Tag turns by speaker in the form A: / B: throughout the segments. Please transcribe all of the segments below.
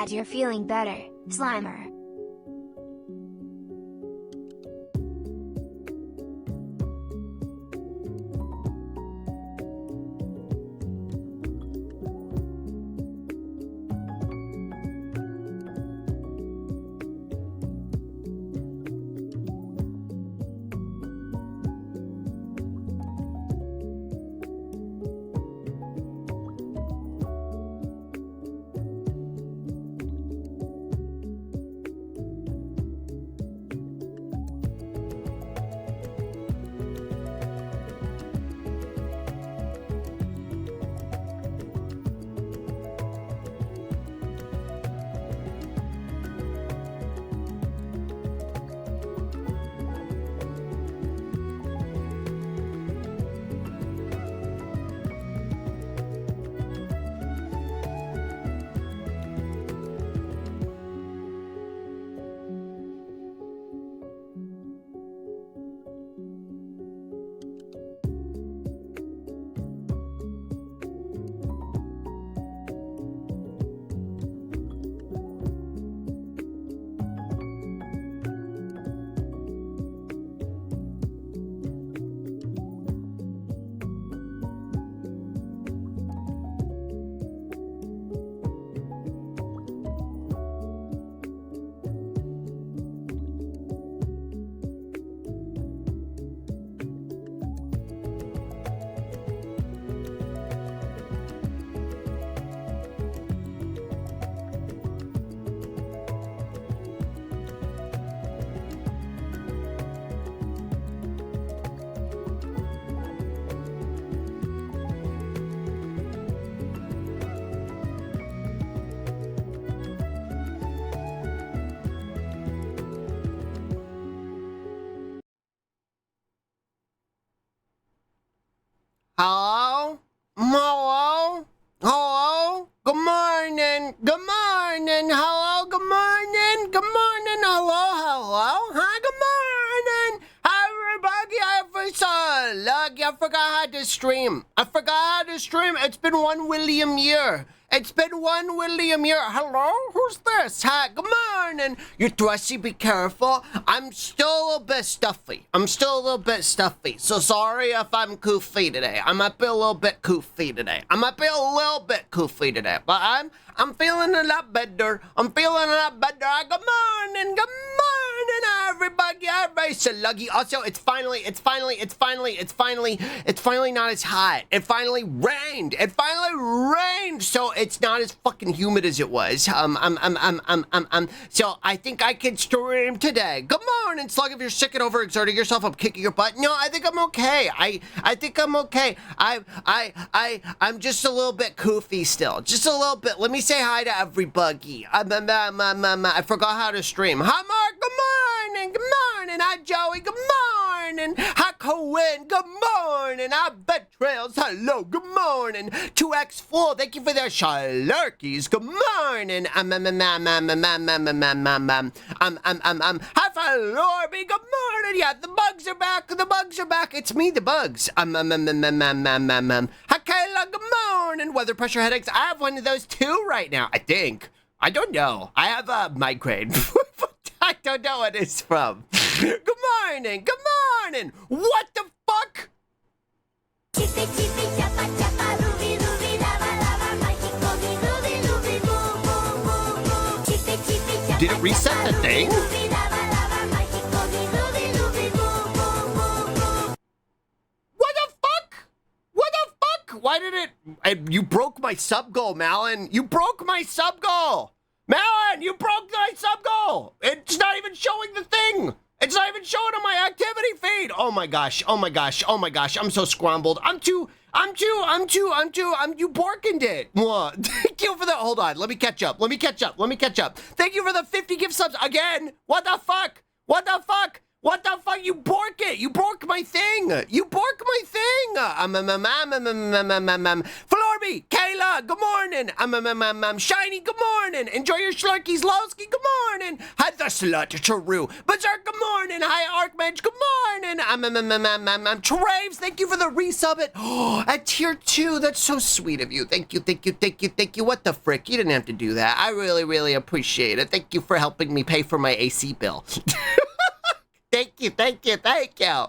A: glad you're feeling better, Slimer.
B: Hello? Hello? Hello? Good morning. Good morning. Hello? Good morning. Good morning. Hello? Hello? Hi? Good morning. Hi, everybody. Look, I forgot how to stream. It's been 1 William year. Hello? Who's this? Hi, good morning. You Thrushy, be careful. I'm still a little bit stuffy. So sorry if I'm goofy today. I might be a little bit goofy today. But I'm feeling a lot better. Good morning, everybody. So lucky. Also, it's finally not as hot. It finally rained. So it's not as fucking humid as it was. So I think I can stream today. Good morning, Slug. If you're sick and overexerting yourself, I'm kicking your butt. No, I think I'm okay. I think I'm okay. I'm just a little bit goofy still. Just a little bit. Let me say hi to everybody. I forgot how to stream. Hi, Mark. Good morning. Hi, Joey. Good morning. Hi, Corinne. Good morning. Hi, Betrayals. Hello. Good morning. 2X4. Thank you for their shalurkies. Good morning. Hi, Lorby. Good morning. Yeah, the bugs are back. It's me, the bugs. Hi, Kayla. Good morning. Weather pressure headaches. I have one of those too right now, I think. I don't know. I have a migraine. I don't know what it's from. Good morning. What the fuck? Did it reset the thing? What the fuck? Why did it... You broke my sub goal, Malin. You broke my sub goal. It's not even showing the thing. It's not even showing on my activity feed. Oh my gosh. I'm so scrambled. You borkened it. Thank you for the... Hold on. Let me catch up. Thank you for the 50 gift subs again. What the fuck? What the fuck? You bork it. You bork my thing. You bork my thing. Florby, Kayla, good morning. Shiny, good morning. Enjoy your slurkies, Lowski, good morning. Hi, the slut, Charu. Berserk, good morning. Hi, Archmage, good morning. Traves, thank you for the resub it. At tier 2, that's so sweet of you. Thank you, thank you, thank you, thank you. What the frick? You didn't have to do that. I really, really appreciate it. Thank you for helping me pay for my AC bill. Thank you, thank you, thank you.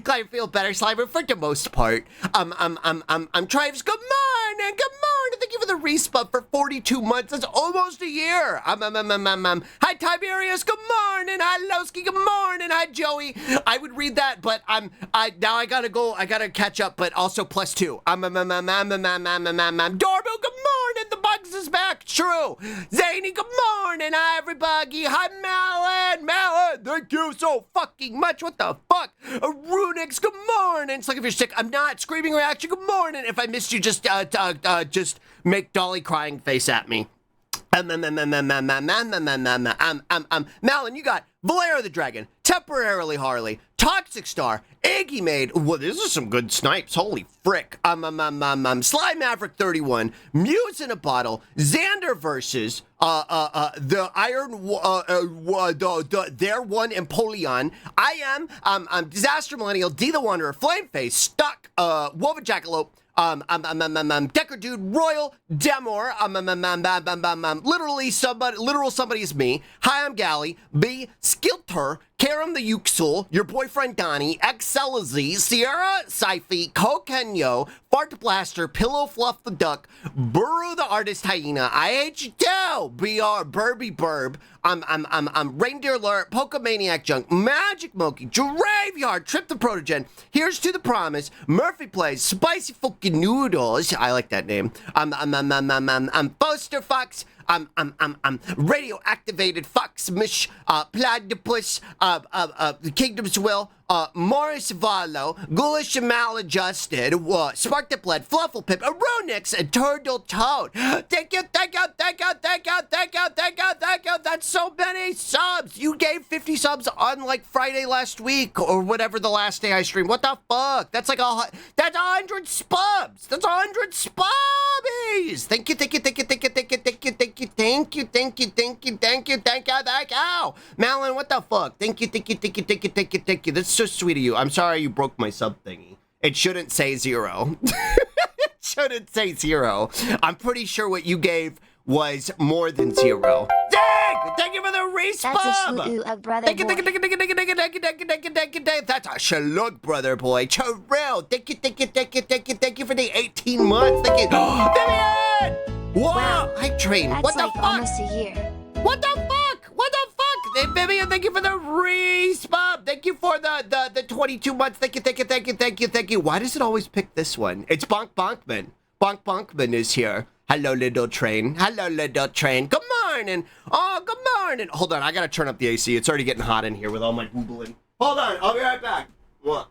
B: Glad you feel better, Slimer, for the most part. I'm Traves, good morning, good morning. Thank you for the respawn for 42 months. That's almost a year. Hi, Tiberius, good morning. Hi, Lowski, good morning. Hi, Joey. I would read that, but now I gotta go. I gotta catch up, but also +2. Dorbo, good morning. The Bugs is back. True. Zany, good morning. Hi, everybody. Hi, Malin. Malin, thank you so fucking much. What the fuck? Runix, good morning. It's like if you're sick. I'm not. Screaming reaction, good morning. If I missed you, just make Dolly crying face at me. Malin, you got Valera the Dragon, Temporarily Harley, Toxic Star, Iggy Maid. Well, these are some good snipes. Holy frick. Sly Maverick 31, Muse in a Bottle, Xander versus the Iron their one Empoleon. I am Disaster Millennial, D the Wanderer, Flameface, Stuck, Woven Jackalope, Decker Dude, Royal, Demor, literal somebody is me. Hi, I'm Gally, B, Skilter, Karam the Yuxul, your boyfriend Donnie, Excelizy, Sierra Syphy, Kokenyo, Fart Blaster, Pillow Fluff the Duck, Burrow the Artist Hyena, I hate you too, BR, Burby Burb, Reindeer Lure, Pokemaniac Junk, Magic Monkey, Graveyard, Trip the Protogen, Here's to the Promise, Murphy Plays, Spicy Fucking Noodles, I like that name, Poster Fox, Radioactivated Fox, Mish, Platypus, Kingdom's Will, Morris Valo, Ghoulish and Maladjusted, Spark the Blood, Flufflepip, Aronix, and Turtle Toad. Thank you, thank you, thank you, thank you, thank you, thank you, thank you. That's so many subs. You gave 50 subs on like Friday last week or whatever the last day I streamed. What the fuck? That's like that's 100 spubs. That's 100 spubbies. Thank you, thank you, thank you, thank you, thank you, thank you, thank you, thank you, thank you, thank you, thank you, thank you, thank you. Malin, what the fuck? Thank you, thank you, thank you, thank you, thank you, thank you. That's so sweet of you. I'm sorry you broke my sub thingy. It shouldn't say 0. It shouldn't say 0. I'm pretty sure what you gave was more than 0. Thank you for the respawn.
A: That's a shalug, brother
B: Thank you,
A: boy.
B: thank you, thank you, thank you, thank you, thank you, thank you, thank you, thank you, thank you, thank you. That's a shalug, brother boy. Charel, thank you, thank you, thank you, thank you, thank you for the 18 months. Thank you. Vivian! Wow, hype train.
A: That's
B: What the
A: like
B: fuck?
A: almost a year.
B: What the fuck? What the fuck? Hey, Vivian, thank you for the respawn. Thank you for the 22 months. Thank you, thank you, thank you, thank you, thank you. Why does it always pick this one? It's Bonk Bonkman. Bonk Bonkman is here. Hello, little train. Hello, little train. Good morning. Oh, good morning. Hold on, I gotta turn up the AC. It's already getting hot in here with all my boobling. Hold on, I'll be right back. What?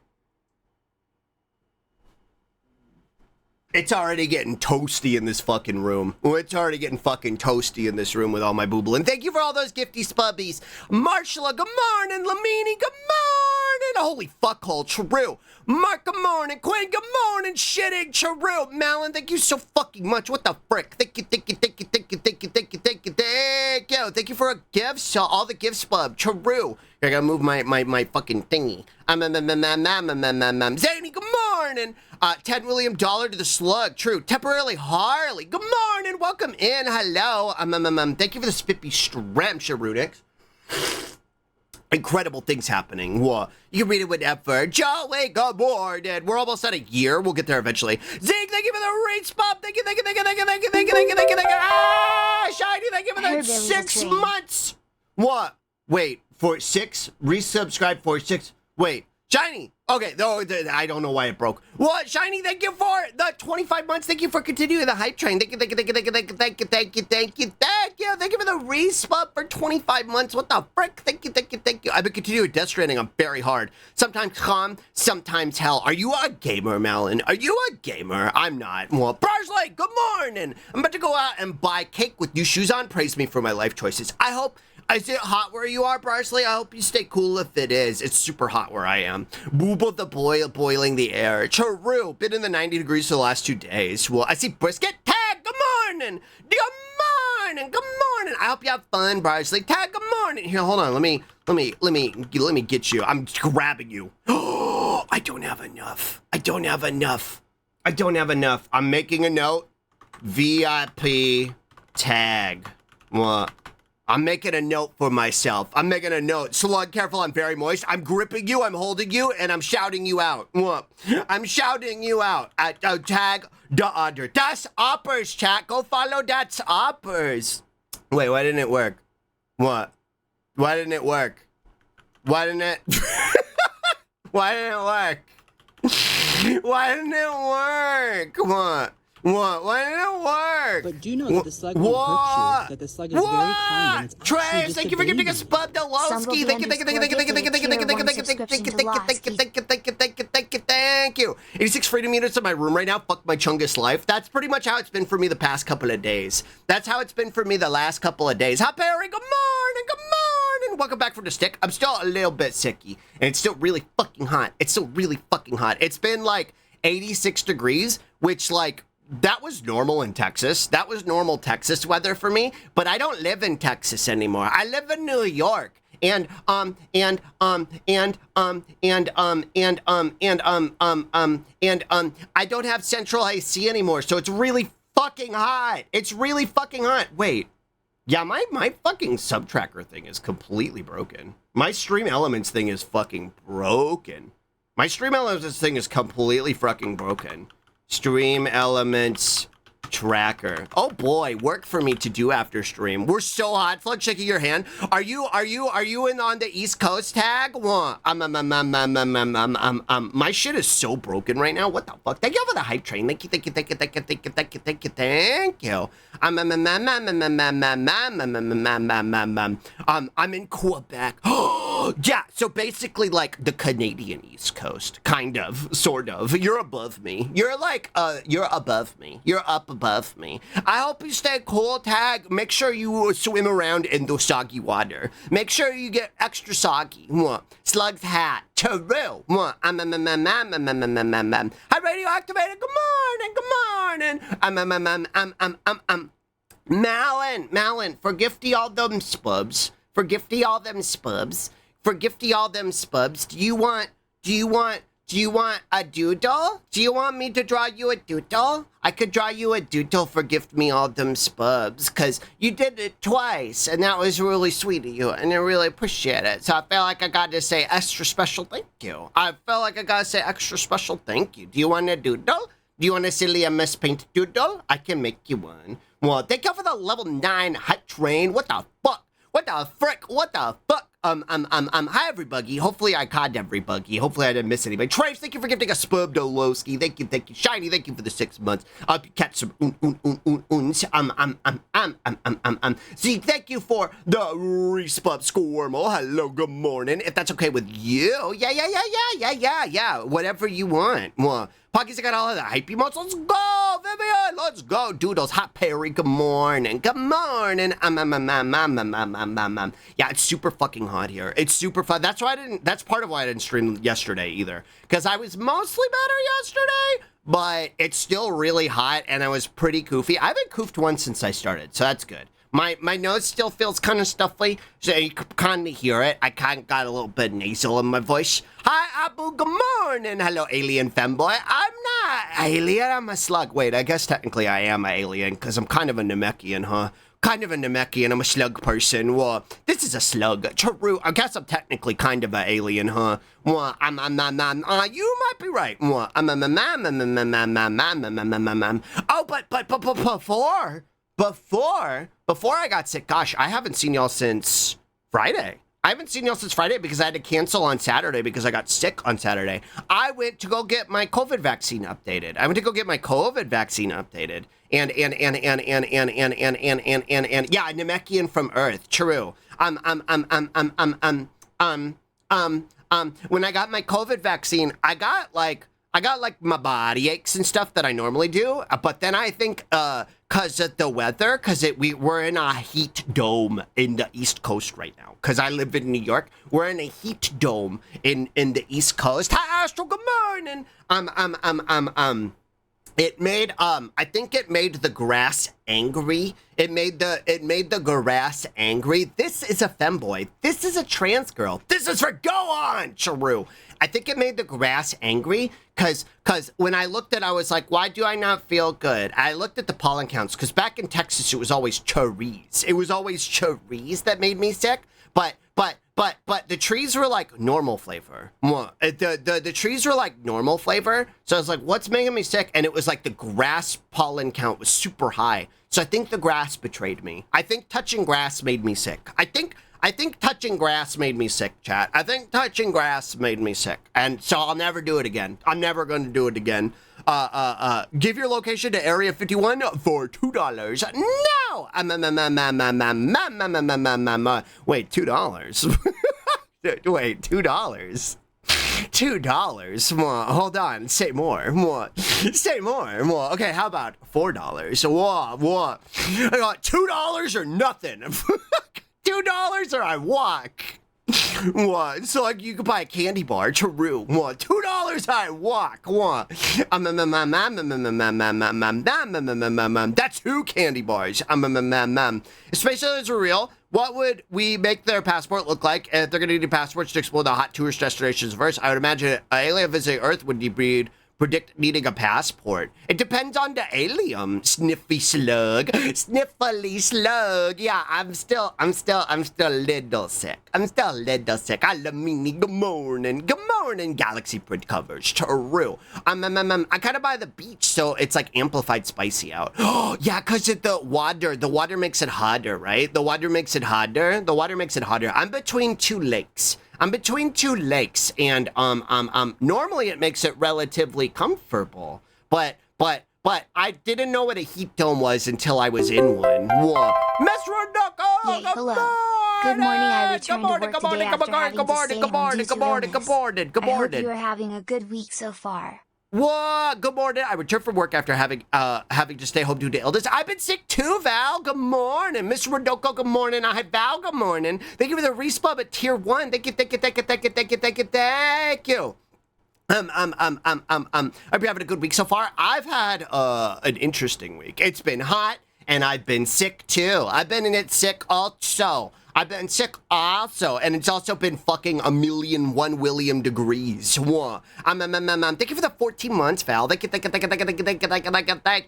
B: It's already getting toasty in this fucking room. It's already getting fucking toasty in this room with all my boobling. Thank you for all those gifty spubbies. Marshalla, good morning. Lamini, good morning. Holy fuckhole, true. Mark, good morning. Quinn, good morning. Shitting, true. Malin, thank you so fucking much. What the frick? Thank you, thank you, thank you, thank you, thank you, thank you, thank you, thank you. Thank you for a gift, so all the gifts, spub. True. I gotta move my fucking thingy. Zany, good morning. $10 William to the slug. True. Temporarily Harley. Good morning. Welcome in. Hello. Thank you for the spippy stram, Sharunix. Incredible things happening. Whoa. You can read it whenever. Joey, good morning. We're almost at a year. We'll get there eventually. Zeke, thank you for the rates pop. Thank you, thank you, thank you, thank you, thank you, thank you, thank you, thank you, thank you. Ah, Shiny, thank you for the 6 months. What? Wait, for 6? Resubscribe for 6? Wait, Shiny. Okay, no, I don't know why it broke. What? Shiny, thank you for the 25 months. Thank you for continuing the hype train. Thank you, thank you, thank you, thank you, thank you, thank you, thank you, thank you, thank you. Thank you for the respawn for 25 months. What the frick? Thank you, thank you, thank you. I've been continuing Death Stranding. I'm very hard. Sometimes calm, sometimes hell. Are you a gamer, Malin? Are you a gamer? I'm not. Well, Barsley, good morning. I'm about to go out and buy cake with new shoes on. Praise me for my life choices. I hope Is it hot where you are, Parsley? I hope you stay cool if it is. It's super hot where I am. Booba the boiling the air. True. Been in the 90 degrees for the last 2 days. Well, I see Brisket. Tag, good morning. Good morning. Good morning. I hope you have fun, Parsley. Tag, good morning. Here, hold on. Let me get you. I'm grabbing you. Oh, I don't have enough. I'm making a note. VIP tag. What? I'm making a note for myself. I'm making a note. Slug, careful, I'm very moist. I'm gripping you, I'm holding you, and I'm shouting you out. What? I'm shouting you out. Tag the other. Das Oppers, chat. Go follow Das Oppers. Wait, why didn't it work? What? Why didn't it work? Why didn't it? Why didn't it work? Why didn't it work? What? What? Why didn't it work?
C: But do you know that the slug won't hurt you? That the slug is very kind and it's actually
B: Trace,
C: just
B: thank
C: a
B: you for giving
C: baby.
B: us Bub Delowski. Thank you. 86 freedom units in my room right now. Fuck my Chungus life. That's pretty much how it's been for me the past couple of days. That's how it's been for me the last couple of days. Hi, Perry. Good morning. Good morning. Welcome back from the stick. I'm still a little bit sicky, and it's still really fucking hot. It's been like 86 degrees, which like, that was normal in Texas. That was normal Texas weather for me, but I don't live in Texas anymore. I live in New York. I don't have central AC anymore, so it's really fucking hot. Wait. Yeah, my fucking subtracker thing is completely broken. My Stream Elements thing is fucking broken. My Stream Elements thing is completely fucking broken. Stream Elements tracker. Oh boy, work for me to do after stream. We're so hot. Slug, shaking your hand. Are you in on the East Coast tag? My shit is so broken right now. What the fuck? Thank you for the hype train. Thank you. I'm in Quebec. Yeah, so basically like the Canadian East Coast, kind of, sort of. You're above me. You're like, you're above me. You're up above me. I hope you stay cool, tag. Make sure you swim around in the soggy water. Make sure you get extra soggy. Slug's hat. True. Hi, radio activated. Good morning. Malin, for gifty all them spubs. Do you want a doodle? Do you want me to draw you a doodle? I could draw you a doodle for gift me all them spubs, cause you did it twice, and that was really sweet of you, and I really appreciate it. So I feel like I gotta say extra special thank you. Do you want a doodle? Do you want a silly MS Paint doodle? I can make you one. Well, thank you for the level 9 hype train. What the fuck? Hi everybody. Hopefully I caught everybody. Hopefully I didn't miss anybody. Trace, thank you for gifting a spub Dolowski. Thank you. Shiny, thank you for the 6 months. Catch some See, thank you for the respub Squirmel. Hello, good morning. If that's okay with you. Yeah. Whatever you want. Well, Pockies, I got all of the hype emotes. Let's go, Vivian. Let's go. Doodles, Hot Perry, good morning. Yeah, it's super fucking hot here. It's super fun. That's part of why I didn't stream yesterday either. Because I was mostly better yesterday, but it's still really hot and I was pretty koofy. I haven't koofed once since I started, so that's good. My nose still feels kind of stuffy, so you can kind of hear it. I kind of got a little bit nasal in my voice. Hi, Abu, good morning. Hello, alien femboy. I'm not alien, I'm a slug. Wait, I guess technically I am an alien, because I'm kind of a Namekian, huh? I'm a slug person. Well, this is a slug. True, I guess I'm technically kind of an alien, huh? Well, you might be right. Well, oh, but before I got sick, gosh, I haven't seen y'all since Friday. Because I had to cancel on Saturday because I got sick on Saturday. I went to go get my COVID vaccine updated. And yeah, Namekian from Earth. True. When I got my COVID vaccine, I got like I got like my body aches and stuff that I normally do, but then I think cause of the weather, we're in a heat dome in the East Coast right now. Cause I live in New York, we're in a heat dome in the East Coast. Hi, Astro. Good morning. It made I think it made the grass angry. It made the grass angry. This is a femboy. This is a trans girl. This is for go on, Charu. I think it made the grass angry cause when I looked at it, I was like, why do I not feel good? I looked at the pollen counts because back in Texas it was always cherries. It was always cherries that made me sick. But the trees were like normal flavor. The trees were like normal flavor. So I was like, what's making me sick? And it was like the grass pollen count was super high. So I think the grass betrayed me. I think touching grass made me sick. I think touching grass made me sick, chat. I think touching grass made me sick. And so I'll never do it again. I'm never going to do it again. Give your location to Area 51 for $2. No! Wait, $2? Wait, $2? $2? More. Hold on. Say more. More. Say more. More. Okay, how about $4? Whoa. I got $2 or nothing. $2 or I walk. What? So like you could buy a candy bar, true. What? $2 I walk. What? That's 2 candy bars. Space aliens are real. What would we make their passport look like if they're gonna need passports to explore the hot tourist destinations first? I would imagine an alien visiting Earth would predict needing a passport. It depends on the alien. Sniffy slug. Sniffly slug. Yeah, I'm still a little sick. I love me. Good morning. Good morning, Galaxy print covers. True. I kind of by the beach, so it's like amplified spicy out. Oh, yeah, because the water makes it hotter, right? The water makes it hotter. I'm between 2 lakes. And normally it makes it relatively comfortable, but I didn't know what a heat dome was until I was in one. Whoa. Miss Rodoko!
A: Yay, hello. Good morning, I returned to work today after having to stay home due to illness. I hope you are having a good week so far.
B: What? Good morning. I returned from work after having to stay home due to illness. I've been sick too, Val. Good morning. Miss Rodoko, good morning. I had Val, good morning. Thank you for the resub at tier 1. Thank you. I hope you're having a good week so far. I've had an interesting week. It's been hot, and I've been sick too. I've been in it sick also. I've been sick also, and it's also been fucking 1,000,001 William degrees. Whoa. Thank you for the 14 months, Val. Thank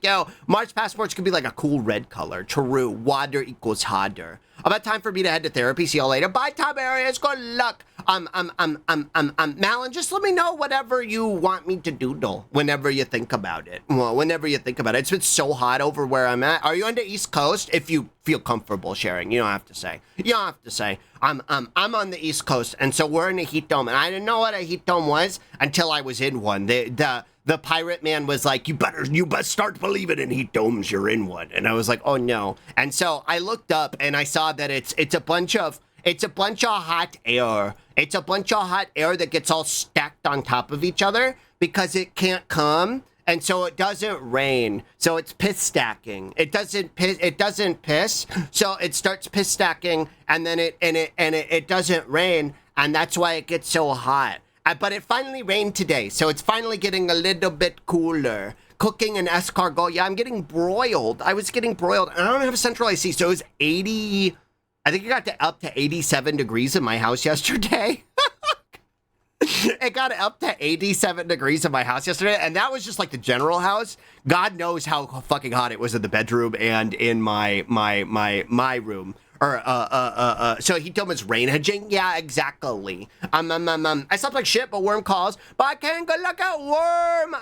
B: you. March passports could be like a cool red color. True. Water equals hotter. About time for me to head to therapy. See y'all later. Bye, Tom Arias. Good luck. Malin, just let me know whatever you want me to doodle whenever you think about it. Well, whenever you think about it. It's been so hot over where I'm at. Are you on the East Coast? If you feel comfortable sharing, you don't have to say. You don't have to say. I'm on the East Coast, and so we're in a heat dome, and I didn't know what a heat dome was until I was in one. The pirate man was like, you better start believing in heat domes, you're in one. And I was like, oh no. And so I looked up and I saw that it's a bunch of hot air. It's a bunch of hot air that gets all stacked on top of each other because it can't come. And so it doesn't rain. So it's piss stacking. It doesn't piss. So it starts piss stacking and then it doesn't rain. And that's why it gets so hot. But it finally rained today, so it's finally getting a little bit cooler. Cooking an escargot. Yeah, I'm getting broiled. I was getting broiled. I don't have a central AC, so it was 80... I think it got up to 87 degrees in my house yesterday. It got up to 87 degrees in my house yesterday, and that was just like the general house. God knows how fucking hot it was in the bedroom and in my room. So he told me it's rain hedging. Yeah, exactly. I slept like shit, but Worm calls. But I can't go look at Worm.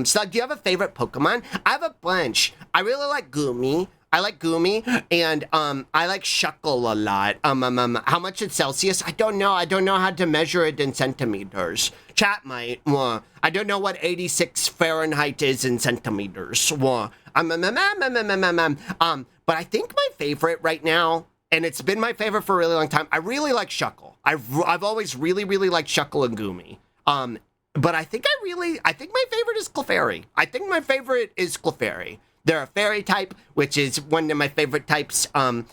B: Slug, do you have a favorite Pokemon? I have a bunch. I really like Goomy. I like Goomy, and I like Shuckle a lot. How much in Celsius? I don't know. I don't know how to measure it in centimeters. Chat might. I don't know what 86 Fahrenheit is in centimeters. But I think my favorite right now, and it's been my favorite for a really long time, I really like Shuckle. I've always really liked Shuckle and Goomy. But I think my favorite is Clefairy. I think my favorite is Clefairy. They're a fairy type, which is one of my favorite types. And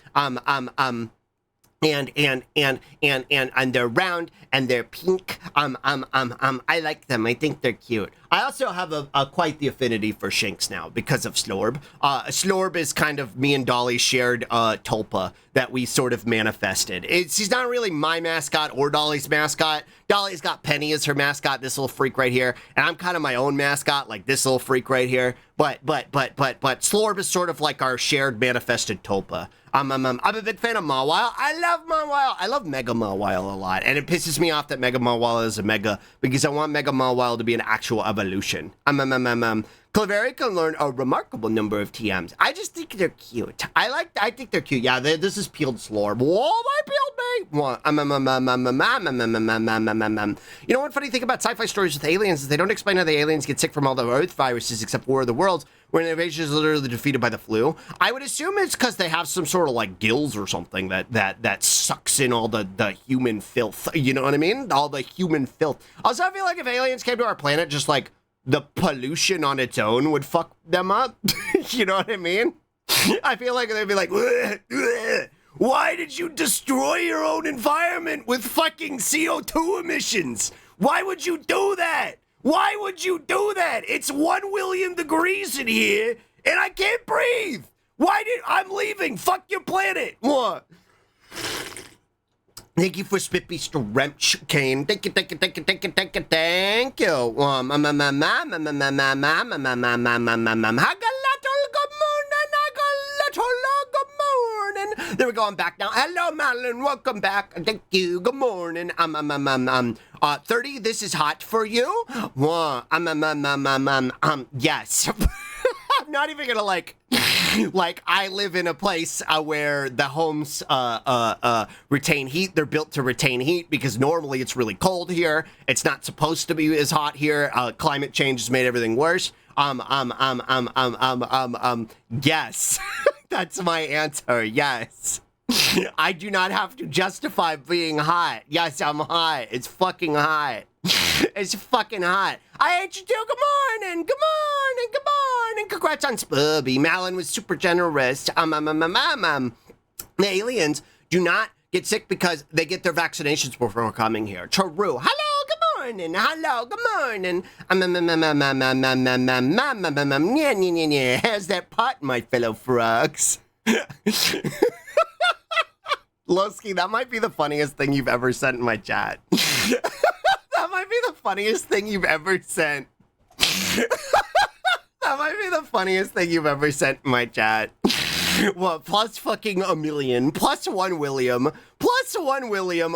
B: they're round and they're pink. I like them. I think they're cute. I also have a quite the affinity for Shinx now because of Slorb. Slorb is kind of me and Dolly's shared tulpa that we sort of manifested. She's not really my mascot or Dolly's mascot. Dolly's got Penny as her mascot, this little freak right here, and I'm kind of my own mascot, like this little freak right here. But Slorb is sort of like our shared manifested tulpa. I'm a big fan of Mawile. I love Mawile. I love Mega Mawile a lot, and it pisses me off that Mega Mawile is a Mega because I want Mega Mawile to be an actual evolution. Clefairy can learn a remarkable number of TMs. I just think they're cute. I think they're cute. Yeah, this is peeled Slorb. Whoa, my peeled me. You know one funny thing about sci-fi stories with aliens is they don't explain how the aliens get sick from all the Earth viruses except War of the Worlds, where an invasion is literally defeated by the flu. I would assume it's because they have some sort of like gills or something that sucks in all the human filth. You know what I mean? All the human filth. Also, I feel like if aliens came to our planet, just like the pollution on its own would fuck them up. You know what I mean? I feel like they'd be like, "Ugh, ugh. Why did you destroy your own environment with fucking CO2 emissions? Why would you do that? Why would you do that? It's 1 million degrees in here and I can't breathe. I'm leaving. Fuck your planet. What? Thank you for Spippy Stremch Kane. Thank you. There we go, I'm back now. Hello, Madeline, welcome back. Thank you, good morning. 30, this is hot for you? Yes. I'm not even gonna like I live in a place where the homes retain heat. They're built to retain heat because normally it's really cold here. It's not supposed to be as hot here. Climate change has made everything worse. Yes. That's my answer. Yes. I do not have to justify being hot. Yes, I'm hot. It's fucking hot. It's fucking hot. I hate you too. Good morning. Good morning. Good morning. Congrats on Spubby. Malin was super generous. The aliens do not get sick because they get their vaccinations before coming here. True. Hello. Good morning. Hello. Good morning. How's that pot, my fellow frogs? Lowski, that might be the funniest thing you've ever sent in my chat. That might be the funniest thing you've ever sent. That might be the funniest thing you've ever sent in my chat. What, plus fucking a million, plus 1 William,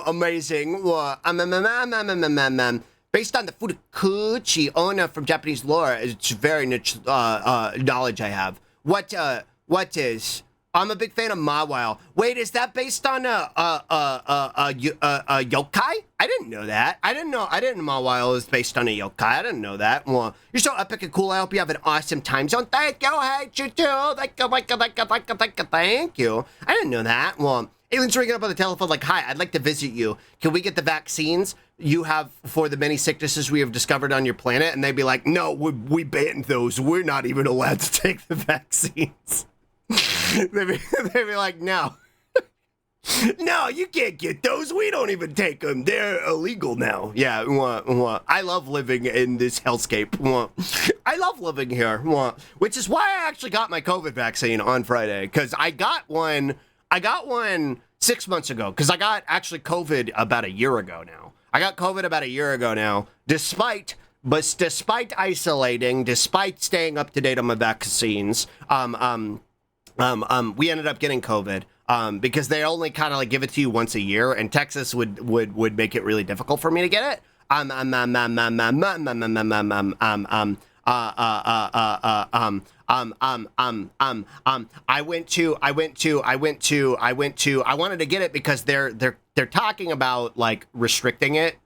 B: amazing. What, based on the Furukuchi Onna from Japanese lore, it's very niche knowledge I have. What is? I'm a big fan of Mawile. Wait, is that based on a yokai? I didn't know that. I didn't know Mawile is based on a yokai. I didn't know that. Well, you're so epic and cool. I hope you have an awesome time zone. Thank you. Hate you too. Thank you. I didn't know that. Well, aliens ringing up on the telephone like, hi, I'd like to visit you. Can we get the vaccines you have for the many sicknesses we have discovered on your planet? And they'd be like, no, we banned those. We're not even allowed to take the vaccines. They'd be like, no. No, you can't get those. We don't even take them. They're illegal now. Yeah, I love living in this hellscape. I love living here. Which is why I actually got my COVID vaccine on Friday. Because I got one 6 months ago. Because I got actually COVID about a year ago now. Despite isolating, despite staying up to date on my vaccines, we ended up getting COVID because they only kind of like give it to you once a year, and Texas would make it really difficult for me to get it. I wanted to get it because they're talking about like restricting it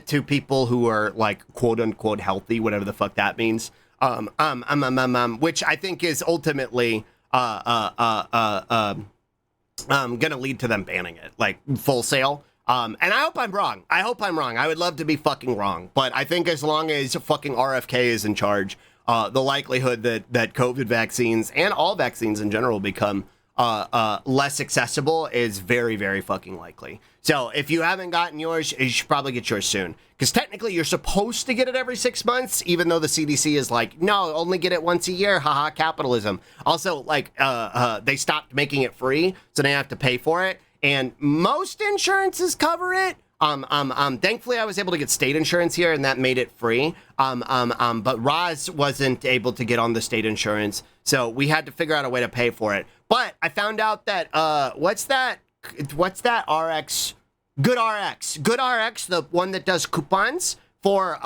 B: to people who are like quote unquote healthy, whatever the fuck that means. Which I think is ultimately gonna lead to them banning it, like full sale. And I hope I'm wrong. I would love to be fucking wrong. But I think as long as fucking RFK is in charge, the likelihood that COVID vaccines and all vaccines in general become less accessible is very, very fucking likely. So if you haven't gotten yours, you should probably get yours soon. Because technically you're supposed to get it every 6 months, even though the CDC is like, no, only get it once a year. Haha, capitalism. Also, like, they stopped making it free, so they have to pay for it. And most insurances cover it. Thankfully I was able to get state insurance here and that made it free. But Roz wasn't able to get on the state insurance. So we had to figure out a way to pay for it. But I found out that, what's that RX? Good RX, the one that does coupons for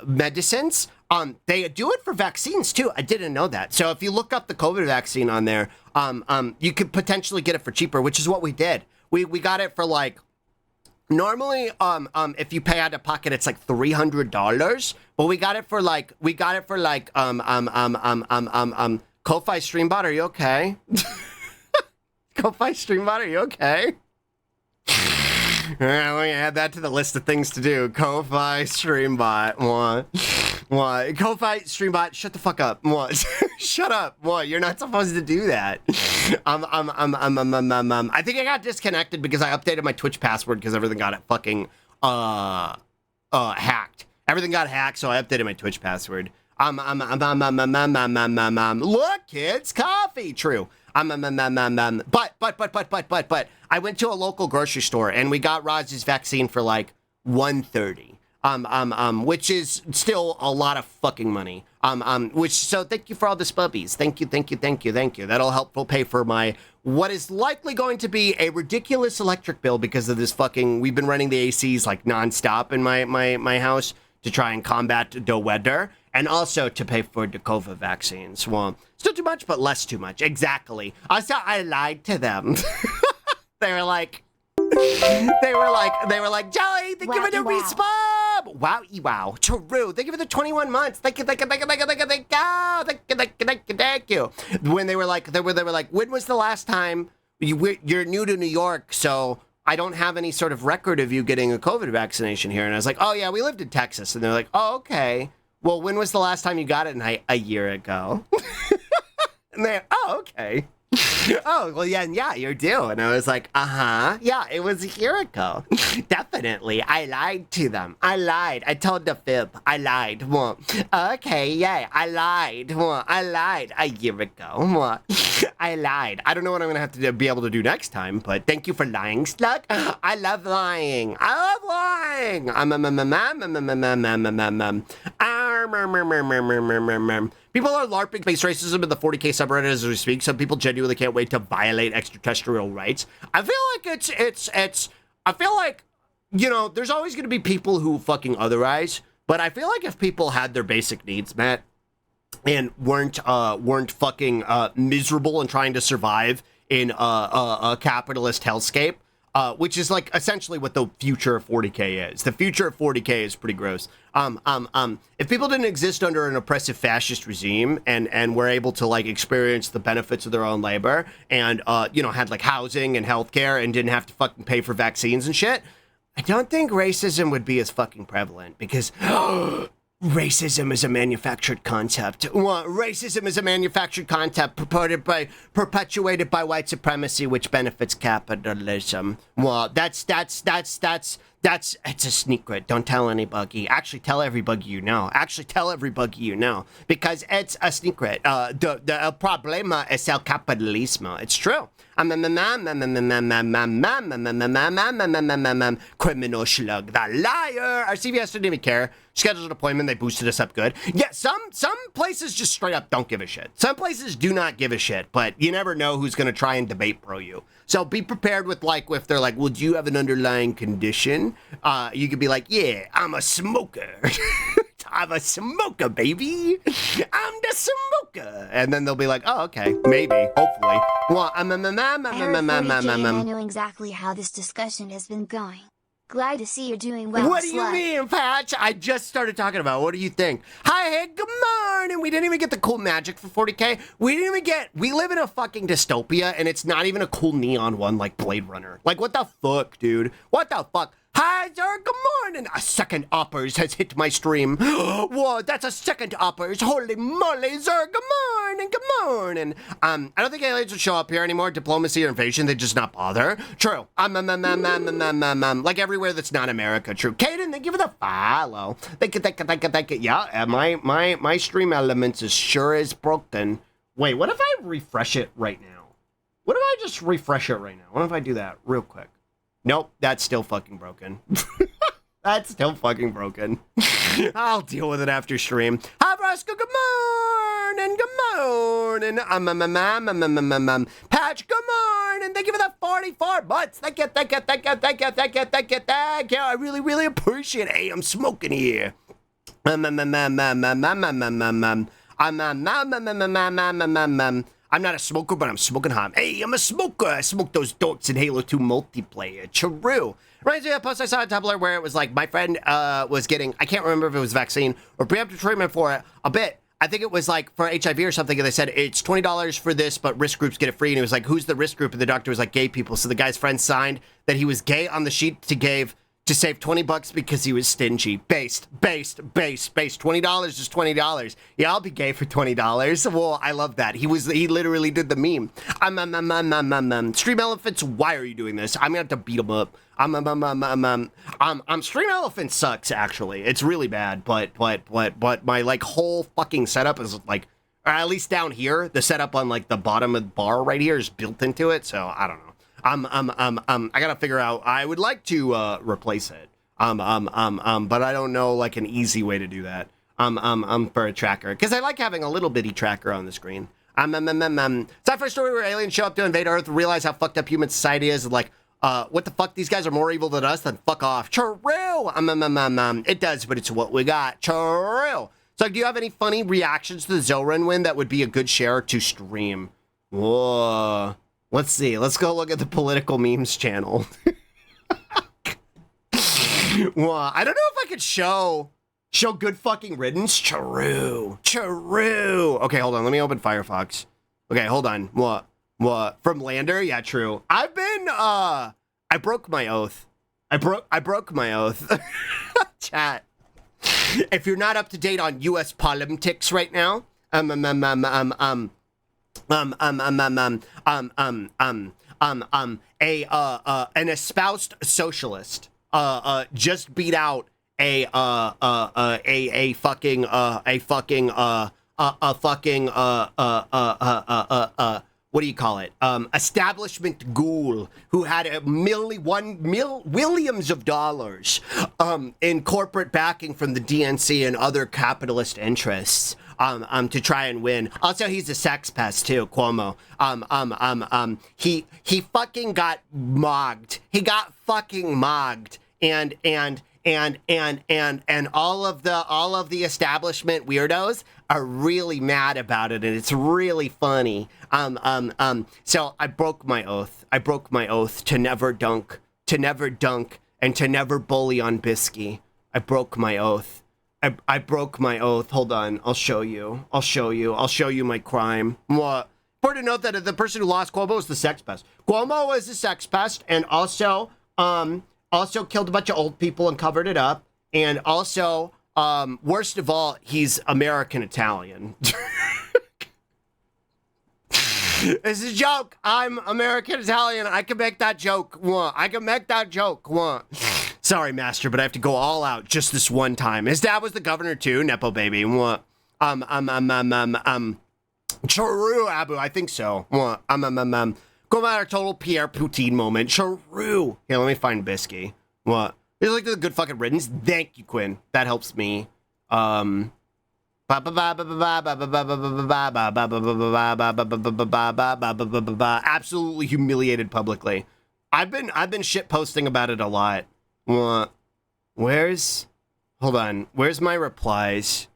B: medicines. They do it for vaccines too. I didn't know that. So if you look up the COVID vaccine on there, you could potentially get it for cheaper, which is what we did. We got it for like, normally, if you pay out of pocket, it's like $300, but we got it for like, Ko-Fi Streambot, are you okay? Ko-Fi Streambot, are you okay? Let me add that to the list of things to do. Ko-Fi Streambot. What? Ko-Fi Streambot, shut the fuck up. What? Shut up. What? You're not supposed to do that. I think I got disconnected because I updated my Twitch password because everything got fucking hacked. Everything got hacked, so I updated my Twitch password. Look, kids, coffee. True. But I went to a local grocery store and we got Roz's vaccine for like $130. Which is still a lot of fucking money. So thank you for all the spubbies. Thank you. That'll help pay for my, what is likely going to be a ridiculous electric bill because of this fucking, we've been running the ACs like nonstop in my house to try and combat the weather. And also to pay for the COVID vaccines. Well, still too much, but less too much. Exactly. Also, I lied to them. They were like, Joey, thank you for the resub. Wow. True. Thank you for the 21 months. Thank you. When they were like, when was the last time you're new to New York, so I don't have any sort of record of you getting a COVID vaccination here. And I was like, oh yeah, we lived in Texas. And they're like, oh, okay. Well, when was the last time you got it? And a year ago. And they're, oh, okay. Oh, well, yeah, you're due. And I was like, yeah, it was a year ago. Definitely. I lied to them. I told the fib. I lied. Well, okay, yeah, I lied. Well, I lied a year ago. Well, I lied. I don't know what I'm going to have to be able to do next time, but thank you for lying, Slug. I love lying. People are LARPing space racism in the 40K subreddit as we speak. Some people genuinely can't wait to violate extraterrestrial rights. I feel like I feel like, you know, there's always going to be people who fucking otherize, but I feel like if people had their basic needs met and weren't fucking miserable and trying to survive in a capitalist hellscape, which is like essentially what the future of 40K is. The future of 40K is pretty gross. If people didn't exist under an oppressive fascist regime and were able to like experience the benefits of their own labor and, you know, had like housing and healthcare and didn't have to fucking pay for vaccines and shit, I don't think racism would be as fucking prevalent because racism is a manufactured concept. Well, racism is a manufactured concept perpetuated by white supremacy, which benefits capitalism. Well, it's a secret. Don't tell anybody. Actually, tell everybody you know. Because it's a secret. The problema es el capitalismo. It's true. Criminal slug, the liar. Our CVS didn't even care. Scheduled an appointment, they boosted us up good. Yeah, some places just straight up don't give a shit. Some places do not give a shit, but you never know who's gonna try and debate pro you. So be prepared with like, if they're like, well, do you have an underlying condition? You could be like, yeah, I'm a smoker. I'm a smoker, baby. I'm the smoker. And then they'll be like, oh, okay, maybe, hopefully. Well,
A: I know exactly how this discussion has been going. Glad to see you're doing well,
B: What do you
A: slut.
B: mean, Patch? I just started talking about it. What do you think? Hi, hey, good morning. We didn't even get the cool magic for 40K. We live in a fucking dystopia, and it's not even a cool neon one like Blade Runner. Like, what the fuck, dude? What the fuck? Hi, sir, good morning. A second uppers has hit my stream. Whoa, that's a second uppers. Holy moly, sir, good morning, good morning. I don't think aliens would show up here anymore. Diplomacy or invasion, they just not bother. True. Like everywhere that's not America. True. Kaden, thank you for the follow. Thank you. Yeah, my stream elements is sure is broken. Wait, what if I refresh it right now? What if I just refresh it right now? What if I do that real quick? Nope, that's still fucking broken. That's still fucking broken. I'll deal with it after stream. Hi, Roscoe. Good morning. Good morning. Patch, good morning. Thank you for the 44 months. Thank you. I really, really appreciate it. Hey, I'm smoking here. I'm not a smoker, but I'm smoking hot. Hey, I'm a smoker. I smoke those dorks in Halo 2 multiplayer. True. Reminds me of a post I saw on Tumblr where it was like my friend was getting, I can't remember if it was vaccine or preemptive treatment for it, a bit. I think it was like for HIV or something, and they said it's $20 for this, but risk groups get it free. And he was like, who's the risk group? And the doctor was like, gay people. So the guy's friend signed that he was gay on the sheet to save $20 because he was stingy. Based. $20 is $20. Yeah, I'll be gay for $20. Well, I love that. He literally did the meme. Stream elephants, why are you doing this? I'm gonna have to beat him up. Stream elephant sucks, actually. It's really bad, but my like whole fucking setup is like, or at least down here, the setup on like the bottom of the bar right here is built into it, so I don't know. I gotta figure out. I would like to replace it. But I don't know like an easy way to do that. For a tracker, because I like having a little bitty tracker on the screen. Sci-fi story where aliens show up to invade Earth, realize how fucked up human society is, and like, what the fuck? These guys are more evil than us. Then fuck off. True. It does, but it's what we got. True. So, do you have any funny reactions to the Zoran win that would be a good share to stream? Whoa. Let's see. Let's go look at the political memes channel. Well, I don't know if I could show good fucking riddance. True. Okay, hold on. Let me open Firefox. Okay, hold on. What? From Lander? Yeah, true. I've been, I broke my oath. I broke my oath. Chat. If you're not up to date on U.S. politics right now, an espoused socialist just beat out a fucking what do you call it? Establishment ghoul who had millions of dollars in corporate backing from the DNC and other capitalist interests to try and win. Also, he's a sex pest too, Cuomo. He fucking got mogged. He got fucking mogged, and all of the establishment weirdos are really mad about it, and it's really funny. So I broke my oath. I broke my oath to never dunk, and to never bully on Bisky. I broke my oath. I broke my oath. Hold on. I'll show you my crime. What? Important to note that the person who lost Cuomo was the sex pest. Cuomo was a sex pest, and also killed a bunch of old people and covered it up. And also, worst of all, he's American Italian. It's a joke. I'm American Italian. I can make that joke. Sorry, Master, but I have to go all out just this one time. His dad was the governor too, Nepo baby. True, Abu. I think so. Go about our total Pierre Poutine moment. True. Here, let me find Bisky. What? He's like a good fucking riddance. Thank you, Quinn. That helps me. Absolutely humiliated publicly. I've been shit posting about it a lot. Hold on. Where's my replies?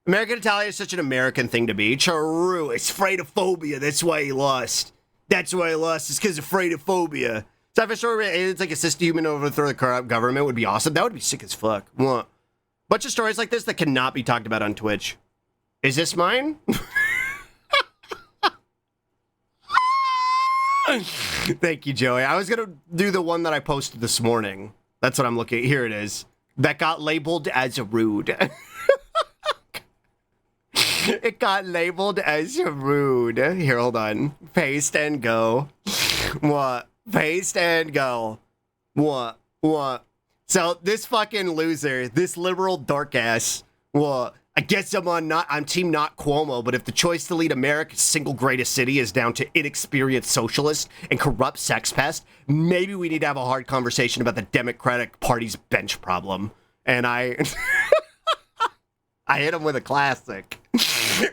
B: American Italian is such an American thing to be. True. It's freightophobia. That's why he lost. It's because of freightophobia. Sci-fi story where aliens like assist human to overthrow the corrupt government would be awesome. That would be sick as fuck. What? Bunch of stories like this that cannot be talked about on Twitch. Is this mine? Thank you, Joey. I was gonna do the one that I posted this morning. That's what I'm looking at. Here it is. That got labeled as rude. It got labeled as rude. Here, hold on. Paste and go. What? Paste and go. What? So this fucking loser, this liberal dark ass, what? I guess I'm team not Cuomo, but if the choice to lead America's single greatest city is down to inexperienced socialists and corrupt sex pests, maybe we need to have a hard conversation about the Democratic Party's bench problem. And I hit him with a classic.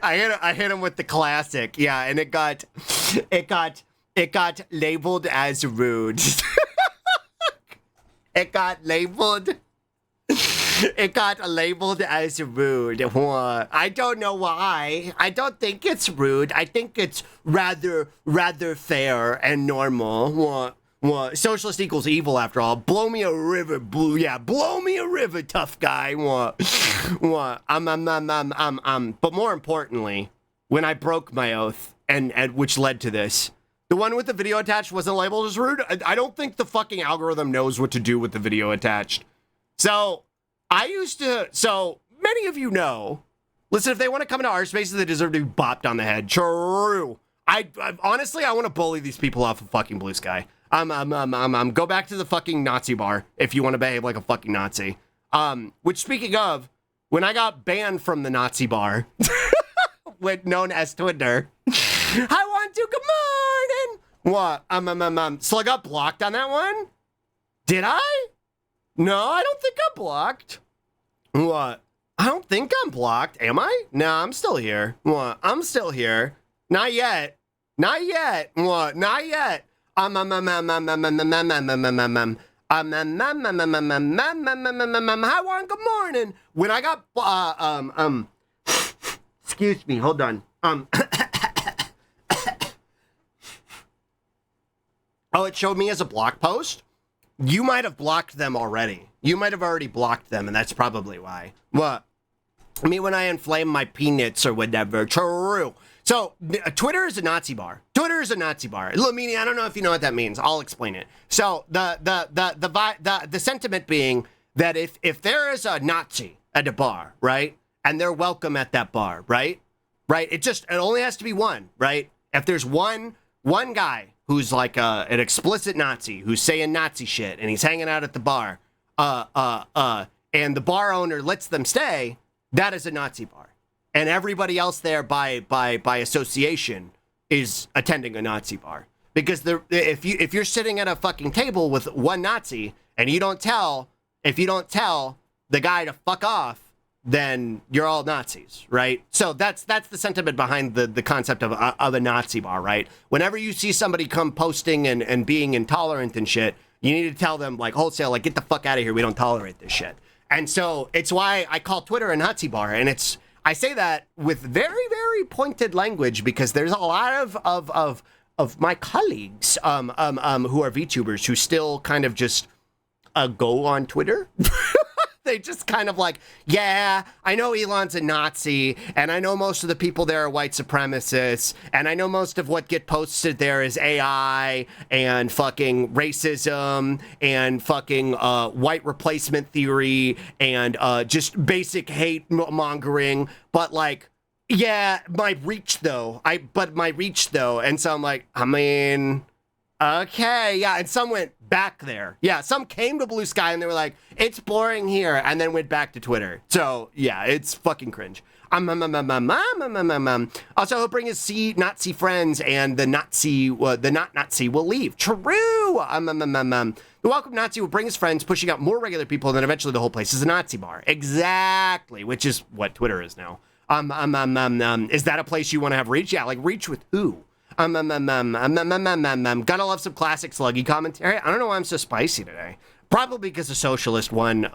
B: I hit him with the classic. Yeah, and it got labeled as rude. It got labeled as rude. I don't know why. I don't think it's rude. I think it's rather fair and normal. What? Socialist equals evil after all. Blow me a river, blow me a river, tough guy. What? But more importantly, when I broke my oath, and which led to this, the one with the video attached wasn't labeled as rude. I don't think the fucking algorithm knows what to do with the video attached. So many of you know, listen, if they want to come into our spaces, they deserve to be bopped on the head. True. I honestly, I want to bully these people off of fucking Blue Sky. Go back to the fucking Nazi bar if you want to behave like a fucking Nazi. Which, speaking of, when I got banned from the Nazi bar, known as Twitter, I want to, good morning. What? So I got blocked on that one? Did I? No, I don't think I'm blocked. What? I don't think I'm blocked. Am I? No, I'm still here. What? I'm still here. Not yet. What? Not yet. Hi, Juan, good morning. When I got, excuse me, hold on. Oh, it showed me as a block post? You might have blocked them already. You might have already blocked them, and that's probably why. What? I mean, when I inflame my peanuts or whatever. True. So, Twitter is a Nazi bar. Twitter is a Nazi bar. Meaning, I don't know if you know what that means. I'll explain it. So, the sentiment being that if there is a Nazi at a bar, right, and they're welcome at that bar, right, it only has to be one, right? If there's one guy who's like an explicit Nazi who's saying Nazi shit and he's hanging out at the bar, and the bar owner lets them stay, that is a Nazi bar. And everybody else there by association is attending a Nazi bar. Because if you're sitting at a fucking table with one Nazi and if you don't tell the guy to fuck off, then you're all Nazis, right? So that's the sentiment behind the concept of a Nazi bar, right? Whenever you see somebody come posting and being intolerant and shit, you need to tell them like wholesale, like get the fuck out of here. We don't tolerate this shit. And so it's why I call Twitter a Nazi bar, and I say that with very, very pointed language because there's a lot of my colleagues who are VTubers who still kind of just go on Twitter. They just kind of like, yeah, I know Elon's a Nazi, and I know most of the people there are white supremacists, and I know most of what get posted there is AI and fucking racism and fucking white replacement theory and just basic hate mongering. But like, yeah, my reach though. And so I'm like, I mean, okay, yeah. And some went back there. Yeah, some came to Blue Sky and they were like, it's boring here, and then went back to Twitter. So yeah, it's fucking cringe. Also, he'll bring his Nazi friends, and the not Nazi will leave. True. The welcome Nazi will bring his friends, pushing out more regular people, and then eventually the whole place is a Nazi bar. Exactly, which is what Twitter is now. Is that a place you want to have reach? Yeah, like reach with who? Gotta love some classic sluggy commentary. I don't know why I'm so spicy today. Probably because the socialist won.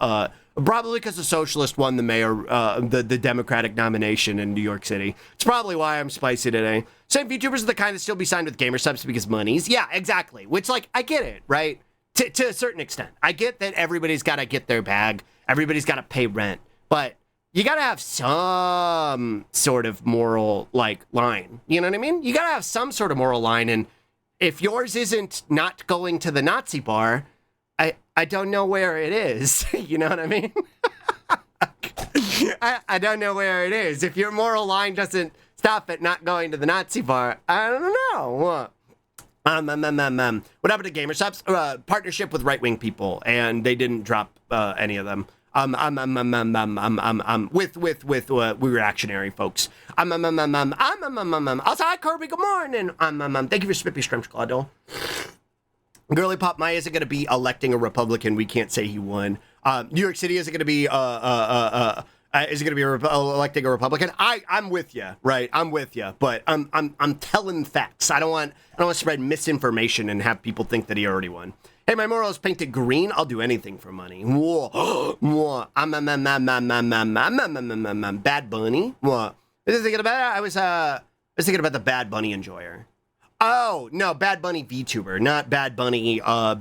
B: Probably because the socialist won the mayor, the Democratic nomination in New York City. It's probably why I'm spicy today. Same VTubers are the kind that still be signed with gamer subs because monies. Yeah, exactly. Which, like, I get it, right? To a certain extent, I get that everybody's got to get their bag. Everybody's got to pay rent, but you got to have some sort of moral, like, line. You know what I mean? You got to have some sort of moral line, and if yours isn't not going to the Nazi bar, I don't know where it is. You know what I mean? I don't know where it is. If your moral line doesn't stop at not going to the Nazi bar, I don't know. What happened to gamer subs? Partnership with right-wing people, and they didn't drop any of them. With we reactionary folks. Also, hi Kirby, good morning. Thank you for Spippy Scrumch Claudio. Girly Pop Maya isn't going to be electing a Republican. We can't say he won. New York City isn't going to be electing a Republican. I'm with you, right? I'm with you, but I'm telling facts. I don't want to spread misinformation and have people think that he already won. Hey, my moral is painted green. I'll do anything for money. Bad Bunny. What? I was thinking about. I was thinking about the Bad Bunny enjoyer. Oh, no, Bad Bunny VTuber, not Bad Bunny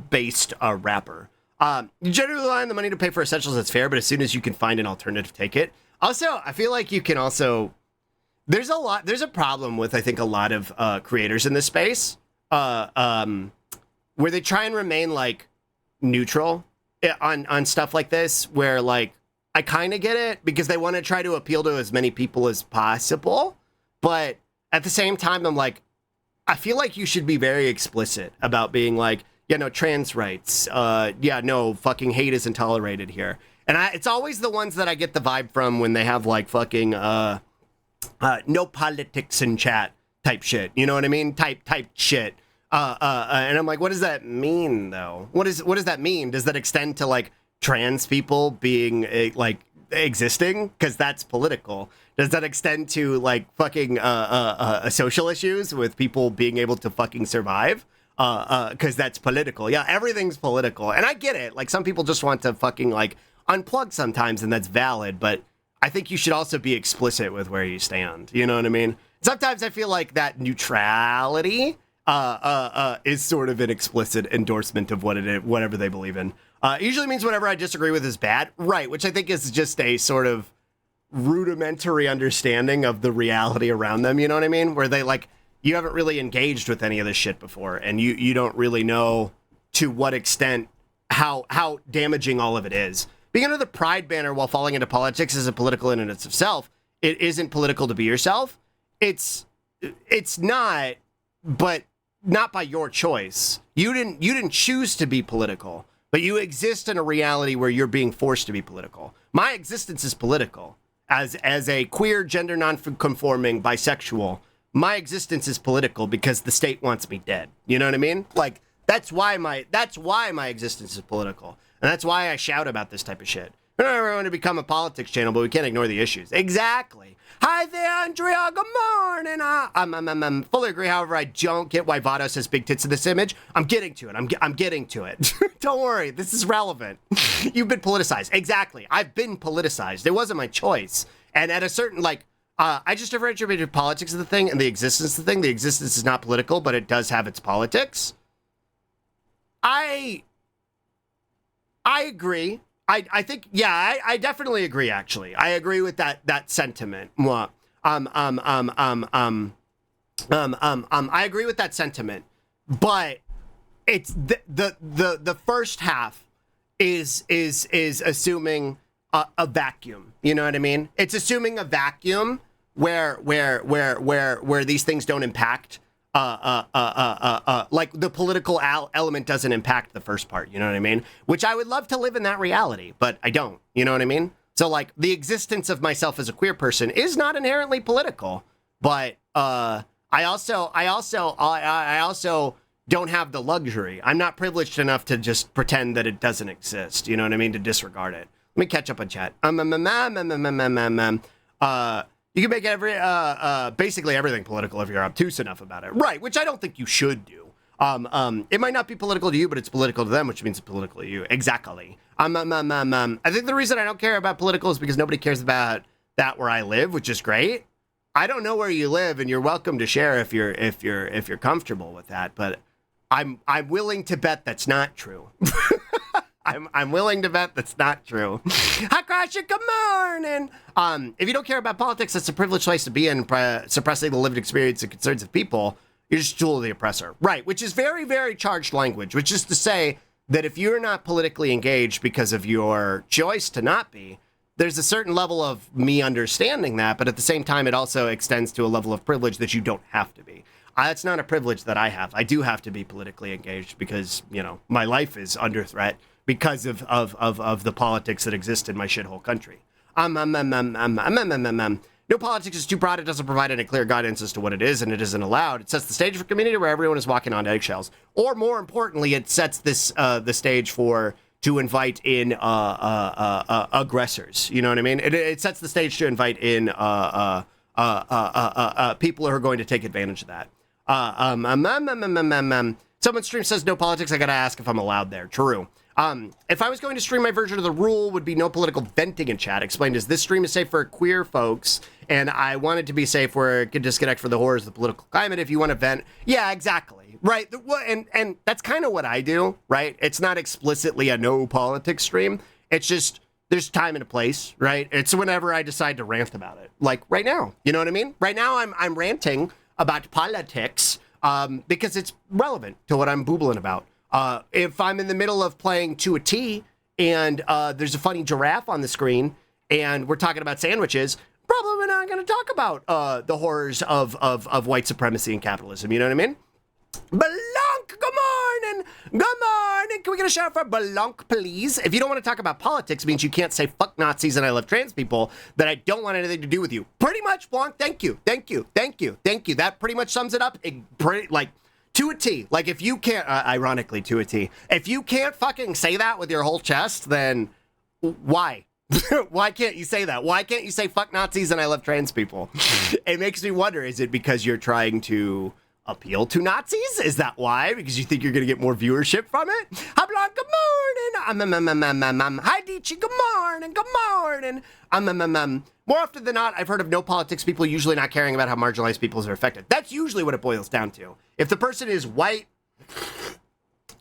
B: based rapper. You generally rely on the money to pay for essentials, that's fair, but as soon as you can find an alternative, take it. Also, I feel like you can also... There's a problem with, I think, a lot of creators in this space, where they try and remain, like, neutral on stuff like this, where, like, I kind of get it, because they want to try to appeal to as many people as possible, but at the same time, I'm like, I feel like you should be very explicit about being like, yeah, no, trans rights. Yeah, no, fucking hate isn't tolerated here. And it's always the ones that I get the vibe from when they have like fucking no politics in chat type shit. You know what I mean? Type shit. And I'm like, what does that mean though? What does that mean? Does that extend to like trans people being like existing? Because that's political. Does that extend to like fucking social issues with people being able to fucking survive? Because that's political. Yeah, everything's political. And I get it. Like some people just want to fucking like unplug sometimes, and that's valid. But I think you should also be explicit with where you stand. You know what I mean? Sometimes I feel like that neutrality is sort of an explicit endorsement of what it is, whatever they believe in. Usually means whatever I disagree with is bad. Right, which I think is just a sort of rudimentary understanding of the reality around them, you know what I mean? Where they like, you haven't really engaged with any of this shit before, and you don't really know to what extent how damaging all of it is. Being under the pride banner while falling into politics isn't political in and of itself. It isn't political to be yourself. It's not, but not by your choice. You didn't choose to be political, but you exist in a reality where you're being forced to be political. My existence is political. As a queer, gender non-conforming, bisexual, my existence is political because the state wants me dead. You know what I mean? Like that's why my existence is political, and that's why I shout about this type of shit. We don't ever want to become a politics channel, but we can't ignore the issues. Exactly. Hi there, Andrea. Good morning. I'm fully agree. However, I don't get why Vados has big tits in this image. I'm getting to it. I'm getting to it. Don't worry. This is relevant. You've been politicized. Exactly. I've been politicized. It wasn't my choice. And at a certain, like, I just differentiated politics of the thing and the existence of the thing. The existence is not political, but it does have its politics. I agree. I think, yeah, I definitely agree, actually. I agree with that sentiment. I agree with that sentiment, but it's the first half is assuming a vacuum. You know what I mean? It's assuming a vacuum where these things don't impact like the political element doesn't impact the first part, you know what I mean? Which I would love to live in that reality, but I don't, you know what I mean? So like the existence of myself as a queer person is not inherently political, but I also don't have the luxury. I'm not privileged enough to just pretend that it doesn't exist, you know what I mean? To disregard it. Let me catch up on chat. You can make basically everything political if you're obtuse enough about it. Right, which I don't think you should do. It might not be political to you, but it's political to them, which means it's political to you. Exactly. I think the reason I don't care about political is because nobody cares about that where I live, which is great. I don't know where you live, and you're welcome to share if you're comfortable with that. But I'm willing to bet that's not true. I'm willing to bet that's not true. Hi, Crusher, good morning. If you don't care about politics, that's a privileged place to be in, suppressing the lived experience and concerns of people. You're just a tool of the oppressor. Right, which is very, very charged language, which is to say that if you're not politically engaged because of your choice to not be, there's a certain level of me understanding that, but at the same time, it also extends to a level of privilege that you don't have to be. That's not a privilege that I have. I do have to be politically engaged because, you know, my life is under threat because of the politics that exist in my shithole country. No politics is too broad. It doesn't provide any clear guidance as to what it is, and it isn't allowed. It sets the stage for community where everyone is walking on eggshells. Or more importantly, it sets this the stage to invite in aggressors. You know what I mean? It sets the stage to invite in people who are going to take advantage of that. Someone stream says no politics. I gotta ask if I'm allowed there. True. If I was going to stream, my version of the rule would be no political venting in chat. Explained as this stream is safe for queer folks, and I want it to be safe where it could disconnect for the horrors of the political climate. If you want to vent, yeah, exactly, right. And that's kind of what I do, right? It's not explicitly a no politics stream. It's just there's time and a place, right? It's whenever I decide to rant about it, like right now. You know what I mean? Right now, I'm ranting about politics because it's relevant to what I'm boobling about. If I'm in the middle of playing to a T and there's a funny giraffe on the screen and we're talking about sandwiches, probably not going to talk about the horrors of white supremacy and capitalism. You know what I mean? Belonk, good morning. Good morning. Can we get a shout out for Belonk, please? If you don't want to talk about politics, it means you can't say fuck Nazis and I love trans people, that I don't want anything to do with you. Pretty much, Blanc. Thank you. Thank you. Thank you. Thank you. That pretty much sums it up. To a T. Like, if you can't, ironically, to a T, if you can't fucking say that with your whole chest, then why? Why can't you say that? Why can't you say fuck Nazis and I love trans people? It makes me wonder, is it because you're trying to appeal to Nazis? Is that why? Because you think you're going to get more viewership from it? Hi, Blanc, good morning. Hi, Dichi, good morning. Good morning. More often than not, I've heard of no politics people usually not caring about how marginalized peoples are affected. That's usually what it boils down to. If the person is white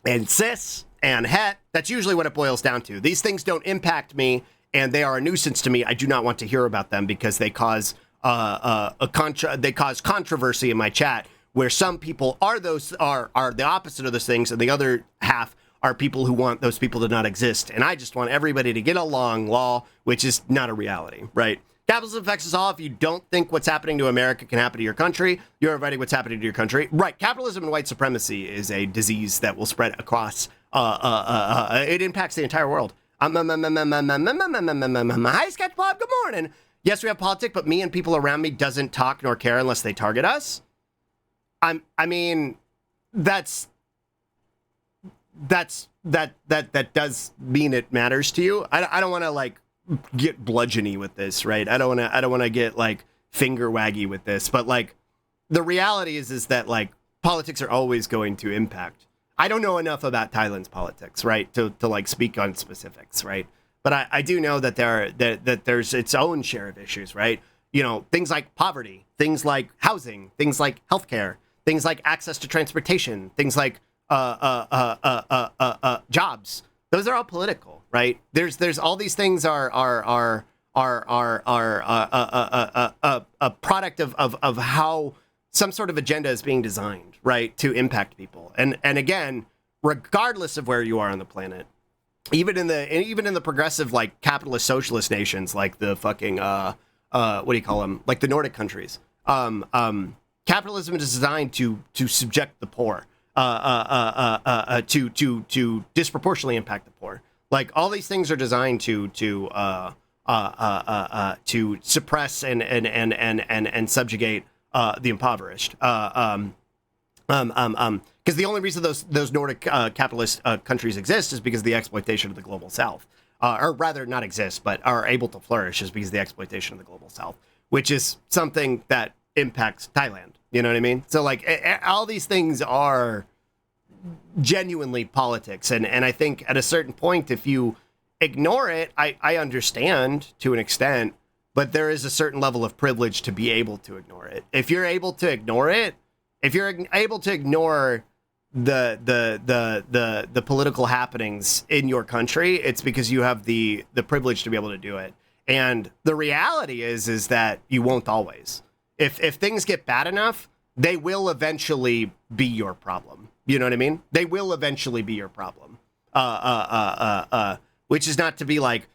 B: and cis and het, that's usually what it boils down to. These things don't impact me, and they are a nuisance to me. I do not want to hear about them because they cause controversy in my chat, where some people are the opposite of those things, and the other half are people who want those people to not exist. And I just want everybody to get along, lol, which is not a reality, right? Capitalism affects us all. If you don't think what's happening to America can happen to your country, you're inviting what's happening to your country. Right, capitalism and white supremacy is a disease that will spread across, it impacts the entire world. Hi, Sketch Bob, good morning. Yes, we have politics, but me and people around me doesn't talk nor care unless they target us. I mean, that does mean it matters to you. I don't want to like get bludgeony with this, right? I don't want to get like finger waggy with this, but like the reality is that like politics are always going to impact. I don't know enough about Thailand's politics, right, to like speak on specifics, right? But I do know that there's its own share of issues, right? You know, things like poverty, things like housing, things like healthcare, things like access to transportation, things like jobs. Those are all political, right? There's all these things are a product of how some sort of agenda is being designed, right, to impact people. And again, regardless of where you are on the planet, even in the progressive like capitalist socialist nations like the fucking what do you call them, like the Nordic countries, capitalism is designed to subject the poor, to disproportionately impact the poor. Like all these things are designed to suppress and subjugate the impoverished. Because the only reason those Nordic capitalist countries exist is because of the exploitation of the global South, or rather not exist, but are able to flourish is because of the exploitation of the global South, which is something that impacts Thailand. You know what I mean? So like all these things are genuinely politics. And I think at a certain point, if you ignore it, I understand to an extent, but there is a certain level of privilege to be able to ignore it. If you're able to ignore it, if you're able to ignore the political happenings in your country, it's because you have the privilege to be able to do it. And the reality is that you won't always. If things get bad enough, they will eventually be your problem. You know what I mean? They will eventually be your problem. Which is not to be like,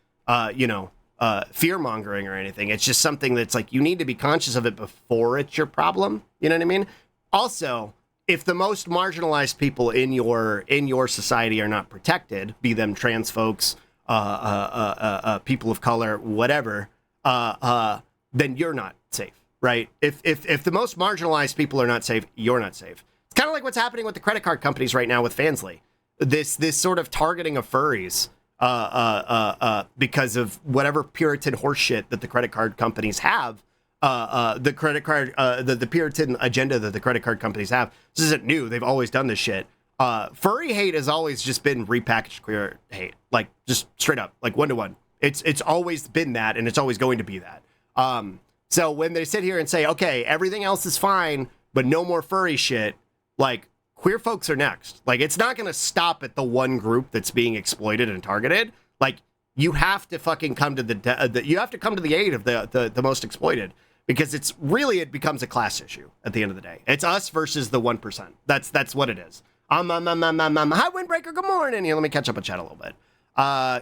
B: fear mongering or anything. It's just something that's like, you need to be conscious of it before it's your problem. You know what I mean? Also, if the most marginalized people in your society are not protected, be them trans folks, people of color, whatever, then you're not safe, right? If the most marginalized people are not safe, you're not safe. It's kind of like what's happening with the credit card companies right now with Fansly. This sort of targeting of furries because of whatever Puritan horseshit that the credit card companies have. The Puritan agenda that the credit card companies have. This isn't new. They've always done this shit. Furry hate has always just been repackaged queer hate, like just straight up, like 1-to-1. It's always been that, and it's always going to be that. So when they sit here and say, okay, everything else is fine, but no more furry shit, like queer folks are next. Like it's not going to stop at the one group that's being exploited and targeted. Like you have to fucking come to you have to come to the aid of the most exploited. Because it becomes a class issue at the end of the day. It's us versus the 1%. That's what it is. Hi, Windbreaker. Good morning. Here, let me catch up on chat a little bit.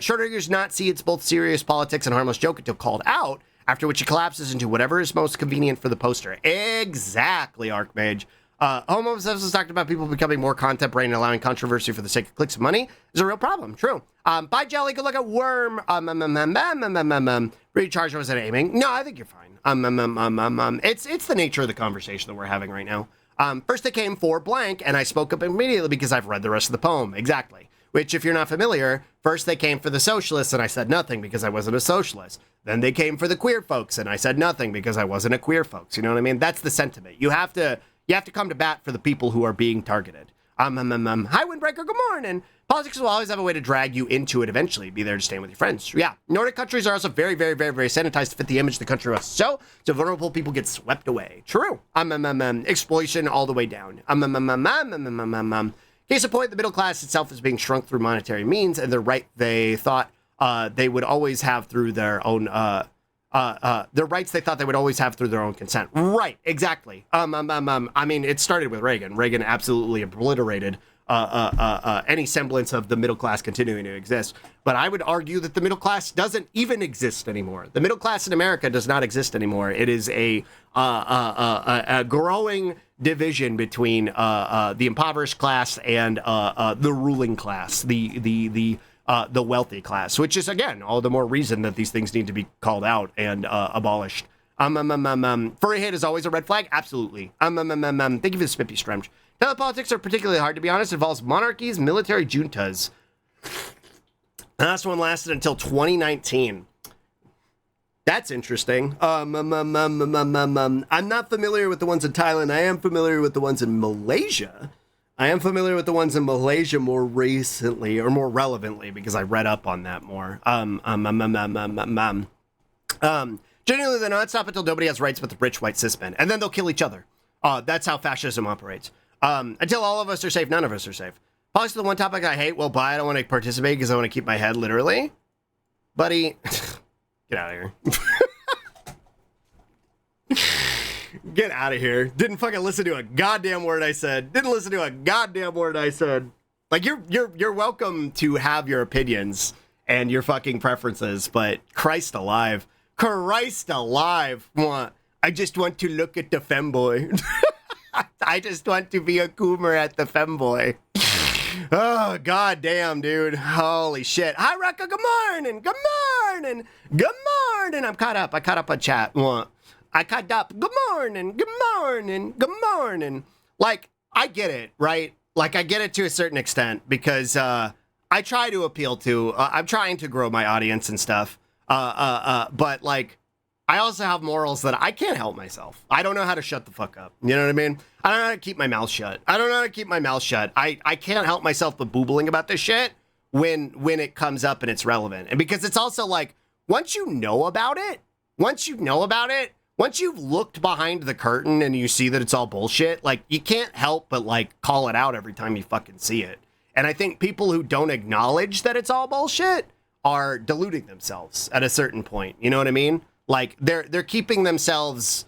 B: Shorter does not see it's both serious politics and harmless joke until called out, after which it collapses into whatever is most convenient for the poster. Exactly, Archmage. Homo obsessives talked about people becoming more content brain and allowing controversy for the sake of clicks and money is a real problem. True. Bye, Jelly. Good luck at Worm. Recharge wasn't aiming. No, I think you're fine. It's the nature of the conversation that we're having right now. First they came for blank, and I spoke up immediately because I've read the rest of the poem. Exactly. Which, if you're not familiar, first they came for the socialists, and I said nothing because I wasn't a socialist. Then they came for the queer folks, and I said nothing because I wasn't a queer folks. You know what I mean? That's the sentiment. You have to come to bat for the people who are being targeted. Hi, Windbreaker. Good morning. Politics will always have a way to drag you into it eventually. Be there to stand with your friends. Yeah. Nordic countries are also very, very, very, very sanitized to fit the image the country was. So vulnerable people get swept away. True. Exploitation all the way down. Case in point, the middle class itself is being shrunk through monetary means, and the right they thought they would always have through their own the rights they thought they would always have through their own consent. Right, exactly. I mean, it started with Reagan. Reagan absolutely obliterated any semblance of the middle class continuing to exist. But I would argue that the middle class doesn't even exist anymore. The middle class in America does not exist anymore. It is a growing division between the impoverished class and the ruling class, the wealthy class, which is, again, all the more reason that these things need to be called out and abolished. Furry hate is always a red flag? Absolutely. Thank you for the spippy stretch. Telepolitics are particularly hard, to be honest. It involves monarchies, military juntas. The last one lasted until 2019. That's interesting. I'm not familiar with the ones in Thailand. I am familiar with the ones in Malaysia. I am familiar with the ones in Malaysia more recently, or more relevantly, because I read up on that more. Generally, they're not stop until nobody has rights but the rich white cis men, and then they'll kill each other. That's how fascism operates. Until all of us are safe, none of us are safe. Politics is the one topic I hate. Well, bye. I don't want to participate because I want to keep my head, literally. Buddy, get out of here. Get out of here. Didn't fucking listen to a goddamn word I said. Didn't listen to a goddamn word I said. Like, you're welcome to have your opinions and your fucking preferences, but Christ alive. Christ alive. I just want to look at the femboy. I just want to be a coomer at the femboy. Oh, goddamn, dude. Holy shit. Hi, Rekka. Good morning. Good morning. Good morning. I caught up on chat. I caught up. Good morning. Good morning. Good morning. Like, I get it, right? Like, I get it to a certain extent because I try to appeal to, I'm trying to grow my audience and stuff. But, like, I also have morals that I can't help myself. I don't know how to shut the fuck up. You know what I mean? I don't know how to keep my mouth shut. I can't help myself but boobling about this shit when it comes up and it's relevant. And because it's also like, once you know about it, once you've looked behind the curtain and you see that it's all bullshit, like, you can't help but, like, call it out every time you fucking see it. And I think people who don't acknowledge that it's all bullshit are deluding themselves at a certain point. You know what I mean? Like, they're keeping themselves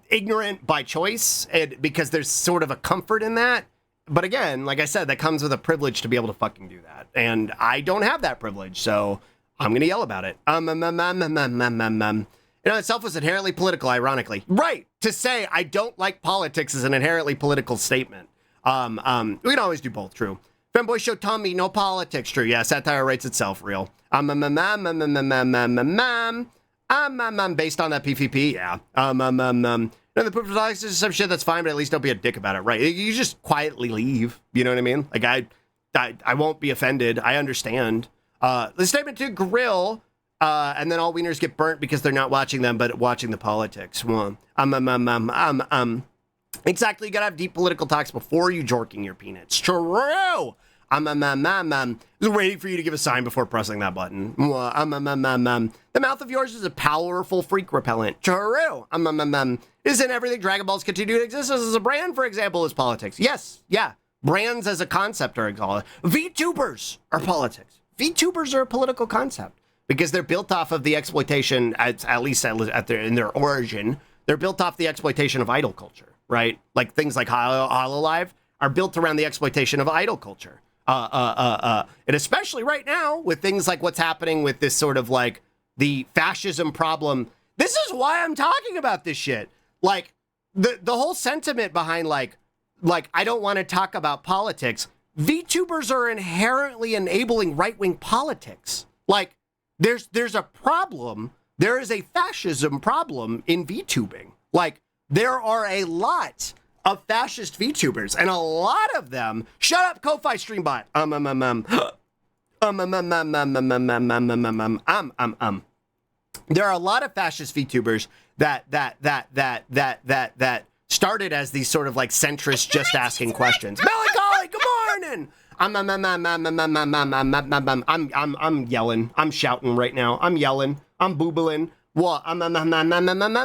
B: ignorant by choice, and because there's sort of a comfort in that. But again, like I said, that comes with a privilege to be able to fucking do that. And I don't have that privilege, so I'm going to yell about it. You know, itself was inherently political, ironically. Right. To say I don't like politics is an inherently political statement. We can always do both, true. Femboy show Tommy, no politics, true. Yeah, satire writes itself, real. Based on that PvP, yeah. No, the proof of politics is some shit that's fine, but at least don't be a dick about it, right? You just quietly leave, you know what I mean? Like, I won't be offended. I understand. The statement to grill, and then all wieners get burnt because they're not watching them, but watching the politics. Exactly, you gotta have deep political talks before you jorking your peanuts. True! Just waiting for you to give a sign before pressing that button. The mouth of yours is a powerful freak repellent. True! Isn't everything Dragon Balls continue to exist as a brand, for example, is politics? Yes, yeah. Brands as a concept are exalted. VTubers are politics. VTubers are a political concept because they're built off of the exploitation, at least in their origin, they're built off the exploitation of idol culture, right? Like things like Hololive are built around the exploitation of idol culture. And especially right now with things like what's happening with this sort of like the fascism problem. This is why I'm talking about this shit. Like the whole sentiment behind like I don't want to talk about politics. VTubers are inherently enabling right-wing politics. Like there's a problem. There is a fascism problem in VTubing. Like there are a lot of fascist VTubers, and a lot of them. Shut up, Ko-Fi Streambot. There are a lot of fascist VTubers that started as these sort of like centrist, just asking questions. Melancholy, good morning. I'm yelling. I'm shouting right now. I'm yelling. I'm boobling. What? Melancholy.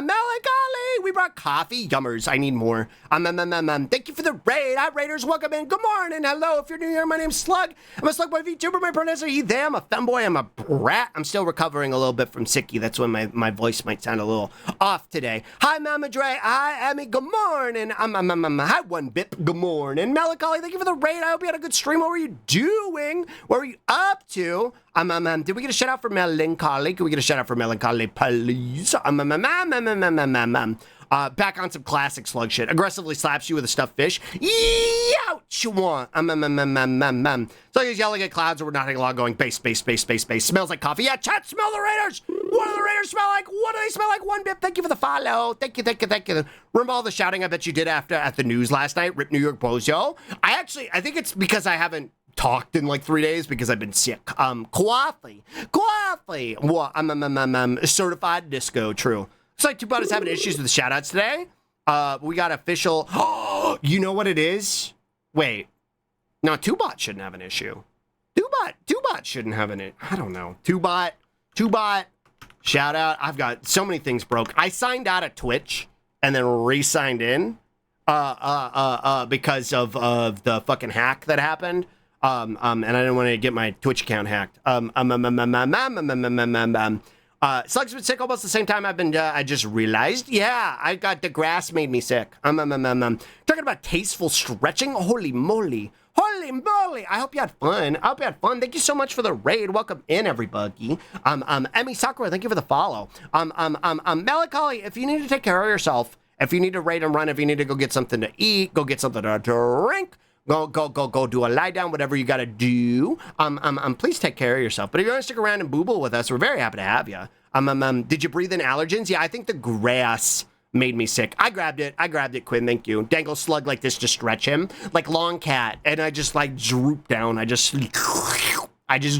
B: We brought coffee. Yummers. I need more. Thank you for the raid. Hi, raiders. Welcome in. Good morning. Hello. If you're new here, my name's Slug. I'm a Slug Boy VTuber. My pronouns are he, they. I'm a femboy. I'm a brat. I'm still recovering a little bit from sicky. That's when my voice might sound a little off today. Hi, Mama Dre. Hi, Emmy. Good morning. Hi, One Bip. Good morning. Melancholy. Thank you for the raid. I hope you had a good stream. What were you doing? What were you up to? Did we get a shout out for Melancholy? Can we get a shout out for Melancholy, please? Back on some classic Slug shit. Aggressively slaps you with a stuffed fish. Ouch! You want? So he's yelling at clouds, and we're nodding along, going base. Smells like coffee. Yeah, chat. Smell the raiders. What do the raiders smell like? What do they smell like? One bit. Thank you for the follow. Thank you. Remember all the shouting I bet you did at the news last night? Rip New York Bozo. I think it's because I haven't talked in like 3 days because I've been sick. Coffee. Certified disco, true. Looks like Two-Bot is having issues with the shoutouts today. We got official. You know what it is? Wait. No, Two-Bot shouldn't have an issue. Two-Bot shouldn't have an issue. I don't know. Two-Bot. Shout out. I've got so many things broke. I signed out of Twitch and then re-signed in because of the fucking hack that happened. And I didn't want to get my Twitch account hacked. Slug's been sick almost the same time I've been, I just realized. Yeah, I got the grass made me sick. Talking about tasteful stretching. Holy moly. I hope you had fun. Thank you so much for the raid. Welcome in, everybody. Emmy Sakura, thank you for the follow. Melancholy, if you need to take care of yourself, if you need to raid and run, if you need to go get something to eat, go get something to drink, Go do a lie down, whatever you gotta do. Please take care of yourself. But if you want to stick around and booble with us, we're very happy to have you. Did you breathe in allergens? Yeah, I think the grass made me sick. I grabbed it, Quinn, thank you. Dangle Slug like this to stretch him, like Long Cat, and I just like droop down. I just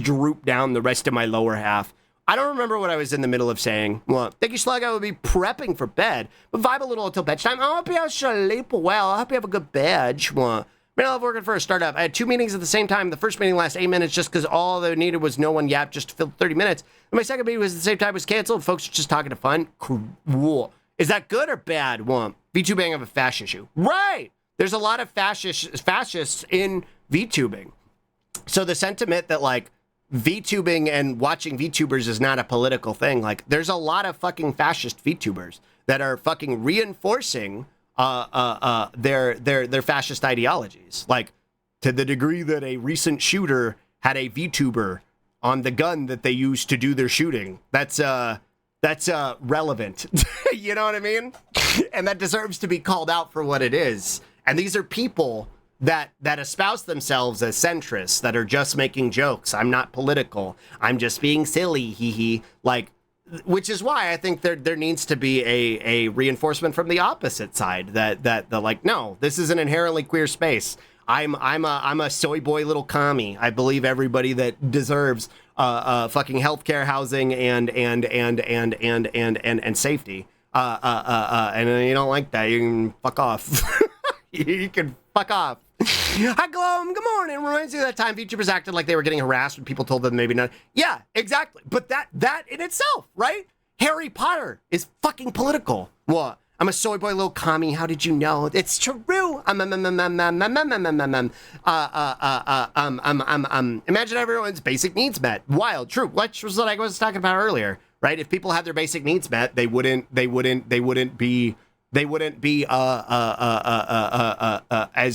B: droop down the rest of my lower half. I don't remember what I was in the middle of saying. Well, thank you, Slug. I will be prepping for bed, but vibe a little until bedtime. I hope you sleep well. I hope you have a good bed. Well, I love working for a startup. I had 2 meetings at the same time. The first meeting lasted 8 minutes just because all they needed was no one yap just to fill 30 minutes. And my second meeting was at the same time was canceled. Folks were just talking to fun. Cool. Is that good or bad? Well, VTubing have a fascist issue. Right. There's a lot of fascists in VTubing. So the sentiment that like VTubing and watching VTubers is not a political thing. Like there's a lot of fucking fascist VTubers that are fucking reinforcing their fascist ideologies, like to the degree that a recent shooter had a VTuber on the gun that they used to do their shooting. That's relevant. You know what I mean? And that deserves to be called out for what it is. And these are people that espouse themselves as centrists, that are just making jokes. I'm not political. I'm just being silly. Hee hee. Like, which is why I think there needs to be a reinforcement from the opposite side that the like, no, this is an inherently queer space. I'm a soy boy little commie. I believe everybody that deserves fucking healthcare, housing, and safety. And you don't like that, you can fuck off. You can fuck off. Hi, Glom. Good morning. Reminds me of that time VTubers acted like they were getting harassed when people told them maybe not. Yeah, exactly. But that in itself, right? Harry Potter is fucking political. What? I'm a soy boy little commie. How did you know? It's true. Imagine everyone's basic needs met. Wild. True. Which was what I was talking about earlier, right? If people had their basic needs met, they wouldn't be as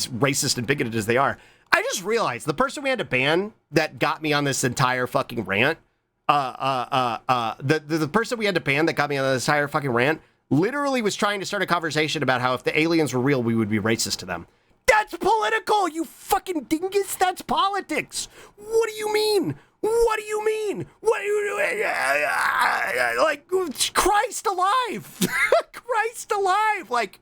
B: racist and bigoted as they are. I just realized the person we had to ban that got me on this entire fucking rant, the person we had to ban that got me on this entire fucking rant literally was trying to start a conversation about how if the aliens were real, we would be racist to them. That's political, you fucking dingus. That's politics. What do you mean? What do you mean? What do you like? Christ alive! Christ alive! Like,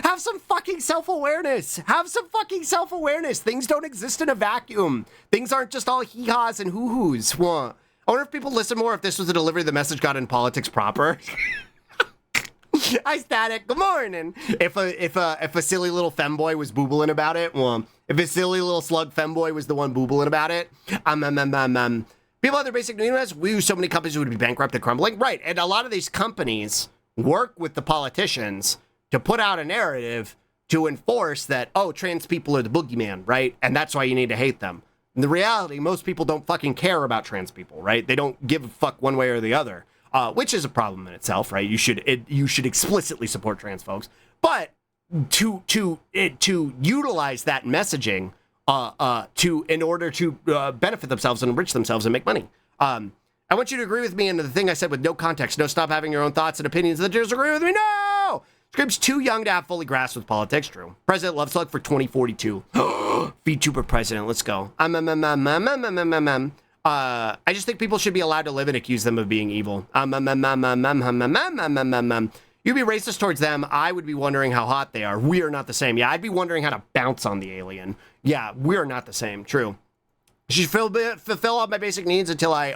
B: have some fucking self-awareness. Have some fucking self-awareness. Things don't exist in a vacuum. Things aren't just all hee-haws and hoo-hoos. I wonder if people listen more if this was a delivery of the message got in politics proper. Hi, Static. Good morning. If a silly little femboy was boobling about it, if a silly little slug femboy was the one boobling about it, people have their basic needs. So many companies would be bankrupt and crumbling, right? And a lot of these companies work with the politicians to put out a narrative to enforce that, oh, trans people are the boogeyman, right? And that's why you need to hate them. In the reality, most people don't fucking care about trans people, right? They don't give a fuck one way or the other. Which is a problem in itself, right? You should explicitly support trans folks, but to utilize that messaging in order to benefit themselves and enrich themselves and make money. I want you to agree with me in the thing I said with no context. No, stop having your own thoughts and opinions that disagree with me. No, Scrib's too young to have fully grasped with politics. True. President Love Slug for 2042. VTuber president. Let's go. I just think people should be allowed to live and accuse them of being evil. You'd be racist towards them. I would be wondering how hot they are. We are not the same. Yeah, I'd be wondering how to bounce on the alien. Yeah, we're not the same. True. Should fulfill all my basic needs until I,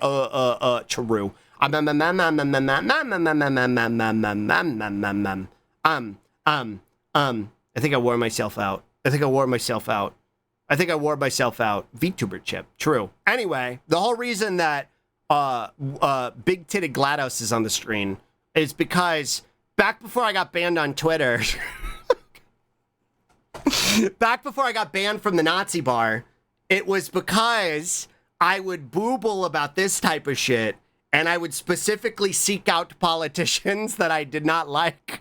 B: true. I think I wore myself out. VTuber chip. True. Anyway, the whole reason that big titted GLaDOS is on the screen is because back before I got banned on Twitter, back before I got banned from the Nazi bar, it was because I would booble about this type of shit, and I would specifically seek out politicians that I did not like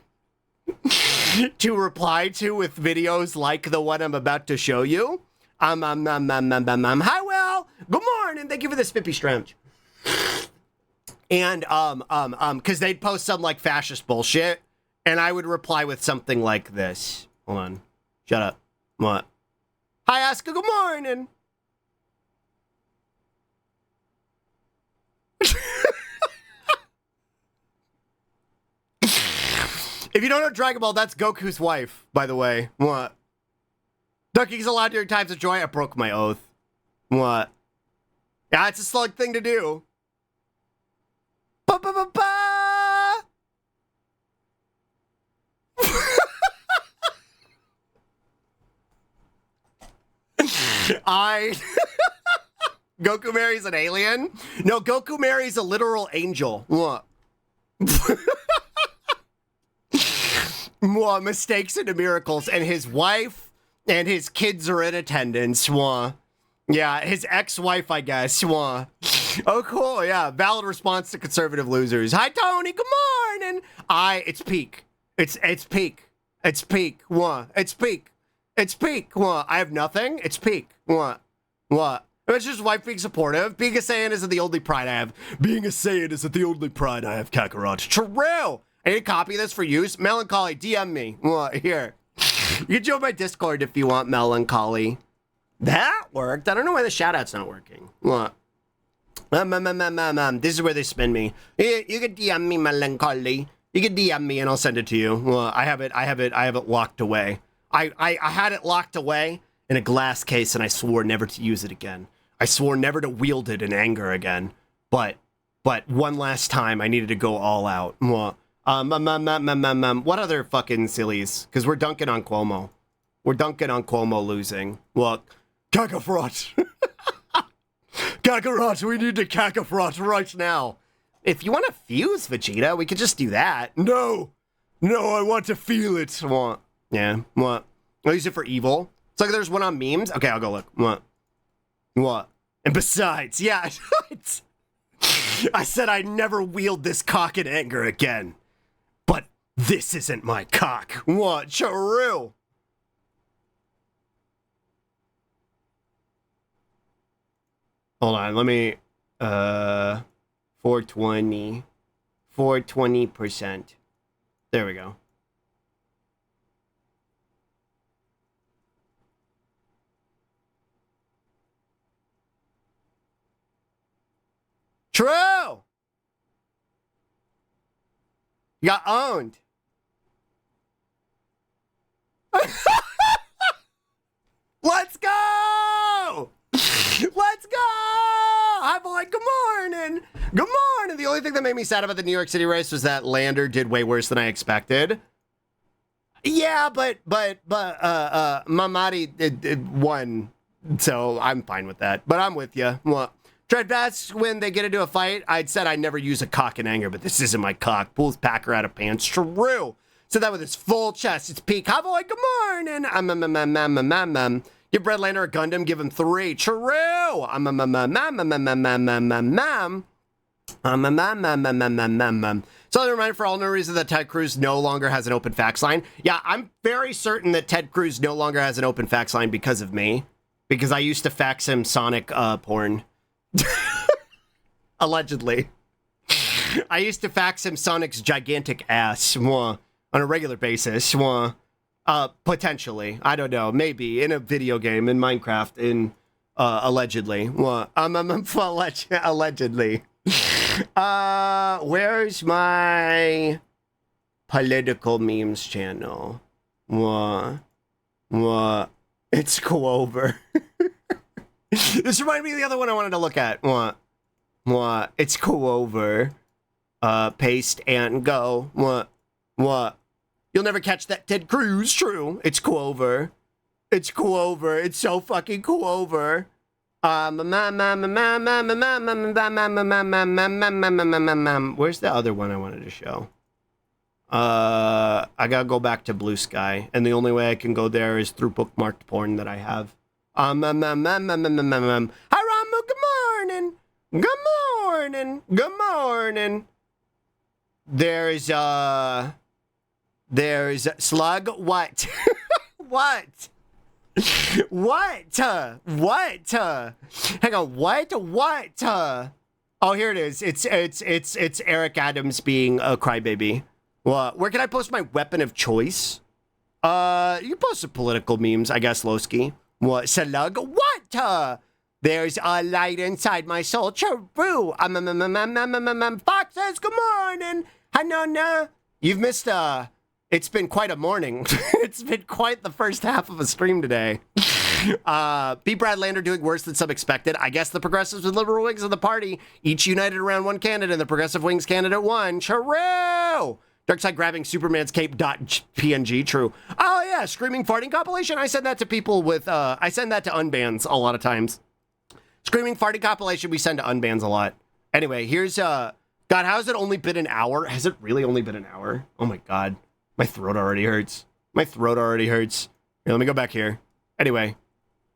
B: to reply to with videos like the one I'm about to show you. Hi, Will. Good morning. Thank you for this Fippy Stretch. And, because they'd post some, like, fascist bullshit, and I would reply with something like this. Hold on. Shut up. What? Hi, Asuka. Good morning. If you don't know Dragon Ball, that's Goku's wife, by the way. What? Ducky's allowed during times of joy. I broke my oath. What? Yeah, it's a slug thing to do. Ba-ba-ba-ba! Goku marries an alien? No, Goku marries a literal angel. What? Mistakes into miracles, and his wife and his kids are in attendance. Yeah, his ex-wife, I guess. Oh, cool. Yeah, valid response to conservative losers. Hi, Tony. Good morning. It's peak. It's peak. It's peak. It's peak. It's peak. I have nothing. It's peak. What? It's just wife being supportive. Being a Saiyan isn't the only pride I have. Being a Saiyan isn't the only pride I have, Kakarot. True. I need to copy this for use. Melancholy, DM me. Here. You can join my Discord if you want, Melancholy. That worked. I don't know why the shout-out's not working. What? This is where they spin me. You can DM me, Melancholy. You can DM me and I'll send it to you. I have it locked away. I had it locked away in a glass case and I swore never to use it again. I swore never to wield it in anger again. But one last time I needed to go all out. What other fucking sillies? Because we're dunking on Cuomo. We're dunking on Cuomo losing. Look, Kakarot. Kakarot, we need to Kakarot right now. If you want to fuse Vegeta, we could just do that. No, I want to feel it. What? Yeah, what? I'll use it for evil. It's like there's one on memes. Okay, I'll go look. What? And besides, yeah, I said I'd never wield this cock in anger again. But this isn't my cock. What? True. Hold on, let me, 420%. There we go. True! You got owned. Let's go! Let's go! Hi, boy. Good morning. Good morning. The only thing that made me sad about the New York City race was that Lander did way worse than I expected. Yeah, but Mamadi won, so I'm fine with that. But I'm with you. Well, Tread fast when they get into a fight. I'd said I'd never use a cock in anger, but this isn't my cock. Pulls Packer out of pants. True. Said that with his full chest. It's peak. Hi, boy. Good morning. Give Bread Lander a Gundam. Give him 3. True. So a reminder for all no reason that Ted Cruz no longer has an open fax line. Yeah, I'm very certain that Ted Cruz no longer has an open fax line because of me. Because I used to fax him Sonic porn. Allegedly. I used to fax him Sonic's gigantic ass on a regular basis. Potentially. I don't know. Maybe. In a video game, in Minecraft, in allegedly. Allegedly. Where's my political memes channel? It's Clover. This reminded me of the other one I wanted to look at. It's Clover. Paste and go. You'll never catch that Ted Cruz. True. It's Clover. It's Clover. It's so fucking Clover. Where's the other one I wanted to show? I gotta go back to Blue Sky, and the only way I can go there is through bookmarked porn that I have. Hi, Ramu. Good morning. Good morning. Good morning. There's Slug. What? What? What? Hang on. What? Oh, here it is. It's Eric Adams being a crybaby. What? Where can I post my weapon of choice? You can post some political memes, I guess, Lowski. What? Slug? What? There's a light inside my soul. True. Foxes, good morning. Hanona. You've missed, it's been quite a morning. It's been quite the first half of a stream today. B. Brad Lander doing worse than some expected. I guess the progressives and liberal wings of the party each united around one candidate, and the progressive wings candidate won. True. Darkseid grabbing Superman's cape .png. True. Oh yeah, screaming farting compilation. I send that to people with. I send that to unbans a lot of times. Screaming farting compilation we send to unbans a lot. Anyway, here's God. How has it only been an hour? Has it really only been an hour? Oh my God, my throat already hurts. My throat already hurts. Here, let me go back here. Anyway,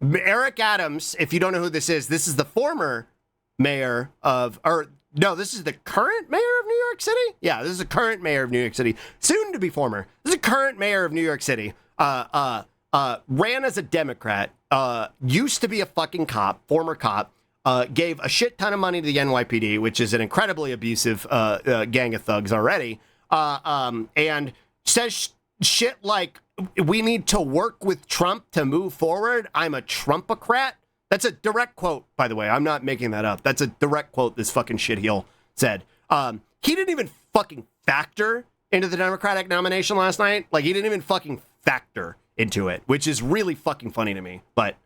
B: Eric Adams, if you don't know who this is the former mayor of, or no, this is the current mayor of New York City? Yeah, this is the current mayor of New York City. Soon to be former. This is the current mayor of New York City. Ran as a Democrat, used to be a fucking cop, former cop, gave a shit ton of money to the NYPD, which is an incredibly abusive gang of thugs already, and says shit like, we need to work with Trump to move forward. I'm a Trumpocrat. That's a direct quote, by the way. I'm not making that up. That's a direct quote this fucking shitheel said. He didn't even fucking factor into the Democratic nomination last night. Like, he didn't even fucking factor into it, which is really fucking funny to me. But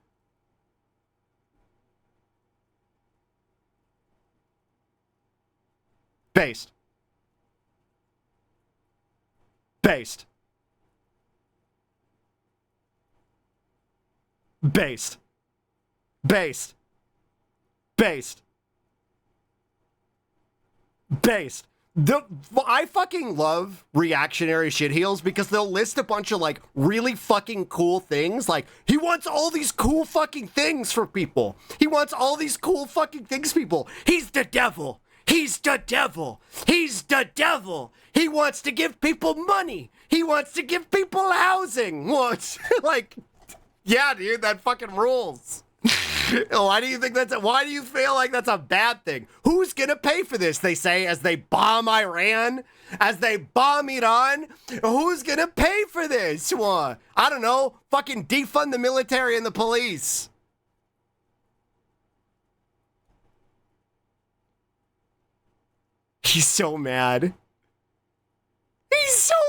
B: based. Based. Based. Based. Based. Based. I fucking love reactionary shitheels because they'll list a bunch of like really fucking cool things. Like, he wants all these cool fucking things for people. He wants all these cool fucking things, people. He's the devil. He's the devil. He's the devil. He wants to give people money. He wants to give people housing. What? Like, yeah, dude, that fucking rules. Why do you think why do you feel like that's a bad thing? Who's gonna pay for this, they say, as they bomb Iran? As they bomb Iran? Who's gonna pay for this? I don't know. Fucking defund the military and the police. He's so mad. He's so mad.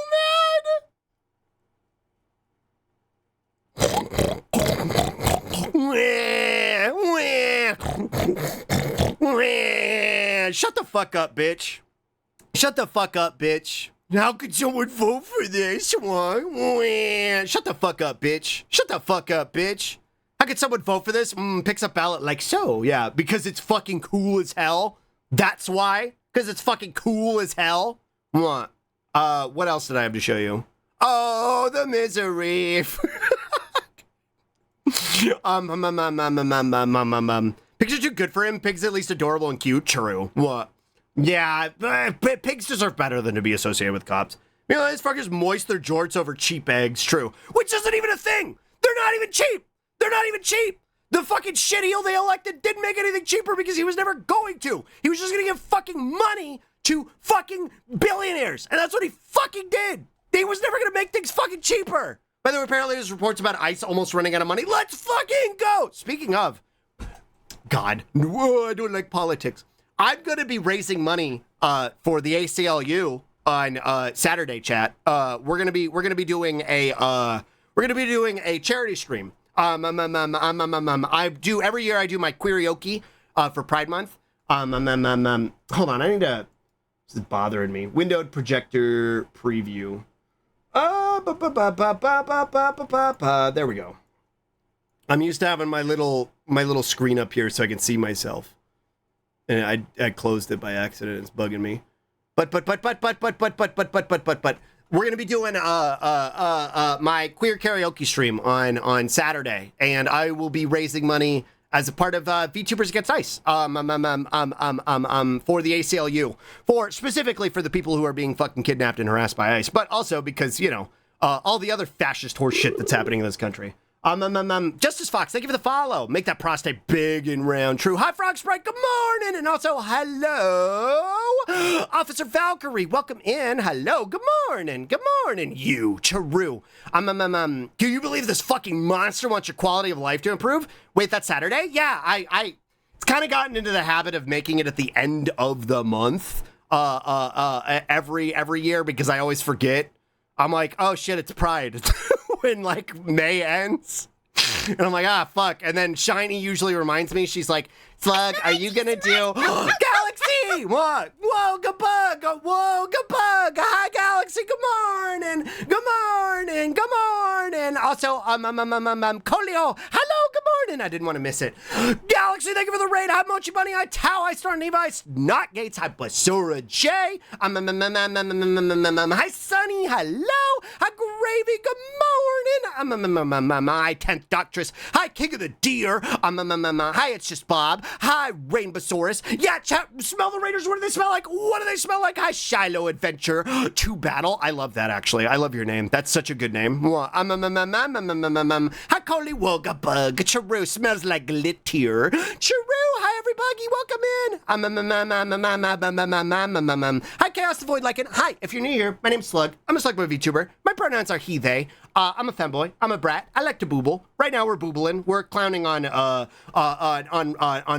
B: Shut the fuck up, bitch. Shut the fuck up, bitch. How could someone vote for this one? Shut the fuck up, bitch. Shut the fuck up, bitch. How could someone vote for this? Picks up ballot like so. Yeah, because it's fucking cool as hell. That's why. Because it's fucking cool as hell. What? What else did I have to show you? Oh, the misery. Pigs are too good for him. Pigs at least adorable and cute. True. What? Yeah, pigs deserve better than to be associated with cops. You know, these fuckers moist their jorts over cheap eggs. True. Which isn't even a thing. They're not even cheap. They're not even cheap. The fucking shitheel they elected didn't make anything cheaper because he was never going to. He was just going to give fucking money to fucking billionaires. And that's what he fucking did. He was never going to make things fucking cheaper. By the way, apparently there's reports about ICE almost running out of money. Let's fucking go. Speaking of, God, I don't like politics. I'm going to be raising money for the ACLU on Saturday, chat. We're going to be doing a charity stream. I do every year. I do my karaoke for Pride Month. Hold on, I need to. This is bothering me. Windowed projector preview. There we go. I'm used to having my little screen up here so I can see myself, and I closed it by accident. It's bugging me. But we're gonna be doing my queer karaoke stream on Saturday, and I will be raising money as a part of VTubers Against ICE for the ACLU, specifically for the people who are being fucking kidnapped and harassed by ICE, but also because, you know, all the other fascist horse shit that's happening in this country. Justice Fox, thank you for the follow. Make that prostate big and round. True. Hi, Frog Sprite. Good morning. And also, hello, Officer Valkyrie. Welcome in. Hello. Good morning. Good morning, you. True. Can you believe this fucking monster wants your quality of life to improve? Wait, that's Saturday? Yeah, it's kind of gotten into the habit of making it at the end of the month, every year, because I always forget. I'm like, oh shit, it's Pride. When like May ends. And I'm like, ah, fuck. And then Shiny usually reminds me, she's like, Slug, are you gonna do Galaxy? What? Whoa, Gabug! Whoa, Gabug! Hi, Galaxy. Good morning. Good morning. Good morning. Also, Colio. Hello. Good morning. I didn't want to miss it. Galaxy, thank you for the raid. Hi, Mochi Bunny. Hi, Tau. Hi, Star Neva. Hi, Not Gates. Hi, Basura J. Hi, Sunny. Hello. Hi, Gravy. Good morning. Hi, 10th Doctress. Hi, King of the Deer. Hi, it's just Bob. Hi, Rainbowsaurus. Yeah, chat, smell the Raiders. What do they smell like? What do they smell like? Hi, Shiloh Adventure. To Battle. I love that, actually. I love your name. That's such a good name. Hi, Coley Wogabug. Chiru smells like glitter. Chiru, hi, everybody. Welcome in. Hi, Chaos the Void Lycan. Hi, if you're new here, my name's Slug. I'm a Slug movie YouTuber. My pronouns are he, they. I'm a femboy. I'm a brat. I like to booble. Right now we're boobling. We're clowning on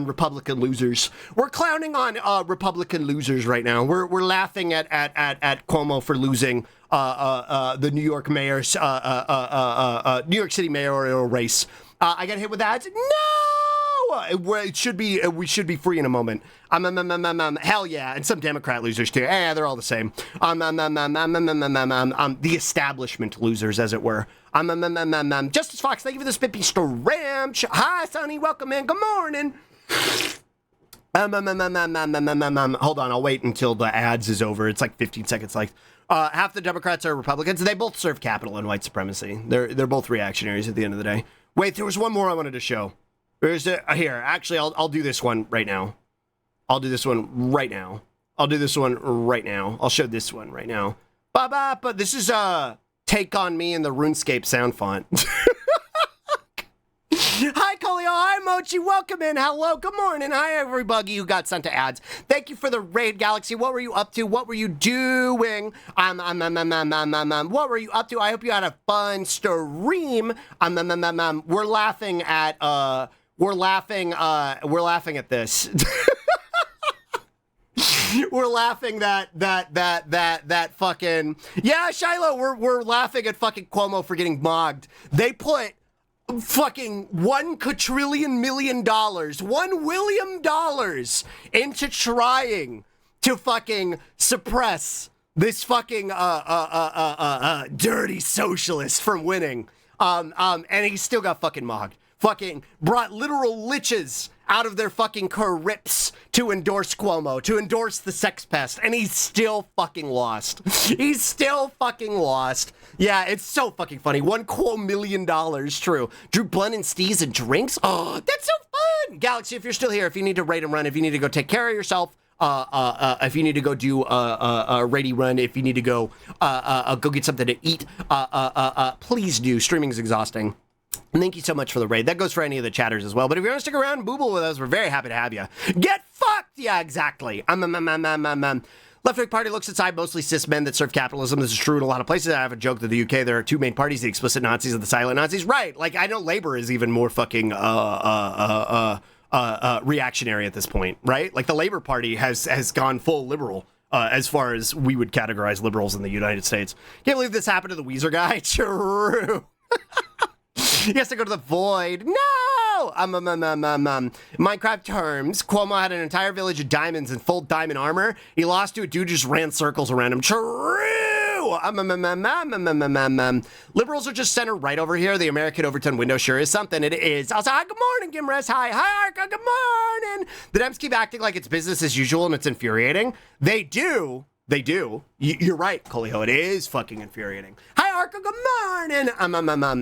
B: Republican losers. We're clowning on Republican losers right now. We're laughing at Cuomo for losing the New York mayor's New York City mayoral race. I got hit with ads. No. It should be. We should be free in a moment. Hell yeah, and some Democrat losers too. They're all the same. The establishment losers, as it were. Justice Fox, thank you for the spit piece Ram. Hi, Sonny, welcome in. Good morning. Hold on, I'll wait until the ads is over. It's like 15 seconds. Like half the Democrats are Republicans. They both serve capital and white supremacy. They're both reactionaries at the end of the day. Wait, there was one more I wanted to show. Here's here. Actually, I'll do this one right now. I'll show this one right now. I'll show this one right now. But this is Take On Me in the RuneScape sound font. Hi, Colio. Hi, Mochi. Welcome in. Hello. Good morning. Hi, everybody who got sent to ads. Thank you for the raid, Galaxy. What were you up to? What were you doing? What were you up to? I hope you had a fun stream. We're laughing at we're laughing at this. We're laughing that fucking, yeah, Shiloh, we're laughing at fucking Cuomo for getting mogged. They put fucking $1 quadrillion million, $1 William into trying to fucking suppress this fucking dirty socialist from winning. And he still got fucking mogged. Fucking brought literal liches out of their fucking crypts to endorse Cuomo, to endorse the sex pest, and he's still fucking lost. He's still fucking lost. Yeah, it's so fucking funny. $1 million, true. Drew Blunt and Steez and drinks? Oh, that's so fun! Galaxy, if you're still here, if you need to raid and run, if you need to go take care of yourself, if you need to go do a raid run, if you need to go get something to eat, please do. Streaming is exhausting. Thank you so much for the raid. That goes for any of the chatters as well. But if you want to stick around and booble with us, we're very happy to have you. Get fucked! Yeah, exactly. Left-wing party looks inside mostly cis men that serve capitalism. This is true in a lot of places. I have a joke that the UK, there are two main parties, the explicit Nazis and the silent Nazis. Right. Like, I know Labour is even more fucking reactionary at this point, right? Like, the Labour Party has gone full liberal. As far as we would categorize liberals in the United States. Can't believe this happened to the Weezer guy. True. He has to go to the void. No! Minecraft terms. Cuomo had an entire village of diamonds in full diamond armor. He lost to a dude who just ran circles around him. True! Liberals are just center right over here. The American Overton window sure is something. It is. Also, hi, good morning, Gimres. Hi, Arca. Good morning. The Dems keep acting like it's business as usual and it's infuriating. They do. You're right, Colio. It is fucking infuriating. Hi, Arca. Good morning.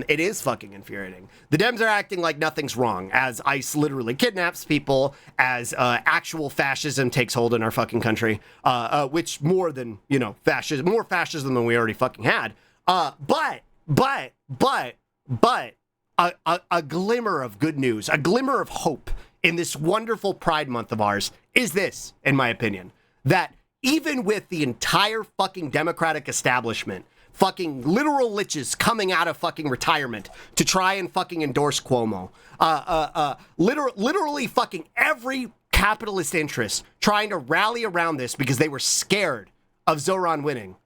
B: It is fucking infuriating. The Dems are acting like nothing's wrong as ICE literally kidnaps people, as actual fascism takes hold in our fucking country, which more than, fascism, more fascism than we already fucking had. But a glimmer of good news, a glimmer of hope in this wonderful Pride Month of ours is this, in my opinion, that even with the entire fucking Democratic establishment, fucking literal liches coming out of fucking retirement to try and fucking endorse Cuomo, literally fucking every capitalist interest trying to rally around this because they were scared of Zoran winning,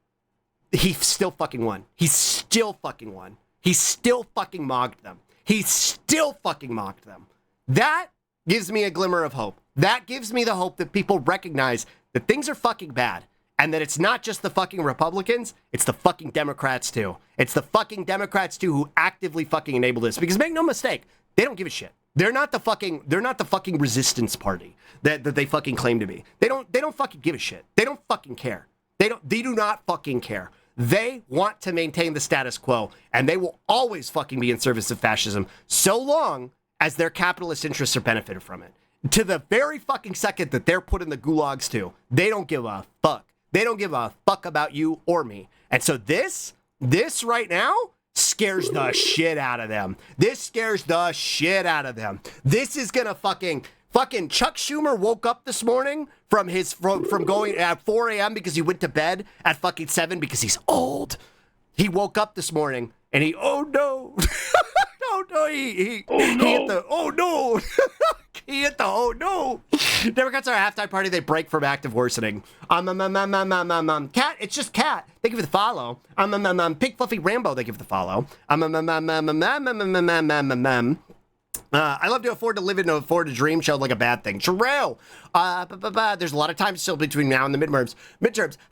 B: he still fucking won. He still fucking won. He still fucking mogged them. He still fucking mocked them. That gives me a glimmer of hope. That gives me the hope that people recognize that things are fucking bad. And that it's not just the fucking Republicans, it's the fucking Democrats too. It's the fucking Democrats too who actively fucking enable this. Because make no mistake, they don't give a shit. They're not the fucking resistance party that they fucking claim to be. They don't fucking give a shit. They don't fucking care. They do not fucking care. They want to maintain the status quo, and they will always fucking be in service of fascism so long as their capitalist interests are benefited from it. To the very fucking second that they're put in the gulags too, they don't give a fuck. They don't give a fuck about you or me. And so this right now scares the shit out of them. This scares the shit out of them. This is gonna fucking Chuck Schumer woke up this morning from going at 4 a.m. because he went to bed at fucking 7 because he's old. He woke up this morning and oh no. Oh no, he hit the oh no. He hit the oh no. Democrats are a halftime party. They break from active worsening. Cat, it's just Cat. They give the follow. Pink Fluffy Rambo. They give the follow. I love to afford to live and afford to dream showed like a bad thing. True. There's a lot of time still between now and the midterms.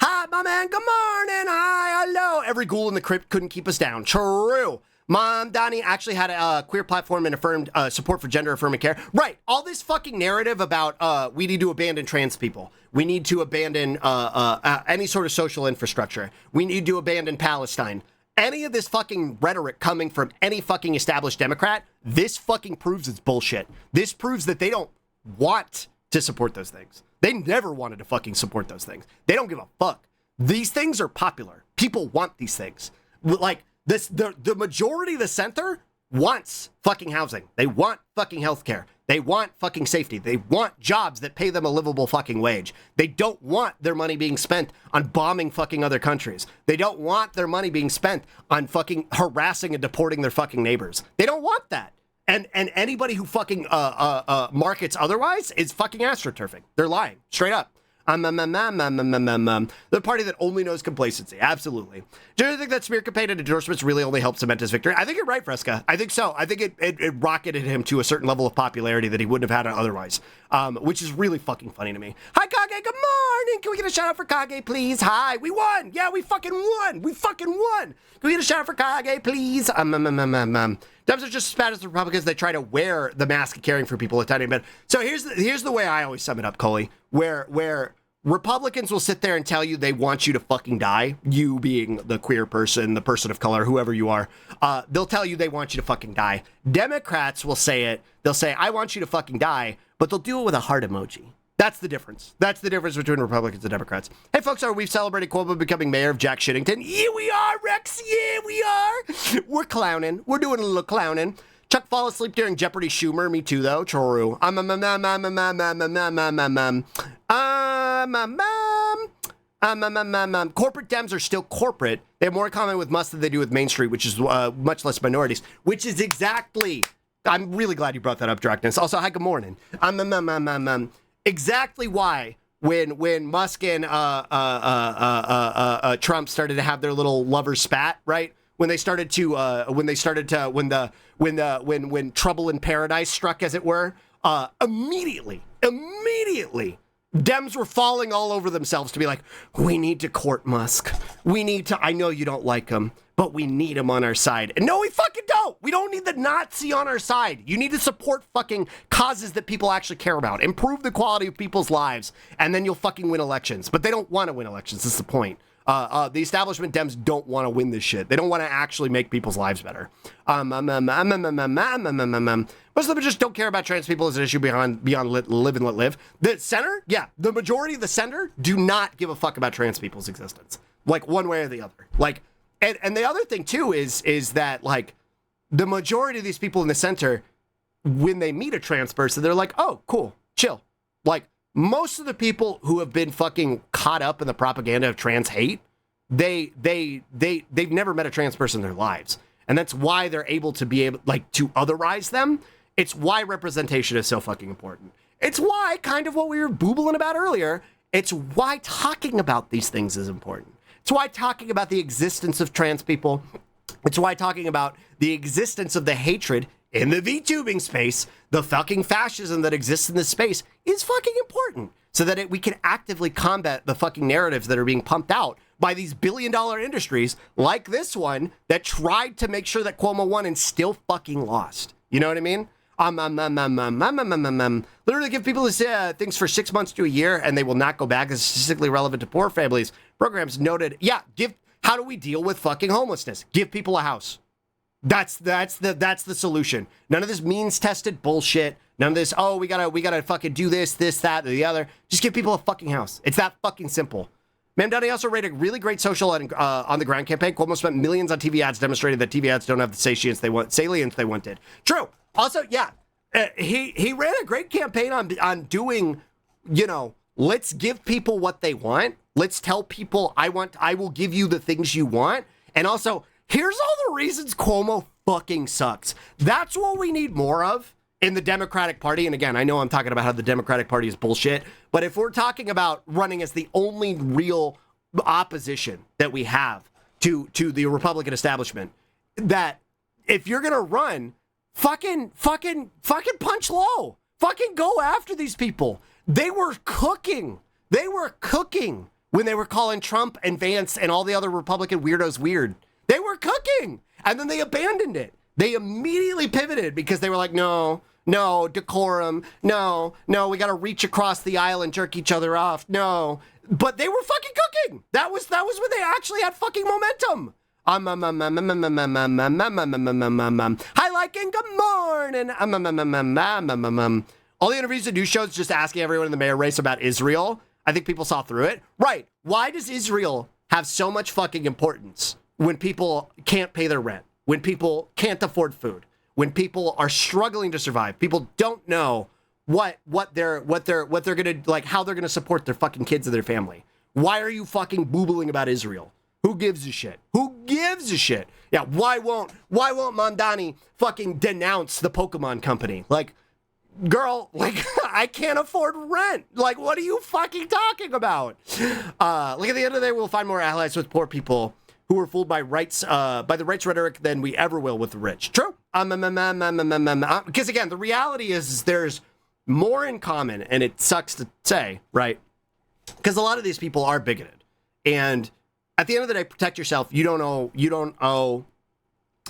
B: Hi, my man. Good morning. Hi, hello. Every ghoul in the crypt couldn't keep us down. True. Mom, Donnie actually had a queer platform and affirmed support for gender affirming care. Right. All this fucking narrative about we need to abandon trans people. We need to abandon any sort of social infrastructure. We need to abandon Palestine. Any of this fucking rhetoric coming from any fucking established Democrat, this fucking proves it's bullshit. This proves that they don't want to support those things. They never wanted to fucking support those things. They don't give a fuck. These things are popular. People want these things. Like, the majority of the center wants fucking housing. They want fucking healthcare. They want fucking safety. They want jobs that pay them a livable fucking wage. They don't want their money being spent on bombing fucking other countries. They don't want their money being spent on fucking harassing and deporting their fucking neighbors. They don't want that. And anybody who fucking markets otherwise is fucking astroturfing. They're lying straight up. The party that only knows complacency. Absolutely. Do you think that smear campaign and endorsements really only helped cement his victory? I think you're right, Fresca. I think so. I think it rocketed him to a certain level of popularity that he wouldn't have had otherwise, which is really fucking funny to me. Hi, Kage. Good morning. Can we get a shout out for Kage, please? Hi. We won. Yeah, we fucking won. We fucking won. Can we get a shout out for Kage, please? Dems are just as bad as the Republicans. They try to wear the mask of caring for people a tiny bit. So here's the way I always sum it up, Coley, where Republicans will sit there and tell you they want you to fucking die, you being the queer person, the person of color, whoever you are. They'll tell you they want you to fucking die. Democrats will say it. They'll say, I want you to fucking die, but they'll do it with a heart emoji. That's the difference. That's the difference between Republicans and Democrats. Hey, folks, we've celebrated Cuomo becoming mayor of Jack Shittington. Yeah, we are, Rex. Yeah, we are. We're clowning. We're doing a little clowning. Chuck fall asleep during Jeopardy Schumer. Me too, though. True. Corporate Dems are still corporate. They have more in common with us than they do with Main Street, which is much less minorities, which is exactly... I'm really glad you brought that up, Darkness. Also, hi, good morning. Exactly why when Musk and Trump started to have their little lover spat, right? When Trouble in Paradise struck, as it were, immediately, Dems were falling all over themselves to be like, we need to court Musk. I know you don't like him, but we need him on our side. And no, we fucking don't. We don't need the Nazi on our side. You need to support fucking causes that people actually care about. Improve the quality of people's lives, and then you'll fucking win elections. But they don't want to win elections. That's the point. The establishment Dems don't want to win this shit. They don't want to actually make people's lives better. Most of them just don't care about trans people as an issue beyond live and let live. The center, yeah, the majority of the center do not give a fuck about trans people's existence, like one way or the other. Like, and the other thing too is that like the majority of these people in the center, when they meet a trans person, they're like, oh, cool, chill. Like, most of the people who have been fucking caught up in the propaganda of trans hate, they've never met a trans person in their lives. And that's why they're able to be able, like, to otherize them. It's why representation is so fucking important. It's why, kind of what we were boobling about earlier, it's why talking about these things is important. It's why talking about the existence of trans people, it's why talking about the existence of the hatred in the VTubing space, the fucking fascism that exists in this space is fucking important so that we can actively combat the fucking narratives that are being pumped out by these billion-dollar industries like this one that tried to make sure that Cuomo won and still fucking lost. You know what I mean? Literally give people this, things for 6 months to a year and they will not go back. It's statistically relevant to poor families. Programs noted, how do we deal with fucking homelessness? Give people a house. That's the solution. None of this means tested bullshit. None of this, we gotta fucking do this, that, or the other. Just give people a fucking house. It's that fucking simple. Ma'am Dunny also rated a really great social on the ground campaign. Cuomo spent millions on TV ads, demonstrated that TV ads don't have the salience they wanted. True. Also, he ran a great campaign on doing, let's give people what they want. Let's tell people I will give you the things you want. And also, here's all the reasons Cuomo fucking sucks. That's what we need more of in the Democratic Party. And again, I know I'm talking about how the Democratic Party is bullshit, but if we're talking about running as the only real opposition that we have to the Republican establishment, that if you're going to run, fucking punch low. Fucking go after these people. They were cooking when they were calling Trump and Vance and all the other Republican weirdos weird. They were cooking, and then they abandoned it. They immediately pivoted because they were like, no, decorum, no, we got to reach across the aisle and jerk each other off, no. But they were fucking cooking. That was when they actually had fucking momentum. Hi, liking, good morning. All the interviews and news shows just asking everyone in the mayor race about Israel. I think people saw through it. Right. Why does Israel have so much fucking importance when people can't pay their rent, when people can't afford food, when people are struggling to survive? People don't know what they're gonna, like, how they're gonna support their fucking kids and their family. Why are you fucking boobling about Israel? Who gives a shit? Who gives a shit? Yeah, why won't Mondani fucking denounce the Pokemon company? Like, girl, like, I can't afford rent. Like, what are you fucking talking about? Like, at the end of the day, we'll find more allies with poor people who were fooled by the rights rhetoric than we ever will with the rich. True. Because again, the reality is there's more in common, and it sucks to say, right? Because a lot of these people are bigoted, and at the end of the day, protect yourself. You don't owe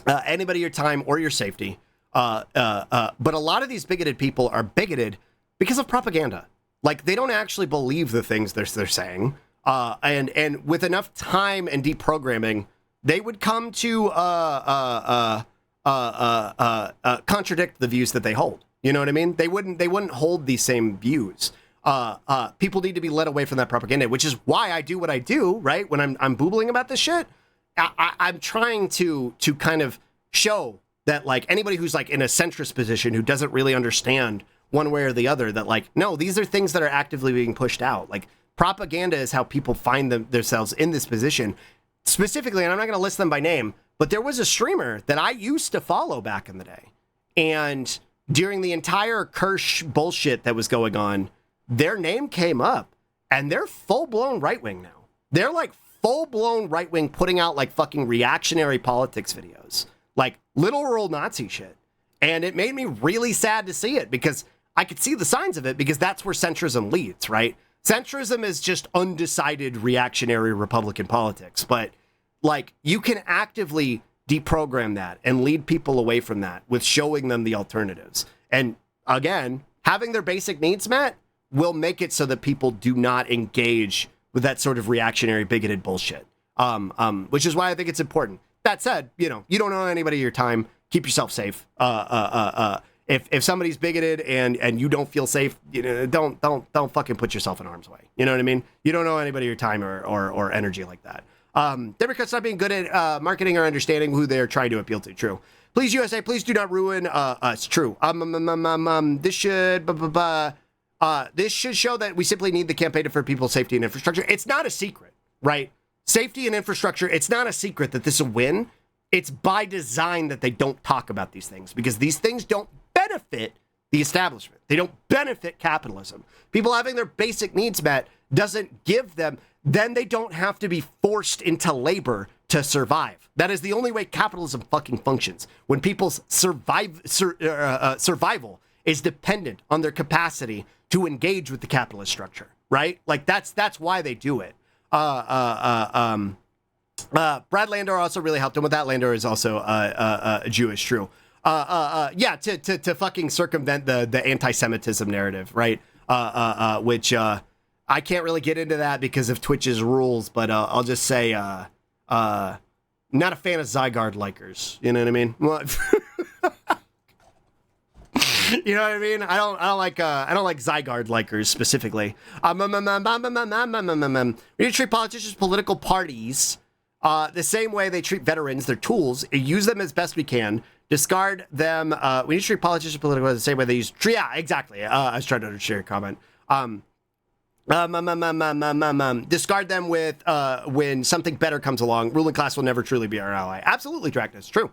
B: anybody your time or your safety. But a lot of these bigoted people are bigoted because of propaganda. Like, they don't actually believe the things they're saying. And with enough time and deprogramming, they would come to contradict the views that they hold. You know what I mean? They wouldn't hold these same views. People need to be led away from that propaganda, which is why I do what I do, right? When I'm boobling about this shit, I'm trying to kind of show that, like, anybody who's like in a centrist position who doesn't really understand one way or the other, that, like, no, these are things that are actively being pushed out. Like, propaganda is how people find themselves in this position. Specifically, and I'm not going to list them by name, but there was a streamer that I used to follow back in the day. And during the entire Kirsch bullshit that was going on, their name came up, and they're full-blown right-wing now. They're like full-blown right-wing, putting out like fucking reactionary politics videos, like literal Nazi shit. And it made me really sad to see it, because I could see the signs of it, because that's where centrism leads, right? Centrism is just undecided reactionary Republican politics, but like, you can actively deprogram that and lead people away from that with showing them the alternatives. And again, having their basic needs met will make it so that people do not engage with that sort of reactionary, bigoted bullshit. Which is why I think it's important. That said, you don't owe anybody your time. Keep yourself safe. If somebody's bigoted and you don't feel safe, don't fucking put yourself in harm's way. You know what I mean? You don't owe anybody your time or energy like that. Democrats not being good at marketing or understanding who they're trying to appeal to. True. Please, USA, please do not ruin us. True. This should show that we simply need the campaign for people's safety and infrastructure. It's not a secret, right? Safety and infrastructure, it's not a secret that this will win. It's by design that they don't talk about these things, because these things don't benefit the establishment. They don't benefit capitalism. People having their basic needs met doesn't give them, then they don't have to be forced into labor to survive. That is the only way capitalism fucking functions. When people's survival is dependent on their capacity to engage with the capitalist structure, right? Like that's why they do it. Brad Landor also really helped him with that. Landor is also Jewish, true. Yeah, to fucking circumvent the anti-Semitism narrative, right? Which I can't really get into that because of Twitch's rules, but I'll just say not a fan of Zygarde likers. You know what I mean? You know what I mean? I don't like Zygarde likers specifically. We need to treat politicians, political parties, the same way they treat veterans. They're tools. Use them as best we can. Discard them. We need to treat politicians, political the same way they use. Yeah, exactly. I was trying to share a comment. Discard them with when something better comes along. Ruling class will never truly be our ally. Absolutely, Dractus. True.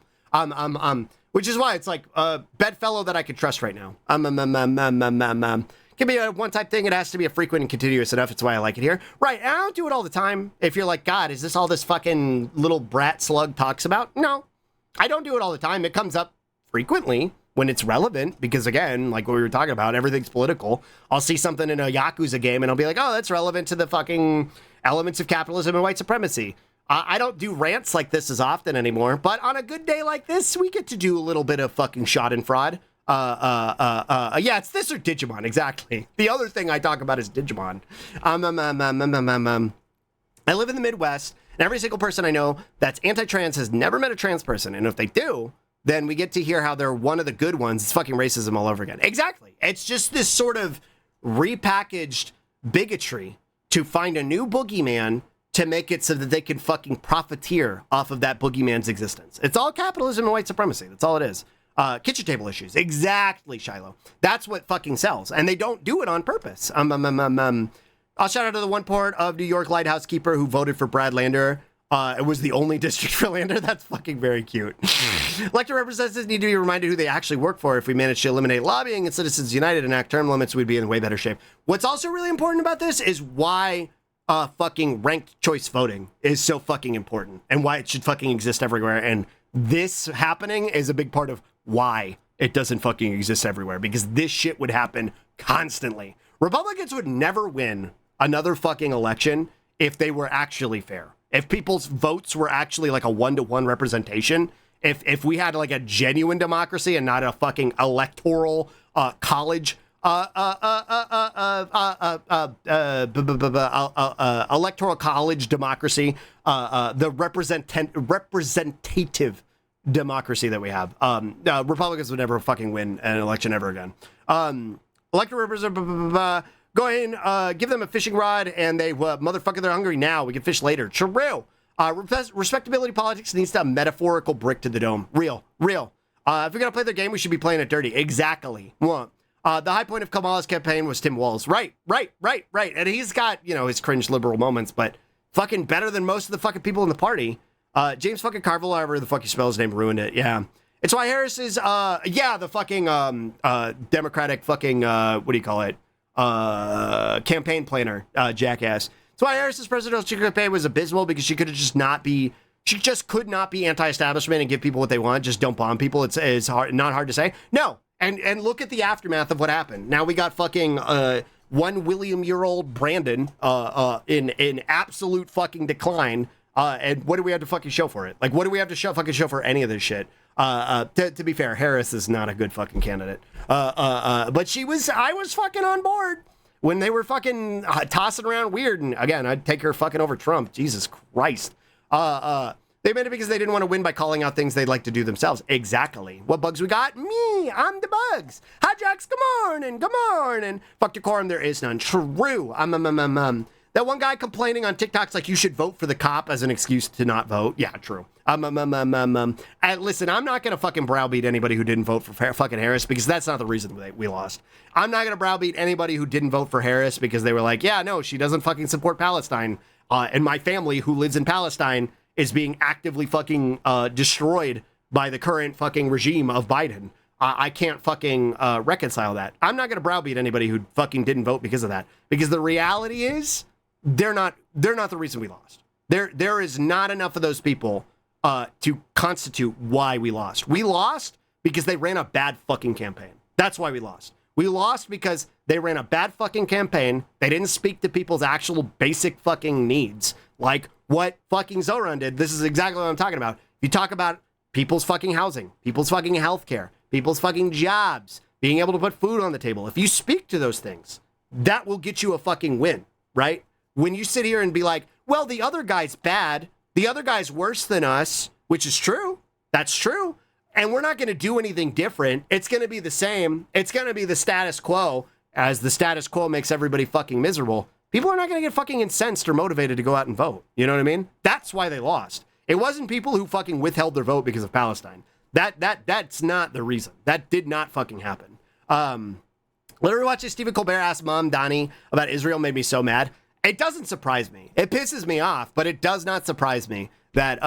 B: Which is why it's like a bedfellow that I could trust right now. Can be a one-time thing. It has to be a frequent and continuous enough. It's why I like it here. Right. And I don't do it all the time. If you're like, God, is this all this fucking little brat slug talks about? No, I don't do it all the time. It comes up frequently when it's relevant because, again, like what we were talking about, everything's political. I'll see something in a Yakuza game and I'll be like, oh, that's relevant to the fucking elements of capitalism and white supremacy. I don't do rants like this as often anymore, but on a good day like this, we get to do a little bit of fucking Schadenfreude. Yeah, it's this or Digimon, exactly. The other thing I talk about is Digimon. I live in the Midwest, and every single person I know that's anti-trans has never met a trans person, and if they do, then we get to hear how they're one of the good ones. It's fucking racism all over again. Exactly. It's just this sort of repackaged bigotry to find a new boogeyman to make it so that they can fucking profiteer off of that boogeyman's existence. It's all capitalism and white supremacy. That's all it is. Kitchen table issues. Exactly, Shiloh. That's what fucking sells. And they don't do it on purpose. I'll shout out to the one port of New York lighthouse keeper who voted for Brad Lander. It was the only district for Lander. That's fucking very cute. Elected representatives need to be reminded who they actually work for. If we manage to eliminate lobbying and Citizens United and enact term limits, we'd be in way better shape. What's also really important about this is why fucking ranked choice voting is so fucking important and why it should fucking exist everywhere. And this happening is a big part of why it doesn't fucking exist everywhere, because this shit would happen constantly. Republicans would never win another fucking election if they were actually fair. If people's votes were actually like a 1-to-1 representation, if we had like a genuine democracy and not a fucking electoral college electoral college democracy, the representative democracy that we have. Republicans would never fucking win an election ever again. Elected representative, go ahead and give them a fishing rod and they motherfucker, they're hungry now. We can fish later. True. Respectability politics needs to have a metaphorical brick to the dome. Real. If we're gonna play their game, we should be playing it dirty. Exactly. The high point of Kamala's campaign was Tim Walz. Right. And he's got, his cringe liberal moments, but fucking better than most of the fucking people in the party. James fucking Carville, however the fuck you spell his name, ruined it. Yeah. It's why Harris is, the fucking, Democratic fucking, what do you call it? Campaign planner, jackass. It's why Harris's presidential campaign was abysmal, because she just could not be anti-establishment and give people what they want. Just don't bomb people. It's hard, not hard to say. No. And look at the aftermath of what happened. Now we got fucking, 1 William-year-old Brandon, in absolute fucking decline. And what do we have to fucking show for it? Like, what do we have to fucking show for any of this shit? To be fair, Harris is not a good fucking candidate. But I was fucking on board when they were fucking tossing around weird. And again, I'd take her fucking over Trump. Jesus Christ. They made it because they didn't want to win by calling out things they'd like to do themselves. Exactly. What bugs we got? Me. I'm the bugs. Hi, Jax. Good morning. Fuck decorum. There is none. True. That one guy complaining on TikTok's like, you should vote for the cop as an excuse to not vote. Yeah, true. Listen, I'm not going to fucking browbeat anybody who didn't vote for fucking Harris, because that's not the reason we lost. I'm not going to browbeat anybody who didn't vote for Harris because they were like, yeah, no, she doesn't fucking support Palestine. And my family who lives in Palestine is being actively fucking destroyed by the current fucking regime of Biden. I can't fucking reconcile that. I'm not going to browbeat anybody who fucking didn't vote because of that. Because the reality is, they're not the reason we lost. There is not enough of those people to constitute why we lost. We lost because they ran a bad fucking campaign. That's why we lost. We lost because they ran a bad fucking campaign. They didn't speak to people's actual basic fucking needs. Like what fucking Zoran did. This is exactly what I'm talking about. You talk about people's fucking housing, people's fucking healthcare, people's fucking jobs, being able to put food on the table. If you speak to those things, that will get you a fucking win, right? When you sit here and be like, well, the other guy's bad, the other guy's worse than us, which is true. That's true. And we're not going to do anything different. It's going to be the same. It's going to be the status quo. As the status quo makes everybody fucking miserable, people are not going to get fucking incensed or motivated to go out and vote. You know what I mean? That's why they lost. It wasn't people who fucking withheld their vote because of Palestine. That's not the reason. That did not fucking happen. Literally watching Stephen Colbert ask Mom Donnie about Israel made me so mad. It doesn't surprise me. It pisses me off, but it does not surprise me that,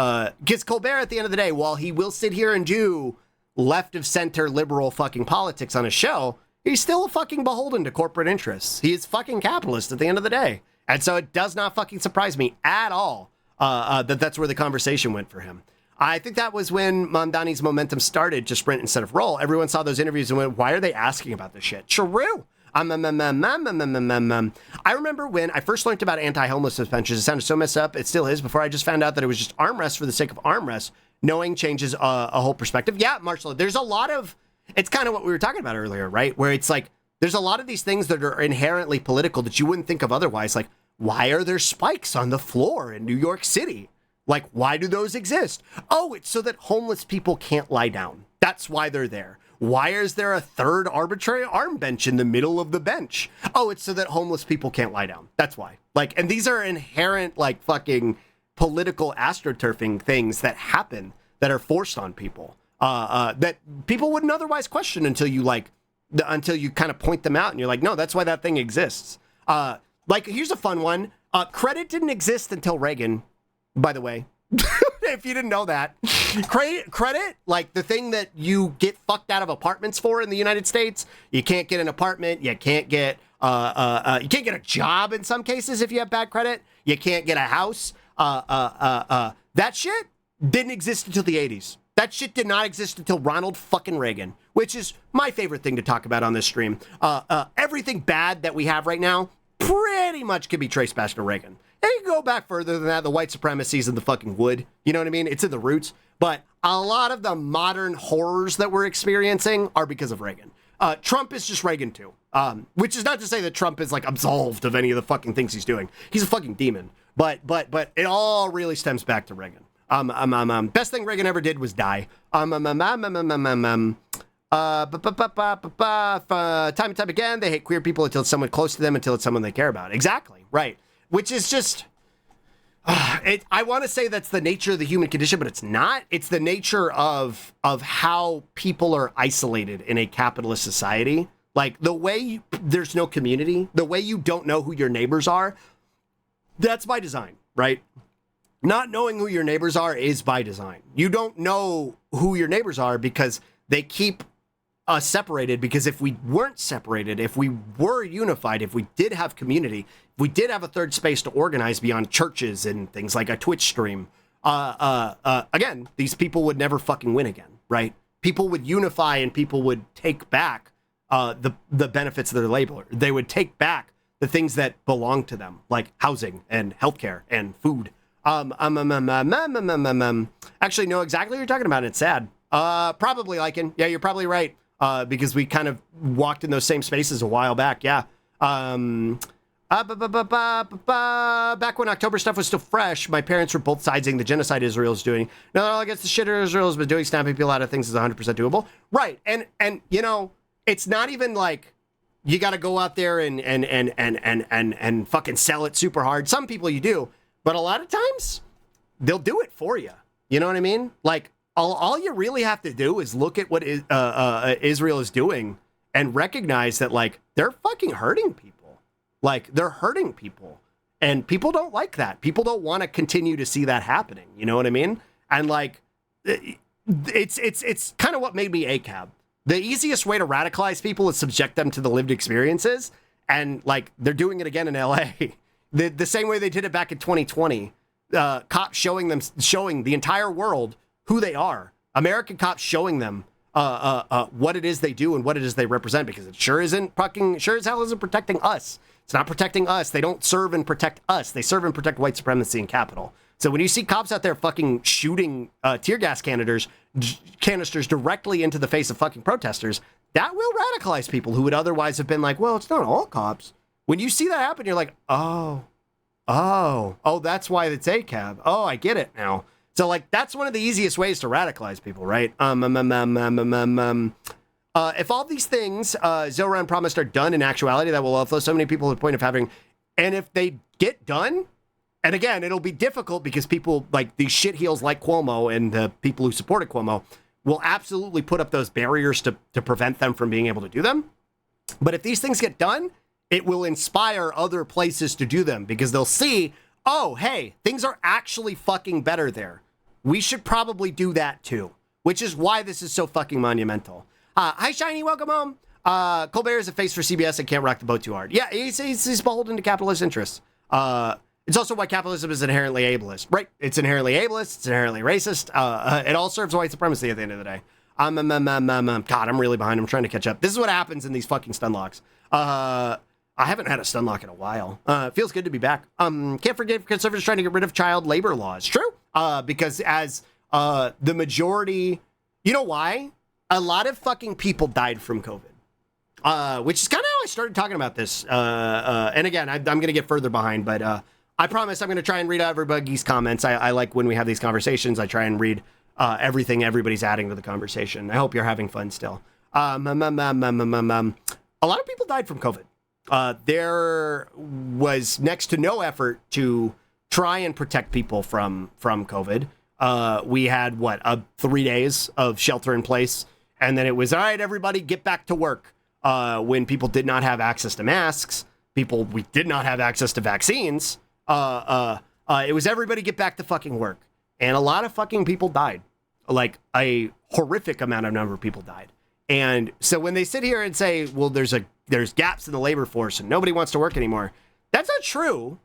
B: because Colbert at the end of the day, while he will sit here and do left of center liberal fucking politics on his show, he's still fucking beholden to corporate interests. He is fucking capitalist at the end of the day. And so it does not fucking surprise me at all that's where the conversation went for him. I think that was when Mom Donnie's momentum started to sprint instead of roll. Everyone saw those interviews and went, why are they asking about this shit? True. I remember when I first learned about anti-homelessness benches, it sounded so messed up. It still is. Before I just found out that it was just armrests for the sake of armrests, knowing changes a whole perspective. Yeah, Marshall, there's a lot of, it's kind of what we were talking about earlier, right? Where it's like, there's a lot of these things that are inherently political that you wouldn't think of otherwise. Like, why are there spikes on the floor in New York City? Like, why do those exist? Oh, it's so that homeless people can't lie down. That's why they're there. Why is there a third arbitrary arm bench in the middle of the bench? Oh, it's so that homeless people can't lie down. That's why. Like, and these are inherent, like, fucking political astroturfing things that happen that are forced on people, that people wouldn't otherwise question until you, like, until you kind of point them out and you're like, no, that's why that thing exists. Like, here's a fun one. Credit didn't exist until Reagan, by the way. If you didn't know that. Credit, like the thing that you get fucked out of apartments for in the United States. You can't get an apartment. You can't get a job in some cases if you have bad credit. You can't get a house. That shit didn't exist until the 80s. That shit did not exist until Ronald fucking Reagan, which is my favorite thing to talk about on this stream. Everything bad that we have right now pretty much can be traced back to Reagan. And you can go back further than that. The white supremacy's in the fucking wood. You know what I mean? It's in the roots. But a lot of the modern horrors that we're experiencing are because of Reagan. Trump is just Reagan too. Which is not to say that Trump is like absolved of any of the fucking things he's doing. He's a fucking demon. But it all really stems back to Reagan. Best thing Reagan ever did was die. Time and time again, they hate queer people until it's someone close to them, until it's someone they care about. Exactly. Right. Which is just, I want to say that's the nature of the human condition, but it's not. It's the nature of how people are isolated in a capitalist society. Like the way there's no community, the way you don't know who your neighbors are, that's by design, right? Not knowing who your neighbors are is by design. You don't know who your neighbors are because they keep us separated, because if we weren't separated, if we were unified, if we did have community, if we did have a third space to organize beyond churches and things like a Twitch stream, again, these people would never fucking win again, right? People would unify and people would take back the benefits of their labor. They would take back the things that belong to them, like housing and healthcare and food. Actually know exactly what you're talking about. It's sad. Probably Lycan. Yeah, you're probably right. Because we kind of walked in those same spaces a while back. Yeah. Back when October stuff was still fresh, my parents were both siding the genocide Israel's doing. No, they're all against the shit Israel's been doing. Snapping people out of things is 100% doable. Right. And you know, it's not even like you got to go out there and fucking sell it super hard. Some people you do, but a lot of times they'll do it for you. You know what I mean? Like, all you really have to do is look at what Israel is doing and recognize that, like, they're fucking hurting people. Like, they're hurting people. And people don't like that. People don't want to continue to see that happening. You know what I mean? And, like, it's kind of what made me ACAB. The easiest way to radicalize people is subject them to the lived experiences. And, like, they're doing it again in LA. The same way they did it back in 2020. cops showing the entire world who they are. American cops showing them what it is they do and what it is they represent, because it sure as hell isn't protecting us. It's not protecting us. They don't serve and protect us. They serve and protect white supremacy and capital. So when you see cops out there fucking shooting tear gas canisters directly into the face of fucking protesters, that will radicalize people who would otherwise have been like, well, it's not all cops. When you see that happen, you're like, oh, that's why it's ACAB. Oh, I get it now. So, like, that's one of the easiest ways to radicalize people, right? If all these things Zoran promised are done in actuality, that will offload so many people to the point of having, and if they get done, and again, it'll be difficult because people like these shitheels like Cuomo and the people who supported Cuomo will absolutely put up those barriers to prevent them from being able to do them. But if these things get done, it will inspire other places to do them because they'll see, oh, hey, things are actually fucking better there. We should probably do that too, which is why this is so fucking monumental. Hi, Shiny, welcome home. Colbert is a face for CBS and can't rock the boat too hard. Yeah, he's beholden to capitalist interests. It's also why capitalism is inherently ableist, right? It's inherently ableist. It's inherently racist. It all serves white supremacy at the end of the day. God, I'm really behind. I'm trying to catch up. This is what happens in these fucking stun locks. I haven't had a stun lock in a while. It feels good to be back. Can't forget conservatives trying to get rid of child labor laws. True. Because as the majority, you know why? A lot of fucking people died from COVID. Which is kind of how I started talking about this. And again, I'm going to get further behind, but I promise I'm going to try and read out everybody's comments. I like when we have these conversations, I try and read everything everybody's adding to the conversation. I hope you're having fun still. A lot of people died from COVID. There was next to no effort to try and protect people from COVID. We had, 3 days of shelter in place. And then it was, all right, everybody get back to work. When people did not have access to masks, we did not have access to vaccines. It was everybody get back to fucking work. And a lot of fucking people died. Like a horrific number of people died. And so when they sit here and say, well, there's gaps in the labor force and nobody wants to work anymore, that's not true.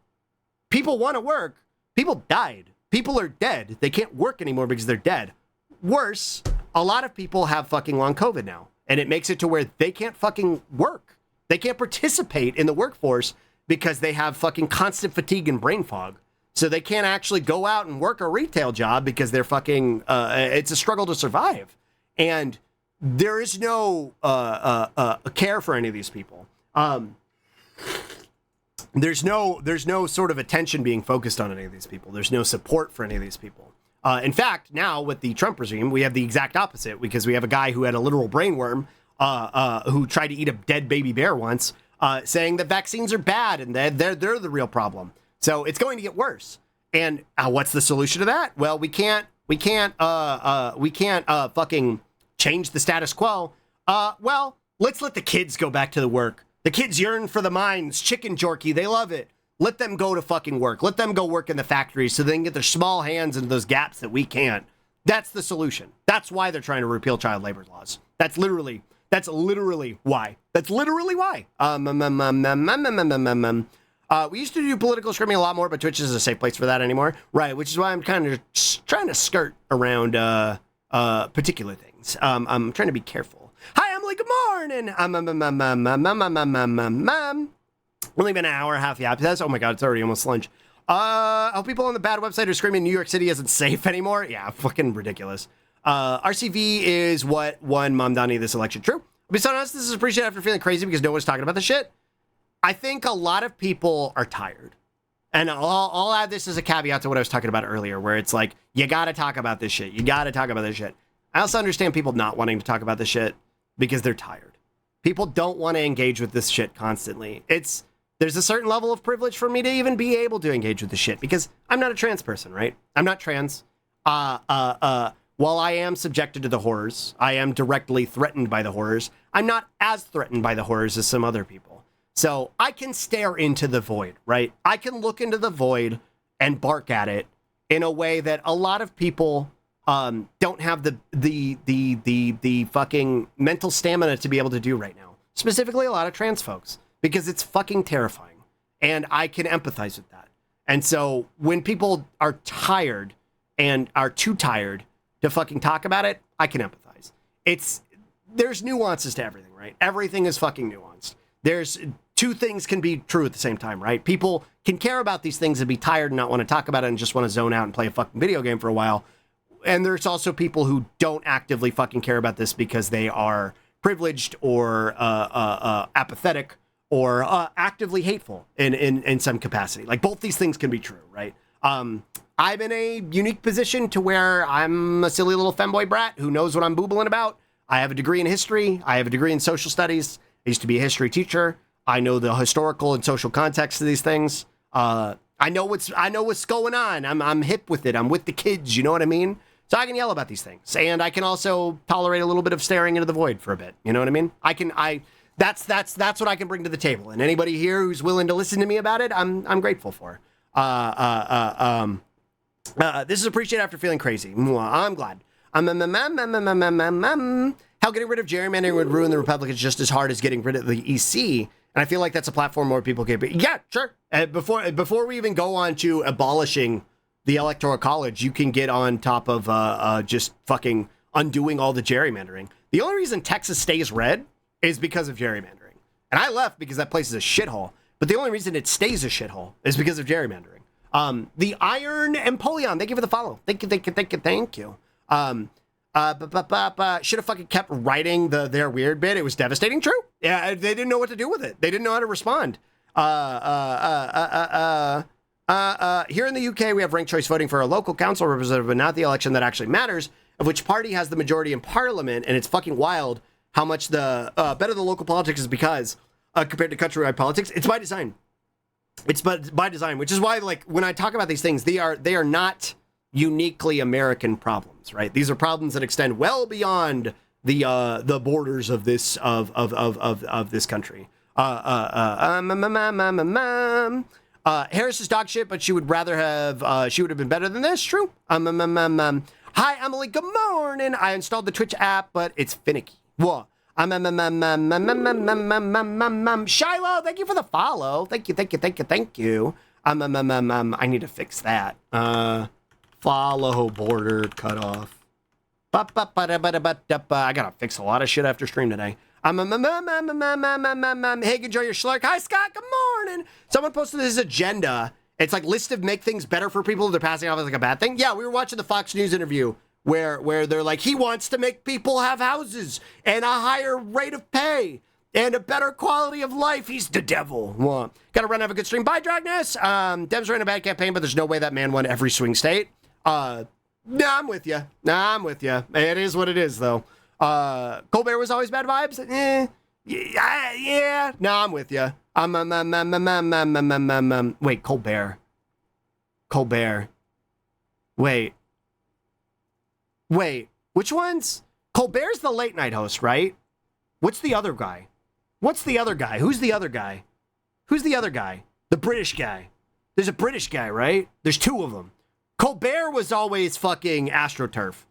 B: People want to work. People died. People are dead. They can't work anymore because they're dead. Worse, a lot of people have fucking long COVID now. And it makes it to where they can't fucking work. They can't participate in the workforce because they have fucking constant fatigue and brain fog. So they can't actually go out and work a retail job because they're fucking, it's a struggle to survive. And there is no care for any of these people. There's no sort of attention being focused on any of these people. There's no support for any of these people. In fact, now with the Trump regime, we have the exact opposite because we have a guy who had a literal brainworm who tried to eat a dead baby bear once, saying that vaccines are bad and they're the real problem. So it's going to get worse. And what's the solution to that? Well, we can't fucking change the status quo. Well, let's let the kids go back to the work. The kids yearn for the mines, chicken jerky. They love it. Let them go to fucking work. Let them go work in the factories so they can get their small hands into those gaps that we can't. That's the solution. That's why they're trying to repeal child labor laws. That's literally why. That's literally why. We used to do political screaming a lot more, but Twitch isn't a safe place for that anymore. Right, which is why I'm kind of trying to skirt around particular things. I'm trying to be careful. Hi, Emily, good morning. Only been an hour and a half. Yeah, oh my God, it's already almost lunch. How people on the bad website are screaming New York City isn't safe anymore. Yeah, fucking ridiculous. RCV is what won Mom Donnie this election. True. I'll be so honest, this is appreciated after feeling crazy because no one's talking about the shit. I think a lot of people are tired. And I'll add this as a caveat to what I was talking about earlier, where it's like, you got to talk about this shit. You got to talk about this shit. I also understand people not wanting to talk about this shit because they're tired. People don't want to engage with this shit constantly. There's a certain level of privilege for me to even be able to engage with the shit because I'm not a trans person, right? I'm not trans. While I am subjected to the horrors, I am directly threatened by the horrors. I'm not as threatened by the horrors as some other people. So I can stare into the void, right? I can look into the void and bark at it in a way that a lot of people don't have the fucking mental stamina to be able to do right now. Specifically, a lot of trans folks, because it's fucking terrifying. And I can empathize with that. And so when people are tired and are too tired to fucking talk about it, I can empathize. There's nuances to everything, right? Everything is fucking nuanced. There's two things can be true at the same time, right? People can care about these things and be tired and not want to talk about it and just want to zone out and play a fucking video game for a while. And there's also people who don't actively fucking care about this because they are privileged or apathetic or actively hateful in some capacity. Like, both these things can be true, right? I'm in a unique position to where I'm a silly little femboy brat who knows what I'm boobling about. I have a degree in history. I have a degree in social studies. I used to be a history teacher. I know the historical and social context of these things. I know what's going on. I'm hip with it. I'm with the kids. You know what I mean? So I can yell about these things, and I can also tolerate a little bit of staring into the void for a bit. You know what I mean? That's what I can bring to the table. And anybody here who's willing to listen to me about it, I'm grateful for. This is appreciated after feeling crazy. I'm glad. How getting rid of gerrymandering would ruin the Republicans just as hard as getting rid of the EC. And I feel like that's a platform where people can be. Yeah, sure. Before we even go on to abolishing the Electoral College, you can get on top of just fucking undoing all the gerrymandering. The only reason Texas stays red is because of gerrymandering. And I left because that place is a shithole. But the only reason it stays a shithole is because of gerrymandering. The Iron Empoleon, thank you for the follow. Thank you. Should have fucking kept writing their weird bit. It was devastating. True. Yeah, they didn't know what to do with it. They didn't know how to respond. Here in the UK, we have ranked choice voting for a local council representative, but not the election that actually matters, of which party has the majority in parliament. And it's fucking wild how much the better the local politics is because compared to countrywide politics, it's by design. It's by design, which is why, like, when I talk about these things, they are not uniquely American problems, right? These are problems that extend well beyond the borders of this of this country. Harris is dog shit, but she would rather have she would have been better than this. True. Hi, Emily. Good morning. I installed the Twitch app, but it's finicky. Whoa. Shiloh, thank you for the follow. Thank you. I need to fix that. Follow border cutoff. I gotta fix a lot of shit after stream today. Hey, enjoy your schlark. Hi, Scott. Good morning. Someone posted this agenda. It's like list of make things better for people they're passing off as like a bad thing. Yeah, we were watching the Fox News interview where they're like, he wants to make people have houses and a higher rate of pay and a better quality of life. He's the devil. Well, gotta run, have a good stream. Bye, Dragness. Dems ran a bad campaign, but there's no way that man won every swing state. Nah, I'm with you. It is what it is, though. Colbert was always bad vibes. Yeah. No, I'm with you. Wait, Colbert. Wait, which ones? Colbert's the late night host, right? What's the other guy? Who's the other guy? The British guy. There's a British guy, right? There's two of them. Colbert was always fucking AstroTurf.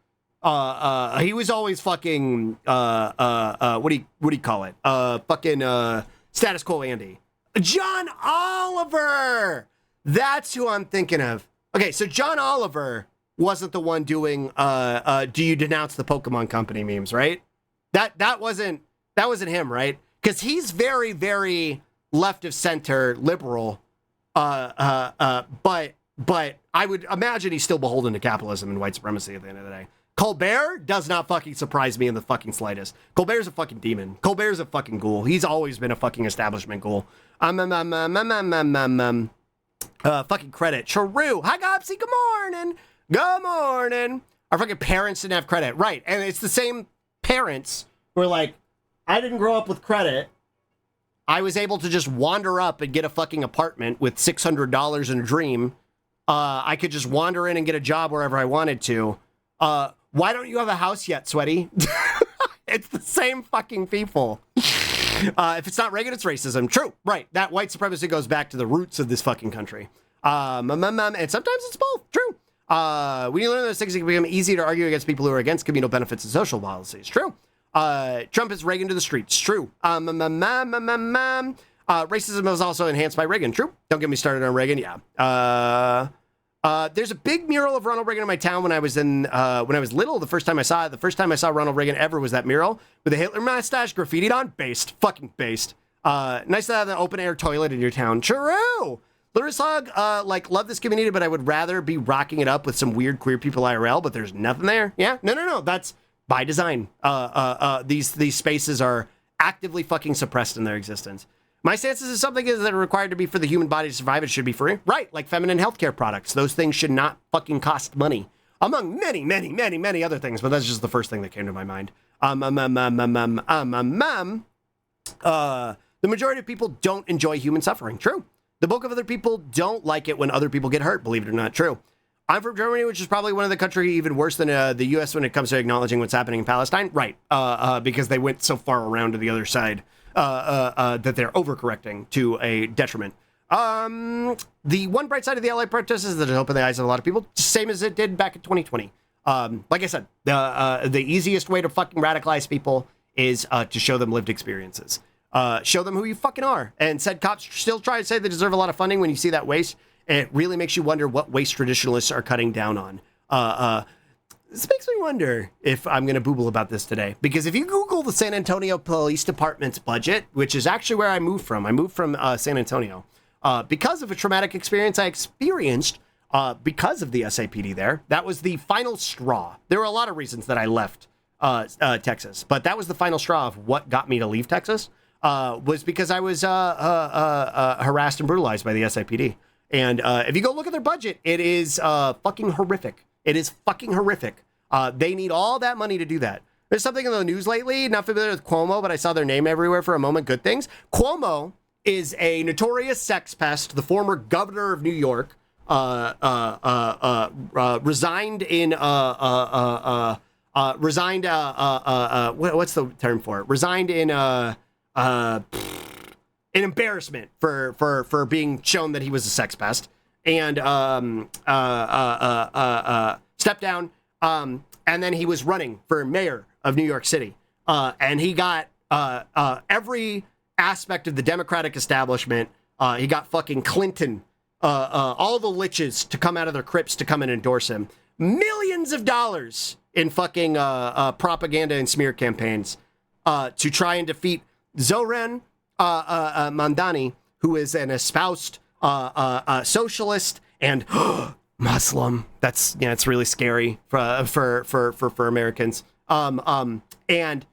B: He was always fucking, what do you call it? Status Quo Andy. John Oliver! That's who I'm thinking of. Okay, so John Oliver wasn't the one doing, do you denounce the Pokemon Company memes, right? That wasn't him, right? Because he's very, very left of center liberal, but I would imagine he's still beholden to capitalism and white supremacy at the end of the day. Colbert does not fucking surprise me in the fucking slightest. Colbert's a fucking demon. Colbert's a fucking ghoul. He's always been a fucking establishment ghoul. Fucking credit. True. Hi, Gopsy. Good morning. Good morning. Our fucking parents didn't have credit. Right. And it's the same parents who are like, I didn't grow up with credit. I was able to just wander up and get a fucking apartment with $600 in a dream. I could just wander in and get a job wherever I wanted to. Why don't you have a house yet, Sweaty? It's the same fucking people. If it's not Reagan, it's racism. True, right. That white supremacy goes back to the roots of this fucking country. And sometimes it's both. True. When you learn those things, it can become easy to argue against people who are against communal benefits and social policies. True. Trump is Reagan to the streets. True. Racism was also enhanced by Reagan. True. Don't get me started on Reagan. Yeah. There's a big mural of Ronald Reagan in my town when I was little. The first time I saw Ronald Reagan ever was that mural with a Hitler mustache graffitied on. Based. Fucking based. Nice to have an open air toilet in your town. True. Larissa Hog, love this community, but I would rather be rocking it up with some weird queer people IRL, but there's nothing there. Yeah? No. That's by design. These spaces are actively fucking suppressed in their existence. My stance is if something is that are required to be for the human body to survive, it should be free. Right, like feminine healthcare products. Those things should not fucking cost money. Among many other things, but that's just the first thing that came to my mind. The majority of people don't enjoy human suffering. True. The bulk of other people don't like it when other people get hurt, believe it or not. True. I'm from Germany, which is probably one of the countries even worse than the U.S. when it comes to acknowledging what's happening in Palestine. Right. Because they went so far around to the other side. That they're overcorrecting to a detriment. The one bright side of the LA protests is that it opened the eyes of a lot of people, same as it did back in 2020. Like I said, the easiest way to fucking radicalize people is to show them lived experiences. Show them who you fucking are. And said cops still try to say they deserve a lot of funding when you see that waste. It really makes you wonder what waste traditionalists are cutting down on. This makes me wonder if I'm going to booble about this today. Because if you Google the San Antonio Police Department's budget, which is actually where I moved from San Antonio, because of a traumatic experience I experienced because of the SAPD there. That was the final straw. There were a lot of reasons that I left Texas, but that was the final straw of what got me to leave Texas, was because I was harassed and brutalized by the SAPD. And if you go look at their budget, it is fucking horrific. It is fucking horrific. They need all that money to do that. There's something in the news lately, not familiar with Cuomo, but I saw their name everywhere for a moment. Good things. Cuomo is a notorious sex pest, the former governor of New York, resigned in, what's the term for it? Resigned in, an embarrassment for being shown that he was a sex pest. And stepped down, and then he was running for mayor of New York City. And he got every aspect of the Democratic establishment. He got fucking Clinton, all the liches to come out of their crypts to come and endorse him. Millions of dollars in fucking propaganda and smear campaigns to try and defeat Zoran Mandani, who is an espoused socialist and Muslim. It's really scary for Americans. And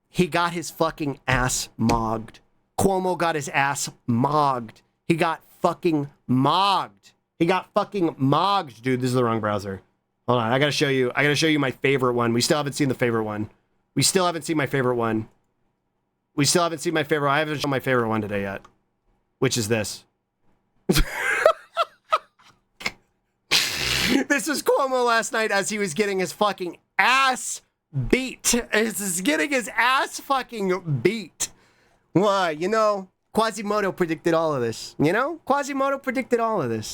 B: he got his fucking ass mogged. Cuomo got his ass mogged. He got fucking mogged. Dude. This is the wrong browser. Hold on, I gotta show you my favorite one. We still haven't seen the favorite one. I haven't shown my favorite one today yet, which is this. This was Cuomo last night as he was getting his fucking ass beat. Why? Quasimodo predicted all of this.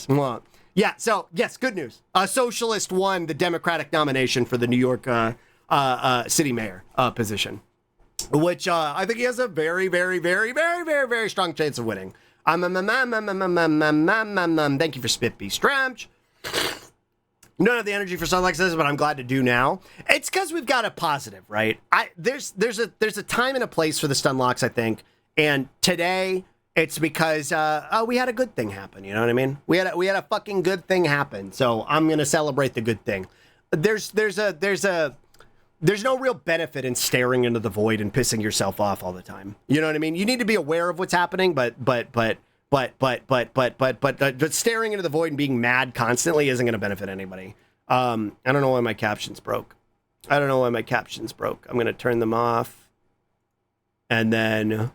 B: Well, yeah, so, yes, good news. A socialist won the Democratic nomination for the New York city mayor position, which I think he has a very, very, very, very, very, very strong chance of winning. Thank you for Spit Beast Stretch. You don't have the energy for something like this, but I'm glad to do now. It's because we've got a positive, right? There's a time and a place for the stun locks, I think. And today it's because we had a good thing happen. You know what I mean? We had a fucking good thing happen. So I'm gonna celebrate the good thing. There's no real benefit in staring into the void and pissing yourself off all the time. You know what I mean? You need to be aware of what's happening, but staring into the void and being mad constantly isn't going to benefit anybody. I don't know why my captions broke. I'm going to turn them off and then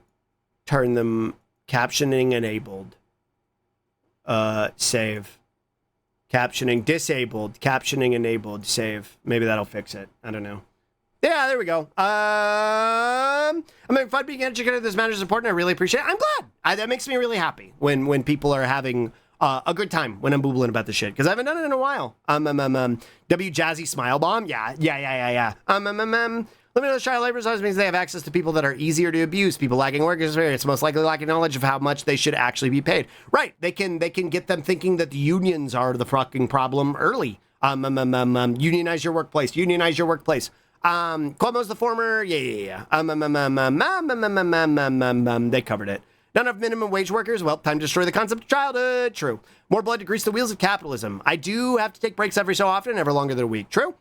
B: turn them captioning enabled. Save. Captioning disabled. Captioning enabled. Save. Maybe that'll fix it. I don't know. Yeah, there we go. I'm having fun being educated. This matter is important. I really appreciate it. I'm glad. That makes me really happy when people are having a good time when I'm boobling about this shit, because I haven't done it in a while. W Jazzy Smile Bomb. Yeah. Limited child labor sometimes means they have access to people that are easier to abuse, people lacking work experience, most likely lacking knowledge of how much they should actually be paid. Right. They can get them thinking that the unions are the fucking problem early. Unionize your workplace. Unionize your workplace. Cuomo's the former. Yeah. They covered it. Not enough minimum wage workers. Well, time to destroy the concept of childhood. True. More blood to grease the wheels of capitalism. I do have to take breaks every so often, never longer than a week. True.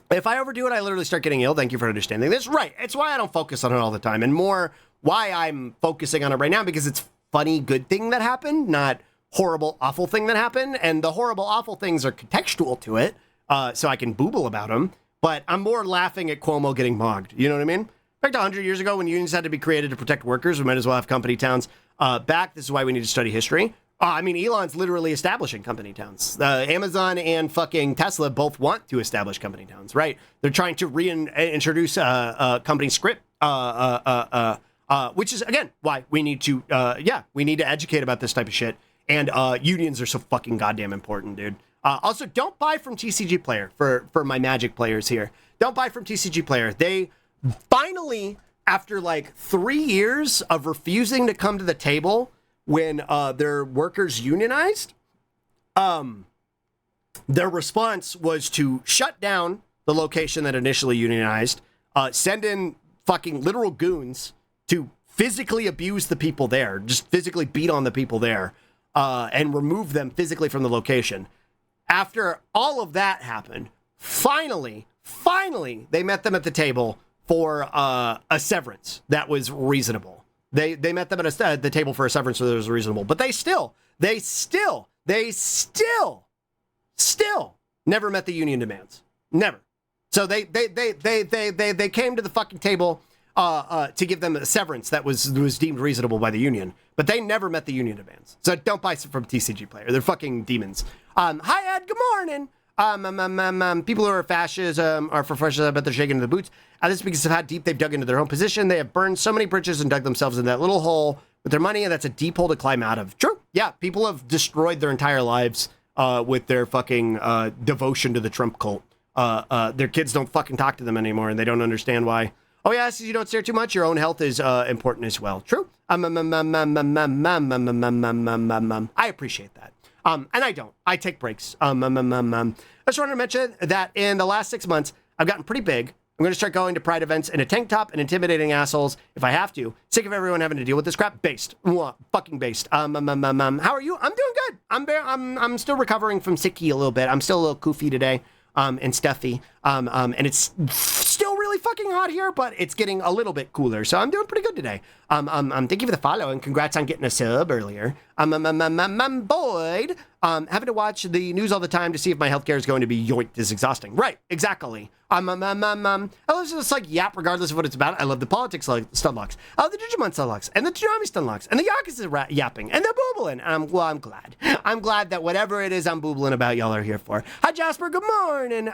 B: If I overdo it, I literally start getting ill. Thank you for understanding this. Right. It's why I don't focus on it all the time, and more why I'm focusing on it right now, because it's funny, good thing that happened, not horrible, awful thing that happened. And the horrible, awful things are contextual to it, so I can booble about them. But I'm more laughing at Cuomo getting mogged. You know what I mean? In fact, 100 years ago, when unions had to be created to protect workers, we might as well have company towns back. This is why we need to study history. Elon's literally establishing company towns. Amazon and fucking Tesla both want to establish company towns, right? They're trying to reintroduce company script, which is, again, why we need to, we need to educate about this type of shit. And unions are so fucking goddamn important, dude. Also, don't buy from TCG Player for my Magic players here. Don't buy from TCG Player. They finally, after like 3 years of refusing to come to the table when their workers unionized, their response was to shut down the location that initially unionized, send in fucking literal goons to physically abuse the people there, just physically beat on the people there, and remove them physically from the location. After all of that happened, finally, they met them at the table for a severance that was reasonable. They met them at the table for a severance that was reasonable. But they still never met the union demands. Never. So they came to the fucking table to give them a severance that was deemed reasonable by the union, but they never met the union demands. So don't buy from TCG Player. They're fucking demons. Hi Ed, good morning. People who are fascists are for fascists, but they're shaking in the boots. This is because of how deep they've dug into their own position. They have burned so many bridges and dug themselves in that little hole with their money, and that's a deep hole to climb out of. True. Yeah, people have destroyed their entire lives with their fucking devotion to the Trump cult. Their kids don't fucking talk to them anymore, and they don't understand why. Oh yeah, so you don't stare too much. Your own health is important as well. True. I appreciate that. And I don't. I take breaks. I just wanted to mention that in the last 6 months, I've gotten pretty big. I'm going to start going to pride events in a tank top and intimidating assholes if I have to. Sick of everyone having to deal with this crap. Based. Fucking based. How are you? I'm doing good. I'm still recovering from sicky a little bit. I'm still a little koofy today. And stuffy. And it's still really fucking hot here, but it's getting a little bit cooler. So I'm doing pretty good today. Thank you for the follow and congrats on getting a sub earlier. Boyd. Having to watch the news all the time to see if my healthcare is going to be yoinked is exhausting. Right, exactly. I love this like yap regardless of what it's about. I love the politics stunlocks. The Digimon stunlocks and the Tsunami stunlocks and the Yakuza yapping and the boobling. I'm glad. I'm glad that whatever it is I'm boobling about, y'all are here for. Hi Jasper, good morning.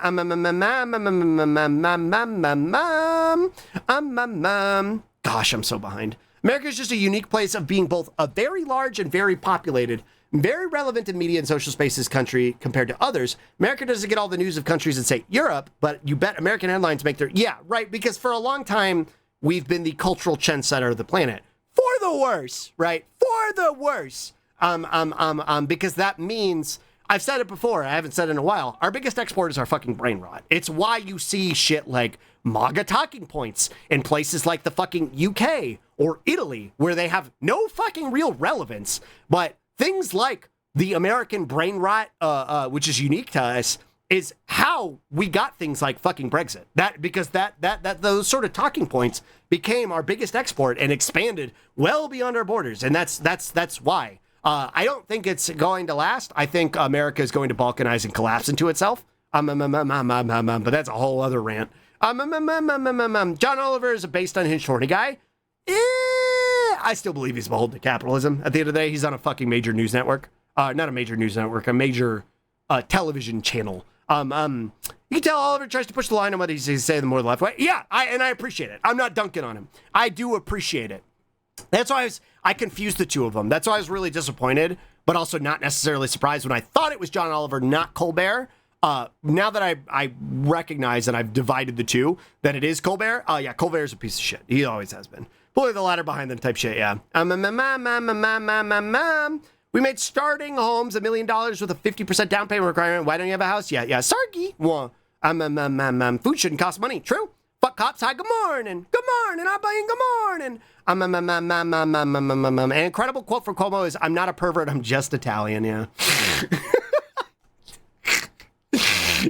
B: Gosh, I'm so behind. America is just a unique place of being both a very large and very populated, very relevant in media and social spaces country compared to others. America doesn't get all the news of countries in, say, Europe, but you bet American airlines make their... Yeah, right, because for a long time, we've been the cultural trendsetter of the planet. For the worse, right? For the worse. Because that means... I've said it before, I haven't said it in a while, our biggest export is our fucking brain rot. It's why you see shit like MAGA talking points in places like the fucking UK or Italy, where they have no fucking real relevance, but things like the American brain rot, which is unique to us, is how we got things like fucking Brexit. Because those sort of talking points became our biggest export and expanded well beyond our borders, and that's why. I don't think it's going to last. I think America is going to balkanize and collapse into itself. But that's a whole other rant. John Oliver is a based unhinged horny guy. I still believe he's beholden to capitalism. At the end of the day, he's on a fucking major news network. Not a major news network, a major television channel. You can tell Oliver tries to push the line on what he's saying the more the left way. Yeah, I appreciate it. I'm not dunking on him. I do appreciate it. That's why I confused the two of them. That's why I was really disappointed, but also not necessarily surprised when I thought it was John Oliver, not Colbert. Now that I recognize and I've divided the two, that it is Colbert. Yeah, Colbert is a piece of shit. He always has been. Pulling the ladder behind them type shit, yeah. We made starting homes $1 million with a 50% down payment requirement. Why don't you have a house? Yeah. Sarky. Food shouldn't cost money. True. Fuck cops. Hi, good morning. Good morning. I'm buying good morning. An incredible quote from Cuomo is, I'm not a pervert, I'm just Italian, yeah.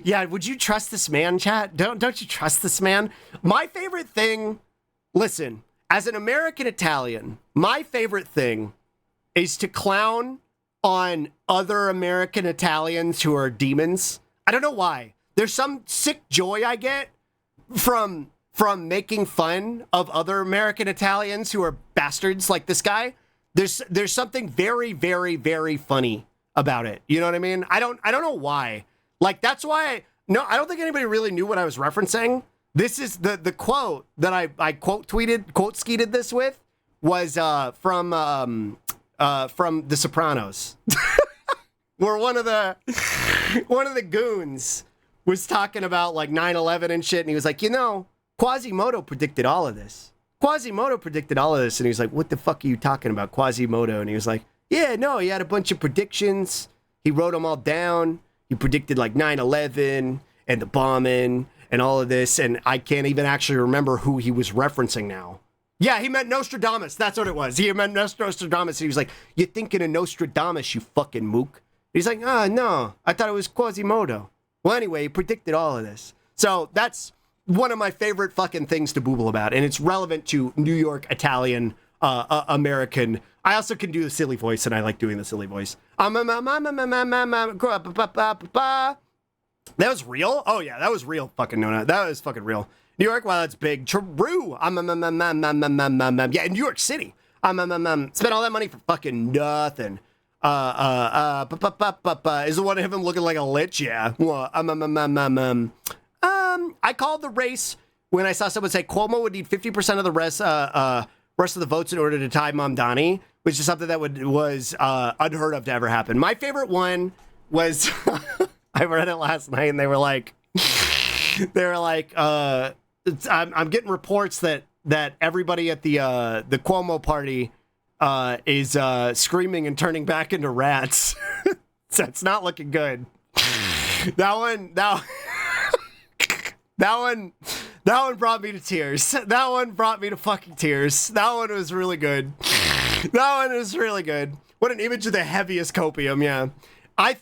B: Yeah, would you trust this man, chat? Don't you trust this man? My favorite thing, listen, as an American Italian, my favorite thing is to clown on other American Italians who are demons. I don't know why. There's some sick joy I get from making fun of other American Italians who are bastards like this guy. There's something very, very, very funny about it. You know what I mean? I don't know why. Like, that's why I don't think anybody really knew what I was referencing. This is the quote that I quote skeeted this with was from The Sopranos. Where one of the goons was talking about like 9/11 and shit, and he was like, Quasimodo predicted all of this. And he was like, what the fuck are you talking about, Quasimodo? And he was like, yeah, no, he had a bunch of predictions. He wrote them all down. He predicted like 9/11 and the bombing and all of this, and I can't even actually remember who he was referencing now. Yeah, he meant Nostradamus. That's what it was. He meant Nostradamus. He was like, you're thinking of Nostradamus, you fucking mook. He's like, no, I thought it was Quasimodo. Well, anyway, he predicted all of this. So that's one of my favorite fucking things to booble about, and it's relevant to New York Italian American. I also can do the silly voice, and I like doing the silly voice. That was real? Oh, yeah, that was real, fucking Nona. That was fucking real. New York, well, that's big. True. Yeah, in New York City. Spent all that money for fucking nothing. Is the one of him looking like a lich? Yeah. I called the race when I saw someone say Cuomo would need 50% of the rest of the votes in order to tie Mamdani, which is something that was unheard of to ever happen. My favorite one was I read it last night, and they were like, I'm getting reports that everybody at the Cuomo party is screaming and turning back into rats. So it's not looking good. That one brought me to tears. That one brought me to fucking tears. That one was really good. What an image of the heaviest copium, yeah. I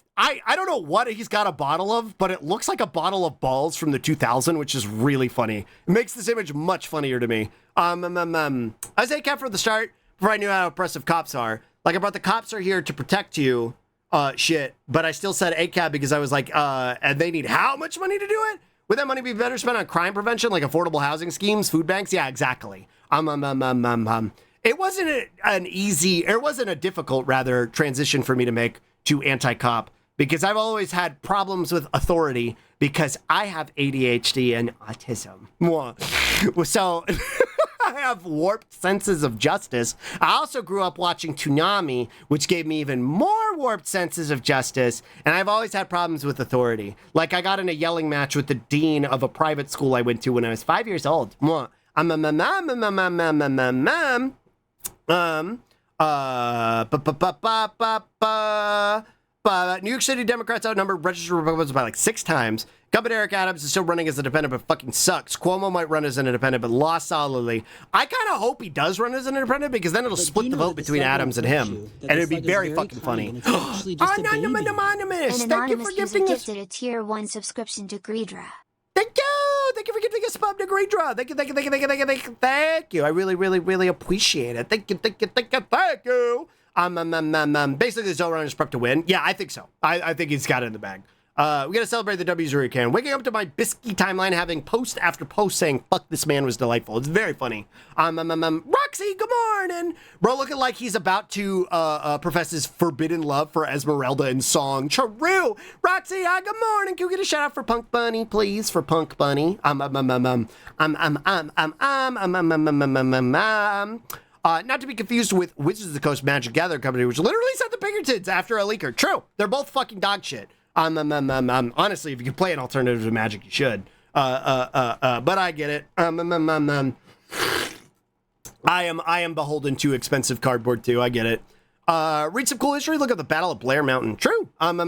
B: don't know what he's got a bottle of, but it looks like a bottle of balls from the 2000, which is really funny. It makes this image much funnier to me. I was ACAB from the start before I knew how oppressive cops are. Like, I brought the cops are here to protect you, shit. But I still said ACAB because I was like, and they need how much money to do it? Would that money be better spent on crime prevention, like affordable housing schemes, food banks? Yeah, exactly. It wasn't it wasn't a difficult, rather, transition for me to make to anti-cop, because I've always had problems with authority because I have ADHD and autism. So I have warped senses of justice. I also grew up watching Toonami, which gave me even more warped senses of justice, and I've always had problems with authority. Like, I got in a yelling match with the dean of a private school I went to when I was 5 years old. New York City Democrats outnumbered registered Republicans by like 6 times. Incumbent Eric Adams is still running as an independent, but fucking sucks. Cuomo might run as an independent, but lost solidly. I kind of hope he does run as an independent, because then it'll split the vote between Adams and him, and it'd be very fucking funny.
A: Anonymous,
B: thank you for gifting us
A: a tier 1 subscription to Greedra.
B: Thank you! Thank you for giving us a pub to Greedra. Thank you. I really appreciate it. Thank you. Basically, the Zone is prepped to win. Yeah, I think so. I think he's got it in the bag. We gotta celebrate the W's where we can. Waking up to my Bisky timeline, having post after post saying, fuck, this man was delightful. It's very funny. Roxy, good morning! Bro looking like he's about to profess his forbidden love for Esmeralda in song. True! Roxy, good morning! Can we get a shout out for Punk Bunny, please? For Punk Bunny. Not to be confused with Wizards of the Coast Magic Gathering Company, which literally sent the Pinkertons after a leaker. True. They're both fucking dog shit. Honestly, if you can play an alternative to Magic, you should. But I get it. I am beholden to expensive cardboard too. I get it. Read some cool history. Look at the Battle of Blair Mountain. True. I hope the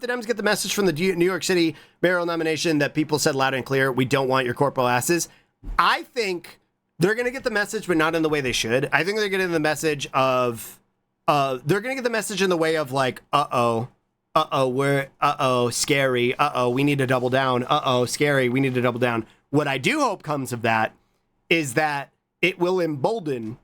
B: Dems get the message from the New York City mayoral nomination that people said loud and clear, we don't want your corpo asses. I think they're going to get the message, but not in the way they should. I think they're getting the message of, they're going to get the message in the way of like, scary. We need to double down. Scary. We need to double down. What I do hope comes of that is that it will embolden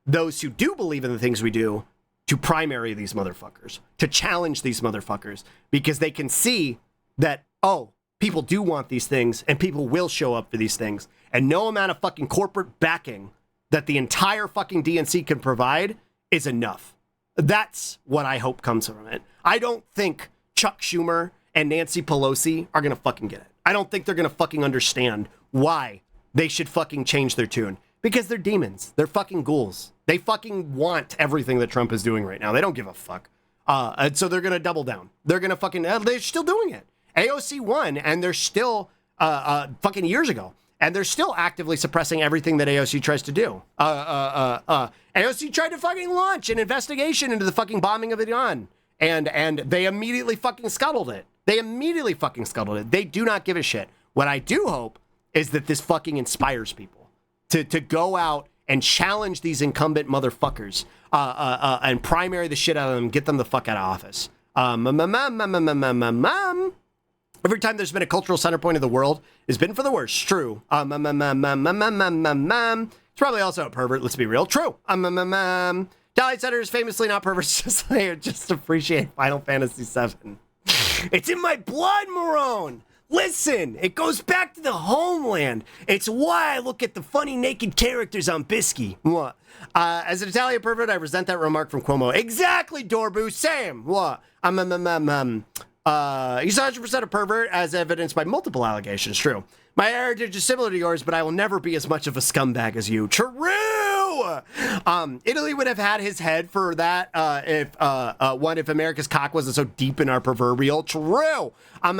B: those who do believe in the things we do to primary these motherfuckers, to challenge these motherfuckers, because they can see that, oh, people do want these things and people will show up for these things. And no amount of fucking corporate backing that the entire fucking DNC can provide is enough. That's what I hope comes from it. I don't think Chuck Schumer and Nancy Pelosi are going to fucking get it. I don't think they're going to fucking understand why they should fucking change their tune. Because they're demons. They're fucking ghouls. They fucking want everything that Trump is doing right now. They don't give a fuck. And so they're going to double down. They're going to fucking... they're still doing it. AOC won, and they're still... fucking years ago. And they're still actively suppressing everything that AOC tries to do. AOC tried to fucking launch an investigation into the fucking bombing of Iran. And they immediately fucking scuttled it. They do not give a shit. What I do hope is that this fucking inspires people to go out and challenge these incumbent motherfuckers and primary the shit out of them, get them the fuck out of office. Every time there's been a cultural center point of the world, it's been for the worse. True. It's probably also a pervert, let's be real. True. Dali Center is famously not perverts, just appreciate Final Fantasy VII. It's in my blood, Marone. Listen, it goes back to the homeland. It's why I look at the funny naked characters on Bisky. What? As an Italian pervert, I resent that remark from Cuomo. Exactly, Dorbu. Same. What? He's 100% a pervert, as evidenced by multiple allegations. True. My heritage is similar to yours, but I will never be as much of a scumbag as you. True. Italy would have had his head for that if America's cock wasn't so deep in our proverbial. True. Yeah,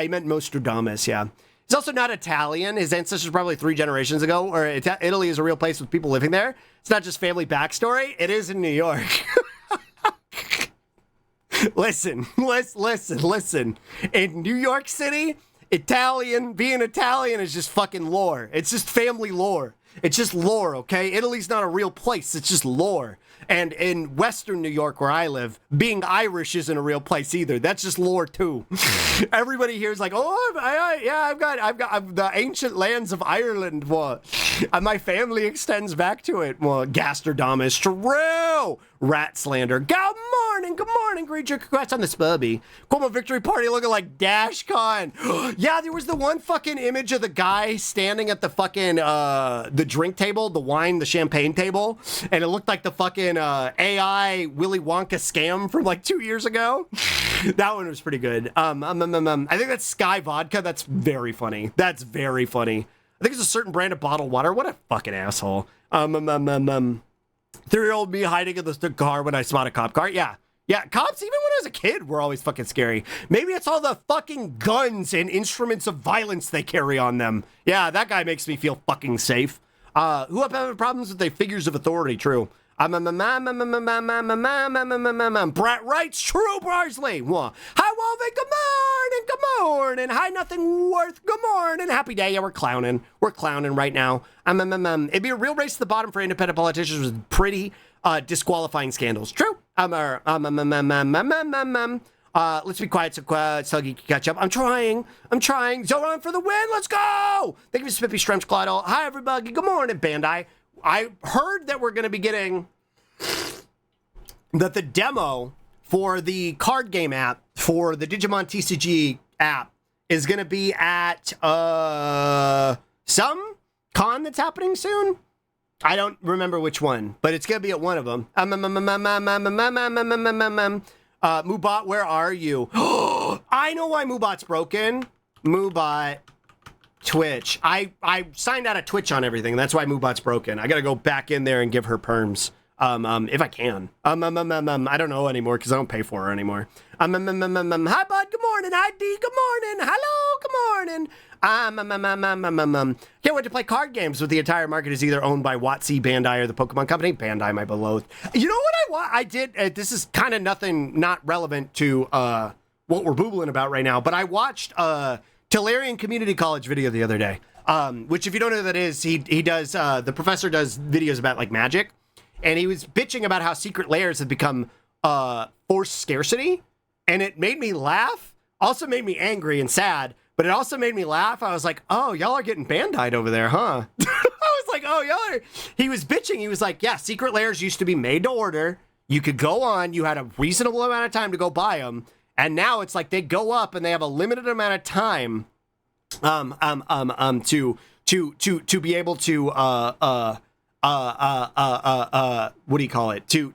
B: he meant Nostradamus. Yeah. He's also not Italian. His ancestors probably 3 generations ago. Or Italy is a real place with people living there. It's not just family backstory. It is in New York. Listen. In New York City, being Italian is just fucking lore. It's just family lore. It's just lore, okay? Italy's not a real place. It's just lore. And in Western New York, where I live, being Irish isn't a real place either. That's just lore too. Everybody here is like, oh, I've got the ancient lands of Ireland. What? My family extends back to it. Well, Gastrodamus, true. Rat slander. Good morning, Creature. Congrats on the spubby. Cuomo victory party looking like DashCon. Yeah, there was the one fucking image of the guy standing at the fucking the drink table, the champagne table, and it looked like the fucking AI Willy Wonka scam from like 2 years ago. That one was pretty good. I think that's Sky Vodka. That's very funny. I think it's a certain brand of bottled water. What a fucking asshole. 3-year-old me hiding in the car when I spot a cop car. Yeah, cops, even when I was a kid, were always fucking scary. Maybe it's all the fucking guns and instruments of violence they carry on them. Yeah, that guy makes me feel fucking safe. Who have having problems with the figures of authority? True. Brett writes, true, Barsley. Hi, Wolvie, good morning. Hi, nothing worth, good morning. Happy day. Yeah, we're clowning right now. It'd be a real race to the bottom for independent politicians with pretty disqualifying scandals. True. Let's be quiet so Sluggy can catch up. I'm trying. Zoran for the win. Let's go. Thank you for Spippy Stremch Claddle. Hi, everybody. Good morning, Bandai. I heard that we're going to be getting that the demo for the card game app for the Digimon TCG app is going to be at some con that's happening soon. I don't remember which one, but it's going to be at one of them. Moobot, where are you? I know why Moobot's broken. Moobot. Twitch. I signed out of Twitch on everything. That's why Moobot's broken. I gotta go back in there and give her perms. If I can. I don't know anymore because I don't pay for her anymore. Hi, bud. Good morning. Hi, D. Good morning. Hello. Good morning. Can't wait to play card games with the entire market is either owned by WotC, Bandai, or the Pokemon Company. Bandai, my beloved. You know what I did? This is kind of nothing, not relevant to what we're boobling about right now, but I watched Tellurian Community College video the other day, which if you don't know who that is, he does, the professor does videos about like magic. And he was bitching about how secret layers have become forced scarcity. And it made me laugh. Also made me angry and sad. But it also made me laugh. I was like, oh, y'all are getting Bandai'd over there, huh? I was like, oh, y'all are... He was bitching. He was like, yeah, secret layers used to be made to order. You could go on. You had a reasonable amount of time to go buy them. And now it's like they go up and they have a limited amount of time to be able to... what do you call it? To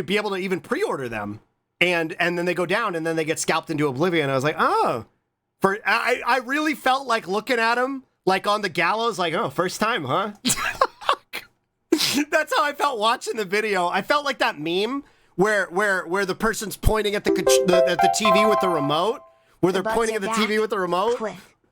B: be able to even pre-order them, and then they go down, and then they get scalped into oblivion. I was like, oh, I really felt like looking at him like on the gallows, like, oh, first time, huh? That's how I felt watching the video. I felt like that meme where the person's pointing at the TV with the remote, where they're pointing at the TV with the remote.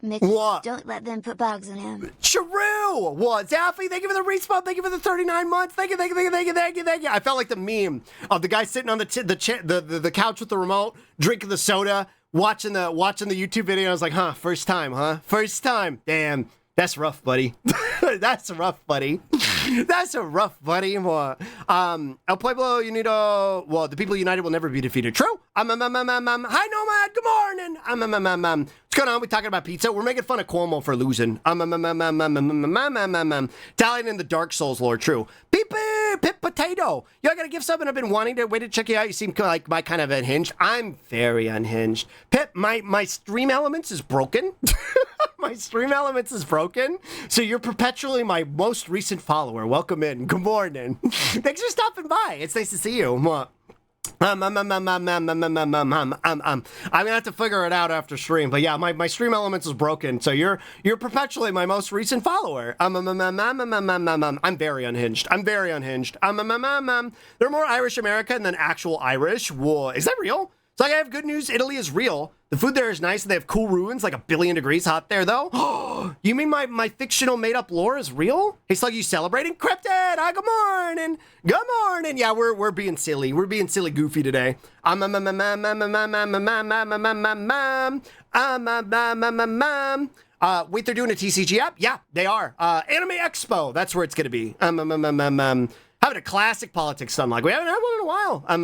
A: Mickey,
B: what?
A: Don't let them put bugs in him.
B: True. What? Zaffy, thank you for the respawn. Thank you for the 39 months. Thank you. I felt like the meme of the guy sitting on the couch with the remote, drinking the soda, watching the YouTube video. I was like, huh, first time, huh? First time. Damn, that's rough, buddy. That's rough, buddy. That's a rough, buddy. El Pueblo, you need a... Well, the people united will never be defeated. True. Hi, Nomad. Good morning. What's going on? We're talking about pizza. We're making fun of Cuomo for losing. Tallying in the Dark Souls lore. True. Pip Potato. Yo, I got to give something. I've been wanting to wait to check you out. You seem like my kind of unhinged. I'm very unhinged. Pip, my stream elements is broken. My stream elements is broken. So you're perpetually my most recent follower. Welcome in. Good morning. Thanks for stopping by. It's nice to see you. I'm gonna have to figure it out after stream, but yeah, my stream elements is broken. So you're perpetually my most recent follower. I'm very unhinged. They're more Irish American than actual Irish. Whoa, is that real? It's like I have good news. Italy is real. The food there is nice. And they have cool ruins, like 1,000,000,000 degrees hot there, though. You mean my fictional made-up lore is real? Hey, Slug, you celebrating? Cryptid! Hi, good morning. Good morning. Yeah, we're being silly. We're being silly goofy today. Wait, they're doing a TCG app? Yeah, they are. Anime Expo. That's where it's gonna be. Having a classic politics sunlight. We haven't had one in a while. I'm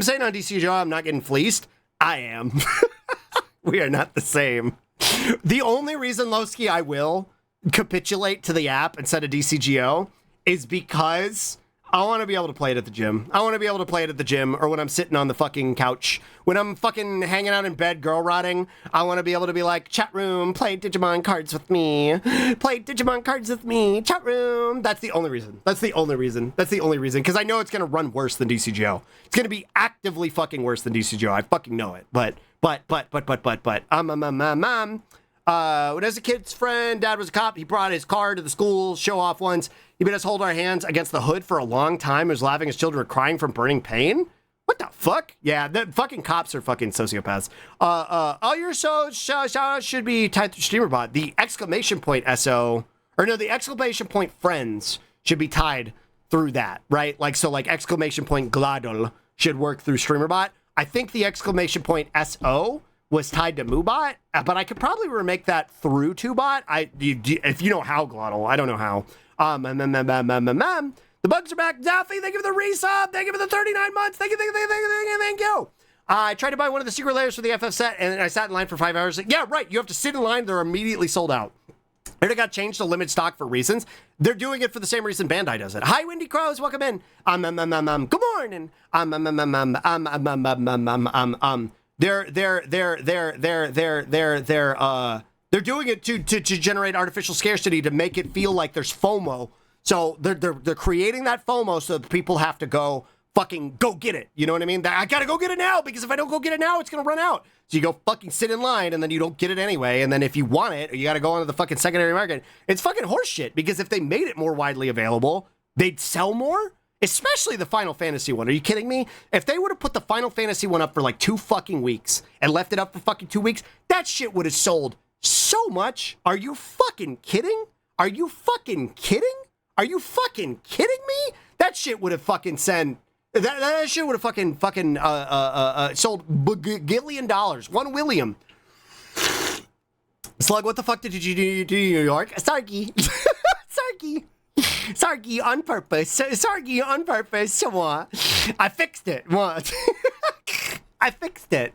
B: saying on DCGO, I'm not getting fleeced. I am. We are not the same. The only reason, Lowski, I will capitulate to the app instead of DCGO is because I want to be able to play it at the gym. I want to be able to play it at the gym or when I'm sitting on the fucking couch. When I'm fucking hanging out in bed girl rotting, I want to be able to be like, chat room, play Digimon cards with me. Play Digimon cards with me. Chat room. That's the only reason. Because I know it's going to run worse than DCGO. It's going to be actively fucking worse than DCGO. I fucking know it. But. When I was a kid's friend, dad was a cop. He brought his car to the school show off once. He made us hold our hands against the hood for a long time. He was laughing. His children were crying from burning pain. What the fuck? Yeah, the fucking cops are fucking sociopaths. All your shout-outs should be tied through StreamerBot. The exclamation point SO, or no, the exclamation point friends should be tied through that, right? Like, so like exclamation point Gladol should work through StreamerBot. I think the exclamation point SO was tied to Moobot, but I could probably remake that through Tubot. If you know how, Glottal, I don't know how. The bugs are back. Zaffy, thank you for the resub. Thank you for the 39 months. Thank you. I tried to buy one of the secret layers for the FF set, and I sat in line for 5 hours. Yeah, right. You have to sit in line. They're immediately sold out. It got changed to limited stock for reasons. They're doing it for the same reason Bandai does it. Hi, Windy Crows. Welcome in. Good morning. They're doing it to generate artificial scarcity to make it feel like there's FOMO. So they're creating that FOMO so that people have to go get it. You know what I mean? I gotta go get it now because if I don't go get it now, it's gonna run out. So you go fucking sit in line and then you don't get it anyway. And then if you want it, you gotta go onto the fucking secondary market. It's fucking horseshit because if they made it more widely available, they'd sell more. especially the Final Fantasy one. Are you kidding me? If they would have put the Final Fantasy one up for like 2 fucking weeks and left it up for fucking 2 weeks, that shit would have sold so much. Are you fucking kidding? Are you fucking kidding? Are you fucking kidding me? That shit would have fucking sent. That shit would have fucking sold $1 billion. 1 William. Slug, what the fuck did you do to New York? Sarky. Sarky on purpose. Sarky on purpose. What? I fixed it. What? I fixed it.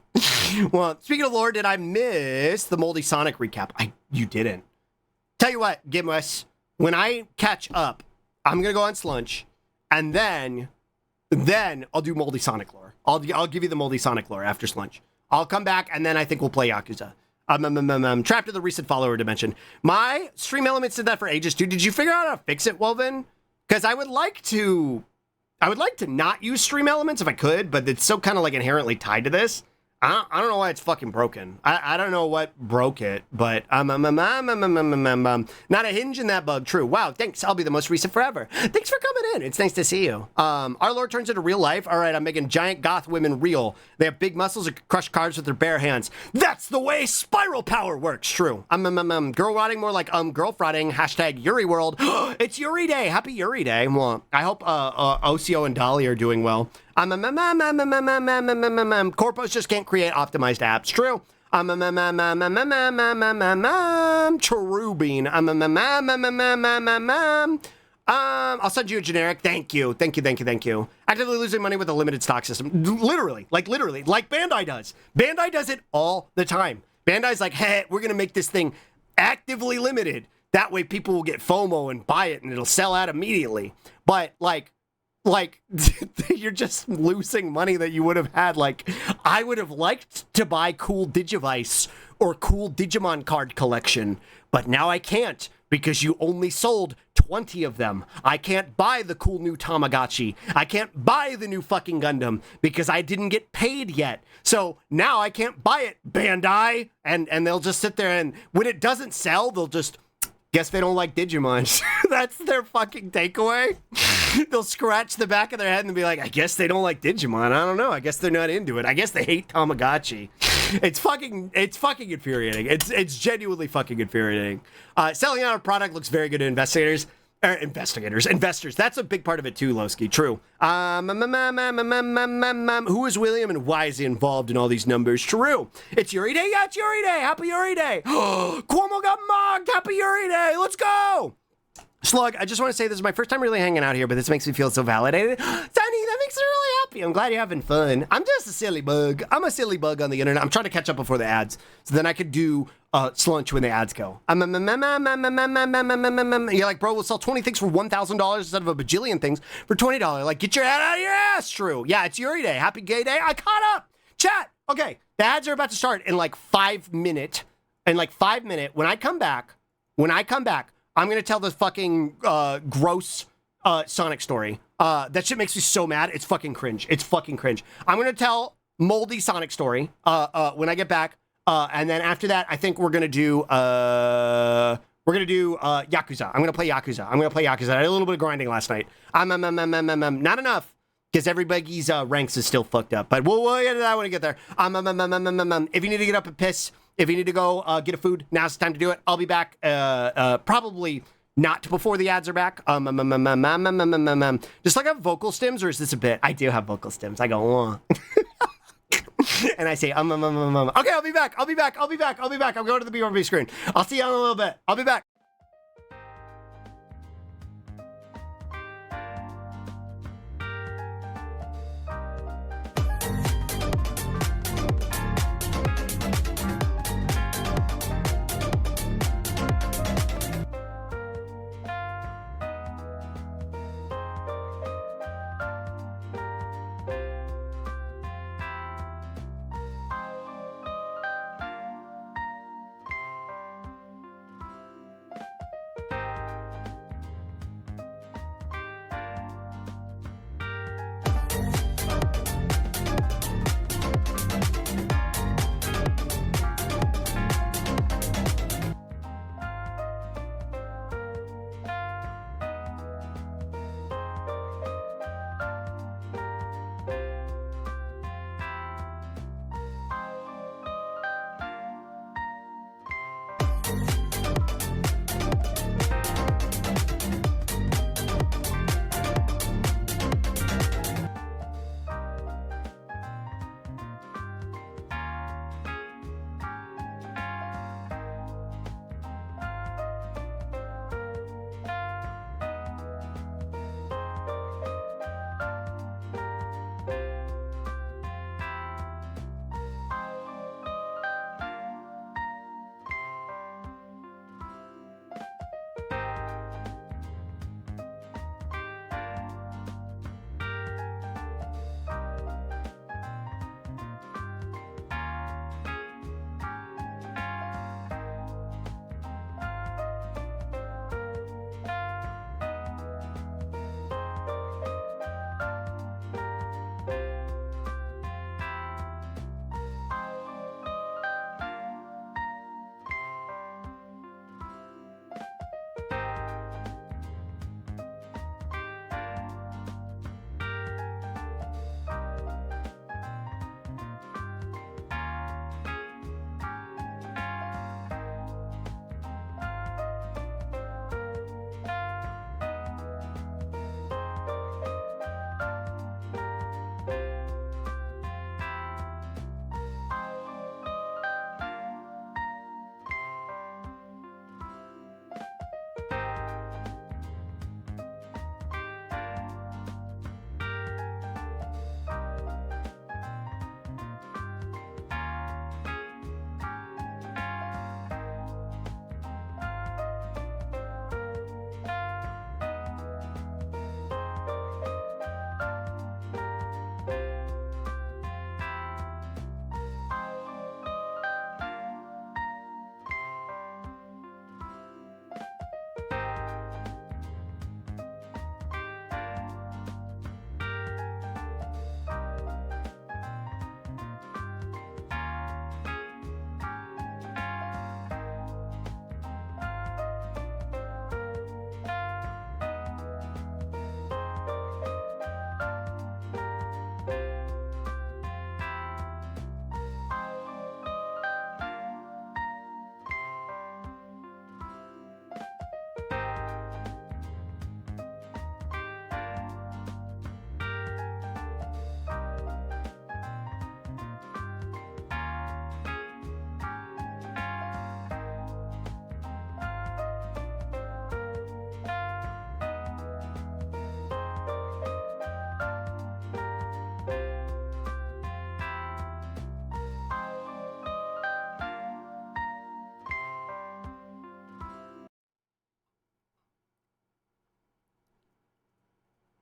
B: Well, speaking of lore, did I miss the Moldy Sonic recap? You didn't. Tell you what, Gimwes, when I catch up, I'm gonna go on Slunch, and then I'll do Moldy Sonic lore. I'll give you the Moldy Sonic lore after Slunch. I'll come back, and then I think we'll play Yakuza. Trapped in the recent follower dimension. My stream elements did that for ages, dude. Did you figure out how to fix it, Woven? Because I would like to not use stream elements if I could, but it's so kind of like inherently tied to this. I don't know why it's fucking broken. I don't know what broke it, but not a hinge in that bug. True. Wow. Thanks. I'll be the most recent forever. Thanks for coming in. It's nice to see you. Our lore turns into real life. All right. I'm making giant goth women real. They have big muscles and crush cars with their bare hands. That's the way spiral power works. True. Girl rotting more like girl frotting. Hashtag Yuri world. It's Yuri Day. Happy Yuri Day. Well, I hope Ocio and Dolly are doing well. Corpos just can't create optimized apps. True. Cherubine. I'll send you a generic. Thank you. Actively losing money with a limited stock system. Literally, like Bandai does. Bandai does it all the time. Bandai's like, hey, we're going to make this thing actively limited. That way people will get FOMO and buy it and it'll sell out immediately. But like you're just losing money that you would have had. Like, I would have liked to buy cool Digivice or cool Digimon card collection, but now I can't because you only sold 20 of them. I can't buy the cool new Tamagotchi. I can't buy the new fucking Gundam because I didn't get paid yet. So now I can't buy it, Bandai. And they'll just sit there, and when it doesn't sell, they'll just guess they don't like Digimon. That's their fucking takeaway. They'll scratch the back of their head and be like, I guess they don't like Digimon. I don't know. I guess they're not into it. I guess they hate Tamagotchi. It's fucking infuriating. It's genuinely fucking infuriating. Selling out a product looks very good to investors. That's a big part of it too, Lowski. True. Who is William and why is he involved in all these numbers? True. It's Yuri Day. Yeah, it's Yuri Day. Happy Yuri Day. Cuomo got mugged. Happy Yuri Day. Let's go. Slug, I just want to say this is my first time really hanging out here, but this makes me feel so validated. Tiny, that makes me really happy. I'm glad you're having fun. I'm just a silly bug. I'm a silly bug on the internet. I'm trying to catch up before the ads, so then I could do Slunch when the ads go. You're like, bro, we'll sell 20 things for $1,000 instead of a bajillion things for $20. Like, get your head out of your ass. True. Yeah, it's Yuri Day. Happy gay day. I caught up. Chat. Okay, the ads are about to start in like 5 minutes. In like 5 minutes, when I come back, I'm going to tell the fucking gross Sonic story. That shit makes me so mad. It's fucking cringe. I'm going to tell moldy Sonic story when I get back. And then after that, I think we're going to do Yakuza. I'm going to play Yakuza. I did a little bit of grinding last night. Not enough because everybody's ranks is still fucked up. But we'll get to that when I get there. If you need to get up and piss, if you need to go get a food, now's the time to do it. I'll be back probably not before the ads are back. Just like I have vocal stems, or is this a bit? I do have vocal stems. I go, and I say, Okay, I'll be back. I'm going to the BRB screen. I'll see you in a little bit. I'll be back.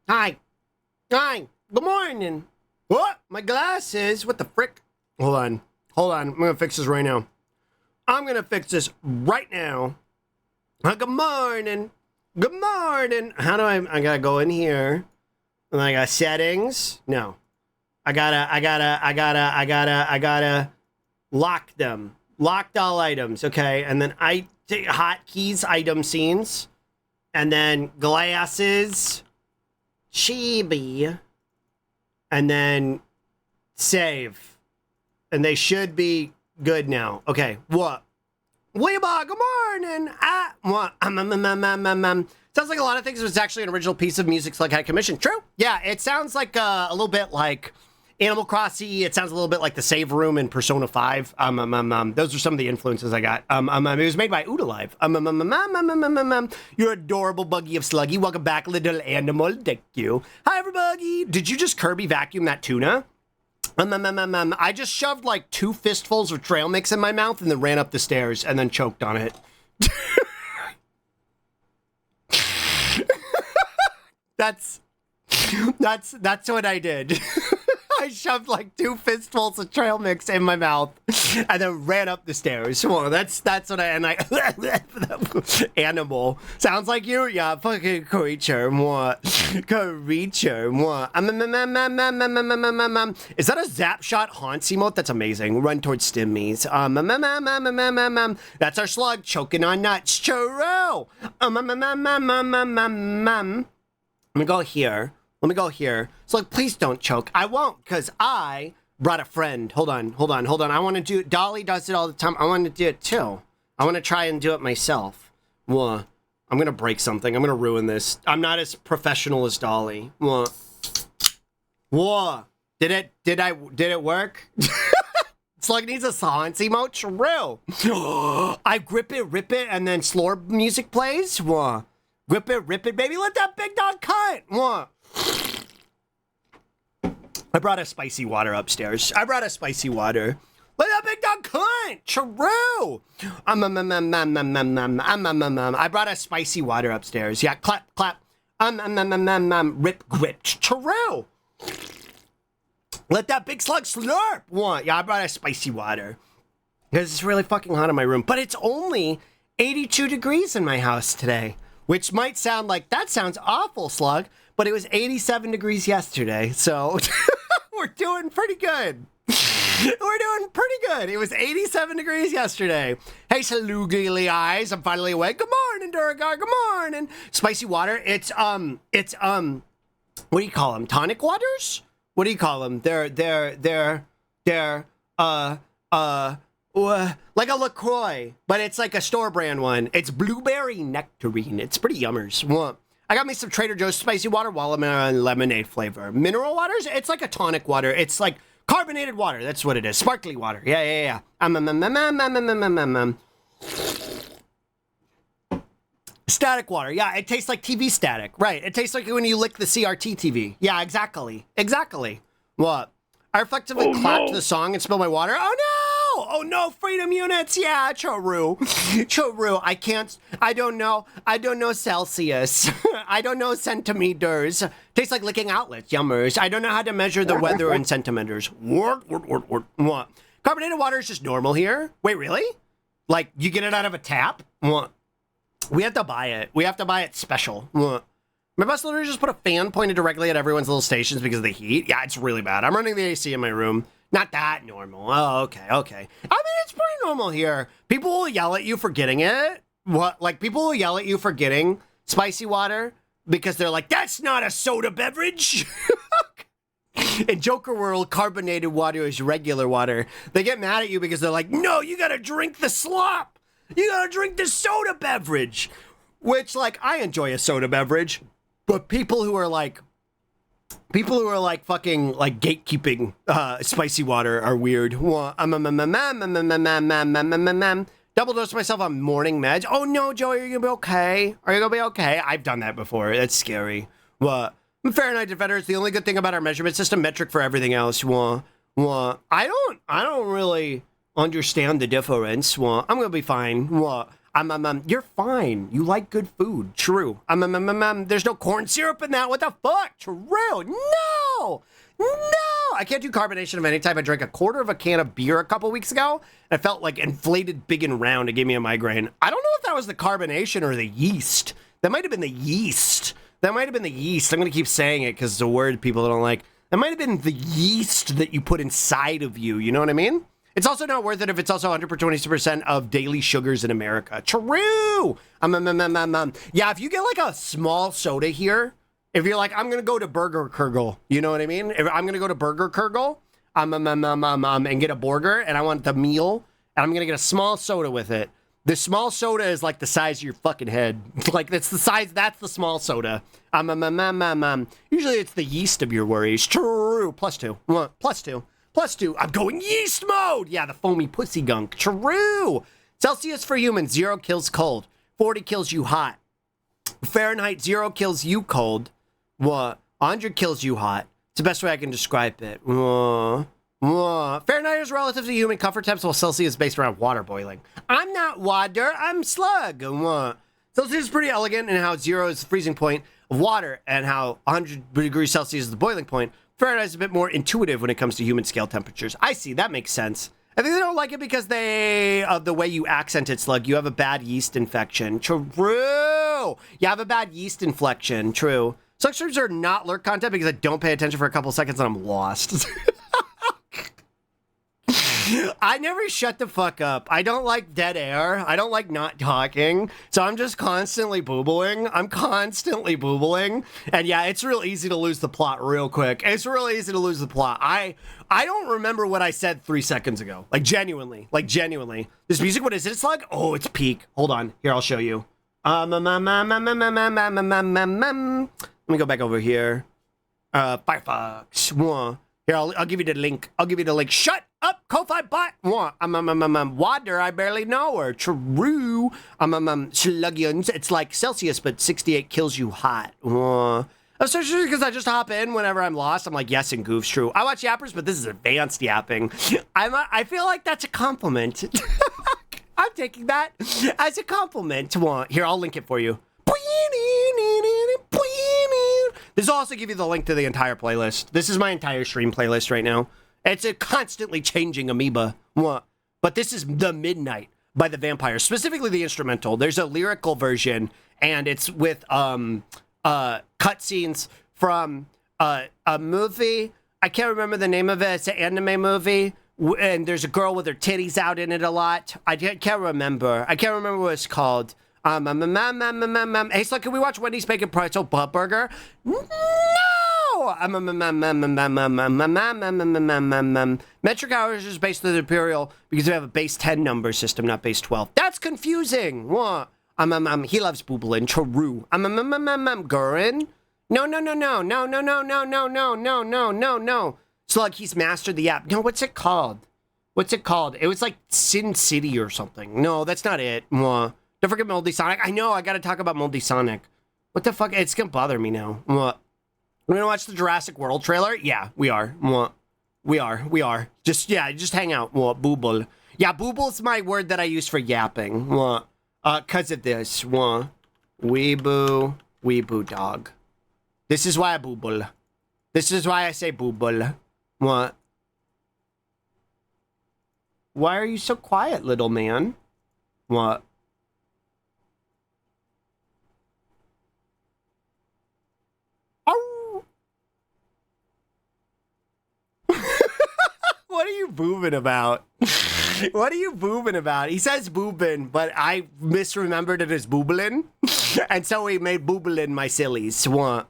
B: Hi. Hi. Good morning. What? My glasses? What the frick? Hold on. I'm gonna fix this right now. I'm gonna fix this right now. Good morning. Good morning. How do I gotta go in here. And I got settings. No. I gotta lock them. Locked all items. Okay. And then hotkeys, item scenes. And then glasses. Chibi. And then save. And they should be good now. Okay. What? Weeba, good morning. What? Sounds like a lot of things. It was actually an original piece of music Slug had commissioned. True. Yeah, it sounds like a little bit like Animal Crossing. It sounds a little bit like the save room in Persona 5. Those are some of the influences I got. It was made by Udalive. You're adorable, Buggy of Sluggy. Welcome back, little animal. Thank you. Hi, everybody. Did you just Kirby vacuum that tuna? I just shoved like 2 fistfuls of trail mix in my mouth and then ran up the stairs and then choked on it. That's what I did. I shoved like 2 fistfuls of trail mix in my mouth and then ran up the stairs. Well, that's what animal. Sounds like you? Yeah, fucking creature. What? Creature. What? Is that a zap shot haunts emote? That's amazing. Run towards stimmies. That's our slug choking on nuts. Churro. Let me go here. So, like, please don't choke. I won't, because I brought a friend. Hold on. I want to do it. Dolly does it all the time. I want to do it, too. I want to try and do it myself. I'm going to break something. I'm going to ruin this. I'm not as professional as Dolly. Did it work? Slug needs a silence emote. True. I grip it, rip it, and then slurp music plays. Grip it, rip it, baby. Let that big dog cut. I brought a spicy water upstairs. Let that big dog cut. True. I brought a spicy water upstairs. Yeah, clap, clap. Rip, grip. True. Let that big slug slurp. Yeah, I brought a spicy water. Because it's really fucking hot in my room. But it's only 82 degrees in my house today. Which might sound like, that sounds awful, Slug. But it was 87 degrees yesterday. So we're doing pretty good. It was 87 degrees yesterday. Hey, salugly eyes. I'm finally awake. Good morning, Duragar. Good morning. Spicy water. It's what do you call them? Tonic waters? What do you call them? They're like a LaCroix, but it's like a store brand one. It's blueberry nectarine. It's pretty yummers. I got me some Trader Joe's spicy water, watermelon lemonade flavor. Mineral waters? It's like a tonic water. It's like carbonated water. That's what it is. Sparkly water. Yeah. Static water. Yeah, it tastes like TV static. Right. It tastes like when you lick the CRT TV. Yeah, exactly. What? I effectively clapped the song and spilled my water. Oh no! Oh no, freedom units. Yeah, Choru. I don't know Celsius. I don't know centimeters. Tastes like licking outlets. Yummers. I don't know how to measure the weather in centimeters. What? Carbonated water is just normal here. Wait, really? Like, you get it out of a tap? What? We have to buy it. We have to buy it special. What? My boss literally just put a fan pointed directly at everyone's little stations because of the heat. Yeah, it's really bad. I'm running the AC in my room. Not that normal. Oh, okay. I mean, it's pretty normal here. People will yell at you for getting it. What? Like, people will yell at you for getting spicy water because they're like, that's not a soda beverage. In Joker World, carbonated water is regular water. They get mad at you because they're like, no, you gotta drink the slop. You gotta drink the soda beverage. Which, like, I enjoy a soda beverage. But people who are like fucking like gatekeeping spicy water are weird. Double dose myself on morning meds. Oh no, Joey, are you gonna be okay? I've done that before. That's scary. What? Fahrenheit Defender is the only good thing about our measurement system. Metric for everything else. I don't really understand the difference. I'm gonna be fine. You're fine. You like good food. True. There's no corn syrup in that. What the fuck? True. No. I can't do carbonation of any type. I drank a quarter of a can of beer a couple weeks ago. And I felt like inflated, big and round. It gave me a migraine. I don't know if that was the carbonation or the yeast. That might have been the yeast. I'm going to keep saying it because it's a word people don't like. That might have been the yeast that you put inside of you. You know what I mean? It's also not worth it if it's also 120% of daily sugars in America. True. Yeah, if you get like a small soda here, if you're like, I'm going to go to Burger Kurgle, you know what I mean? If I'm going to go to Burger Kurgle, and get a burger, and I want the meal, and I'm going to get a small soda with it. The small soda is like the size of your fucking head. Like, that's the size, that's the small soda. Usually it's the yeast of your worries. True. +2. I'm going yeast mode. Yeah, the foamy pussy gunk. True. Celsius for humans, 0 kills cold. 40 kills you hot. Fahrenheit, 0 kills you cold. 100 kills you hot. It's the best way I can describe it. Fahrenheit is relative to human comfort temps, while Celsius is based around water boiling. I'm not water, I'm slug. Celsius is pretty elegant in how 0 is the freezing point of water and how 100 degrees Celsius is the boiling point. Fahrenheit is a bit more intuitive when it comes to human scale temperatures. I see, that makes sense. I think they don't like it because of the way you accent it, Slug. You have a bad yeast infection. True. You have a bad yeast inflection. True. Slug streams are not lurk content because I don't pay attention for a couple seconds and I'm lost. I never shut the fuck up. I don't like dead air. I don't like not talking. So I'm just constantly boobling. And yeah, it's real easy to lose the plot real quick. I don't remember what I said 3 seconds ago. Like genuinely. This music, what is it? It's like, oh, it's peak. Hold on. Here, I'll show you. Let me go back over here. Firefox. Here, I'll give you the link. Shut up, Ko-Fi bot. Water, I barely know her. True. Sluggions. It's like Celsius, but 68 kills you hot. Especially because I just hop in whenever I'm lost. I'm like, yes, and goofs. True. I watch yappers, but this is advanced yapping. I feel like that's a compliment. I'm taking that as a compliment. Here, I'll link it for you. This will also give you the link to the entire playlist. This is my entire stream playlist right now. It's a constantly changing amoeba. But this is The Midnight by the Vampires, specifically the instrumental. There's a lyrical version, and it's with cutscenes from a movie. I can't remember the name of it. It's an anime movie, and there's a girl with her titties out in it a lot. I can't remember. What it's called. Hey, so can we watch Wendy's Bacon Pretzel Butt Burger? No! Metric hours is based on the Imperial because we have a base 10 number system, not base 12. That's confusing. What? He loves boobling. True. Gurin? No. Slug, he's mastered the app. No, what's it called? It was like Sin City or something. No, that's not it. Don't forget Moldy Sonic. I know, I gotta talk about Moldy Sonic. What the fuck? It's gonna bother me now. What? We're gonna watch the Jurassic World trailer? Yeah, we are. What? We are. Just hang out. What? Booble. Yeah, booble's my word that I use for yapping. What? Cause of this. What? Weeboo dog. This is why I booble. This is why I say booble. What? Why are you so quiet, little man? What? What are you boobing about? He says boobin, but I misremembered it as booblin. And so we made booblin my sillies. What?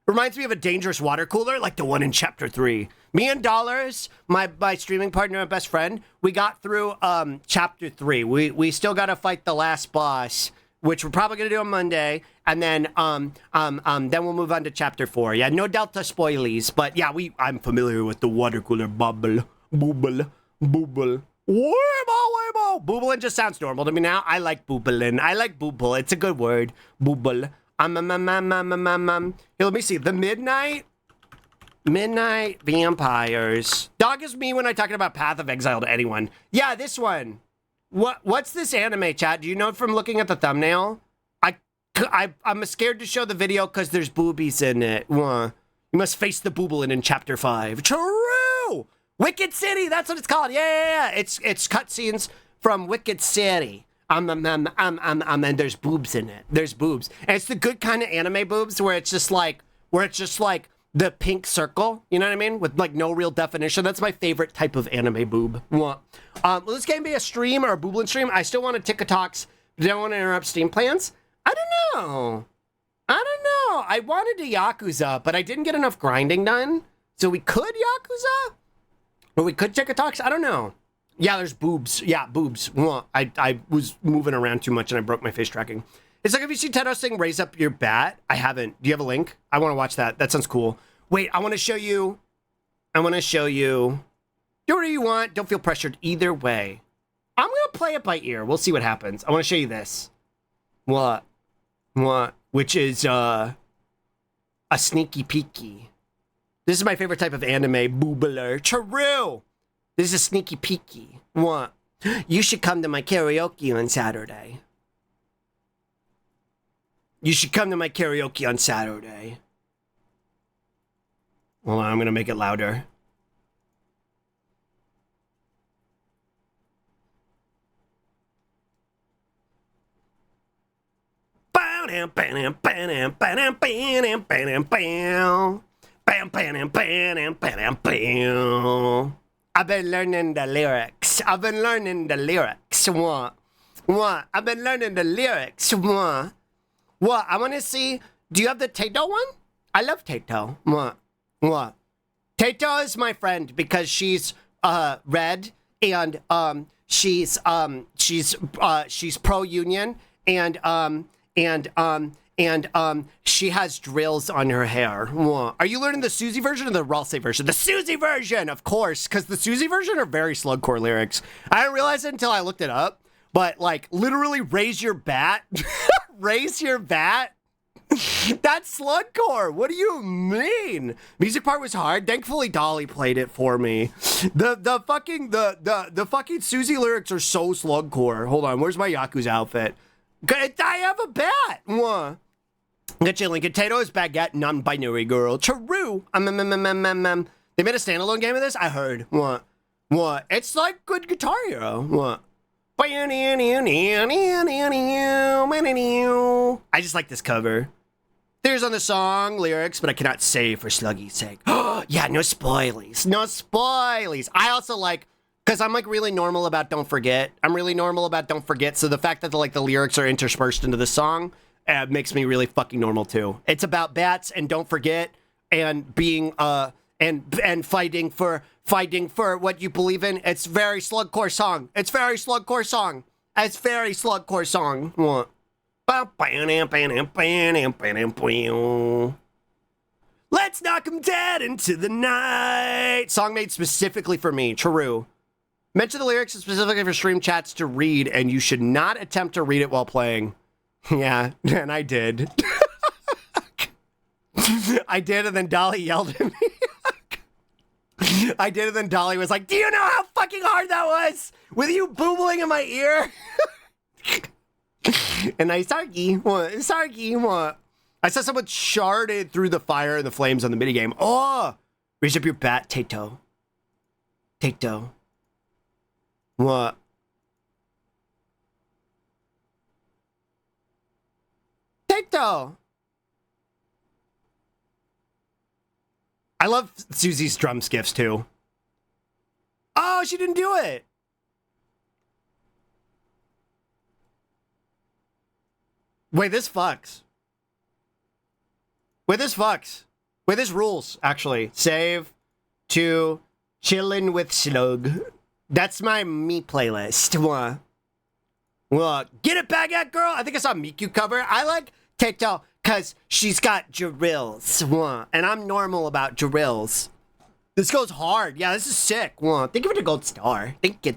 B: Reminds me of a dangerous water cooler like the one in Chapter 3. Me and Dollars, my streaming partner and best friend, we got through Chapter 3. We still got to fight the last boss, which we're probably going to do on Monday. And then we'll move on to Chapter 4. Yeah, no Delta spoilies, but yeah, I'm familiar with the water cooler booble. Wibble. Booblin just sounds normal to me now. I like booblin. I like booble. It's a good word. Booble. Here, let me see. The Midnight Vampires. Dog is me when I'm talking about Path of Exile to anyone. Yeah, this one. What's this anime, chat? Do you know from looking at the thumbnail? I'm scared to show the video because there's boobies in it. You must face the booblin in chapter 5. True! Wicked City, that's what it's called. Yeah. It's cutscenes from Wicked City. And there's boobs in it. There's boobs. And it's the good kind of anime boobs where it's just like the pink circle, you know what I mean? With like no real definition. That's my favorite type of anime boob. Will this game be a stream or a booblin stream? I still want to TikToks, but I don't want to interrupt Steam plans. I don't know. I wanted to Yakuza, but I didn't get enough grinding done. So we could Yakuza? Or we could TikToks? I don't know. Yeah, there's boobs. Yeah, boobs. I was moving around too much and I broke my face tracking. It's like, have you seen Tedo sing Raise Up Your Bat? I haven't. Do you have a link? I want to watch that. That sounds cool. Wait, I want to show you. Do whatever you want. Don't feel pressured either way. I'm going to play it by ear. We'll see what happens. I want to show you this. What? Which is a sneaky peeky. This is my favorite type of anime, boobler. True. This is a sneaky peeky. What? You should come to my karaoke on Saturday. Hold on, I'm gonna make it louder. I've been learning the lyrics. What? I've been learning the lyrics. What? I want to see. Do you have the Tato one? I love Tato. What? Tato is my friend because she's red and she's pro union and she has drills on her hair. Are you learning the Susie version or the Ralsei version? The Susie version, of course, because the Susie version are very slugcore lyrics. I didn't realize it until I looked it up, but like literally raise your bat. Raise your bat. That's slugcore. What do you mean? Music part was hard. Thankfully, Dolly played it for me. The fucking Susie lyrics are so slugcore. Hold on, where's my Yakuza outfit? I have a bat. Get you, Lincoln. Tato is baguette, non-binary girl. True. They made a standalone game of this? I heard. What? It's like good Guitar Hero. What? I just like this cover. There's on the song lyrics, but I cannot say for Sluggy's sake. Yeah, no spoilies. No spoilies. I also like, because I'm like really normal about Don't Forget. So the fact that the lyrics are interspersed into the song makes me really fucking normal too. It's about bats and Don't Forget and being and fighting for what you believe in. It's very slugcore song. What? Let's knock 'em dead into the night. Song made specifically for me. True. Mention the lyrics specifically for stream chats to read, and you should not attempt to read it while playing. Yeah, and I did. I did, and then Dolly yelled at me. I did, and then Dolly was like, do you know how fucking hard that was? With you boobling in my ear? And I Sarky, what? I saw someone sharded through the fire and the flames on the minigame. Oh! Raise up your bat, Tato. What? Tato! I love Susie's drum skiffs too. Oh, she didn't do it. Wait, this fucks. Wait, this rules, actually. Save to Chillin' with Slug. That's my me playlist. Get it, baguette girl. I think I saw a Miku cover. I like Tato because she's got drills. And I'm normal about drills. This goes hard. Yeah, this is sick. Thank you for the gold star. Thank you.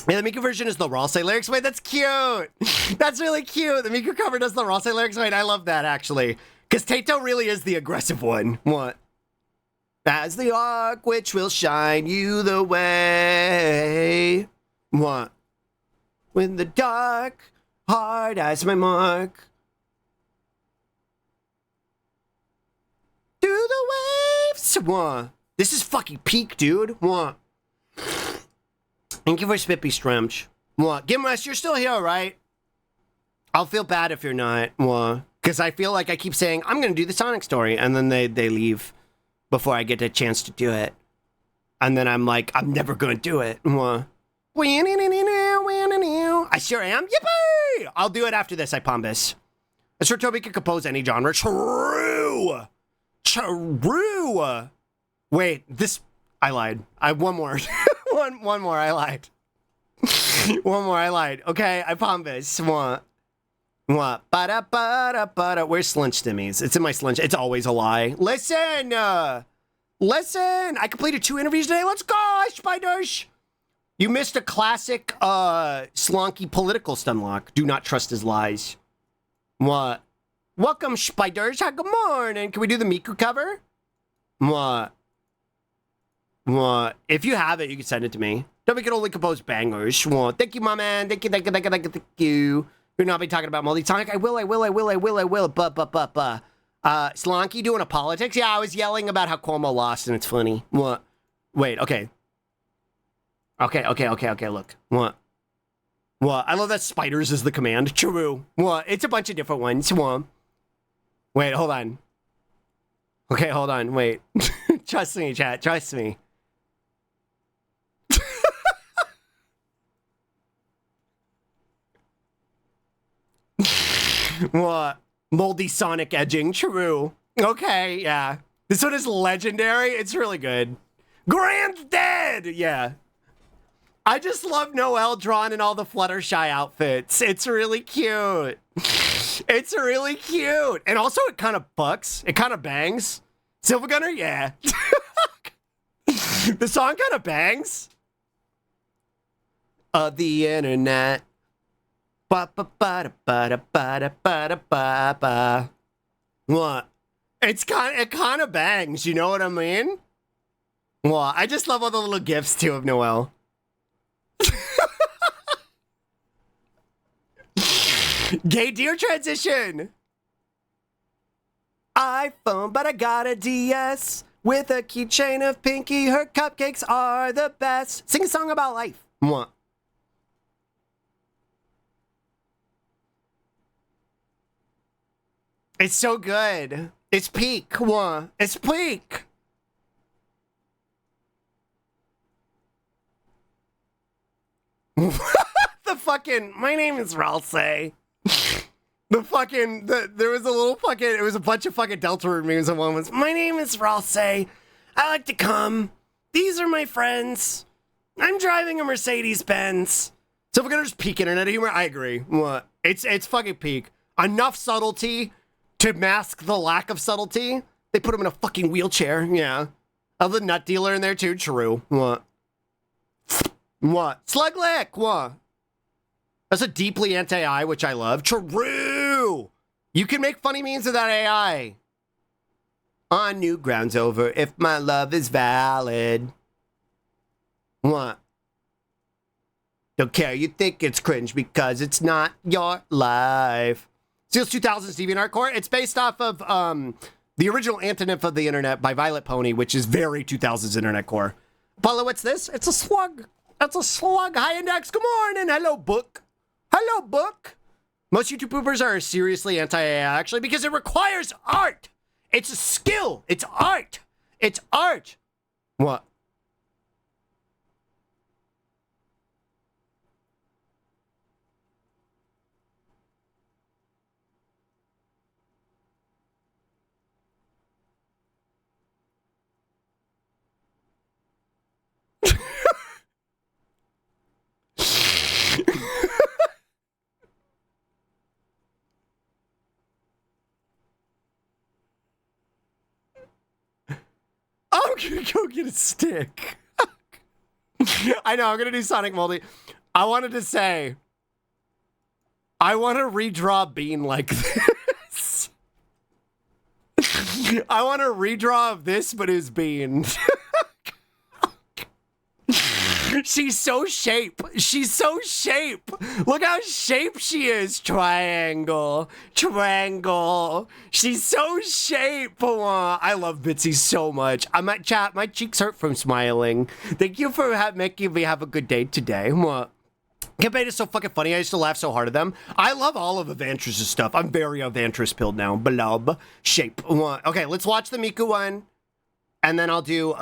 B: Yeah, the Miku version is the Ralsei lyrics. Wait, that's cute. That's really cute. The Miku cover does the Ralsei lyrics. Wait, I love that, actually. Because Tato really is the aggressive one. What? as the arc which will shine you the way. What? With the dark heart as my mark. Through the waves. What? This is fucking peak, dude. What? Thank you for Spippy Stremch. What? Gimrest, you're still here, right? I'll feel bad if you're not. What? Because I feel like I keep saying, I'm going to do the Sonic story. And then they leave before I get a chance to do it. And then I'm like, I'm never going to do it. What? I sure am. Yippee! I'll do it after this, I promise. I'm sure Toby can compose any genre. True! True! Wait, this... I lied. I have one more. one more, I lied. One more, I lied. Okay, I promise. What? Ba-da-ba-da-ba-da. Where's Slunch Stimmies? It's in my Slunch. It's always a lie. Listen! Listen! I completed 2 interviews today. Let's go, Spiders! You missed a classic, slonky political stunlock. Do not trust his lies. What? Welcome, Spiders. Hi, good morning. Can we do the Miku cover? What? What? If you have it, you can send it to me. Then we can only compose bangers. What? Thank you, my man. Thank you, thank you, thank you, thank you, thank you. We'll not be talking about multi-sonic. I will. Slonky doing a politics? Yeah, I was yelling about how Cuomo lost, and it's funny. What? Wait, okay. Okay, look. What? What? I love that Spiders is the command. True. What? It's a bunch of different ones. What? Wait, hold on. Okay, hold on. Wait. Trust me, chat. Trust me. What? Moldy Sonic edging. True. Okay, yeah. This one is legendary. It's really good. Granddad! Yeah. I just love Noelle drawn in all the Fluttershy outfits. It's really cute. It's really cute. And also it kind of bucks. It kind of bangs. Silver Gunner? Yeah. The song kind of bangs. The internet. What? It kind of bangs, you know what I mean? What? I just love all the little gifs too of Noelle. Gay deer transition. iPhone, but I got a DS with a keychain of Pinky. Her cupcakes are the best. Sing a song about life. What? It's so good. It's peak. What? It's peak. The fucking, my name is Ralsei. There was a little fucking, it was a bunch of fucking Deltarune memes and one was, my name is Ralsei. I like to come. These are my friends. I'm driving a Mercedes-Benz. So if we're gonna just peak internet humor, I agree. What? It's fucking peak. Enough subtlety to mask the lack of subtlety. They put him in a fucking wheelchair. Yeah. Of the nut dealer in there too. True. What? What? Slug Lick! What? That's a deeply anti-AI, which I love. True! You can make funny memes with that AI. On new grounds over, if my love is valid. What? Don't care, you think it's cringe because it's not your life. Seals 2000's DeviantArt Core. It's based off of the original Antonym of the Internet by Violet Pony, which is very 2000s Internet Core. Apollo, what's this? It's a slug. That's a slug. Hi, Index. Good morning. Hello, Book. Hello, Book. Most YouTube poopers are seriously anti-AI, actually, because it requires art. It's a skill. It's art. It's art. What? I'm gonna go get a stick. I know, I'm gonna do Sonic Multi. I wanted to say, I want to redraw Bean like this. I want a redraw of this, but his bean. She's so shape. She's so shape. Look how shape she is. Triangle. Triangle. She's so shape. I love Bitsy so much. I'm at chat. My cheeks hurt from smiling. Thank you for making me have a good day today. Campaign is so fucking funny. I used to laugh so hard at them. I love all of Evantress's stuff. I'm very Evantress pilled now. Blob. Shape. Okay, let's watch the Miku one. And then I'll do,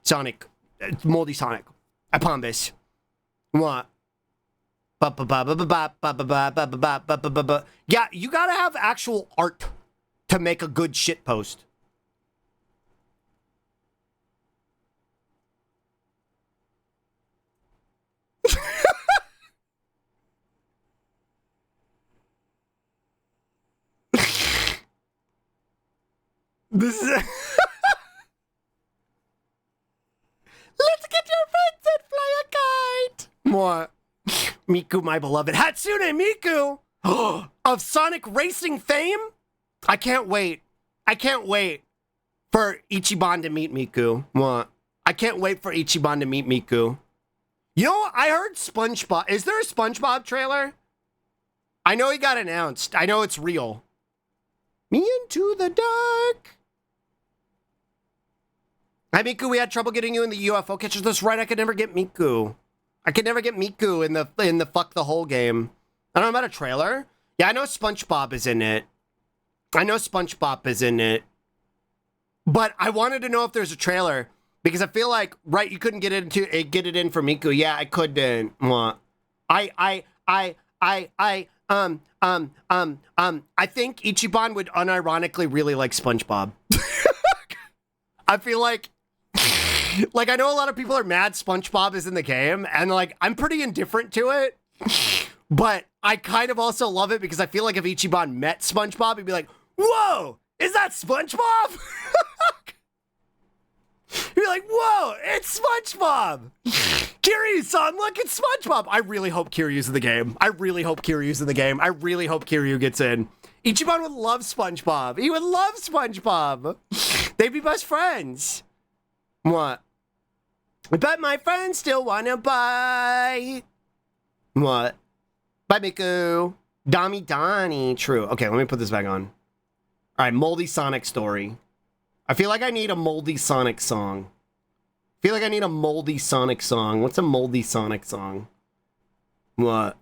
B: Sonic, Moldy Sonic. I promise. What? Yeah, you gotta have actual art to make a good shit post. This is Let's get your friends and fly a kite. What? Miku, my beloved. Hatsune Miku of Sonic Racing fame? I can't wait. I can't wait for Ichiban to meet Miku. What? I can't wait for Ichiban to meet Miku. You know, I heard SpongeBob. Is there a SpongeBob trailer? I know he got announced. I know it's real. Me into the dark. Hi, Miku. We had trouble getting you in the UFO catchers. That's right. I could never get Miku. I could never get Miku in the fuck the whole game. I don't know about a trailer. Yeah, I know SpongeBob is in it. I know SpongeBob is in it. But I wanted to know if there's a trailer because I feel like you couldn't get it in for Miku. Yeah, I couldn't. I think Ichiban would unironically really like SpongeBob. I feel like I know a lot of people are mad SpongeBob is in the game, and like, I'm pretty indifferent to it, but I kind of also love it because I feel like if Ichiban met SpongeBob, he'd be like, whoa, is that SpongeBob? He'd be like, whoa, it's SpongeBob. Kiryu-san, look, it's SpongeBob. I really hope Kiryu's in the game. I really hope Kiryu's in the game. I really hope Kiryu gets in. Ichiban would love SpongeBob. He would love SpongeBob. They'd be best friends. What? But my friends still wanna bite. What? Bye, Miku. Dami Donnie. True. Okay, let me put this back on. All right, Moldy Sonic story. I feel like I need a Moldy Sonic song. I feel like I need a Moldy Sonic song. What's a Moldy Sonic song? What?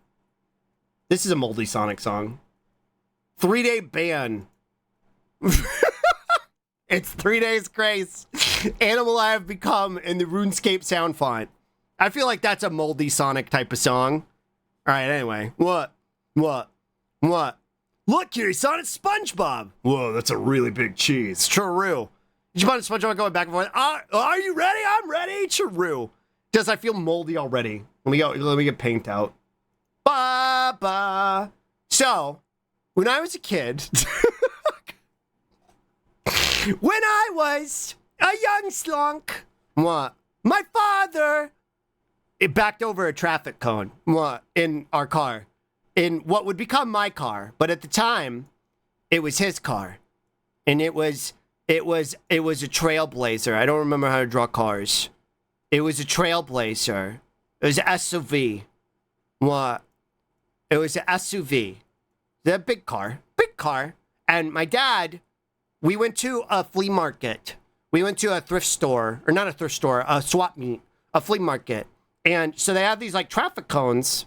B: This is a Moldy Sonic song. 3-day ban. It's 3 days grace. Animal I have become in the RuneScape sound font. I feel like that's a Moldy Sonic type of song. All right, anyway. What? Look, Kiryu-san, it's SpongeBob. Whoa, that's a really big cheese. True. Ichiban and SpongeBob going back and forth. Are you ready? I'm ready. True. Does I feel moldy already? Let me get paint out. Ba. So, when I was a kid, when I was a young slunk, what? My father, it backed over a traffic cone, what? In our car, in what would become my car, but at the time, it was his car, and it was a trailblazer. I don't remember how to draw cars. It was a trailblazer. It was an SUV. What? It was an SUV. The big car. And my dad, we went to a flea market. We went to a thrift store, or not a thrift store, a swap meet, a flea market. And so they have these like traffic cones.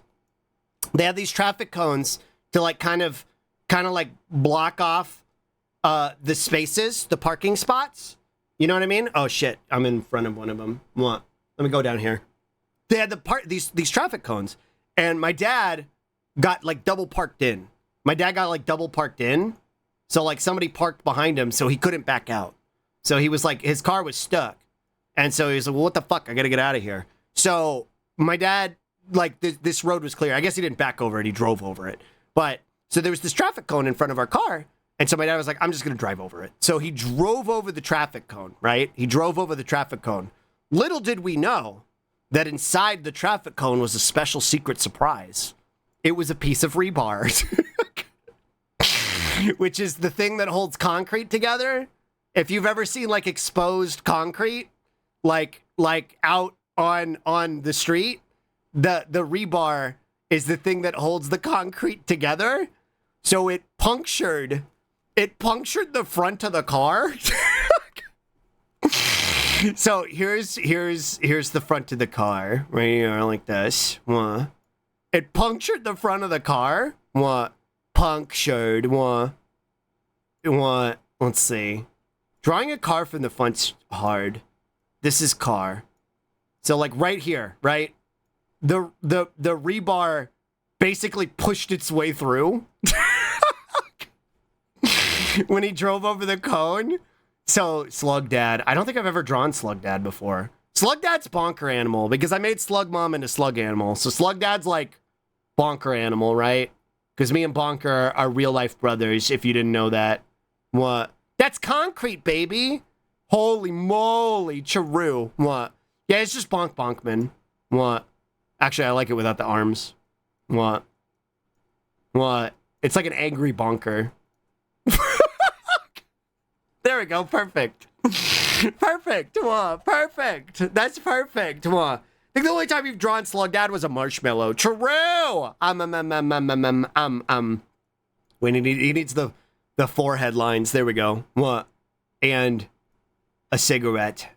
B: They have these traffic cones to like kind of like block off the spaces, the parking spots. You know what I mean? Oh shit, I'm in front of one of them. What? Let me go down here. They had these traffic cones, and my dad got like double parked in. So like somebody parked behind him, so he couldn't back out. So he was like, his car was stuck. And so he was like, well, what the fuck? I gotta get out of here. So my dad, like this road was clear. I guess he didn't back over it. He drove over it. But so there was this traffic cone in front of our car. And so my dad was like, I'm just gonna drive over it. So he drove over the traffic cone, right? He drove over the traffic cone. Little did we know that inside the traffic cone was a special secret surprise. it was a piece of rebar. Which is the thing that holds concrete together. If you've ever seen like exposed concrete, like out on the street, the rebar is the thing that holds the concrete together. So it punctured the front of the car. So here's the front of the car right here, like this. What? It punctured the front of the car. What? Punctured. What? Let's see. Drawing a car from the front's hard. This is car. So like right here, right? The rebar basically pushed its way through when he drove over the cone. So Slug Dad, I don't think I've ever drawn Slug Dad before. Slug Dad's bonker animal because I made Slug Mom into Slug Animal. So Slug Dad's like bonker animal, right? Because me and Bonker are real life brothers, if you didn't know that. What? That's concrete, baby. Holy moly, Charu. What? Yeah, it's just Bonk Bonkman. What? Actually, I like it without the arms. What? It's like an angry bonker. There we go. Perfect. Perfect. Perfect. That's perfect. I think the only time you've drawn Slug Dad was a marshmallow. True. Wait, he needs the forehead lines. There we go. What? And a cigarette.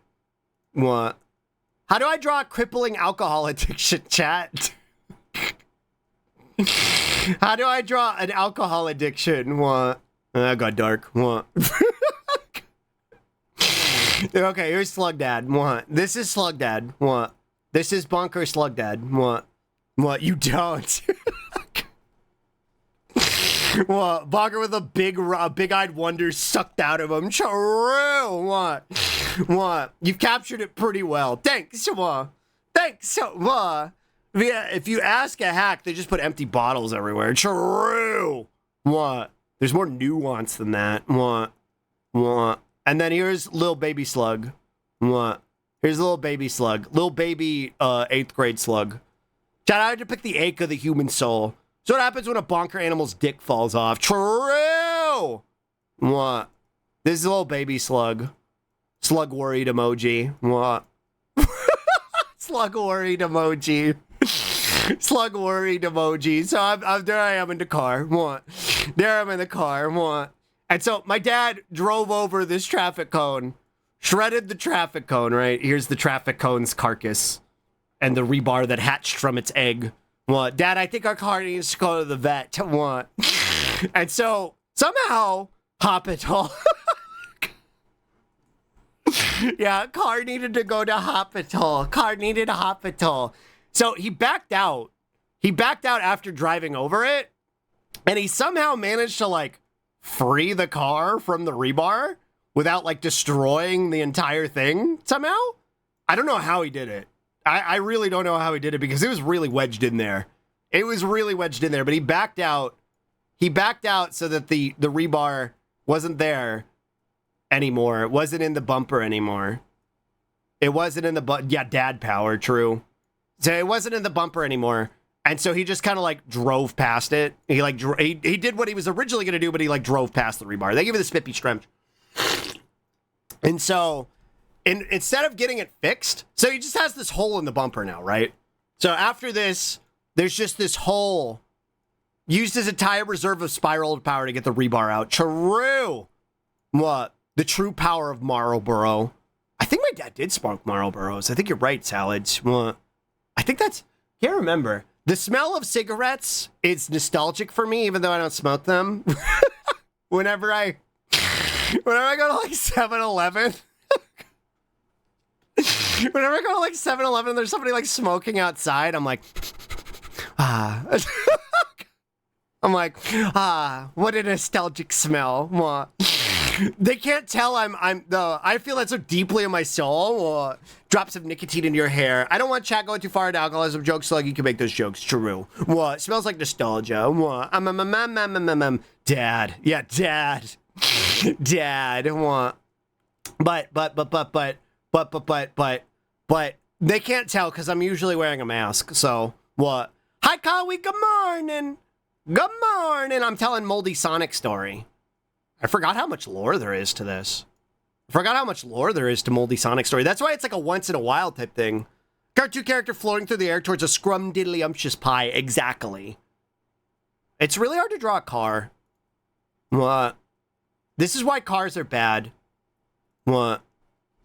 B: What? How do I draw a crippling alcohol addiction, chat? How do I draw an alcohol addiction? What? That got dark. What? Okay, here's Slug Dad. What? This is Slug Dad. What? This is Bonker Slug Dad. What? You don't. What? Bonker with a big-eyed wonder sucked out of him. True. What? You've captured it pretty well. Thanks. Thanks. Yeah, if you ask a hack, they just put empty bottles everywhere. True. What? There's more nuance than that. What? And then here's little baby slug. What? Here's little baby slug. Little baby 8th grade slug. Chat, I had to pick the ache of the human soul. So what happens when a bonker animal's dick falls off? True! What? This is a little baby slug. Slug worried emoji. What? Slug worried emoji. Slug worried emoji. So I'm there I am in the car. What? There I'm in the car. What? And so my dad drove over this traffic cone, shredded the traffic cone, right? Here's the traffic cone's carcass and the rebar that hatched from its egg. What? Dad, I think our car needs to go to the vet. What? And so somehow, Hospital. Yeah, car needed to go to hospital. Car needed a hospital. So he backed out. He backed out after driving over it. And he somehow managed to like free the car from the rebar without like destroying the entire thing somehow. I don't know how he did it. I really don't know how he did it because it was really wedged in there. It was really wedged in there, but he backed out. He backed out so that the rebar wasn't there anymore. It wasn't in the bumper anymore. It wasn't in the yeah, dad power, true. So it wasn't in the bumper anymore. And so he just kind of like drove past it. He like he did what he was originally going to do, but he like drove past the rebar. They give it the spippy strength. And so instead of getting it fixed, so he just has this hole in the bumper now, right? So after this, there's just this hole used as a tire reserve of spiraled power to get the rebar out. True. What? The true power of Marlboro. I think my dad did smoke Marlboros. I think you're right, Salads. What? I think that's, can't remember. The smell of cigarettes is nostalgic for me, even though I don't smoke them. Whenever I go to like 7-Eleven, whenever I go to like 7-Eleven, there's somebody like smoking outside. I'm like, ah. I'm like, ah, what a nostalgic smell. What? They can't tell I feel that so deeply in my soul. Drops of nicotine in your hair. I don't want chat going too far into alcoholism jokes, so like you can make those jokes true. What? Smells like nostalgia. What? Dad. Yeah, dad. Dad. What? But they can't tell because I'm usually wearing a mask. So what? Hi Hi, Kawi. Good morning. Good morning. I'm telling Moldy Sonic story. I forgot how much lore there is to this. I forgot how much lore there is to Moldy Sonic story. That's why it's like a once in a while type thing. Cartoon character floating through the air towards a scrum-diddly-umptious pie. Exactly. It's really hard to draw a car. What? This is why cars are bad. What?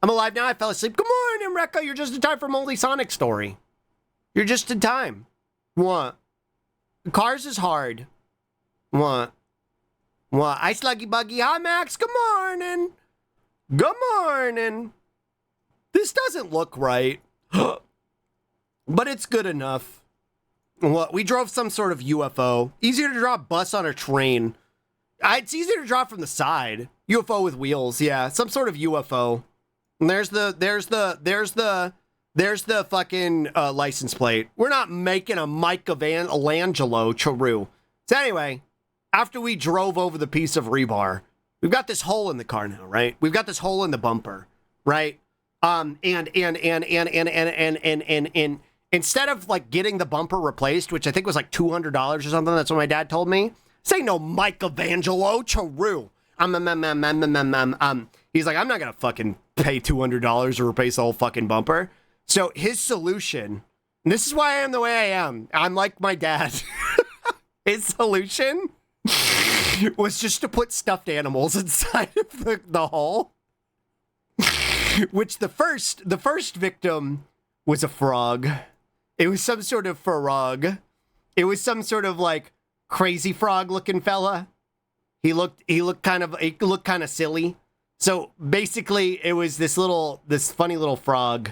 B: I'm alive now. I fell asleep. Good morning, Rekka. You're just in time for Moldy Sonic story. You're just in time. What? Cars is hard. What? What? Hi, Sluggy Buggy. Hi, Max. Good morning. Good morning. This doesn't look right. But it's good enough. What? We drove some sort of UFO. Easier to draw a bus on a train. It's easier to draw from the side. UFO with wheels. Yeah, some sort of UFO. And there's the fucking license plate. We're not making a Michelangelo Charu. So anyway, after we drove over the piece of rebar, we've got this hole in the car now, right? We've got this hole in the bumper, right? And instead of like getting the bumper replaced, which I think was like $200 or something, that's what my dad told me. Say no Michelangelo Charu. He's like, I'm not gonna fucking pay $200 to replace the whole fucking bumper. So his solution, and this is why I am the way I am. I'm like my dad. His solution was just to put stuffed animals inside of the hole. Which the first victim was a frog. It was some sort of frog. It was some sort of like crazy frog looking fella. He looked kind of silly. So basically it was this funny little frog.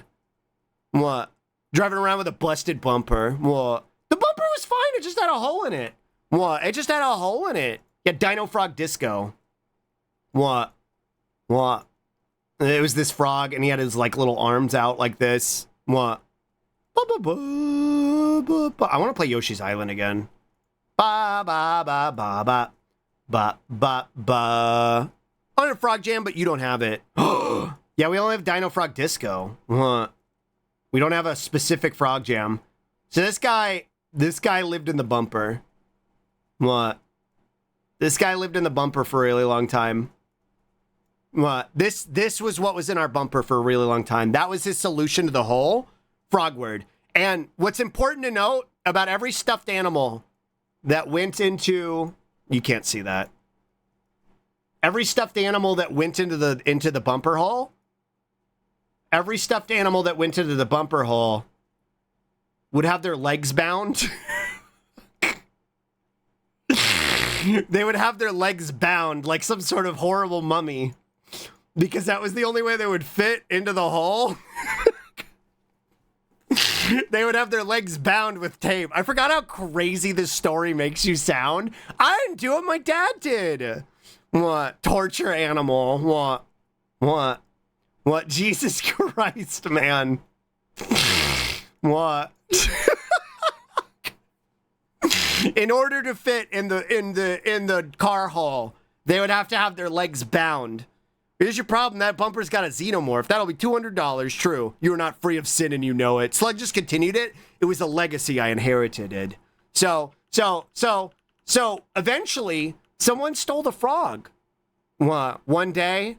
B: What? Driving around with a busted bumper. What? The bumper was fine, it just had a hole in it. What? It just had a hole in it. Yeah, Dino Frog Disco. What? What? It was this frog, and he had his like little arms out like this. What? I want to play Yoshi's Island again. Ba ba ba ba ba ba ba ba. On a Frog Jam, but you don't have it. Yeah, we only have Dino Frog Disco. What? We don't have a specific Frog Jam. So this guy lived in the bumper. What? This guy lived in the bumper for a really long time. What? This was what was in our bumper for a really long time. That was his solution to the hole. Frogward. And what's important to note about every stuffed animal that went into... You can't see that. Every stuffed animal that went into the bumper hole... Every stuffed animal that went into the bumper hole would have their legs bound. They would have their legs bound like some sort of horrible mummy. Because that was the only way they would fit into the hole. They would have their legs bound with tape. I forgot how crazy this story makes you sound. I didn't do it, my dad did. What? Torture animal. What? What? What? Jesus Christ, man. What? In order to fit in the car hole, they would have to have their legs bound. Here's your problem. That bumper's got a xenomorph. That'll be $200. True. You are not free of sin and you know it. Slug just continued it. It was a legacy I inherited. So eventually someone stole the frog. One day,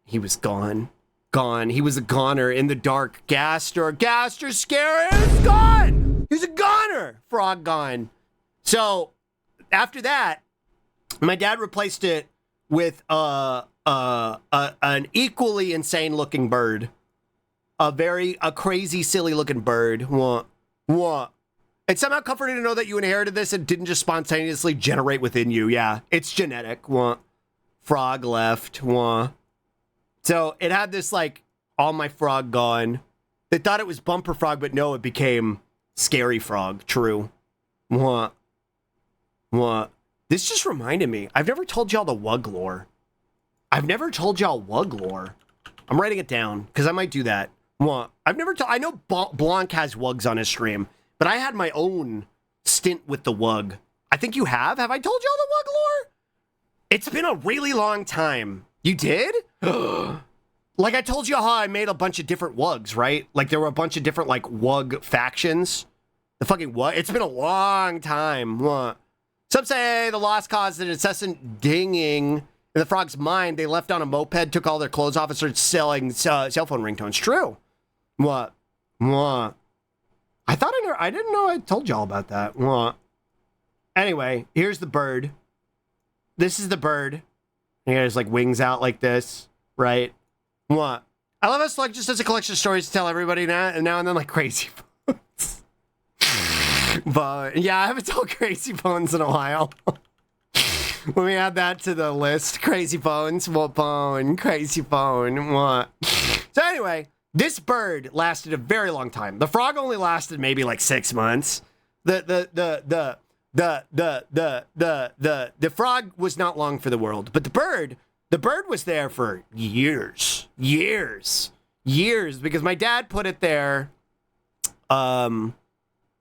B: he was gone. He was a goner in the dark. Gaster Scare is gone. He's a goner. Frog gone. So after that, my dad replaced it with an equally insane looking bird. A crazy, silly looking bird. What? It's somehow comforting to know that you inherited this and didn't just spontaneously generate within you. Yeah, it's genetic. What? Frog left. What? So it had this like, all my frog gone. They thought it was bumper frog, but no, it became scary frog. True. What? This just reminded me. I've never told y'all the Wug lore. I'm writing it down because I might do that. What? I know Blanc has Wugs on his stream, but I had my own stint with the Wug. I think you have. Have I told y'all the Wug lore? It's been a really long time. You did? Like I told you how I made a bunch of different Wugs, right? Like there were a bunch of different like Wug factions. The fucking what? It's been a long time. What? Some say the loss caused an incessant dinging in the frog's mind. They left on a moped, took all their clothes off, and started selling cell phone ringtones. True. What? What? I didn't know I told y'all about that. What? Anyway, here's the bird. This is the bird. He has like wings out like this, right? What? I love how Slug just has a collection of stories to tell everybody now and then, like crazy phones. But yeah, I haven't told crazy phones in a while. Let me add that to the list. Crazy phones. What phone? Crazy phone. What? So anyway, this bird lasted a very long time. The frog only lasted maybe like 6 months. The frog was not long for the world, but the bird was there for years, because my dad put it there.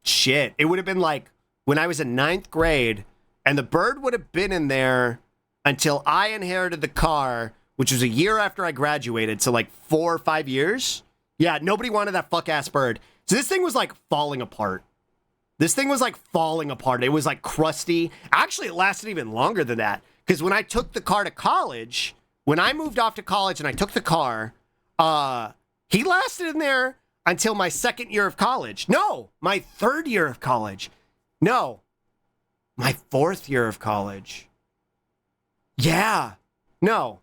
B: Shit, it would have been like when I was in 9th grade, and the bird would have been in there until I inherited the car, which was a year after I graduated. So like 4 or 5 years. Yeah, nobody wanted that fuck ass bird. So this thing was like falling apart. It was like crusty. Actually, it lasted even longer than that. Because when I took the car to college, when I moved off to college and I took the car, he lasted in there until my 2nd year of college. No, my 3rd year of college. No, my 4th year of college. Yeah. No,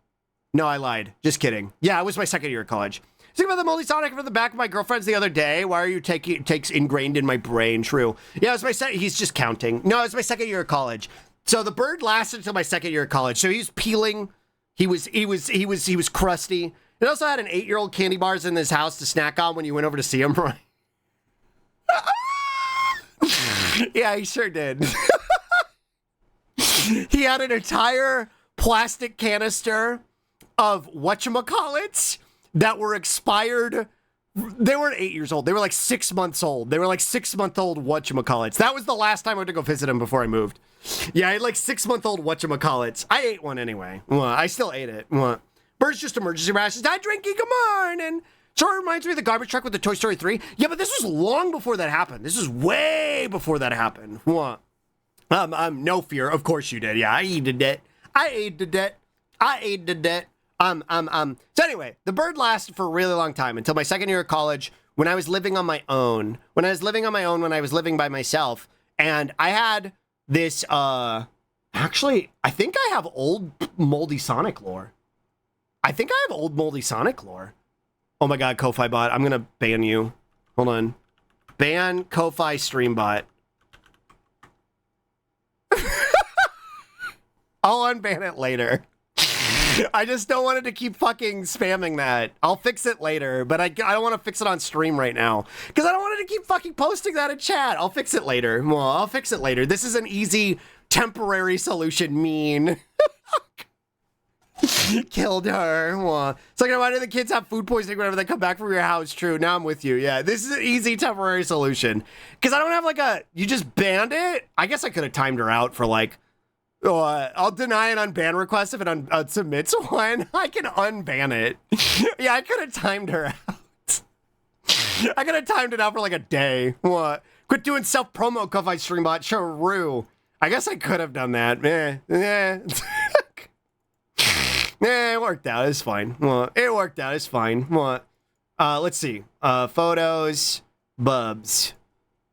B: I lied. Just kidding. Yeah, it was my 2nd year of college. Think about the multi-sonic from the back of my girlfriend's the other day. Why are you takes ingrained in my brain? True. Yeah, it was he's just counting. No, it's my 2nd year of college. So the bird lasted until my 2nd year of college. So he was peeling. He was crusty. He also had an 8-year-old candy bars in his house to snack on when you went over to see him, right? Yeah, he sure did. He had an entire plastic canister of whatchamacallits that were expired. They weren't 8 years old. They were like 6 months old. They were like 6-month-old whatchamacallits. That was the last time I went to go visit him before I moved. Yeah, I had like 6-month-old whatchamacallits. I ate one anyway. Well, I still ate it. Well, birds just emergency rations. Hi, Drinky. Come on. And so it reminds me of the garbage truck with the Toy Story 3. Yeah, but this was long before that happened. This was way before that happened. What? No fear. Of course you did. Yeah, I ate it. So anyway, the bird lasted for a really long time until my 2nd year of college when I was living on my own. When I was living by myself. And I had this, actually, I think I have old Moldy Sonic lore. Oh my God, Ko-Fi bot. I'm going to ban you. Hold on. Ban Ko-Fi stream bot. I'll unban it later. I just don't want it to keep fucking spamming that. I'll fix it later, but I don't want to fix it on stream right now. Because I don't want it to keep fucking posting that in chat. I'll fix it later. Well, I'll fix it later. This is an easy, temporary solution, mean. Killed her. Well, it's like, why do the kids have food poisoning whenever they come back from your house? True, now I'm with you. Yeah, this is an easy, temporary solution. Because I don't have like you just banned it? I guess I could have timed her out for like, I'll deny an unban request if it submits one. I can unban it. Yeah, I could have timed her out. I could have timed it out for like a day. What? Quit doing self-promo, Ko-Fi Streambot. Shrew. I guess I could have done that. It worked out. It's fine. Well, it worked out. It's fine. What? Let's see. Photos. Bubs.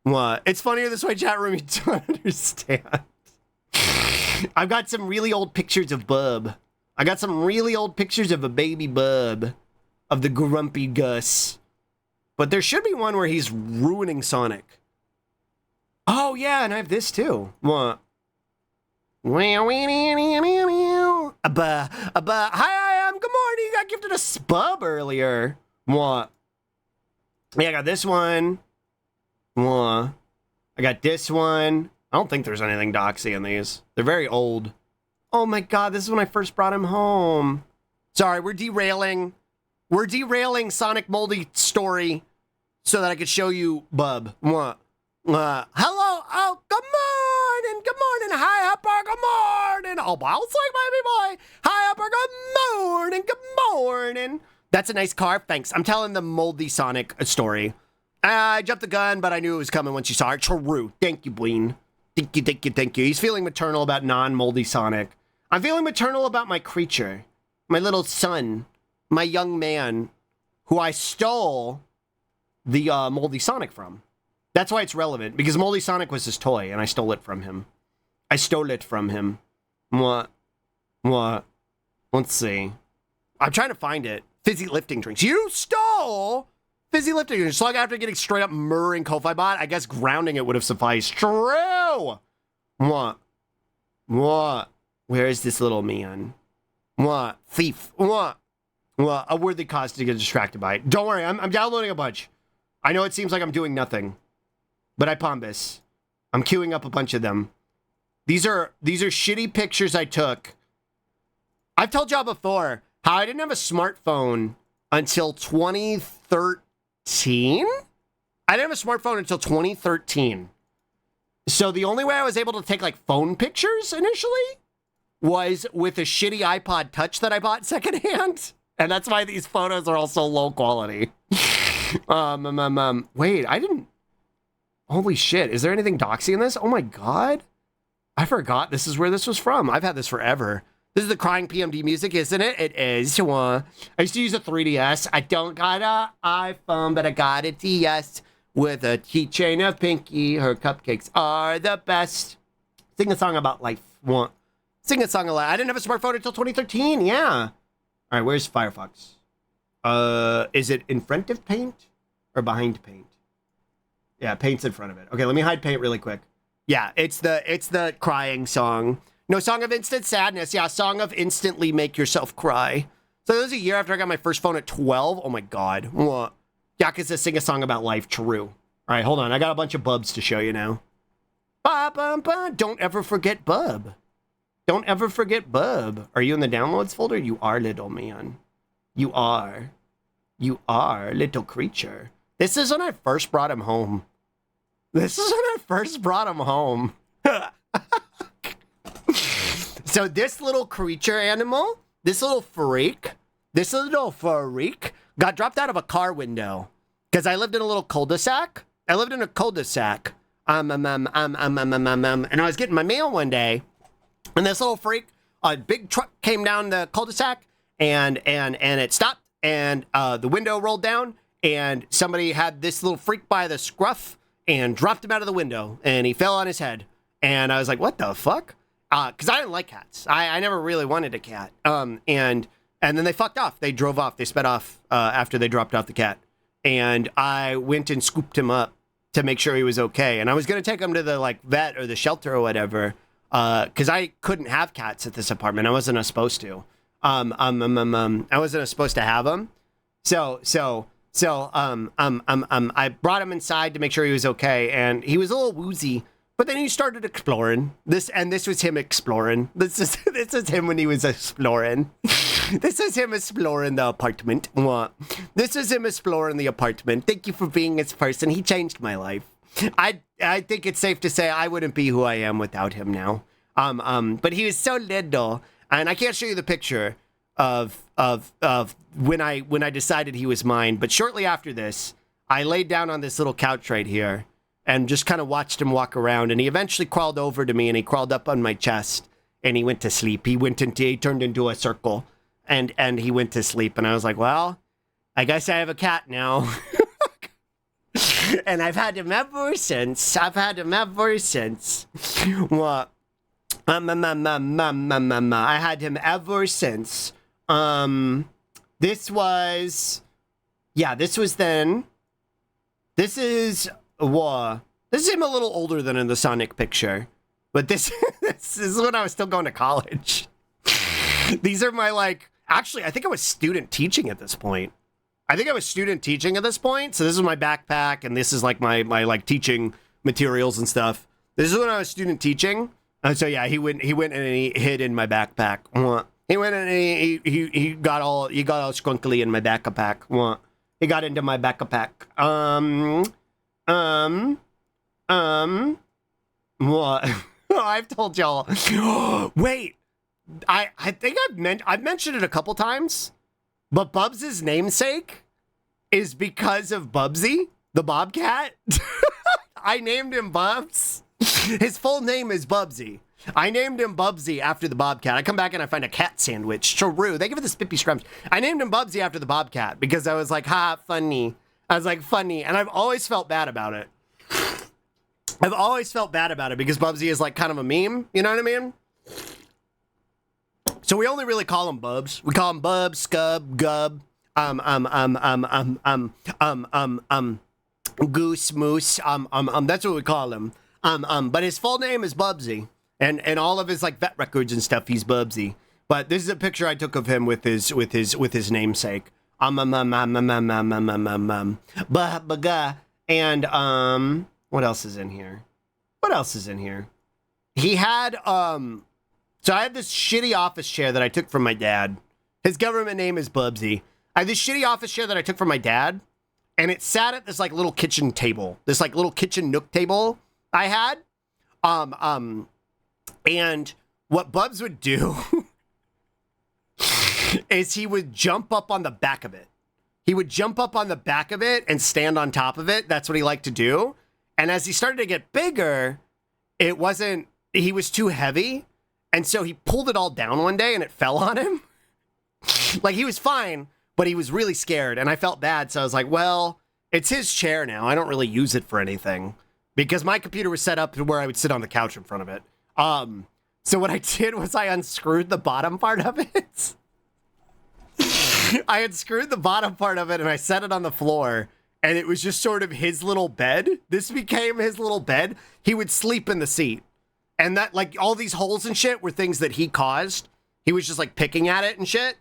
B: What? It's funnier this way, chat room. You don't understand. I've got some really old pictures of Bub. I got some really old pictures of a baby Bub. Of the grumpy Gus. But there should be one where he's ruining Sonic. Oh, yeah, and I have this too. What? Hi, I am. Good morning. You got gifted a spub earlier. What? Yeah, I got this one. What? I got this one. I don't think there's anything doxy in these. They're very old. Oh my God, this is when I first brought him home. Sorry, we're derailing. We're derailing Sonic Moldy story so that I could show you Bub. What? Hello. Oh, good morning. Good morning. Hi, Upper. Good morning. Oh, bounce like baby boy. Hi, Upper. Good morning. Good morning. That's a nice car. Thanks. I'm telling the Moldy Sonic story. I jumped the gun, but I knew it was coming when she saw it. True. Thank you, Bleen. Thank you. He's feeling maternal about non-moldy Sonic. I'm feeling maternal about my creature. My little son. My young man. Who I stole the moldy Sonic from. That's why it's relevant. Because moldy Sonic was his toy, and I stole it from him. What? Let's see. I'm trying to find it. Fizzy lifting drinks. You stole fizzy lifting drinks. Slug after getting straight up murdering Ko-Fi bot. I guess grounding it would have sufficed. True. What? Where is this little man? What? Thief. What? A worthy cause to get distracted by it. Don't worry. I'm downloading a bunch. I know it seems like I'm doing nothing. But I promise. I'm queuing up a bunch of them. These are shitty pictures I took. I've told y'all before how I didn't have a smartphone until 2013? I didn't have a smartphone until 2013. So the only way I was able to take like phone pictures initially was with a shitty iPod Touch that I bought secondhand. And that's why these photos are all so low quality. Wait, I didn't... Holy shit, is there anything doxy in this? Oh my god. I forgot this is where this was from. I've had this forever. This is the crying PMD music, isn't it? It is. I used to use a 3DS. I don't got an iPhone, but I got a DS with a keychain of Pinky. Her cupcakes are the best. Sing a song about life. Sing a song about life. I didn't have a smartphone until 2013. Yeah. All right, where's Firefox? Is it in front of Paint or behind Paint? Yeah, Paint's in front of it. Okay, let me hide Paint really quick. Yeah, it's the crying song. No song of instant sadness. Yeah, song of instantly make yourself cry. So this was a year after I got my first phone at 12. Oh my god. What? Yakuza sing a song about life. True. All right, hold on. I got a bunch of bubs to show you now. Don't ever forget Bub. Don't ever forget Bub. Are you in the downloads folder? You are, little man. You are. You are, little creature. This is when I first brought him home. So this little creature animal, this little freak, got dropped out of a car window because I lived in a little cul-de-sac. And I was getting my mail one day, and this little freak, a big truck came down the cul-de-sac, and it stopped, and the window rolled down, and somebody had this little freak by the scruff and dropped him out of the window, and he fell on his head. And I was like, what the fuck? Because I didn't like cats. I never really wanted a cat. And then they fucked off. They drove off. They sped off after they dropped off the cat. And I went and scooped him up to make sure he was okay. And I was going to take him to the like vet or the shelter or whatever, because I couldn't have cats at this apartment. I wasn't supposed to. I wasn't supposed to have them. So I brought him inside to make sure he was okay, and he was a little woozy. But then he started exploring. This was him exploring. This is him when he was exploring. This is him exploring the apartment. This is him exploring the apartment. Thank you for being this person. He changed my life. I think it's safe to say I wouldn't be who I am without him now. But he was so little, and I can't show you the picture of when I decided he was mine. But shortly after this, I laid down on this little couch right here and just kind of watched him walk around, and he eventually crawled over to me, and he crawled up on my chest, and he went to sleep. He turned into a circle, and he went to sleep, and I was like, well, I guess I have a cat now. And I've had him ever since. What? I had him ever since. This was then. This is him a little older than in the Sonic picture, but this is when I was still going to college. These are my actually, I think I was student teaching at this point. So this is my backpack, and this is like my teaching materials and stuff. This is when I was student teaching. So yeah, he went and he hid in my backpack. He went and he got all scrunkly in my backpack. He got into my backpack. What? I've told y'all. Wait, I think I've mentioned it a couple times, but Bubs' namesake is because of Bubsy. the Bobcat. I named him Bubs. His full name is Bubsy. I named him Bubsy after the Bobcat. I come back and I find a cat sandwich. True. They give it the Spippy Scrums. I named him Bubsy after the Bobcat because I was like, ha, funny. I was like, funny. And I've always felt bad about it. I've always felt bad about it because Bubsy is like kind of a meme. You know what I mean? So we only really call him Bubs. We call him Bubs, Scub, Gub, Goose, Moose. That's what we call him. But his full name is Bubsy. And all of his like vet records and stuff, he's Bubsy. But this is a picture I took of him with his namesake. And what else is in here? What else is in here? He had so I had this shitty office chair that I took from my dad. His government name is Bubsy. I had this shitty office chair that I took from my dad, and it sat at this like little kitchen table, this like little kitchen nook table I had. And what Bubs would do is he would jump up on the back of it. He would jump up on the back of it and stand on top of it. That's what he liked to do. And as he started to get bigger, he was too heavy. And so he pulled it all down one day and it fell on him. Like he was fine, but he was really scared. And I felt bad. So I was like, well, it's his chair now. I don't really use it for anything because my computer was set up to where I would sit on the couch in front of it. So what I did was I unscrewed the bottom part of it. I unscrewed the bottom part of it and I set it on the floor. And it was just sort of his little bed. This became his little bed. He would sleep in the seat. And that, like, all these holes and shit were things that he caused. He was just, like, picking at it and shit.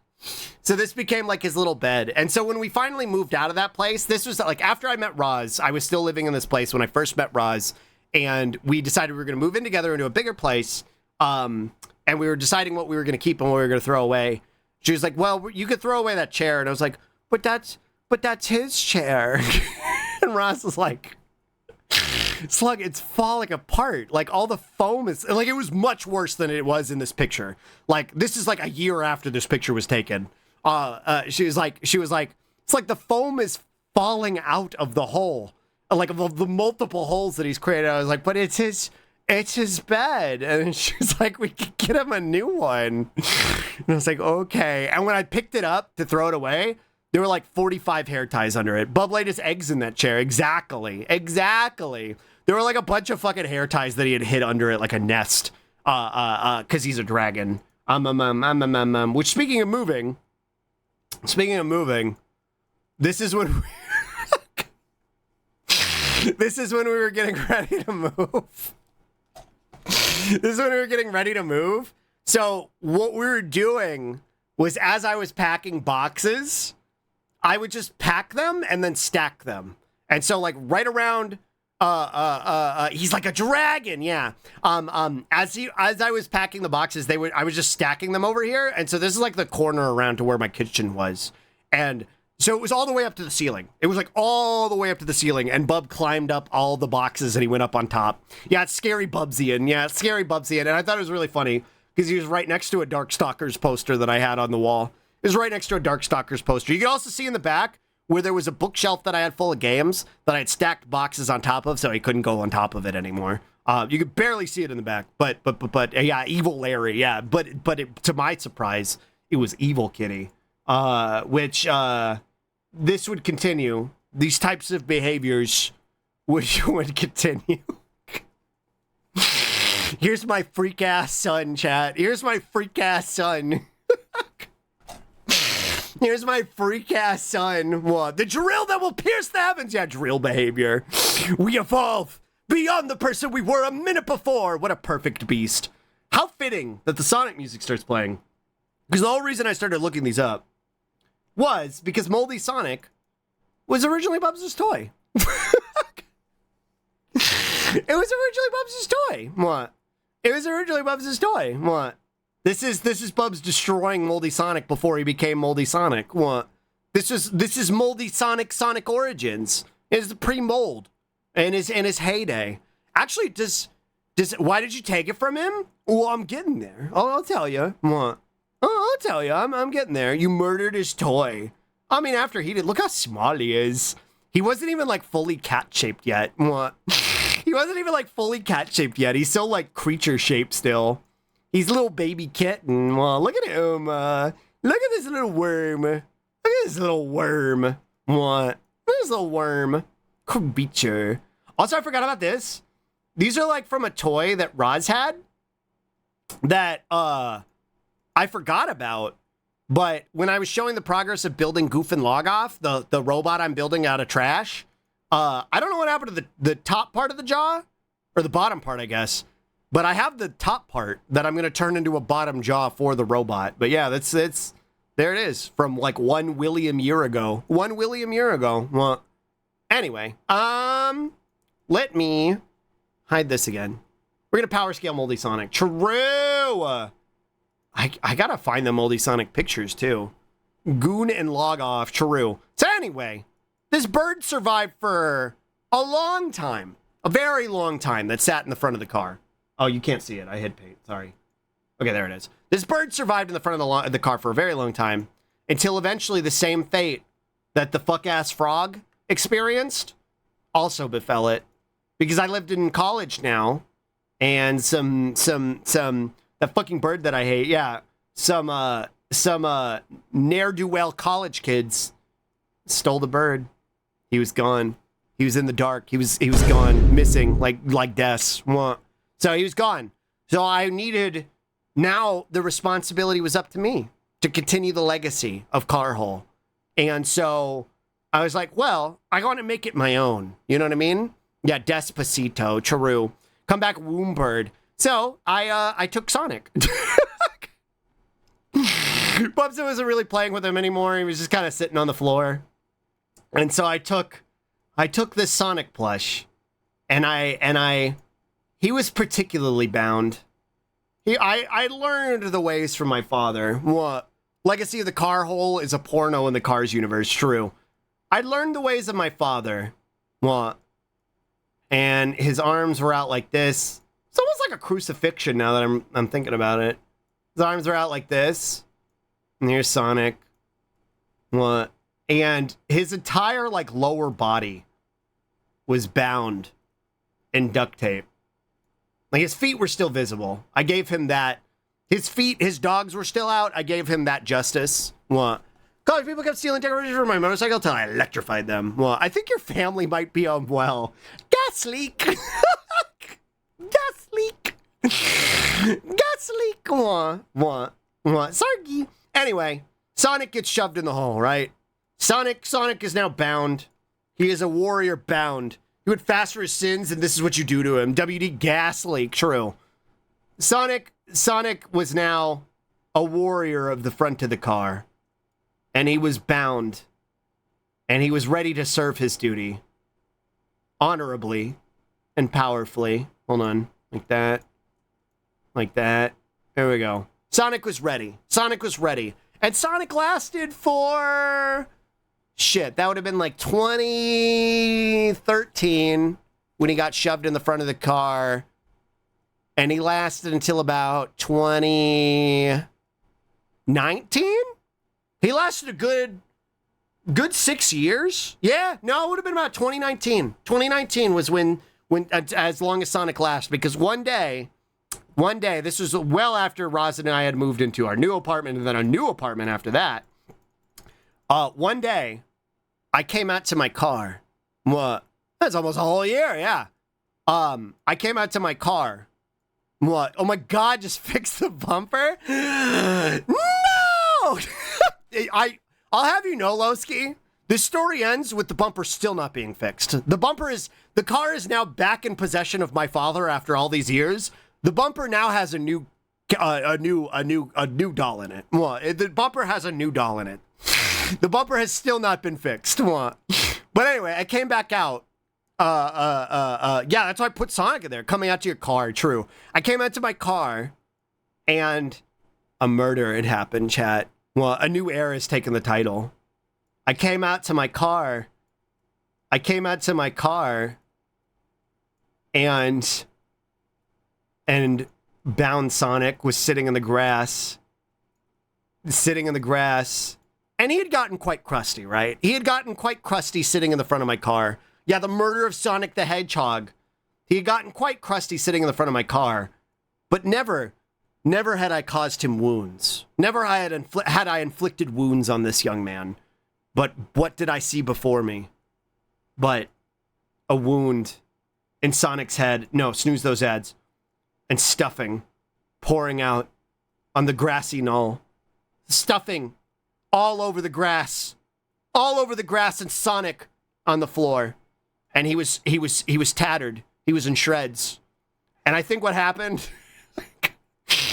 B: So this became, like, his little bed. And so when we finally moved out of that place, this was, like, after I met Roz, I was still living in this place when I first met Roz. And we decided we were going to move in together into a bigger place. And we were deciding what we were going to keep and what we were going to throw away. She was like, well, you could throw away that chair. And I was like, but that's his chair. And Roz was like, Slug, it's falling apart. Like all the foam is like, it was much worse than it was in this picture. Like this is like a year after this picture was taken. She was like, it's like the foam is falling out of the hole, like of the multiple holes that he's created. I was like, but it's his bed. And she was like, we could get him a new one. And I was like, okay. And when I picked it up to throw it away, there were like 45 hair ties under it. Bub laid his eggs in that chair. Exactly. There were like a bunch of fucking hair ties that he had hid under it like a nest. Cause he's a dragon. Which speaking of moving, this is when we were getting ready to move. So what we were doing was as I was packing boxes, I would just pack them and then stack them. And so like right around, he's like a dragon. Yeah. As I was packing the boxes, I was just stacking them over here. And so this is like the corner around to where my kitchen was. And so it was all the way up to the ceiling. It was like all the way up to the ceiling. And Bub climbed up all the boxes and he went up on top. Yeah, it's scary Bubsian. And I thought it was really funny because he was right next to a Darkstalkers poster that I had on the wall. It was right next to a Darkstalkers poster. You can also see in the back where there was a bookshelf that I had full of games that I had stacked boxes on top of, so he couldn't go on top of it anymore. You could barely see it in the back, but yeah, Evil Larry, yeah. But to my surprise, it was Evil Kitty, which this would continue. These types of behaviors would continue. Here's my freak ass son, chat. Here's my freak ass son. Here's my freak ass son. What? The drill that will pierce the heavens. Yeah, drill behavior. We evolve beyond the person we were a minute before. What a perfect beast. How fitting that the Sonic music starts playing. Because the whole reason I started looking these up was because Moldy Sonic was originally Bubs' toy. It was originally Bubs' toy. What? It was originally Bubs' toy. What? This is Bubs destroying Moldy Sonic before he became Moldy Sonic. What? This is Moldy Sonic Origins. It's the pre-mold and his heyday. Actually, why did you take it from him? Well, I'm getting there. I'll tell you. What? I'll tell you. I'm getting there. You murdered his toy. I mean, after he did, look how small he is. He wasn't even like fully cat-shaped yet. What? He wasn't even like fully cat-shaped yet. He's so like creature-shaped still. He's a little baby kitten. Well, look at him. Look at this little worm. Look at this little worm. What? This little worm. Creature. Also, I forgot about this. These are like from a toy that Roz had that I forgot about. But when I was showing the progress of building Goof and Log Off, the robot I'm building out of trash, I don't know what happened to the top part of the jaw, or the bottom part, I guess. But I have the top part that I'm going to turn into a bottom jaw for the robot. But yeah, that's there it is from like 1 William year ago. 1 William year ago. Well, anyway, let me hide this again. We're going to power scale Moldy Sonic. True. I gotta find the Moldy Sonic pictures, too. Goon and Log Off, true. So anyway, this bird survived for a long time. A very long time that sat in the front of the car. Oh, you can't see it. I hid paint. Sorry. Okay, there it is. This bird survived in the front of the car for a very long time until eventually the same fate that the fuck-ass frog experienced also befell it. Because I lived in college now, and that fucking bird that I hate, yeah. Some ne'er-do-well college kids stole the bird. He was gone. He was in the dark. He was gone, missing, like Des. So he was gone. So I needed, now the responsibility was up to me to continue the legacy of Carhole. And so I was like, well, I want to make it my own. You know what I mean? Yeah, Despacito, true. Come back, Wombbird. So I took Sonic. Bubson wasn't really playing with him anymore. He was just kind of sitting on the floor. And so I took this Sonic plush, and he was particularly bound. I learned the ways from my father. What? Legacy of the Car Hole is a porno in the Cars universe. True. I learned the ways of my father. What? And his arms were out like this. It's almost like a crucifixion now that I'm thinking about it. His arms are out like this. And here's Sonic. What? And his entire like lower body was bound in duct tape. Like his feet were still visible. I gave him that. His dogs were still out. I gave him that justice. What? College people kept stealing decorations from my motorcycle until I electrified them. Well, I think your family might be unwell. Gas leak. Gas leak. Gas leak. What? Sarky. Anyway, Sonic gets shoved in the hole, right? Sonic is now bound. He is a warrior bound. He would fast for his sins, and this is what you do to him. WD gas leak. True. Sonic was now a warrior of the front of the car. And he was bound. And he was ready to serve his duty. Honorably and powerfully. Hold on. Like that. Like that. There we go. Sonic was ready. Sonic was ready. And Sonic lasted for... Shit, that would have been like 2013 when he got shoved in the front of the car. And he lasted until about 2019? He lasted a good 6 years. Yeah, no, it would have been about 2019. 2019 was when as long as Sonic lasted, because one day, this was well after Roz and I had moved into our new apartment, and then a new apartment after that. One day, I came out to my car. What? That's almost a whole year, yeah. I came out to my car. What? Oh my God, just fix the bumper? No! I'll have you know, Lowski, this story ends with the bumper still not being fixed. The car is now back in possession of my father after all these years. The bumper now has a new doll in it. What? The bumper has a new doll in it. The bumper has still not been fixed. What? But anyway, I came back out. Yeah, that's why I put Sonic in there. Coming out to your car, true. I came out to my car, and a murder had happened, chat. Well, a new era has taken the title. I came out to my car, and bound Sonic was sitting in the grass, And he had gotten quite crusty, right? He had gotten quite crusty sitting in the front of my car. Yeah, the murder of Sonic the Hedgehog. He had gotten quite crusty sitting in the front of my car. But never had I caused him wounds. Never had I inflicted wounds on this young man. But what did I see before me? But a wound in Sonic's head. No, snooze those ads. And stuffing pouring out on the grassy knoll. Stuffing all over the grass. All over the grass, and Sonic on the floor. And he was tattered. He was in shreds. And I think what happened,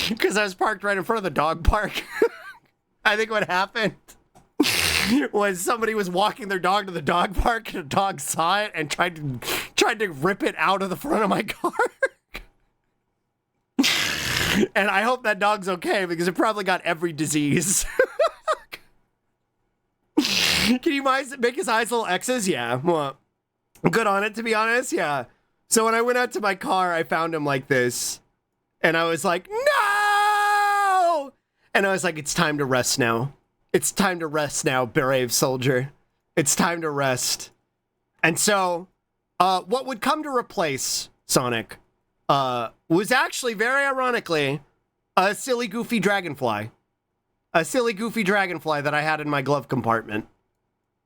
B: because I was parked right in front of the dog park, I think what happened was somebody was walking their dog to the dog park, and a dog saw it and tried to rip it out of the front of my car. And I hope that dog's okay, because it probably got every disease. Can you make his eyes little X's? Yeah. Well, good on it, to be honest. Yeah. So when I went out to my car, I found him like this. And I was like, no! And I was like, it's time to rest now. It's time to rest now, brave soldier. It's time to rest. And so, what would come to replace Sonic was actually, very ironically, a silly, goofy dragonfly. A silly, goofy dragonfly that I had in my glove compartment.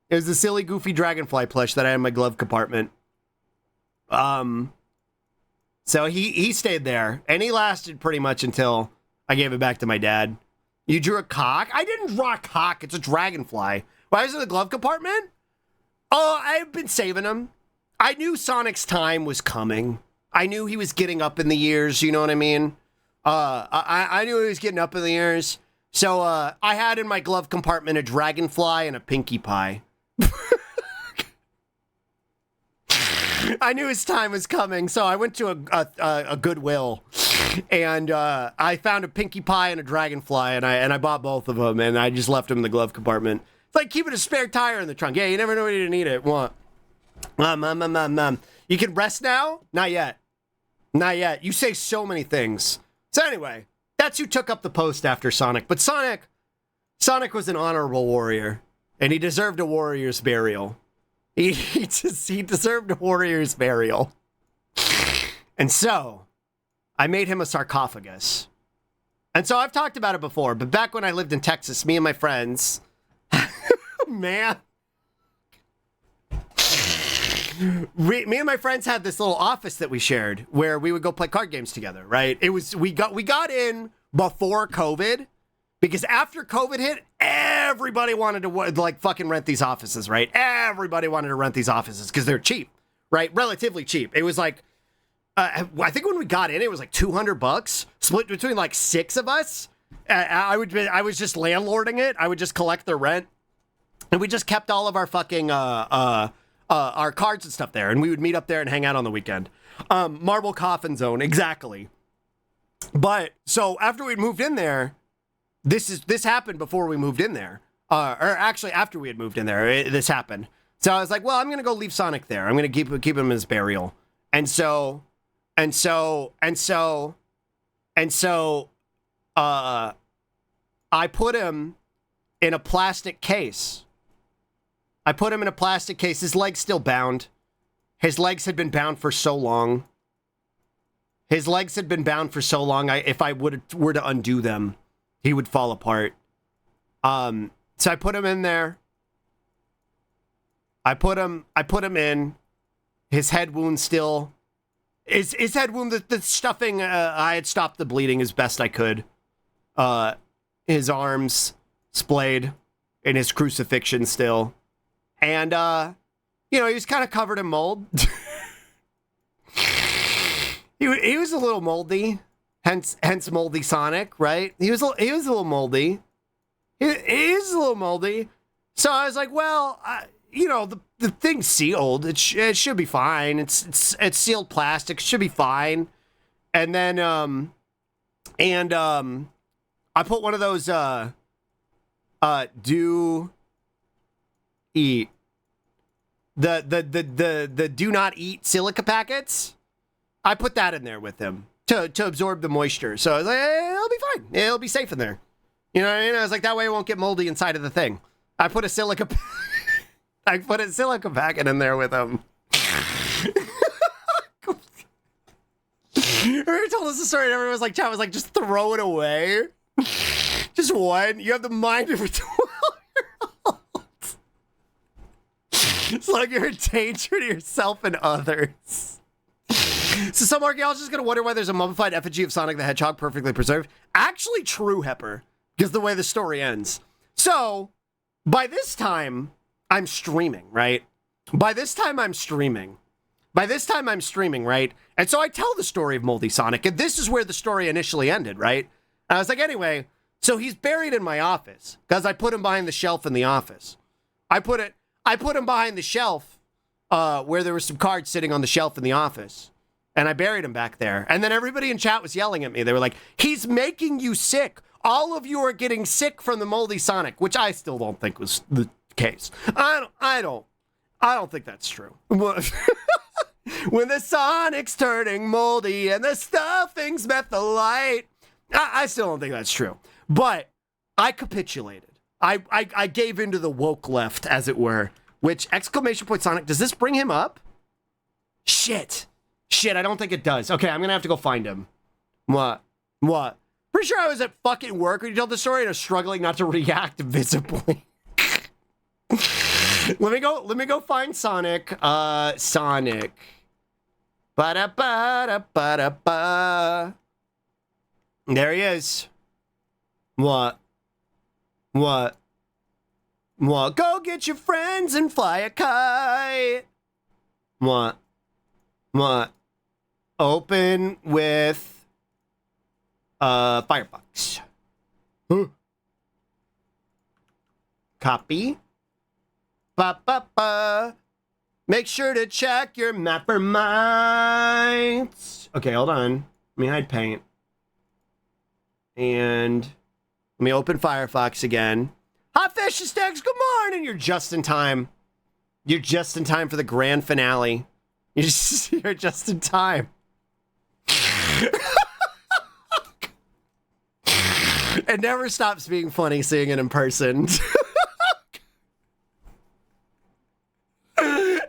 B: It was a silly, goofy dragonfly plush that I had in my glove compartment. So he stayed there, and he lasted pretty much until I gave it back to my dad. You drew a cock? I didn't draw a cock. It's a dragonfly. Why is it in the glove compartment? Oh, I've been saving him. I knew Sonic's time was coming. I knew he was getting up in the years, you know what I mean? I knew he was getting up in the years. So, I had in my glove compartment a dragonfly and a Pinkie Pie. I knew his time was coming, so I went to a Goodwill, and I found a Pinkie Pie and a dragonfly, and I bought both of them, and I just left them in the glove compartment. It's like keeping a spare tire in the trunk. Yeah, you never know when you need it. What? You can rest now? Not yet. Not yet. You say so many things. So anyway, that's who took up the post after Sonic. But Sonic was an honorable warrior, and he deserved a warrior's burial. He deserved a warrior's burial. And so, I made him a sarcophagus. And so I've talked about it before, but back when I lived in Texas, me and my friends, man, me and my friends had this little office that we shared where we would go play card games together, right? We got in before COVID, because after COVID hit, everybody wanted to like fucking rent these offices, right? Everybody wanted to rent these offices because they're cheap, right? Relatively cheap. It was like, I think when we got in, it was like $200 split between like 6 of us. I was just landlording it. I would just collect the rent, and we just kept all of our fucking our cards and stuff there, and we would meet up there and hang out on the weekend. Marble Coffin Zone, exactly. But so after we moved in there, this happened before we moved in there, or actually after we had moved in there, this happened. So I was like, well, I'm gonna go leave Sonic there. I'm gonna keep him as burial. And so, I put him in a plastic case. His leg's still bound. His legs had been bound for so long. If I were to undo them, he would fall apart. So I put him in there. I put him in. His head wound still. His head wound, the stuffing, I had stopped the bleeding as best I could. His arms splayed in his crucifixion still. And, he was kind of covered in mold. he was a little moldy. Hence moldy Sonic, right? He was a little moldy. He is a little moldy. So I was like, well, the thing's sealed. It should be fine. It's sealed plastic. It should be fine. And then I put one of those do eat the do not eat silica packets. I put that in there with him to absorb the moisture. So I was like, it'll be fine. It'll be safe in there. You know what I mean? I was like, that way it won't get moldy inside of the thing. I put a silica packet in there with him. Remember told us the story and everyone was like, chat was like, just throw it away. Just one. You have the mind of a 12-year-old. It's like you're a danger to yourself and others. So some archaeologists are going to wonder why there's a mummified effigy of Sonic the Hedgehog perfectly preserved. Actually true, Hepper, because the way the story ends. So, by this time, I'm streaming, right? Right? And so I tell the story of Moldy Sonic, and this is where the story initially ended, right? And I was like, anyway, so he's buried in my office, because I put him behind the shelf in the office. I put him behind the shelf, where there were some cards sitting on the shelf in the office. And I buried him back there. And then everybody in chat was yelling at me. They were like, he's making you sick. All of you are getting sick from the Moldy Sonic, which I still don't think was the case. I don't think that's true. When the Sonic's turning moldy and the stuffing's methylite. I still don't think that's true. But I capitulated. I gave into the woke left, as it were. Which, exclamation point Sonic, does this bring him up? Shit, I don't think it does. Okay, I'm gonna have to go find him. What? Pretty sure I was at fucking work when you told the story and I was struggling not to react visibly. Let me go find Sonic. Sonic. Ba-da-ba-da-ba-da-ba. There he is. What? Go get your friends and fly a kite. What? Open with Firefox. Huh. Copy. Ba-ba-ba. Make sure to check your mapper mites. Okay, hold on. Let me hide paint. And let me open Firefox again. Hot fish and steaks, good morning. You're just in time. You're just in time for the grand finale. You're just in time. It never stops being funny seeing it in person.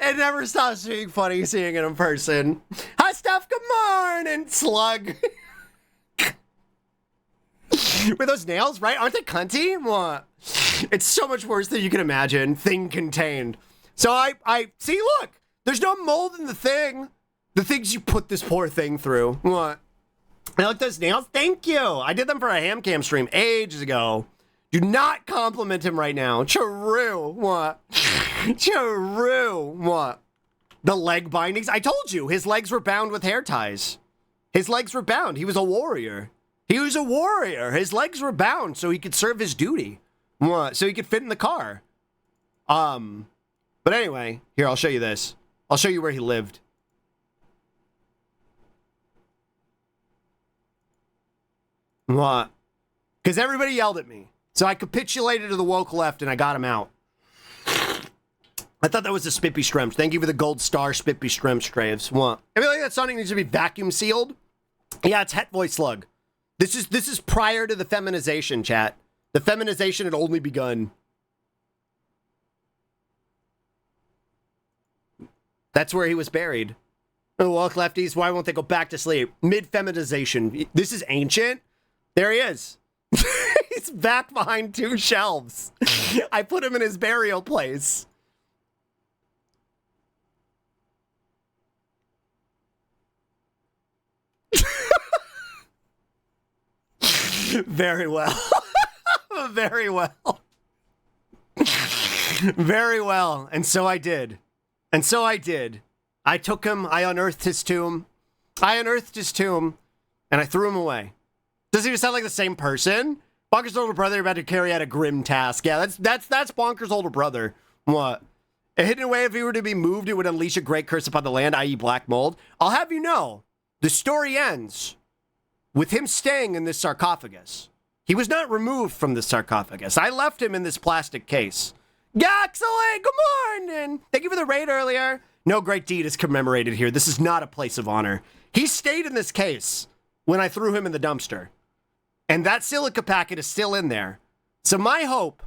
B: It never stops being funny seeing it in person. Hi, Steph. Good morning, Slug. With those nails, right? Aren't they cunty? What? It's so much worse than you can imagine. Thing contained. So I see, look. There's no mold in the thing. The things you put this poor thing through. What? I like those nails. Thank you. I did them for a ham cam stream ages ago. Do not compliment him right now. True. What? True. What? The leg bindings. I told you his legs were bound with hair ties. His legs were bound. He was a warrior. His legs were bound so he could serve his duty. What? So he could fit in the car. But anyway, here, I'll show you this. I'll show you where he lived. What? Because everybody yelled at me. So I capitulated to the woke left and I got him out. I thought that was a Spippy Stremps. Thank you for the gold star, Spippy Stremps, Traves. What? I feel like that Sonic needs to be vacuum sealed. Yeah, it's Het Voice Slug. This is prior to the feminization, chat. The feminization had only begun. That's where he was buried. Oh, woke lefties, why won't they go back to sleep? Mid-feminization. This is ancient. There he is. He's back behind two shelves. I put him in his burial place. Very well. Very well. Very well. And so I did. I took him, I unearthed his tomb. And I threw him away. Does he even sound like the same person? Bonker's older brother about to carry out a grim task. Yeah, that's Bonker's older brother. What? A hidden away, if he were to be moved, it would unleash a great curse upon the land, i.e. black mold. I'll have you know, the story ends with him staying in this sarcophagus. He was not removed from this sarcophagus. I left him in this plastic case. Gaxley, good morning. Thank you for the raid earlier. No great deed is commemorated here. This is not a place of honor. He stayed in this case when I threw him in the dumpster. And that silica packet is still in there. So my hope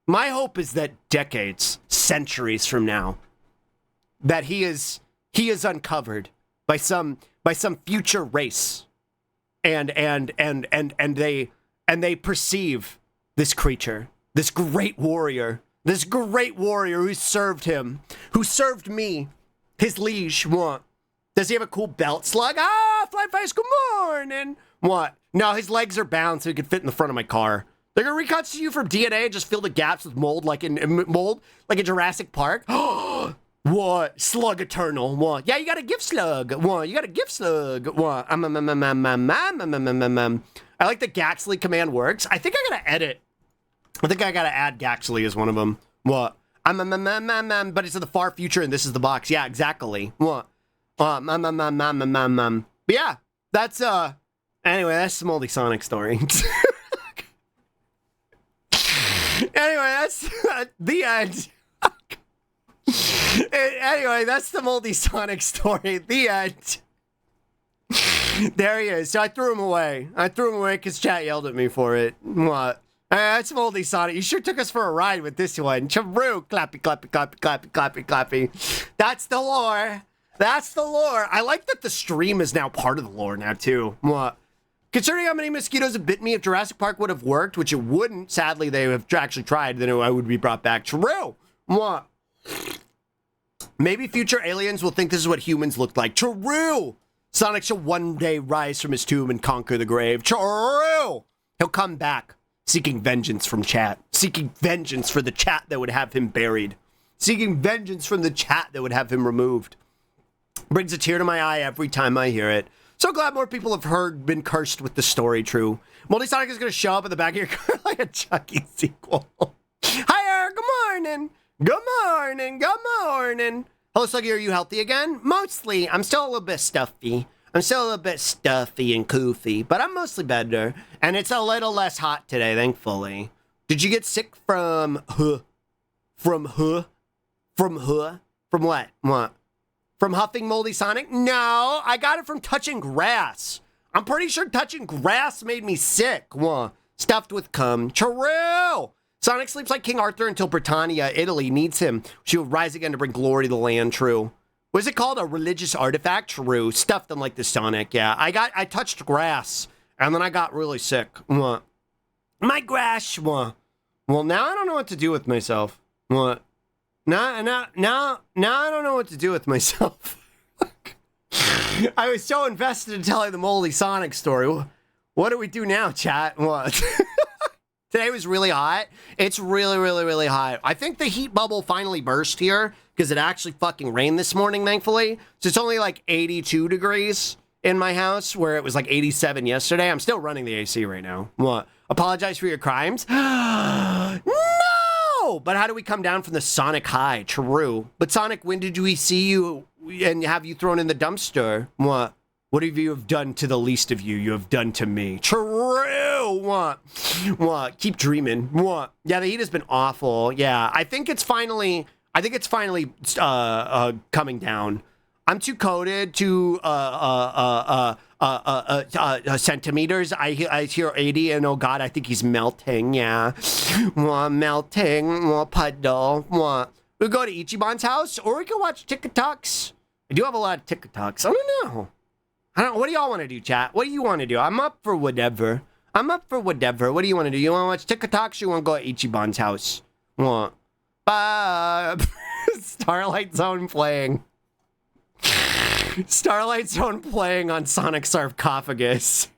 B: My hope is that decades, centuries from now, that he is uncovered by some future race, and they perceive this creature, this great warrior who served him, who served me, his liege. What? Does he have a cool belt slug? Ah, fly face, good morning. What? No, his legs are bound so he could fit in the front of my car. They're gonna reconstitute you from DNA and just fill the gaps with mold like in Jurassic Park. What? Slug Eternal. What? Yeah, you got a gift slug. What? You got a gift slug. What? I like the Gaxley command works. I think I gotta edit. I think I gotta add Gaxley as one of them. What? But it's in the far future and this is the box. Yeah, exactly. What? But yeah, that's anyway, that's the Moldy Sonic story. Anyway, that's the end. Anyway, that's the Moldy Sonic story. The end. There he is. So I threw him away. Because chat yelled at me for it. What? That's Moldy Sonic. You sure took us for a ride with this one. Charoo. Clappy, clappy, clappy, clappy, clappy, clappy. That's the lore. That's the lore. I like that the stream is now part of the lore now, too. What? Considering how many mosquitoes have bitten me, if Jurassic Park would have worked, which it wouldn't, sadly, they have actually tried, then I would be brought back. True. What? Maybe future aliens will think this is what humans looked like. True. Sonic shall one day rise from his tomb and conquer the grave. True. He'll come back, seeking vengeance from chat. Seeking vengeance for the chat that would have him buried. Seeking vengeance from the chat that would have him removed. Brings a tear to my eye every time I hear it. So glad more people have been cursed with the story true. Moldy Sonic is going to show up in the back of your car like a Chucky sequel. Hiya, good morning. Good morning, good morning. Hello, Sluggy, are you healthy again? Mostly. I'm still a little bit stuffy. I'm still a little bit stuffy and koofy, but I'm mostly better. And it's a little less hot today, thankfully. Did you get sick from From what? What? From huffing Moldy Sonic? No, I got it from touching grass. I'm pretty sure touching grass made me sick. What? Stuffed with cum. True. Sonic sleeps like King Arthur until Britannia, Italy, needs him. She will rise again to bring glory to the land. True. What is it called? A religious artifact? True. Stuffed them like the Sonic. Yeah. I touched grass and then I got really sick. What? My grass. What? Well, now I don't know what to do with myself. What? Now I don't know what to do with myself. I was so invested in telling the Moldy Sonic story. What do we do now, chat? What? Today was really hot. It's really, really, really hot. I think the heat bubble finally burst here because it actually fucking rained this morning, thankfully. So it's only like 82 degrees in my house where it was like 87 yesterday. I'm still running the AC right now. What? Apologize for your crimes? No! But how do we come down from the Sonic high? True. But Sonic, when did we see you and have you thrown in the dumpster? What? What have you have done to the least of you have done to me? True. What? Keep dreaming. What? Yeah, the heat has been awful. Yeah, I think it's finally coming down. I'm too coded to centimeters. I hear 80 and oh god, I think he's melting. Yeah. Melting. Puddle. We go to Ichiban's house or we can watch TikToks. I do have a lot of TikToks. I don't know. What do y'all want to do, chat? What do you want to do? I'm up for whatever. What do you want to do? You want to watch TikToks or you want to go to Ichiban's house? What? Starlight Zone playing. Starlight Zone playing on Sonic Sarcophagus.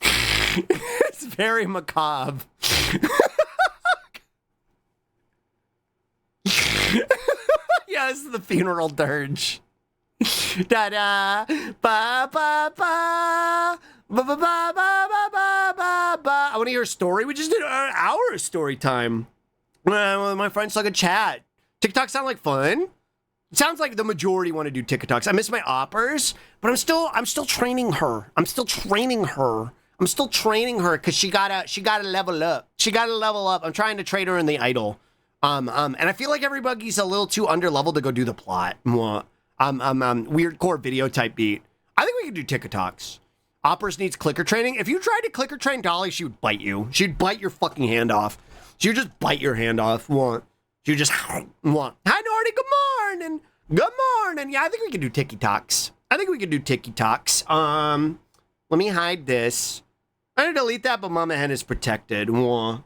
B: It's very macabre. Yeah, this is the funeral dirge. Da-da, ba-ba-ba, ba-ba-ba-ba-ba-ba-ba. I want to hear a story. We just did an hour of story time. My friends like a chat. TikTok sound like fun. It sounds like the majority want to do TikToks. I miss my oppers, but I'm still training her. I'm still training her because she gotta level up. I'm trying to trade her in the idol. And I feel like everybody's a little too underleveled to go do the plot. Weird core video type beat. I think we can do TikToks. Oppers needs clicker training. If you tried to clicker train Dolly, she would bite you. She'd bite your fucking hand off. She would just bite your hand off. What? She would just what? Hi, Nordy. Good morning. Good morning. Yeah, I think we can do TikToks. I think we can do TikToks. Let me hide this. I'm gonna delete that, but Mama Hen is protected. Wah.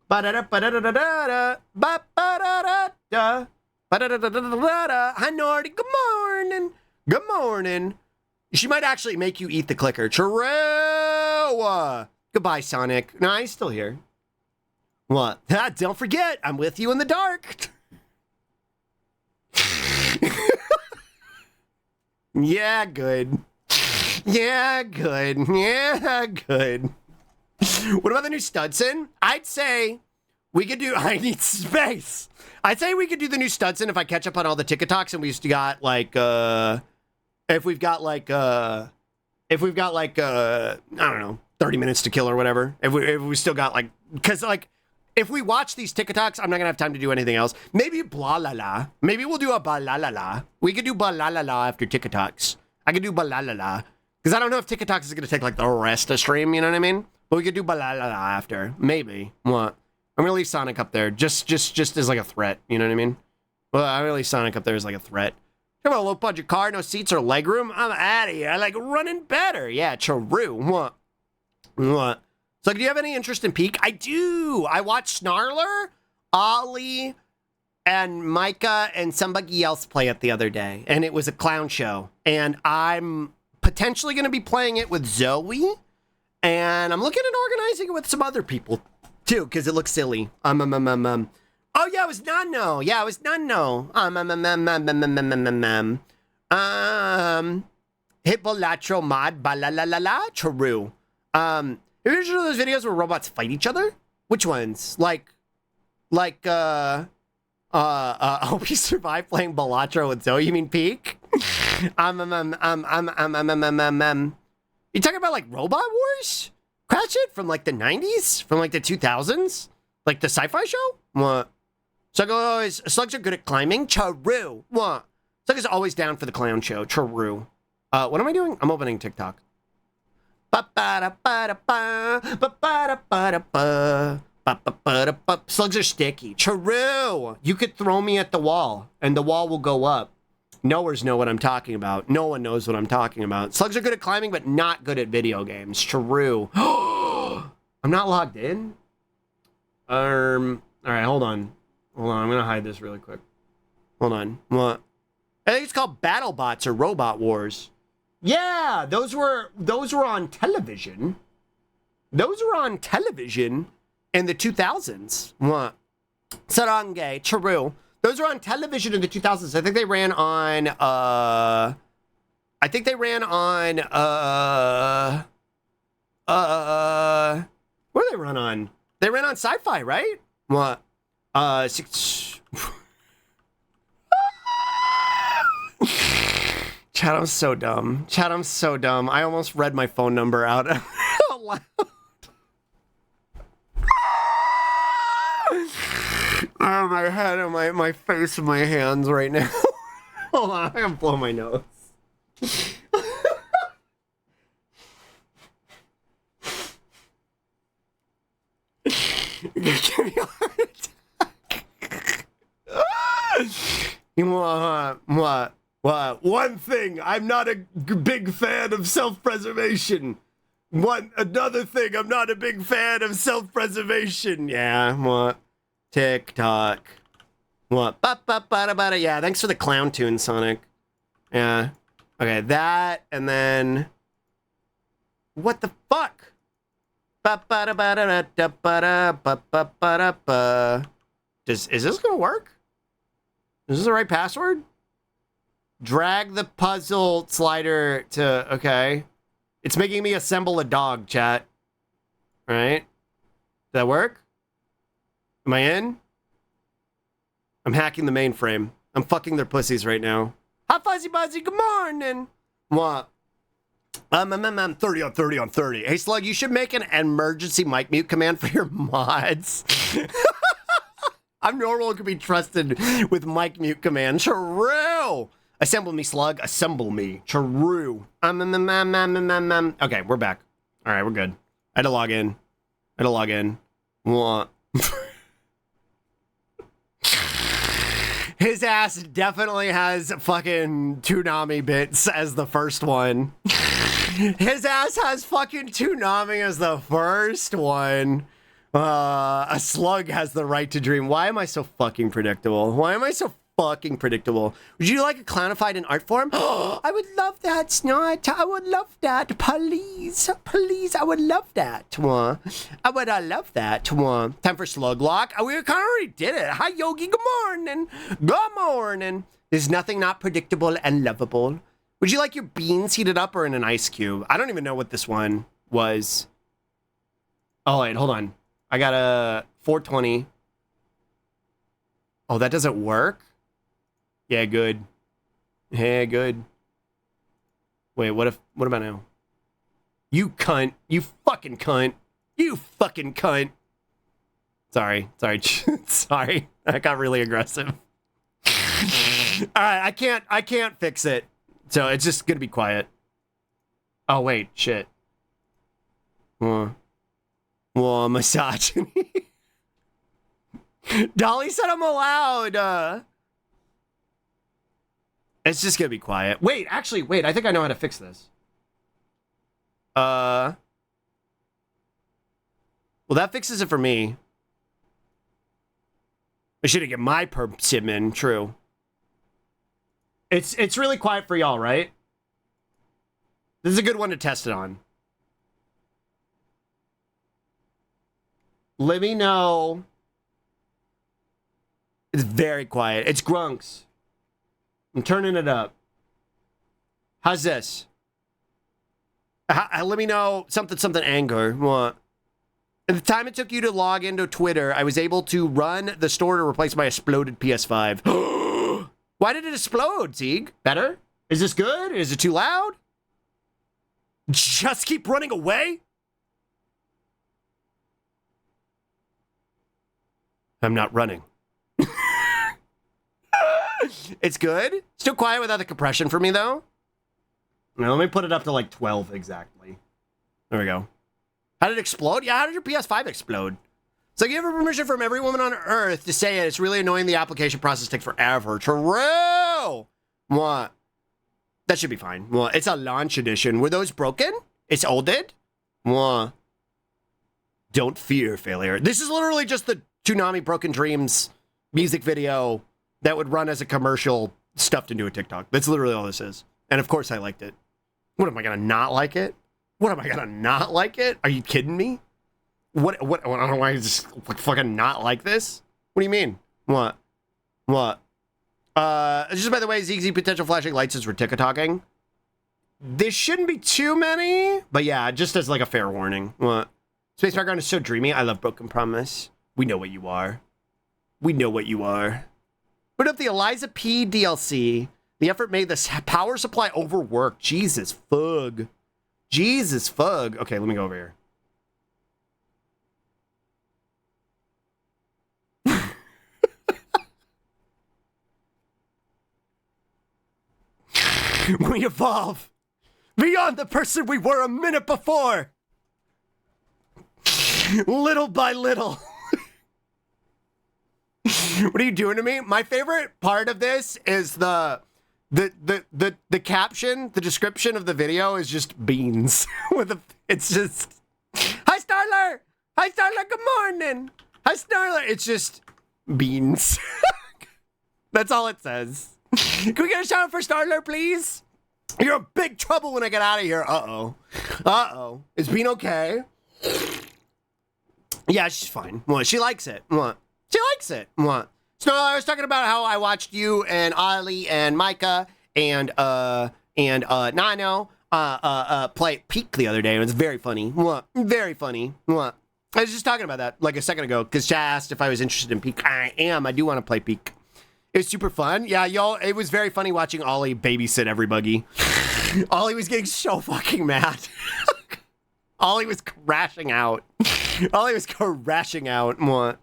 B: Ba-da-da-ba-da-da-da-da. Ba-ba-da-da-da. Ba-da-da-da-da-da-da. Hi, Nordy. Good morning. Good morning. She might actually make you eat the clicker. True. Goodbye, Sonic. No, he's still here. What? Don't forget, I'm with you in the dark. Yeah, good. Yeah, good. Yeah, good. What about the new Studson? I'd say we could do... I need space. I'd say we could do the new Studson if I catch up on all the TikToks and we just got, like, if we've got, like, I don't know, 30 minutes to kill or whatever. If we still got, like... Because, like... If we watch these TikToks, I'm not going to have time to do anything else. Maybe blah, la, la. Maybe we'll do a blah, la, la, la. We could do blah, la, la, la after TikToks. I could do blah, la, la, la. Because I don't know if TikToks is going to take, like, the rest of stream, you know what I mean? But we could do blah, la, la, la after. Maybe. What? I'm going to leave Sonic up there just as, like, a threat. You know what I mean? Well, I'm going to leave Sonic up there as, like, a threat. Talk about a low-budget car, no seats or legroom? I'm out of here. I like running better. Yeah, true. What? What? So, do you have any interest in Peak? I do. I watched Snarler, Ollie, and Micah, and somebody else play it the other day. And it was a clown show. And I'm potentially going to be playing it with Zoe. And I'm looking at organizing it with some other people, too, because it looks silly. Oh, yeah, it was Nano. Yeah, it was Nano. Hippolatro mod, ba-la-la-la-la, true. Have you ever seen those videos where robots fight each other? Which ones? Like, we survived playing Balatro with Zoe. You mean Peak? You talking about like Robot Wars? Crash it from like the 90s? From like the 2000s? Like the sci-fi show? What? Slugs are good at climbing? True. What? Slug is always down for the clown show. True. What am I doing? I'm opening TikTok. Slugs are sticky. True. You could throw me at the wall and the wall will go up. Knowers know what I'm talking about. No one knows what I'm talking about. Slugs are good at climbing, but not good at video games. True. I'm not logged in. All right, hold on. I'm gonna hide this really quick. Hold on. What? I think it's called BattleBots or Robot Wars. Yeah, those were on television. Those were on television in the 2000s. What? Sarange, true. Those were on television in the 2000s. I think they ran on, what do they run on? They ran on Sci-Fi, right? What? Chat, I'm so dumb. Chat, I'm so dumb. I almost read my phone number out loud. Oh, my head and my face and my hands right now. Hold on, I can blow my nose. Give me a heart attack. What? One thing, I'm not a big fan of self-preservation. Another thing, I'm not a big fan of self-preservation. Yeah, what? TikTok. What? Ba-ba-ba-da-ba-da. Yeah, thanks for the clown tune, Sonic. Yeah. Okay, that, and then... What the fuck? Ba-ba-da-ba-da-da-ba-da-ba-ba-ba-da-ba. Is this gonna work? Is this the right password? Drag the puzzle slider to... Okay. It's making me assemble a dog, chat. All right. Did that work? Am I in? I'm hacking the mainframe. I'm fucking their pussies right now. Hi, Fuzzy Buzzy. Good morning. What? 30 on 30 on 30. Hey, Slug, you should make an emergency mic mute command for your mods. I'm normal and can be trusted with mic mute command. True. Assemble me, Slug. Assemble me. True. Okay, we're back. All right, we're good. I had to log in. What? His ass definitely has fucking Toonami bits as the first one. His ass has fucking Toonami as the first one. A slug has the right to dream. Why am I so fucking predictable? Why am I so fucking predictable? Would you like it clownified in art form? I would love that, Snot. I would love that. Please. Please, I would love that. I would love that. Time for slug lock. We kind of already did it. Hi, Yogi. Good morning. Good morning. There's nothing not predictable and lovable. Would you like your beans heated up or in an ice cube? I don't even know what this one was. Oh, wait, hold on. I got a 420. Oh, that doesn't work? Yeah, good. Yeah, good. Wait, what about now? You cunt. You fucking cunt. You fucking cunt. Sorry. Sorry. I got really aggressive. All right, I can't fix it. So it's just gonna be quiet. Oh, wait, shit. Whoa, misogyny. Dolly said I'm allowed. It's just gonna be quiet. Wait, actually, wait. I think I know how to fix this. Well, that fixes it for me. I should get my perp in. True. It's really quiet for y'all, right? This is a good one to test it on. Let me know. It's very quiet. It's grunks. I'm turning it up. How's this? Let me know something anger. What? At the time it took you to log into Twitter, I was able to run the store to replace my exploded PS5. Why did it explode, Teague? Better? Is this good? Is it too loud? Just keep running away? I'm not running. It's good. Still quiet without the compression for me, though. Now, let me put it up to like 12 exactly. There we go. How did it explode? Yeah, how did your PS5 explode? So you have permission from every woman on Earth to say it. It's really annoying. The application process takes forever. True. What? That should be fine. What? It's a launch edition. Were those broken? It's olded? What? Don't fear failure. This is literally just the Toonami Broken Dreams music video that would run as a commercial stuffed into a TikTok. That's literally all this is. And of course I liked it. What, am I gonna not like it? What, am I gonna not like it? Are you kidding me? What, I don't know why I just fucking not like this. What do you mean? What? Just by the way, ZZ potential flashing lights as we're TikToking. This shouldn't be too many, but yeah, just as like a fair warning. What? Space background is so dreamy. I love Broken Promise. We know what you are. We know what you are. Put up the Eliza P DLC. The effort made this power supply overwork. Jesus, fug. Jesus, fug. Okay, let me go over here. We evolve beyond the person we were a minute before. Little by little. What are you doing to me? My favorite part of this is the caption, the description of the video is just beans. It's just, hi Starler! Hi Starler, good morning! Hi Starler! It's just beans. That's all it says. Can we get a shout out for Starler, please? You're in big trouble when I get out of here. Uh-oh. Uh-oh. Is Bean okay? Yeah, she's fine. What? She likes it. What? She likes it. What? So I was talking about how I watched you and Ollie and Micah and Nano play Peak the other day. It was very funny. What? Very funny. What? I was just talking about that like a second ago because Chad asked if I was interested in Peak. I am. I do want to play Peak. It was super fun. Yeah, y'all, it was very funny watching Ollie babysit everybody. Ollie was getting so fucking mad. Ollie was crashing out. Ollie was crashing out. What?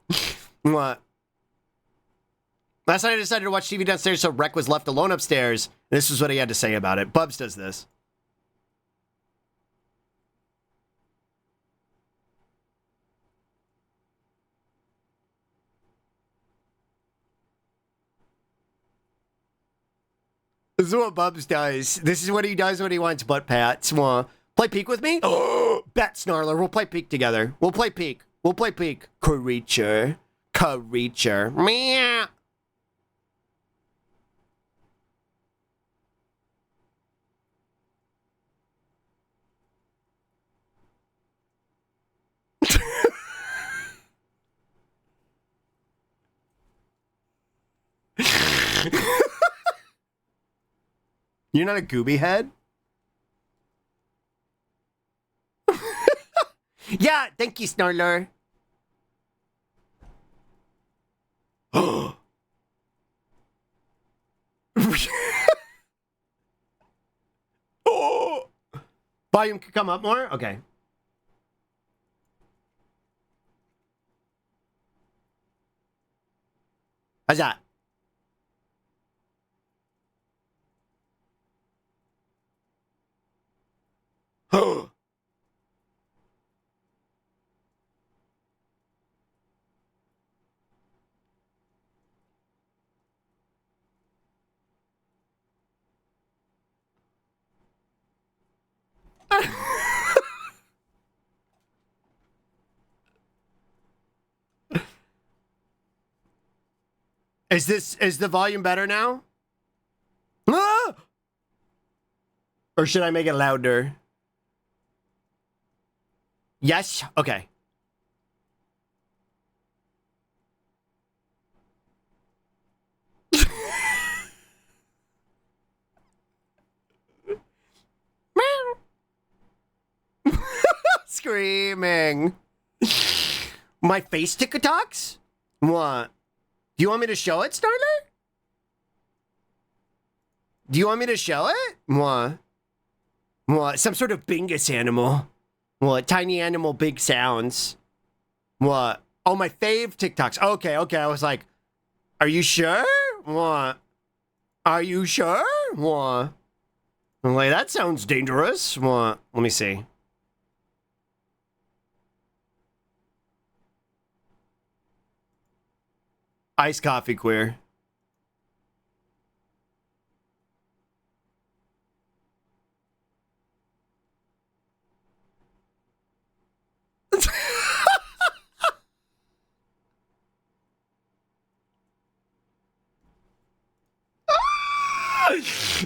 B: Last night I decided to watch TV downstairs, so Rec was left alone upstairs. This is what he had to say about it. Bubs does this. This is what Bubs does. This is what he does when he wants butt pats. Play peek with me? Oh, bet, Snarler. We'll play peek together. We'll play peek. We'll play peek. Creature. Creature. Meow. You're not a gooby head? Yeah, thank you, Snarler. Oh. Volume could come up more? Okay. How's that? Is the volume better now? Ah! Or should I make it louder? Yes? Okay. Screaming. My face TikToks? What? Do you want me to show it, Starler? Do you want me to show it? What? What? Some sort of Bingus animal. What? Tiny animal, big sounds. What? Oh, my fave TikToks. Okay, okay. I was like, are you sure? What? Are you sure? What? I'm like, that sounds dangerous. What? Let me see. Iced coffee queer.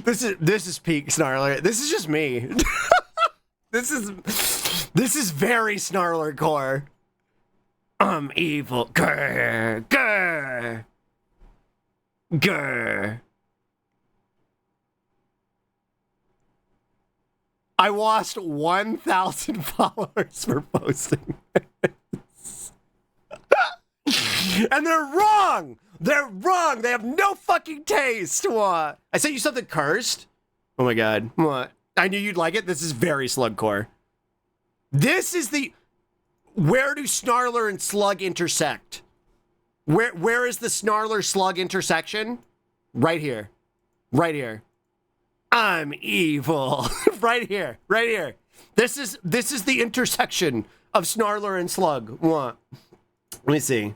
B: This is peak Snarler. This is just me. This is very Snarler core. I'm evil. Grr, grr, grr. I lost 1,000 followers for posting this. And they're wrong! They're wrong! They have no fucking taste! What? I sent you something cursed? Oh my god. What? I knew you'd like it. This is very slugcore. This is the... Where do Snarler and Slug intersect? Where is the Snarler Slug intersection? Right here. Right here. I'm evil. Right here. Right here. This is the intersection of Snarler and Slug. What? Let me see.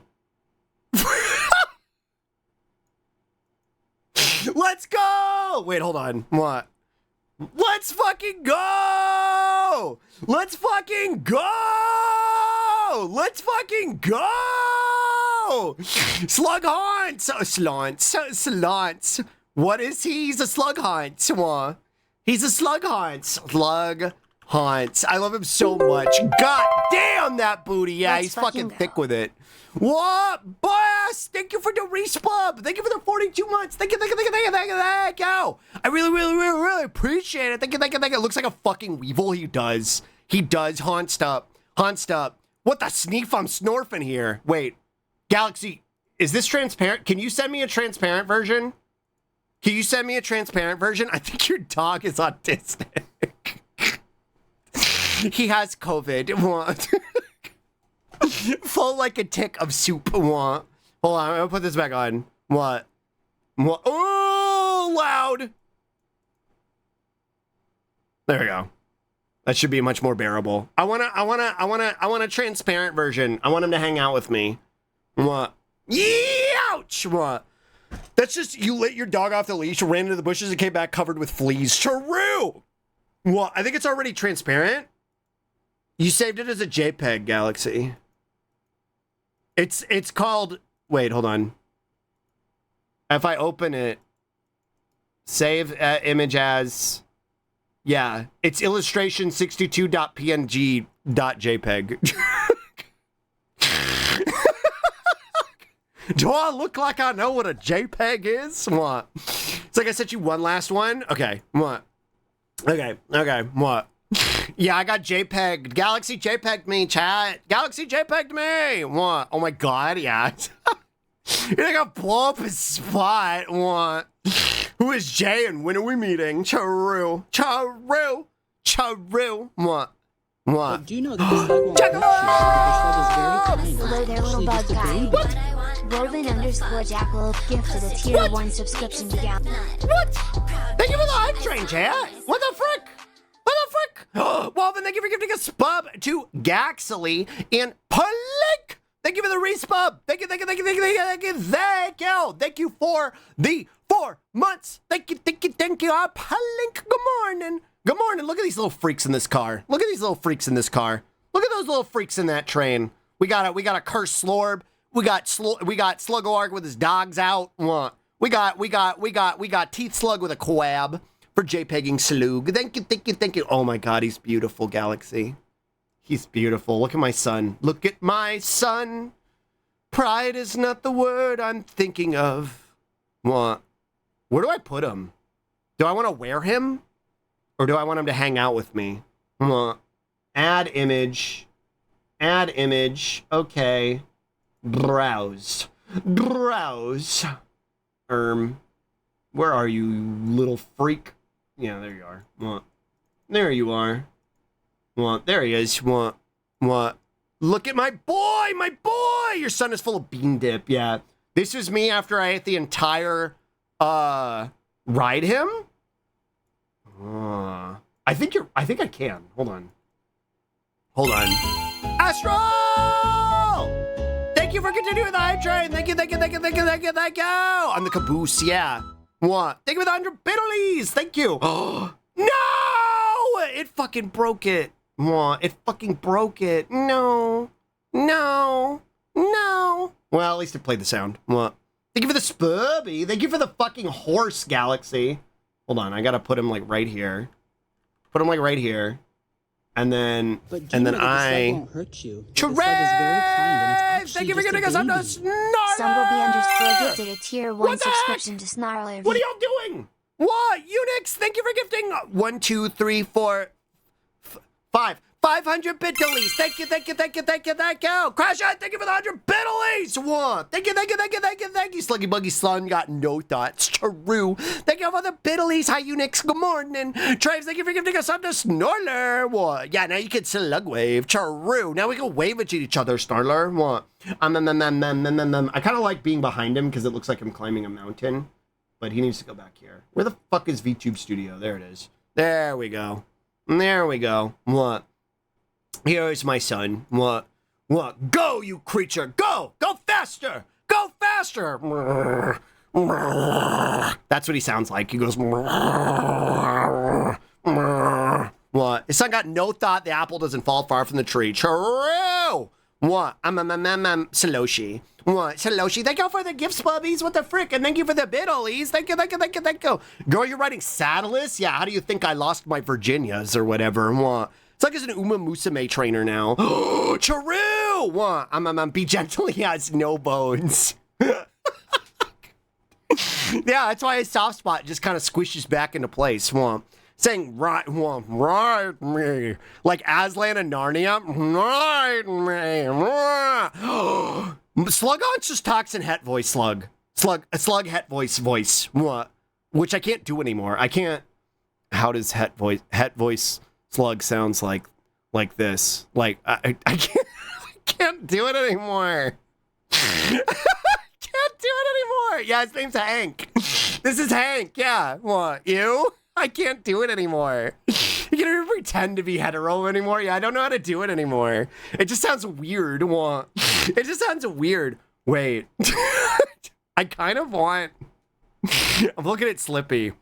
B: Let's go! Wait, hold on. What? Let's fucking go! Let's fucking go! Let's fucking go! Slug haunts! Slants. What is he? He's a slug haunt. He's a slug haunt. Slug haunts. I love him so much. God damn that booty. Yeah, he's fucking thick with it. What? Boss! Thank you for the resub. Thank you for the 42 months. Thank you. I really appreciate it. Thank you. It looks like a fucking weevil. He does. He does. Haunced up. What the sneef I'm snorfing here? Wait. Galaxy, is this transparent? Can you send me a transparent version? I think your dog is autistic. He has COVID. What? Full like a tick of soup. What? Hold on, I'm gonna put this back on. What? Oh, loud. There we go. That should be much more bearable. I want a transparent version. I want him to hang out with me. What? Ouch! What? That's just, you let your dog off the leash, ran into the bushes, and came back covered with fleas. True! Well, I think it's already transparent. You saved it as a JPEG, Galaxy. It's called, wait, hold on. If I open it, save image as, yeah, it's illustration62.png.jpg. Do I look like I know what a JPEG is? What? It's like I sent you one last one. Okay, what? Okay, what? Yeah, I got JPEG. Galaxy JPEG'd me, chat. Galaxy JPEG'd me. What? Oh my god, yeah. You're gonna blow up his spot. What? Who is Jay and when are we meeting? Charu. What? What?
C: Do you know that the slug won't hurt you? The slug is very kind.
A: Hello there, little bug guy. Robin_Jackal gifted a tier 1 subscription to Gal.
B: What? Thank you for the hype train, chat. What the frick? What the frick? Well, then thank you for gifting a spub to Gaxley and Palink. Thank you for the respub. Thank you. Thank you for the 4 months. Thank you. Palink, good morning. Good morning. Look at these little freaks in this car. Look at those little freaks in that train. We got a cursed slorb. We got Slugorg with his dogs out. We got Teeth Slug with a quab for JPEGing Slug. Thank you. Oh my god, he's beautiful, Galaxy. He's beautiful. Look at my son. Look at my son. Pride is not the word I'm thinking of. What? Where do I put him? Do I want to wear him? Or do I want him to hang out with me? Add image. Okay. Browse. Where are you, little freak? Yeah, there you are. There you are. There he is. What? Look at my boy! Your son is full of bean dip, yeah. This was me after I ate the entire, ride him? I think I can. Hold on. Astral! Thank you for continuing the hype train. Thank you. On the caboose, yeah. What? Thank you for the 100 Biddlies. Thank you. No! It fucking broke it. What? It fucking broke it. No. Well, at least it played the sound. What? Thank you for the spurby. Thank you for the fucking horse, Galaxy. Hold on, I gotta put him like right here. And then
C: but the slug won't hurt you. The slug is very kind and it's actually
B: thank you for giving us up to Snarler!
A: Stumblebee_ gifted a tier 1 subscription to Snarler.
B: What are y'all doing? What? Unix, thank you for gifting 1, 2, 3, 4, 5. 500 Biddlies. Thank you. Crash out, thank you for the 100 Biddlies. What? Thank you. Sluggy Buggy Slun got no thoughts. True. Thank you for the Biddlies. Hi, Unix. Good morning. Traves, thank you for giving us up to Snorler. What? Yeah, now you can slug wave. True. Now we can wave at each other, Snarler. What? I kind of like being behind him because it looks like I'm climbing a mountain. But he needs to go back here. Where the fuck is VTube Studio? There it is. There we go. What? Here is my son. What? Go, you creature! Go faster! That's what he sounds like. He goes. What? His son got no thought the apple doesn't fall far from the tree. True! What? Saloshi. What? Saloshi, thank you for the gifts, puppies. What the frick? And thank you for the Biddlies. Thank you. Girl, you're writing Saddleless? Yeah, how do you think I lost my Virginias or whatever? What? It's like he's an Uma Musume trainer now. True! What? Be gentle, he has no bones. Yeah, that's why his soft spot just kind of squishes back into place. What? Saying, ride me. Like Aslan and Narnia. Ride me. Slugon's just talks in het voice, Slug. Slug het voice. What? Which I can't do anymore. I can't. How does het voice Slug sounds like this? Like, I can't do it anymore. Yeah, his name's Hank. This is Hank, yeah. What, you? I can't do it anymore. You can't even pretend to be hetero anymore. Yeah, I don't know how to do it anymore. It just sounds weird. What? It just sounds weird. Wait. I kind of want... I'm looking at Slippy.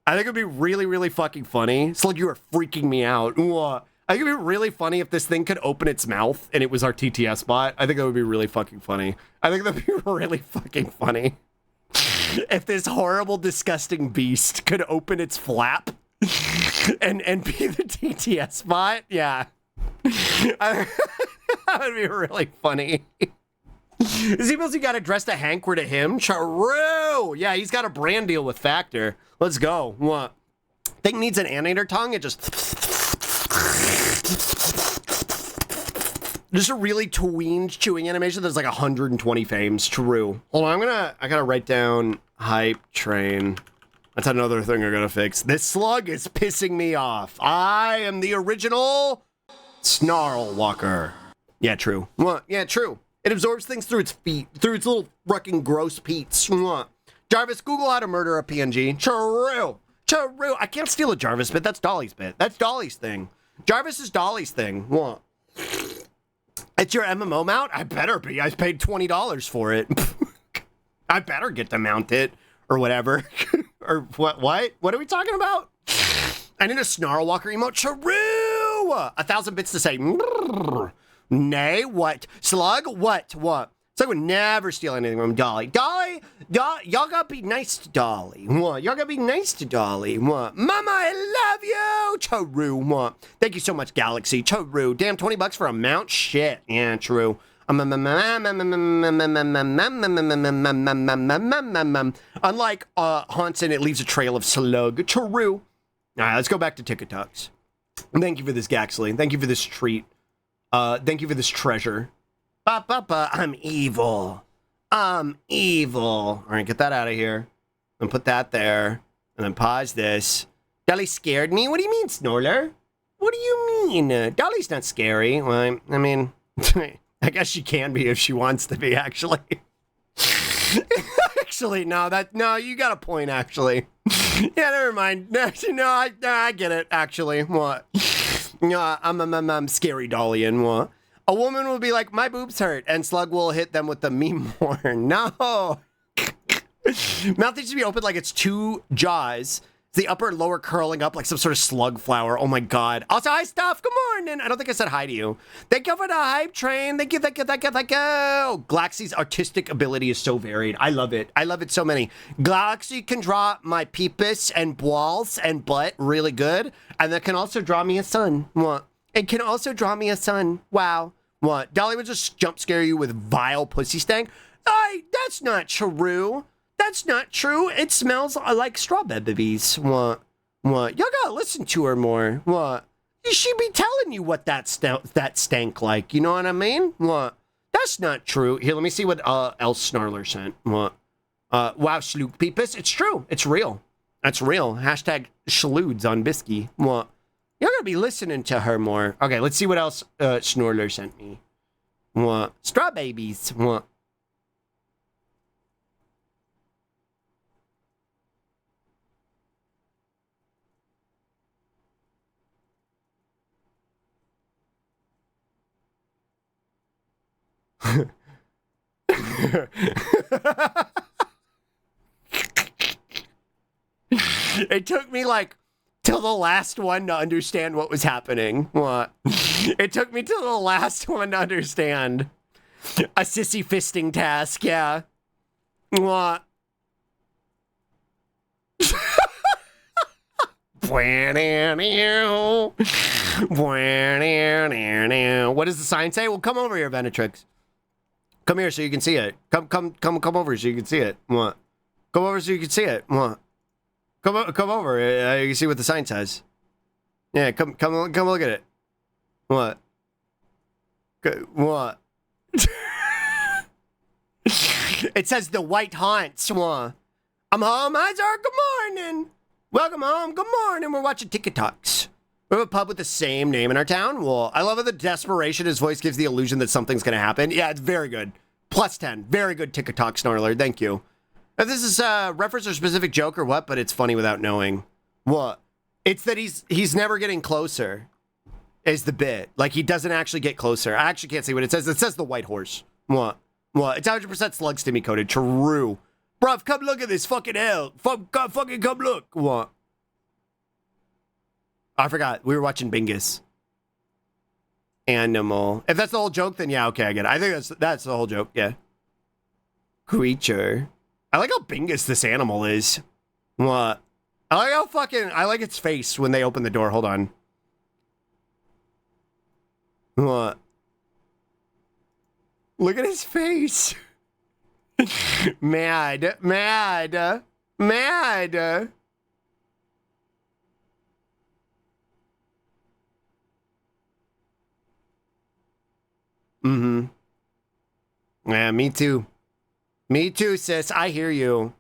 B: I think it'd be really, really fucking funny. Slug, you are freaking me out. I think it'd be really funny if this thing could open its mouth and it was our TTS bot. I think that would be really fucking funny. I think that'd be really fucking funny. If this horrible, disgusting beast could open its flap and be the TTS bot, yeah. That would be really funny. Is he supposed to got addressed to Hank or to him? True. Yeah, he's got a brand deal with Factor. Let's go. What? Thing needs an animator tongue. It just a really tweened chewing animation. There's like 120 frames. True. Hold on. I gotta write down hype train. That's another thing I gotta fix. This slug is pissing me off. I am the original Snarl Walker. Yeah, true. What? Yeah, true. It absorbs things through its feet, through its little fucking gross peats. Jarvis, Google how to murder a PNG. True. True. I can't steal a Jarvis bit. That's Dolly's bit. That's Dolly's thing. Jarvis is Dolly's thing. What? It's your MMO mount? I better be. I paid $20 for it. I better get to mount it or whatever. Or what? What are we talking about? I need a Snarl Walker emote. True. 1,000 bits to say. Nay, what? Slug, what? Slug would never steal anything from Dolly. Dolly, y'all gotta be nice to Dolly. What? Y'all gotta be nice to Dolly. What? Mama, I love you. True. What? Thank you so much, Galaxy. True. Damn, $20 for a mount? Shit. Yeah, true. Unlike Hansen, it leaves a trail of slug. True. All right, let's go back to TikToks. Thank you for this, Gaxley. Thank you for this treat. Thank you for this treasure. I'm evil. I'm evil. All right, get that out of here. And put that there. And then pause this. Dolly scared me? What do you mean, Snorler? What do you mean? Dolly's not scary. Well, I mean, I guess she can be if she wants to be, actually. Actually, no, you got a point, actually. Yeah, never mind. No, I get it, actually. What? No, I'm scary Dolly and what? A woman will be like, my boobs hurt, and Slug will hit them with the me more. No. Mouth needs to be open like it's two jaws. The upper and lower curling up like some sort of slug flower. Oh my God. Also, hi, Stuff. Good morning. I don't think I said hi to you. Thank you for the hype train. Thank you. Galaxy's artistic ability is so varied. I love it. I love it so many. Galaxy can draw my peepus and balls and butt really good. And that can also draw me a son. What? It can also draw me a son. Wow. What? Dolly would just jump scare you with vile pussy stank. That's not true. That's not true. It smells like strawberries. What? Y'all gotta listen to her more. What? She be telling you what that stank like. You know what I mean? What? That's not true. Here, let me see what else Snarler sent. What? Wow, Schluck Peepus. It's true. It's real. That's real. Hashtag Schludes on Bisky. What? You're gonna be listening to her more. Okay, let's see what else Snorler sent me. What? Straw babies. What? It took me like till the last one to understand what was happening. What? It took me till the last one to understand. A sissy fisting task, yeah. What? What does the sign say? Well, come over here, Venetrix. Come here so you can see it. Come over so you can see it. What? Come over so you can see it. What? Come over. You can see what the sign says. Yeah, come look at it. What? What? It says the white haunts. What? I'm home. Hi, sir. Good morning. Welcome home. Good morning. We're watching TikToks. We have a pub with the same name in our town. Well, I love how the desperation his voice gives the illusion that something's going to happen. Yeah, it's very good. Plus 10. Very good TikTok Snarler. Thank you. If this is a reference or specific joke or what, but it's funny without knowing. What? It's that he's never getting closer is the bit. Like, he doesn't actually get closer. I actually can't see what it says. It says the white horse. What? It's 100% slug stimmy coded. True. Bruv, come look at this fucking hell. Fucking come look. What? I forgot. We were watching Bingus. Animal. If that's the whole joke, then yeah, okay, I get it. I think that's the whole joke, yeah. Creature. I like how Bingus this animal is. What? I like how I like its face when they open the door. Hold on. What? Look at his face. Mad. Mad. Mad. Mm-hmm. Yeah, me too. Me too, sis. I hear you.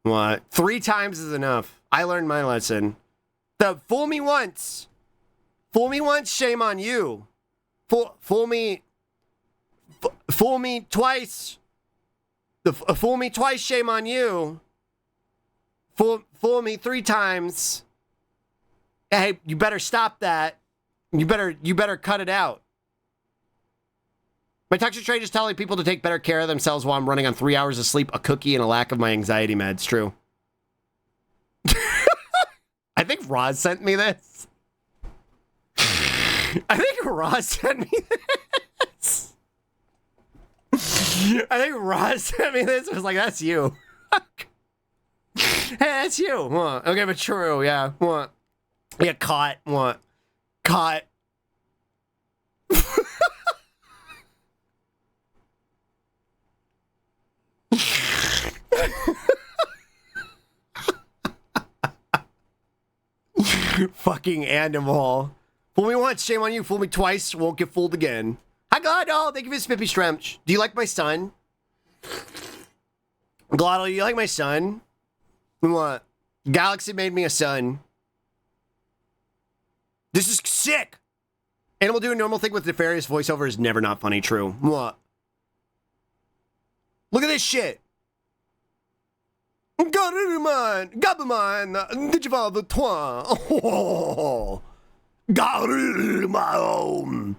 B: What? 3 times is enough. I learned my lesson. Fool me once. Fool me once, shame on you. Fool me twice. Fool me twice, shame on you. Fool me 3 times. Hey, you better stop that. You better cut it out. My toxic trait is telling people to take better care of themselves while I'm running on 3 hours of sleep, a cookie, and a lack of my anxiety meds. True. I think Roz sent me this. I think Roz sent me this. I think Roz sent me this. I was like, that's you. Hey, that's you. What? Okay, but true, yeah. What? Yeah, caught. What? Caught. Fucking animal. Fool me once, shame on you. Fool me twice, won't get fooled again. Hi, Glado. Thank you for Spippy Stremch. Do you like my son? Glado, you like my son? What? Galaxy made me a son. This is sick. Animal doing normal thing with nefarious voiceover is never not funny. True. What? Look at this shit. Garuman, Gabuman, Digival the Toi. Oh, Garuman.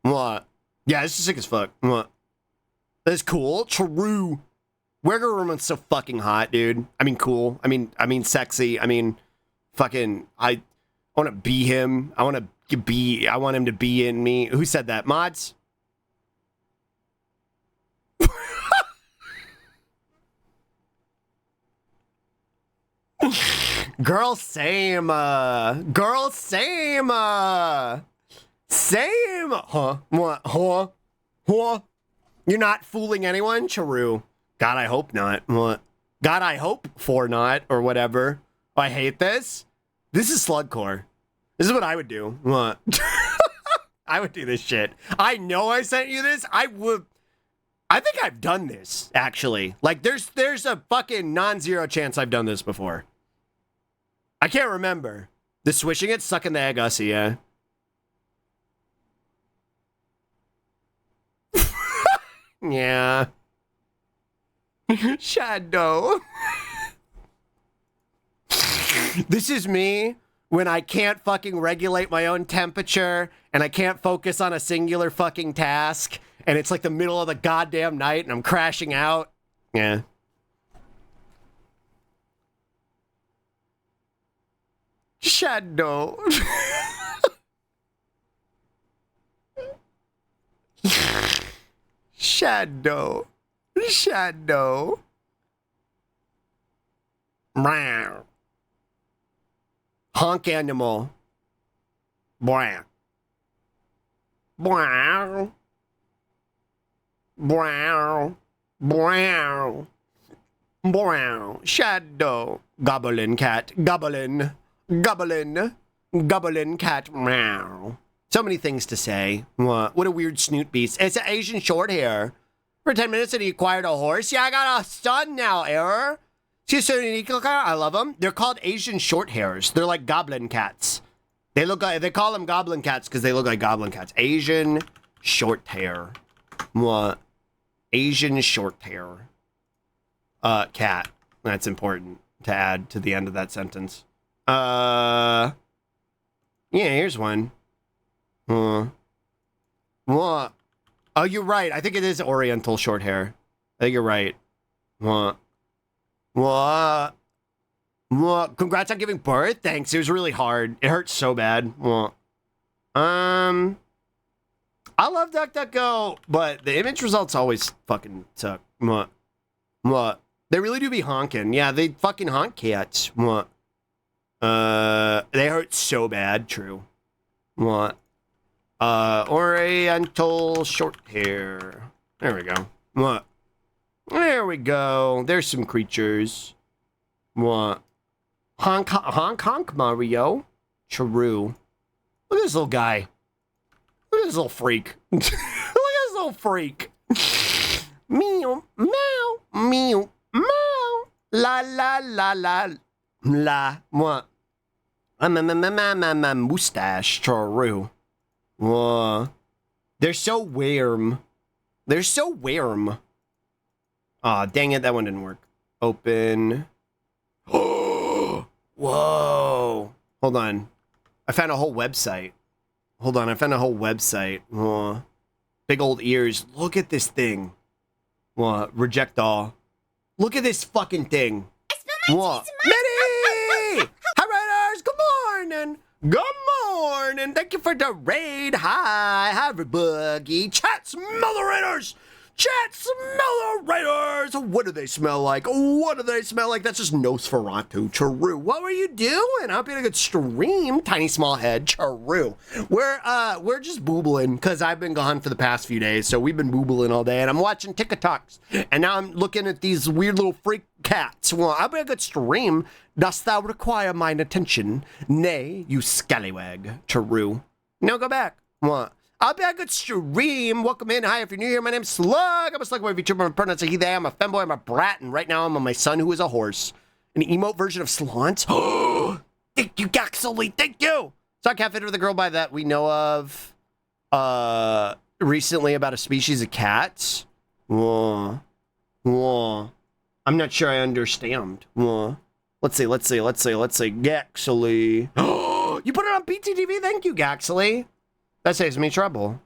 B: What? Yeah, this is sick as fuck. What? That's cool. True. Garuman's so fucking hot, dude. I mean, cool. I mean, sexy. I mean, fucking. I want to be him. I want him to be in me. Who said that? Mods. Girl, same. Girl, same. Same. Huh? What? Huh? Huh? You're not fooling anyone, Charu? God, I hope not. What? God, I hope for not, or whatever. I hate this. This is slugcore. This is what I would do. What? I would do this shit. I know I sent you this. I would. I think I've done this, actually. Like, there's a fucking non-zero chance I've done this before. I can't remember. The swishing it, sucking the egg ussy, yeah. Yeah. Shadow. This is me when I can't fucking regulate my own temperature and I can't focus on a singular fucking task and it's like the middle of the goddamn night and I'm crashing out. Yeah. Shadow. Shadow. Shadow. Meow. Honk animal. Brown. Brown. Brown. Brown. Brown. Shadow. Goblin cat. Goblin. Goblin. Goblin cat. Meow. So many things to say. What a weird snoot beast. It's an Asian short hair. For 10 minutes and he acquired a horse. Yeah, I got a son now, error. I love them. They're called Asian short hairs. They're like goblin cats. They look like, they call them goblin cats because they look like goblin cats. Asian short hair. What? Asian short hair. Cat. That's important to add to the end of that sentence. Yeah, here's one. What? Oh, you're right. I think it is Oriental short hair. I think you're right. What? What? What? Congrats on giving birth. Thanks. It was really hard. It hurt so bad. What? I love DuckDuckGo, but the image results always fucking suck. What? What? They really do be honking. Yeah, they fucking honk cats. What? They hurt so bad. True. What? Oriental short hair. There we go. What? There we go. There's some creatures. What? Honk, honk, honk, Mario. True. Look at this little guy. Look at this little freak. Look at this little freak. Meow, meow, meow, meow. La, la, la, la, la. What? Mustache. True. What? They're so warm. They're so warm. Aw, dang it, that one didn't work. Open. Oh, whoa. Hold on. I found a whole website. Hold on, I found a whole website. Big old ears. Look at this thing. What? Reject all. Look at this fucking thing.
A: I spilled my
B: What?
A: cheese.
B: Mitty! Hi, Raiders! Good morning! Good morning! Thank you for the raid. Hi, everybody. Chat, smell the Raiders! Chat, smell the Raiders! What do they smell like? What do they smell like? That's just Nosferatu. True. What were you doing? I hope you had a good stream. Tiny small head. True. We're just boobling because I've been gone for the past few days, so we've been boobling all day, and I'm watching TikToks, and now I'm looking at these weird little freak cats. Well, I'll be a good stream. Dost thou require mine attention? Nay, you scallywag. True. Now go back. What? I'll be a good stream. Welcome in. Hi, if you're new here, my name's Slug. I'm a Slug boy VTuber. I'm pronouns are he, they. I'm a femboy. I'm a brat. And right now I'm on my son who is a horse. An emote version of Slaunt. Thank you, Gaxley. Thank you. So I catfitted with a girl by that we know of recently about a species of cats. Whoa. Whoa. I'm not sure I understand. Whoa. Let's see. Gaxley. You put it on BTTV? Thank you, Gaxley. That saves me trouble.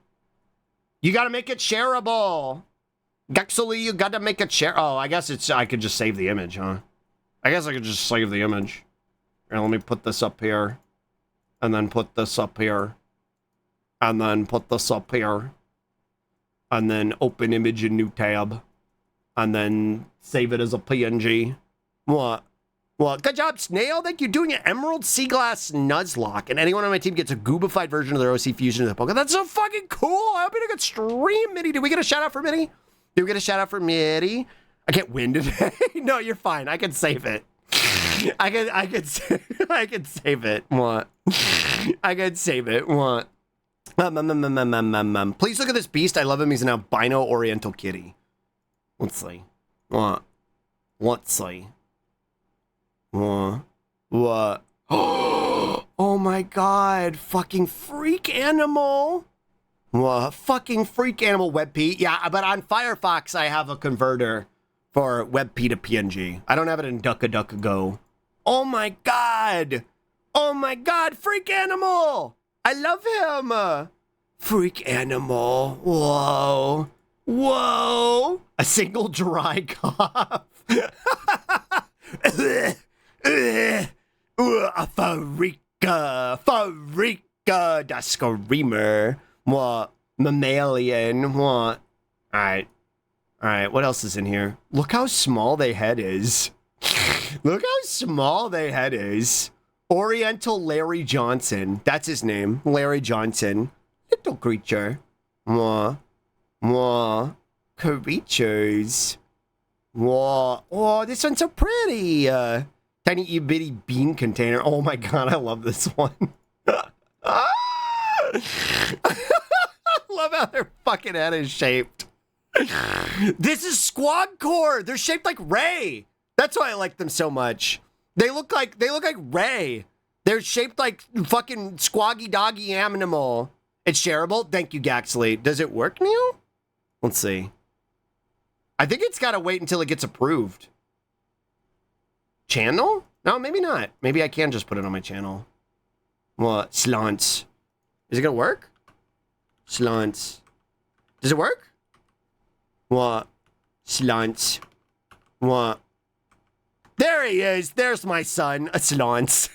B: You gotta make it shareable. Gaxley, you gotta make it share. Oh, I guess I could just save the image, huh? I guess I could just save the image. Here, let me put this up here. And then put this up here. And then put this up here. And then open image in new tab. And then save it as a PNG. What? Well, good job, Snail. Thank you. Doing an Emerald Sea Glass Nuzlocke. And anyone on my team gets a goobified version of their OC Fusion of the Pokemon. That's so fucking cool. I hope you had a good stream, Mitty. Did we get a shout out for Mitty? Did we get a shout out for Mitty? I can't win today. No, you're fine. I can save it. I can save it. What? I can save it. What? Please look at this beast. I love him. He's an albino oriental kitty. Let's see. What? Let's see. What? Oh my god. Fucking freak animal. What? Fucking freak animal WebP. Yeah, but on Firefox, I have a converter for WebP to PNG. I don't have it in DuckDuckGo. Oh my god. Oh my god. Freak animal. I love him. Freak animal. Whoa. Whoa. A single dry cough. A Farika, the screamer. What? Mammalian. What? Alright. Alright, what else is in here? Look how small their head is. Look how small their head is. Oriental Larry Johnson. That's his name. Larry Johnson. Little creature. What? What? Creatures. Whoa. Oh, this one's so pretty. Tiny itty bitty bean container. Oh my god, I love this one. I love how their fucking head is shaped. This is Squad Core. They're shaped like Ray. That's why I like them so much. They look like Ray. They're shaped like fucking Squoggy Doggy Animal. It's shareable. Thank you, Gaxley. Does it work now? Let's see. I think it's got to wait until it gets approved. Channel? No, maybe not. Maybe I can just put it on my channel. What? Slants. Is it going to work? Slants. Does it work? What? Slants. What? There he is. There's my son. A slance.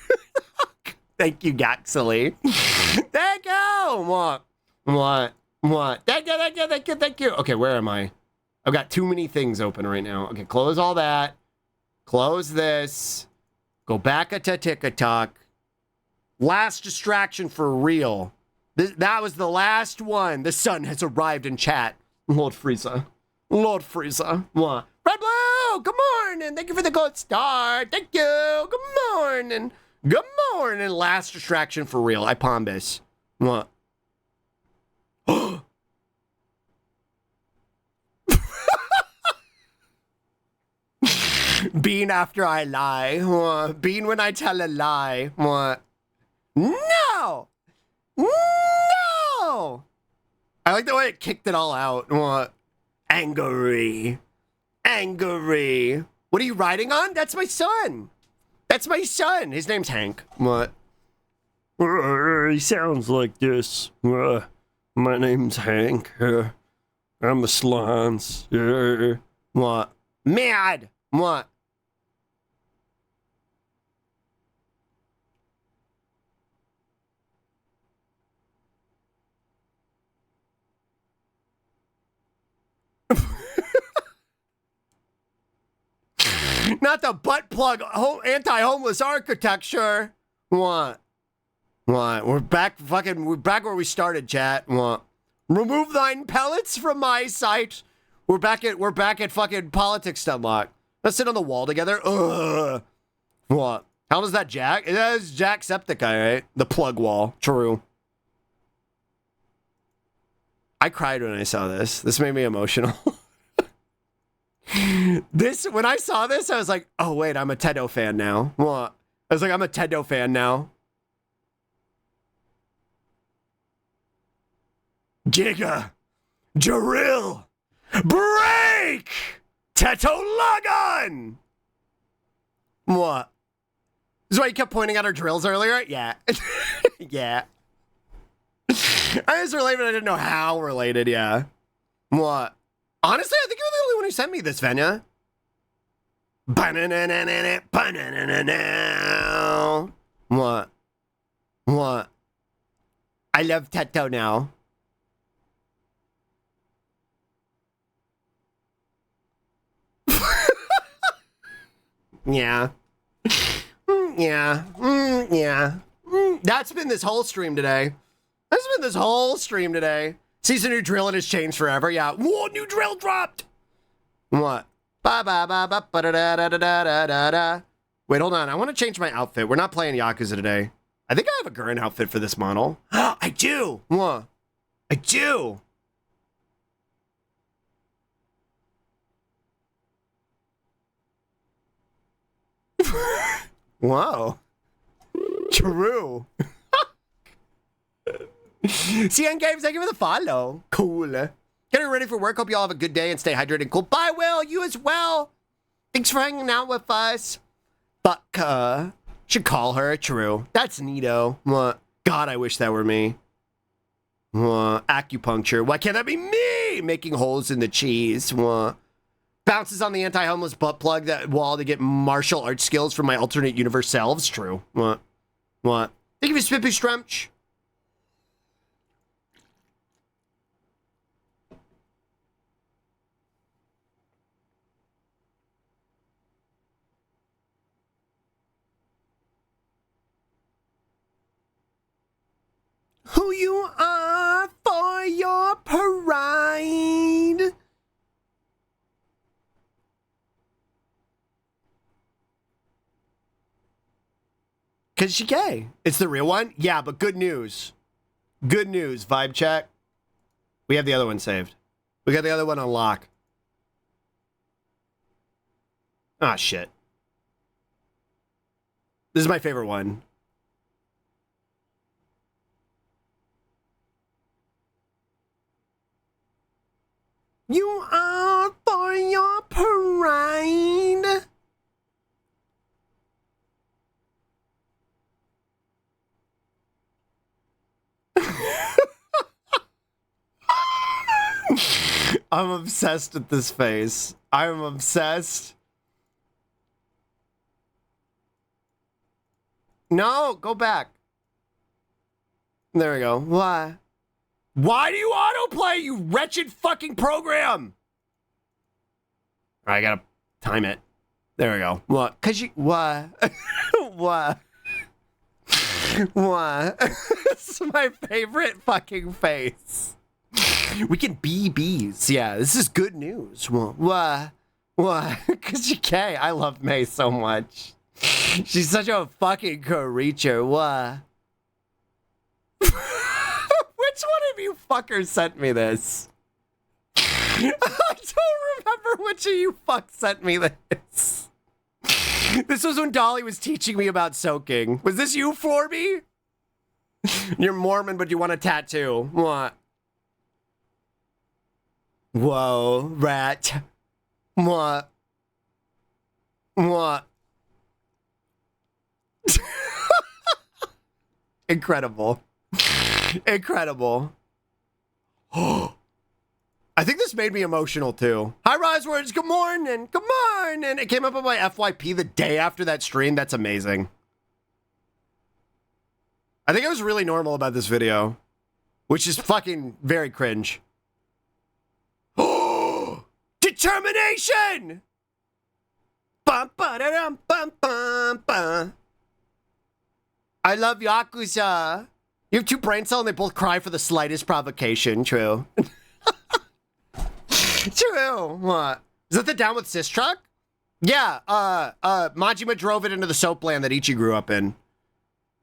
B: Thank you, Gaxley. Thank you. What? Thank you. Okay, where am I? I've got too many things open right now. Okay, close all that. Close this. Go back to TikTok. Last distraction for real. That was the last one. The sun has arrived in chat. Lord Frieza. Lord Frieza. What? Red Blue, good morning. Thank you for the gold star. Thank you. Good morning. Good morning. Last distraction for real. I promise. What? Bean after I lie. What? Bean when I tell a lie. What? No! No! I like the way it kicked it all out. What? Angry. Angry. What are you riding on? That's my son. That's my son. His name's Hank. What?
D: He sounds like this. My name's Hank. I'm a slance.
B: What? Mad. What? Not the butt plug anti-homeless architecture. What? What? We're back where we started, chat. What? Remove thine pellets from my sight. We're back at fucking politics stunlock. Let's sit on the wall together. Ugh. What? How does that Jack? That's Jacksepticeye, right? The plug wall. True. I cried when I saw this. This made me emotional. When I saw this, I was like, oh, wait, I'm a Tedo fan now. What? I was like, I'm a Tedo fan now. Jigga. Jaril. Break! Teto Lagan! What? This is why you kept pointing out our drills earlier? Yeah. Yeah. I was related, but I didn't know how related, yeah. What? Honestly, I think you're the only one who sent me this, Venya. What? What? I love Teto now. Yeah. Yeah. Yeah. That's been this whole stream today. That's been this whole stream today. Sees a new drill and it's changed forever. Yeah. Whoa, new drill dropped. What? Ba ba ba ba ba da da da da da da da. Wait, hold on. I want to change my outfit. We're not playing Yakuza today. I think I have a Gurren outfit for this model. I do. What? I do. Wow. True. CN Games, thank you for the follow. Cool. Getting ready for work. Hope you all have a good day and stay hydrated and cool. Bye, Will. You as well. Thanks for hanging out with us. Fuck her. Should call her. True. That's neato. What? God, I wish that were me. What? Acupuncture. Why can't that be me? Making holes in the cheese. What? Bounces on the anti-homeless butt plug that wall to get martial arts skills from my alternate universe selves. True. What? What? Thank you for Spippy Strumch. Who you are for your pride. Cause she gay. It's the real one? Yeah, but good news. Good news, vibe check. We have the other one saved. We got the other one on lock. Ah, shit. This is my favorite one. You are for your pride. I'm obsessed with this face. I'm obsessed No, go back. There we go. Why? Why do you autoplay, you wretched fucking program? All right, I gotta time it. There we go. What? Cause you, why? Why? Why? It's my favorite fucking face. We can be bees. Yeah, this is good news. Well, why? Why? Cause you can. I love May so much. She's such a fucking creature. Why? Which one of you fuckers sent me this? I don't remember which of you fucks sent me this. This was when Dolly was teaching me about soaking. Was this you, Forby? You're Mormon, but you want a tattoo. What? Whoa, rat. What? What? Incredible. Incredible. I think this made me emotional too. Hi, Risewords. Good morning. Good morning. It came up on my FYP the day after that stream. That's amazing. I think I was really normal about this video, which is fucking very cringe. Determination! Bum, ba-da-dum, bum, bum, bum. I love Yakuza. You have two brain cells and they both cry for the slightest provocation. True. True. What? Is that the Down with Sis truck? Yeah, Majima drove it into the soap land that Ichi grew up in.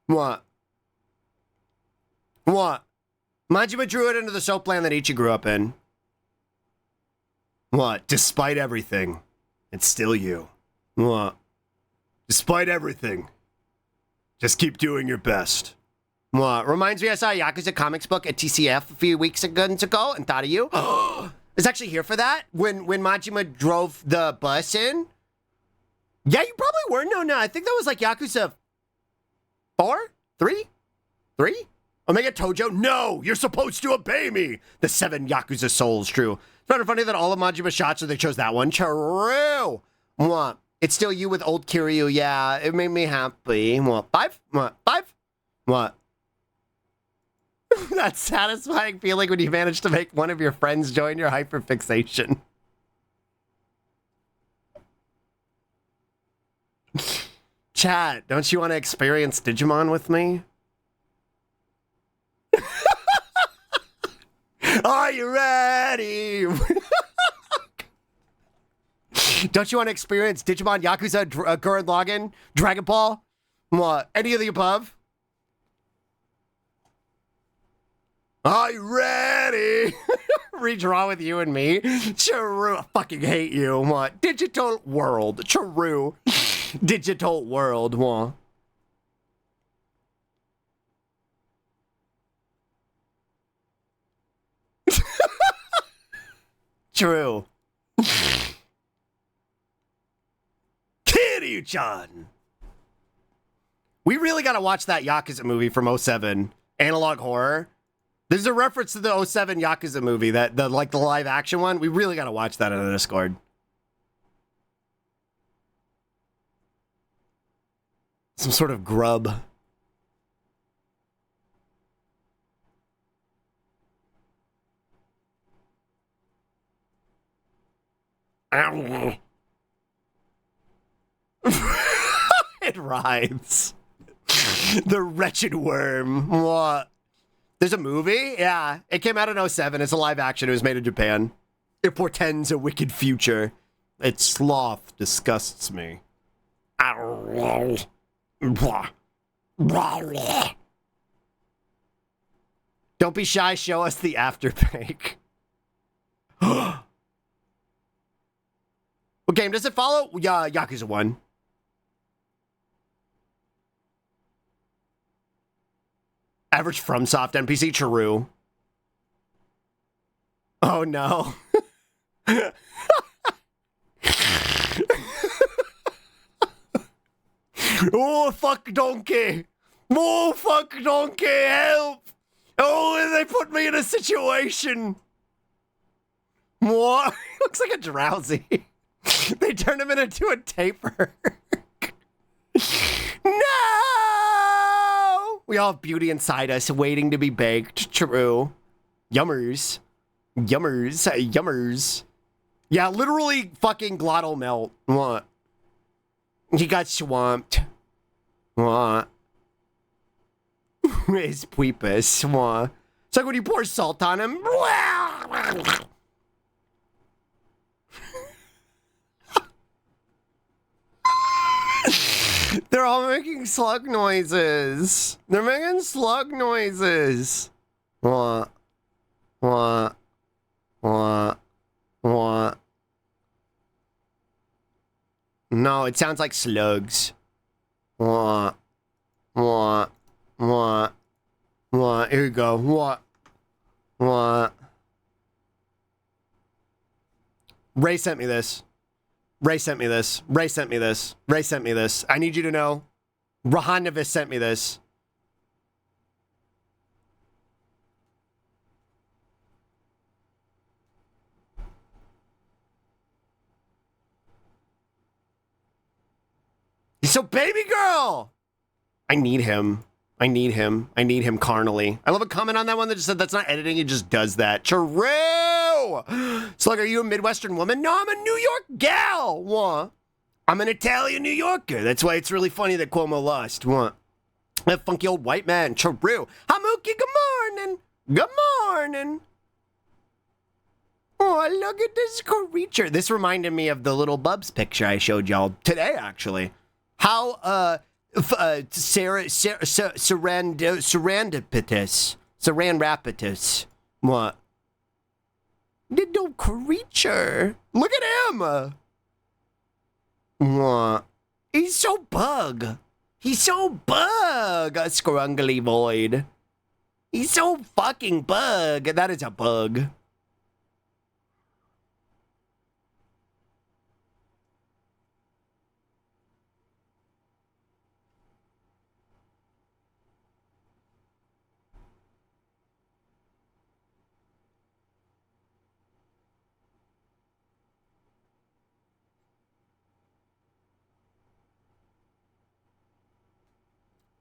B: What? What? Majima drew it into the soap land that Ichi grew up in. What? Despite everything, it's still you. What? Despite everything, just keep doing your best. What? Reminds me I saw a Yakuza comics book at TCF a few weeks ago and thought of you. It's actually here for that. When Majima drove the bus in. Yeah, you probably were. No. I think that was like Yakuza 4? 3? Omega Tojo? No, you're supposed to obey me. The 7 Yakuza souls, true. It's kind of funny that all of Majima's shots, so they chose that one. True. What? It's still you with old Kiryu. Yeah, it made me happy. What? 5? What? 5? What? That satisfying feeling when you manage to make one of your friends join your hyperfixation. Chat, don't you want to experience Digimon with me? Are you ready? Don't you want to experience Digimon, Yakuza, Gurren Lagann, Dragon Ball? What? Any of the above? Are you ready? Redraw with you and me? True. I fucking hate you. What? Digital world. True. Digital world. What? True. Kiryu-chan. We really gotta watch that Yakuza movie from 07. Analog Horror. There's a reference to the 07 Yakuza movie, the live action one. We really gotta watch that on the Discord. Some sort of grub. It rhymes. The wretched worm. What? There's a movie? Yeah. It came out in 07. It's a live action. It was made in Japan. It portends a wicked future. Its sloth disgusts me. Don't be shy. Show us the afterbake. What game does it follow? Yeah, Yakuza 1. Average FromSoft NPC, true. Oh no. Oh fuck donkey. Oh fuck donkey, help. Oh, they put me in a situation. What? Looks like a drowsy. They turned him into a taper. No! We all have beauty inside us waiting to be baked. True. Yummers. Yummers. Yummers. Yeah, literally fucking glottal melt. What? He got swamped. What? His peepus. What? It's like when you pour salt on him. They're all making slug noises. They're making slug noises. What? What? What? What? No, it sounds like slugs. What? What? What? What? Here you go. What? What? Ray sent me this. Ray sent me this. Ray sent me this. Ray sent me this. I need you to know. Rahanovis sent me this. So baby girl! I need him. I need him. I need him carnally. I love a comment on that one that just said that's not editing, it just does that. True! Slug, are you a Midwestern woman? No, I'm a New York gal! What? I'm an Italian New Yorker. That's why it's really funny that Cuomo lost. What? That funky old white man. True. Hamuki, good morning. Good morning. Oh, look at this creature. This reminded me of the little Bubs picture I showed y'all today, actually. How, Serendipitous. What? Little creature. Look at him. What? He's so bug. He's so bug. A scrungly void. He's so fucking bug. That is a bug.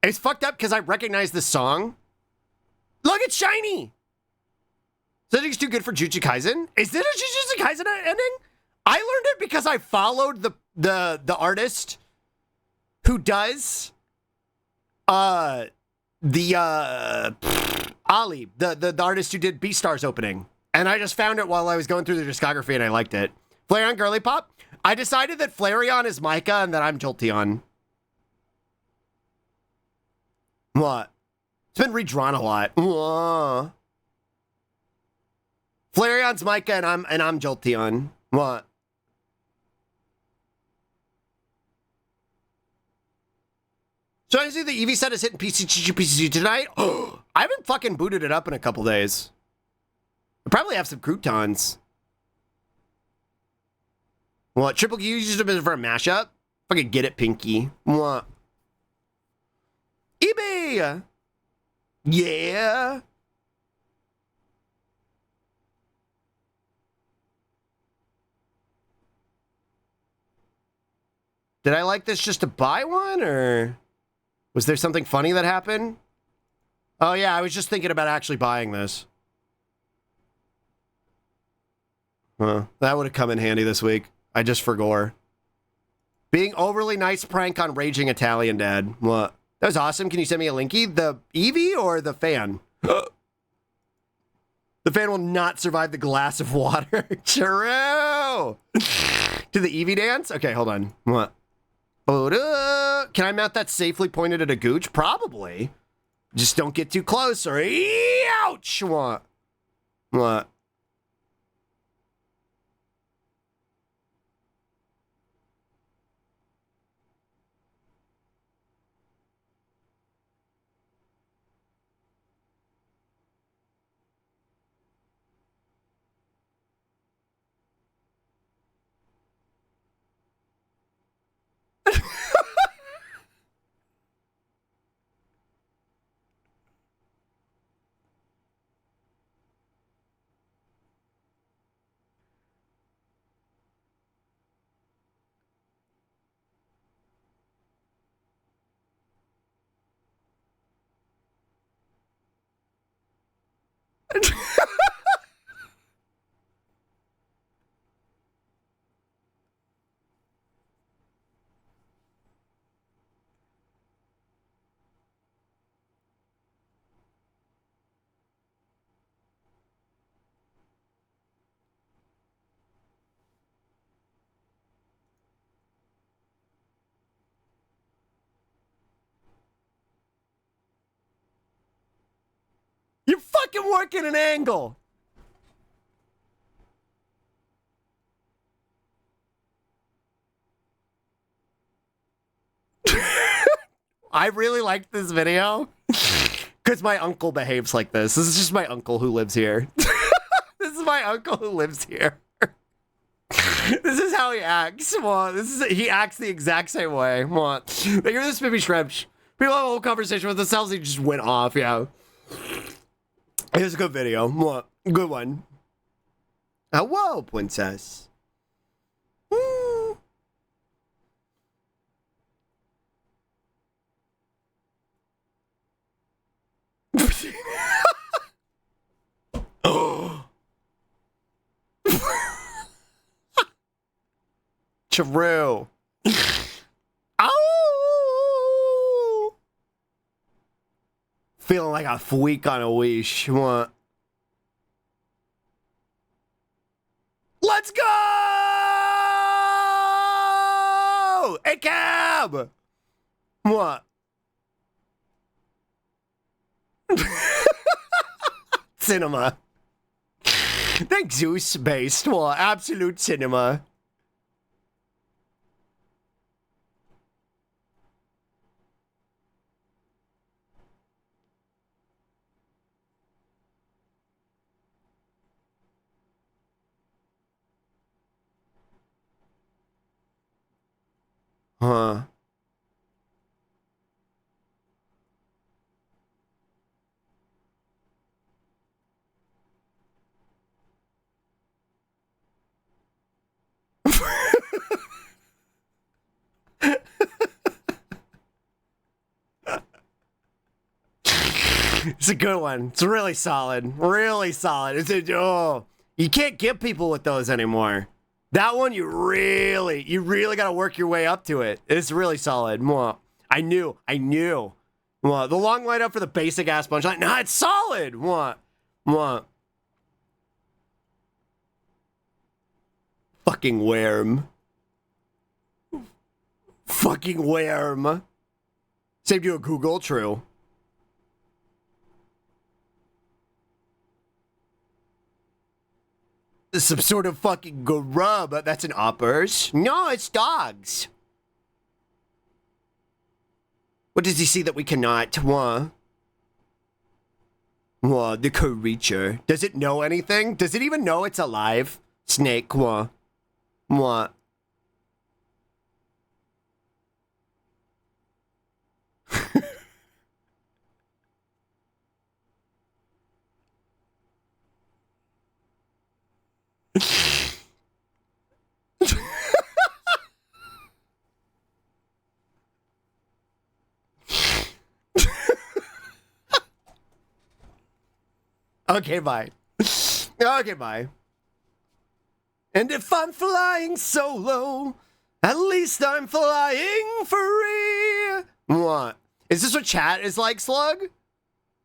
B: It's fucked up because I recognize this song. Look, it's shiny. So I think it's too good for Jujutsu Kaisen. Is this a Jujutsu Kaisen ending? I learned it because I followed the artist who does Ali, the artist who did Beastars opening. And I just found it while I was going through the discography and I liked it. Flareon Girly Pop. I decided that Flareon is Micah and that I'm Jolteon. What? It's been redrawn a lot. Whoa. Flareon's Micah and I'm Jolteon. What? So I see the Eevee set is hitting PC tonight. Oh, I haven't fucking booted it up in a couple days. I probably have some croutons. What? Triple Q used them for a mashup? Fucking get it, Pinky. What? eBay! Yeah! Did I like this just to buy one, or was there something funny that happened? Oh yeah, I was just thinking about actually buying this. That would have come in handy this week. I just forgot. Being overly nice prank on raging Italian dad. What? That was awesome. Can you send me a linky? The Eevee or the fan? The fan will not survive the glass of water. True. To the Eevee dance? Okay, hold on. What? Can I mount that safely pointed at a gooch? Probably. Just don't get too close or ouch! What? What? You're fucking working an angle. I really liked this video because my uncle behaves like this. This is just my uncle who lives here. This is my uncle who lives here. This is how he acts. Well, he acts the exact same way. What? They hear this baby shrimp. People have a whole conversation with themselves. He just went off. Yeah. It was a good video. What? Good one. Hello, princess. Oh. True. Oh. Feeling like a freak on a leash. What? Let's go! A cab! What? Cinema. Thanks, Zeus based. Well, absolute cinema. Huh. It's a good one. It's really solid. Really solid. You can't get people with those anymore. That one, you really got to work your way up to it. It's really solid. Mwah. I knew. Mwah. The long line up for the basic ass punchline. Nah, it's solid. Mwah. Mwah. Fucking worm. Fucking worm. Saved you a Google, true. Some sort of fucking grub. That's an uppers. No, it's dogs. What does he see that we cannot? What? What? The creature. Does it know anything? Does it even know it's alive? Snake. What? What? Okay, bye. Okay, bye. And if I'm flying solo, at least I'm flying free. What? Is this what chat is like, Slug?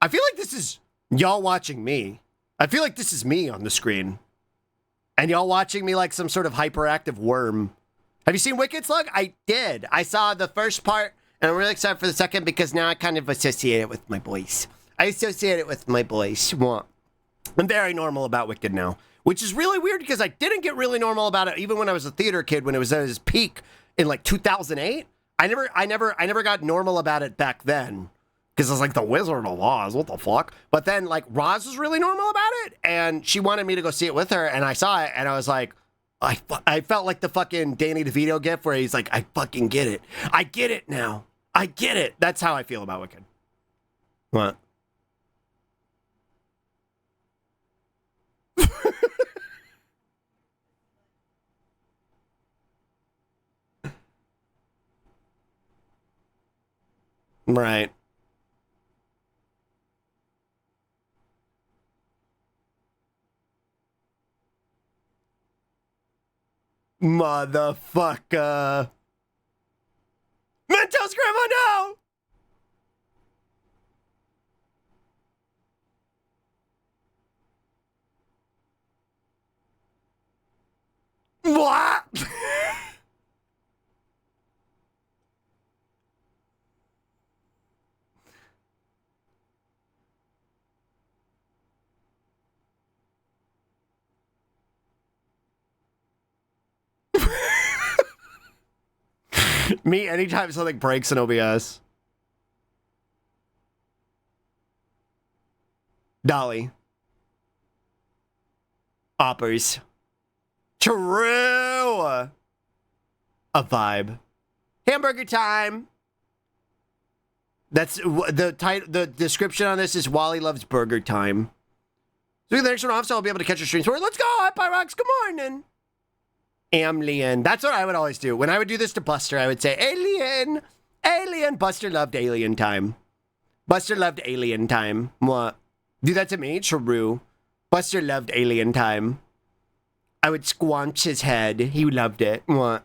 B: I feel like this is y'all watching me. I feel like this is me on the screen. And y'all watching me like some sort of hyperactive worm. Have you seen Wicked, Slug? I did. I saw the first part, and I'm really excited for the second because now I kind of associate it with my boys. I associate it with my boys. What? I'm very normal about Wicked now, which is really weird because I didn't get really normal about it even when I was a theater kid, when it was at its peak in like 2008. I never got normal about it back then because I was like, the Wizard of Oz, what the fuck? But then like Roz was really normal about it, and she wanted me to go see it with her, and I saw it, and I was like, I felt like the fucking Danny DeVito gif where he's like, I fucking get it. I get it now. I get it. That's how I feel about Wicked. What? Right. Motherfucker. Mentos Grandma, no! What? Me, anytime something breaks in OBS. Dolly. Oppers. True. A vibe. Hamburger time. That's the title. The description on this is Wally loves burger time. So the next one off, so I'll be able to catch your streams. Let's go, Hi Pyrox. Good morning. Alien. That's what I would always do. When I would do this to Buster, I would say, Alien. Alien. Buster loved alien time. Buster loved alien time. What? Do that to me? True. Buster loved alien time. I would squanch his head. He loved it. What?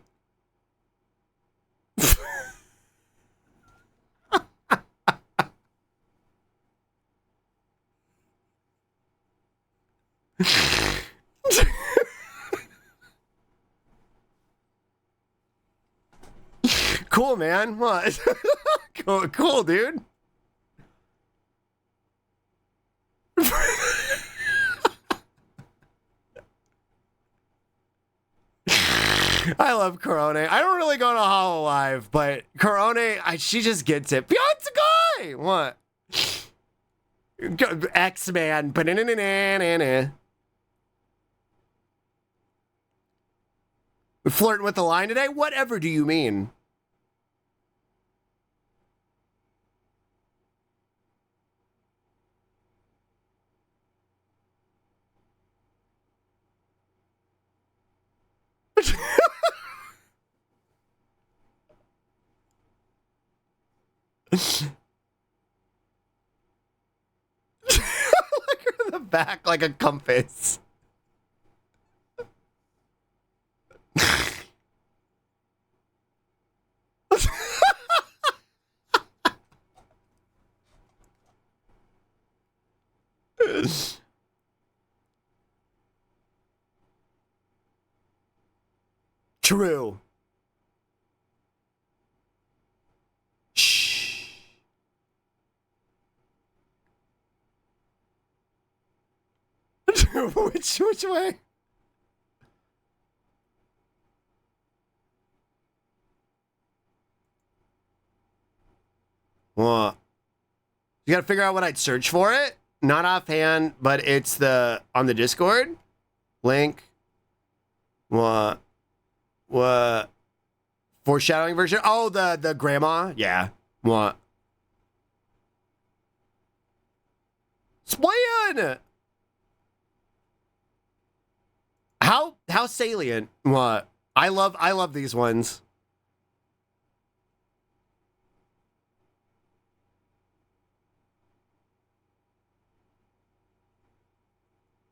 B: Cool, man. What? cool, dude. I love Corone. I don't really go to Hollow Live, but Corone, she just gets it. Beyonce guy! What? X-Man. Flirting with the line today? Whatever do you mean? Look at the back like a compass. True. Shh. which way? What? You gotta figure out what I'd search for it? Not offhand, but it's on the Discord. Link. What? Foreshadowing version? Oh, the grandma? Yeah. What? Splan! How salient? What? I love these ones.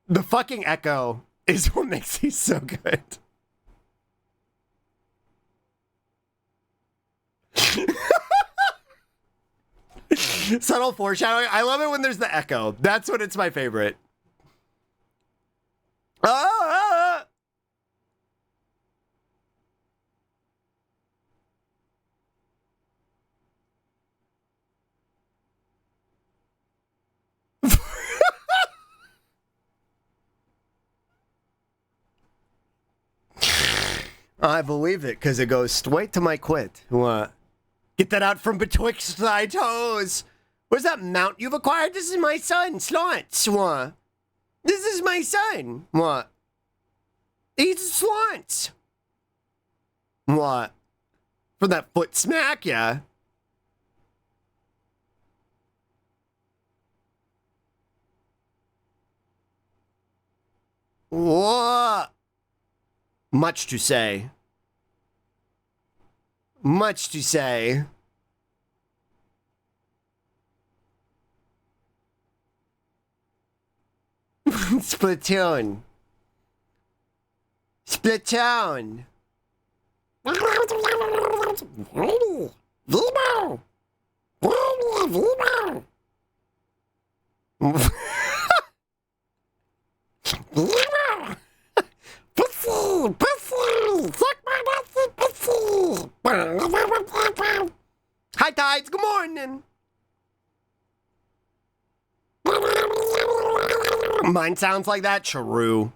B: The fucking echo is what makes these so good. Subtle foreshadowing. I love it when there's the echo. That's when it's my favorite. I believe it, because it goes straight to my quit. What? Get that out from betwixt thy toes. Where's that mount you've acquired? This is my son, Slants. What? This is my son. What? He's Slants. What? For that foot smack, yeah. What? Much to say. Much to say. Splatoon. Splatoon. sounds? Vivo! Vivo! Vivo! Pussy! Pussy! Suck my pussy! Pussy! Hi, Tides! Good morning! Mine sounds like that? True.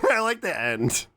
B: I like the end.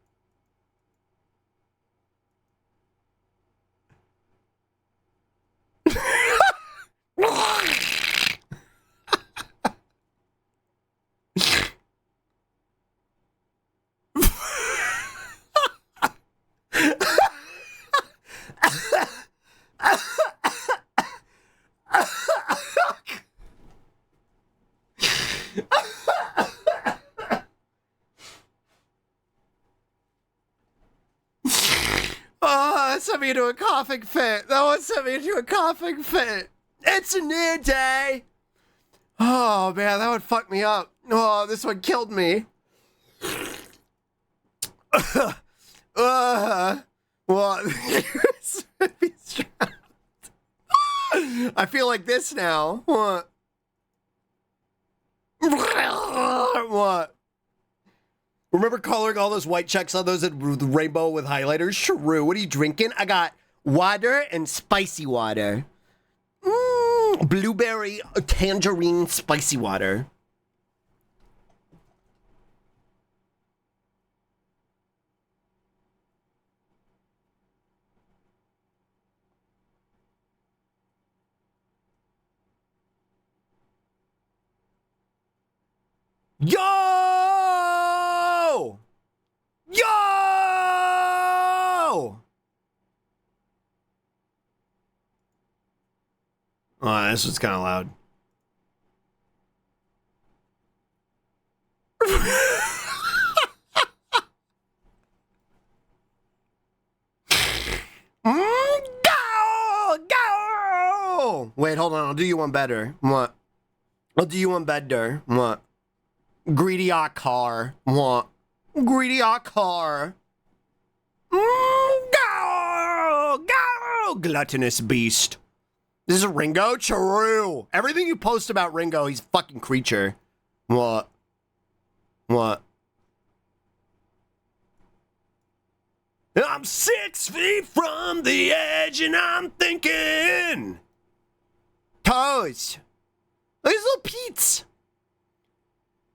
B: Oh, that sent me into a coughing fit. That one sent me into a coughing fit. It's a new day. Oh, man, that would fuck me up. Oh, this one killed me. Well, I feel like this now. What? What? Remember coloring all those white checks on those with rainbow with highlighters? True. What are you drinking? I got water and spicy water. Blueberry tangerine spicy water. Yo! Yo! Oh, this was kind of loud. Go! Go! Wait, hold on. I'll do you one better. What? I'll do you one better. What? Greedy car. What? Greedy car. Go! Go! Gluttonous beast. This is Ringo? True. Everything you post about Ringo, he's a fucking creature. What? What? I'm 6 feet from the edge and I'm thinking. Toes. Look at his little Pete's.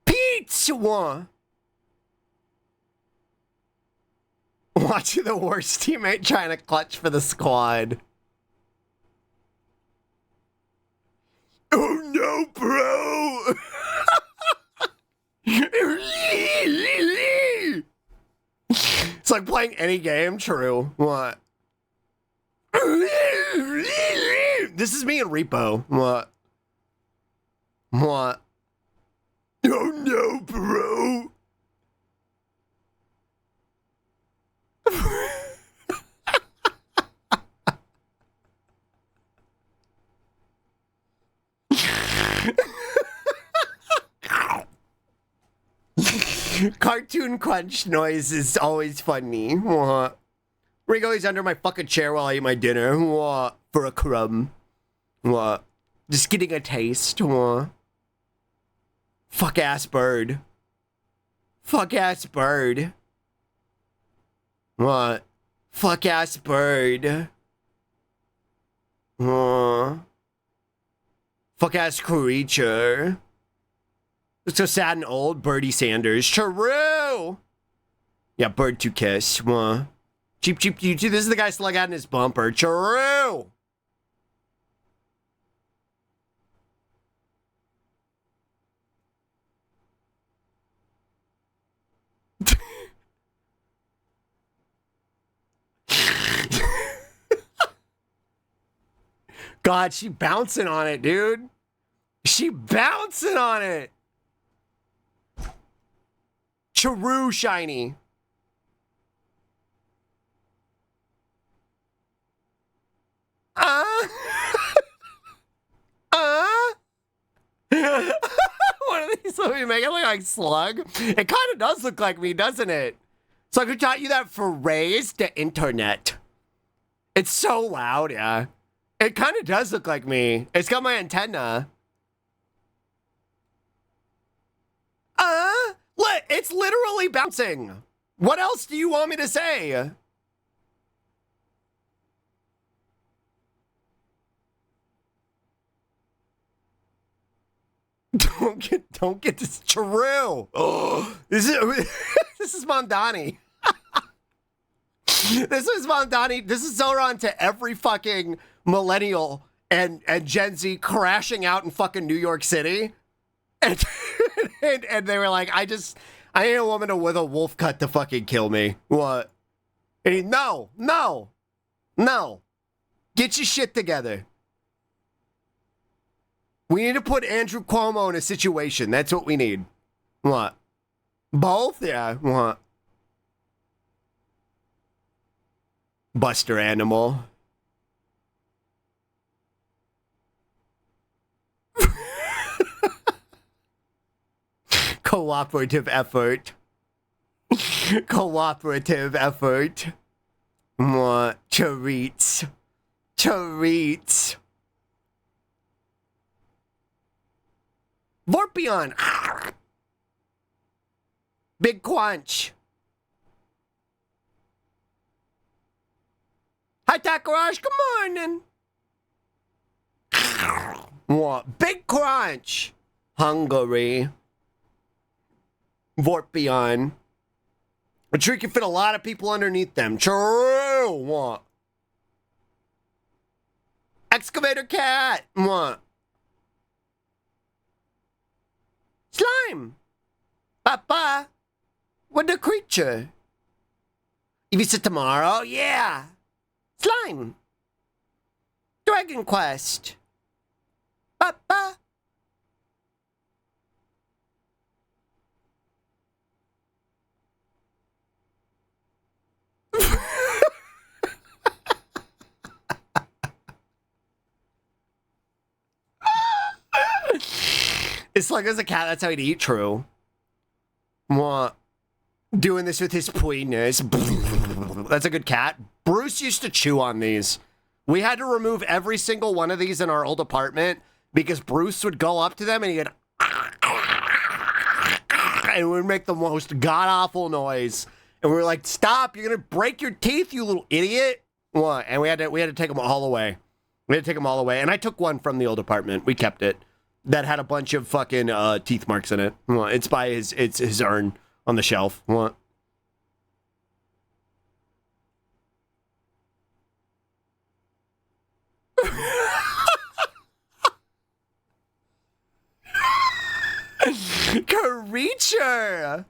B: Pete's one. Watching the worst teammate trying to clutch for the squad. Oh no, bro! It's like playing any game. True. What? This is me and Repo. What? What? Oh no, bro! Cartoon crunch noise is always funny. What? Ringo is under my fucking chair while I eat my dinner. What? For a crumb. What? Just getting a taste. What? Fuck ass bird. Fuck ass bird. What? Fuck ass bird. What? Fuck ass creature. So sad and old, Bertie Sanders. True. Yeah, bird to kiss. Cheap, cheap, cheap. This is the guy slug out in his bumper. True. God, she bouncing on it, dude. She bouncing on it. True, shiny. One of these So we make it look like Slug. It kind of does look like me, doesn't it? Slug, who taught you that phrase? The internet. It's so loud, yeah. It kind of does look like me. It's got my antenna. It's literally bouncing. What else do you want me to say? Don't get this true. Oh, this is Mondani. This is Mondani. This is Zoran to every fucking millennial and Gen Z crashing out in fucking New York City. And they were like, I need a woman with a wolf cut to fucking kill me. What? And no. Get your shit together. We need to put Andrew Cuomo in a situation. That's what we need. What? Both? Yeah. What? Buster Animal. Cooperative effort. Cooperative effort. What? Treats. Vorpion. Big Quanch. Hi, Takarash. Good morning. What? Big Crunch. Hungary. Vorpion. A tree can fit a lot of people underneath them. True. What? Excavator cat. What? Slime. Papa. What the creature? You visit tomorrow? Yeah. Slime. Dragon Quest. Papa. It's like as a cat, that's how he'd eat, true. What? Doing this with his penis. That's a good cat. Bruce used to chew on these. We had to remove every single one of these in our old apartment because Bruce would go up to them and he'd and it would make the most god-awful noise. And we were like, stop, you're gonna break your teeth, you little idiot. What? And we had to take them all away. We had to take them all away. And I took one from the old apartment. We kept it. That had a bunch of fucking teeth marks in it. Well, it's by his urn on the shelf. What? Creature!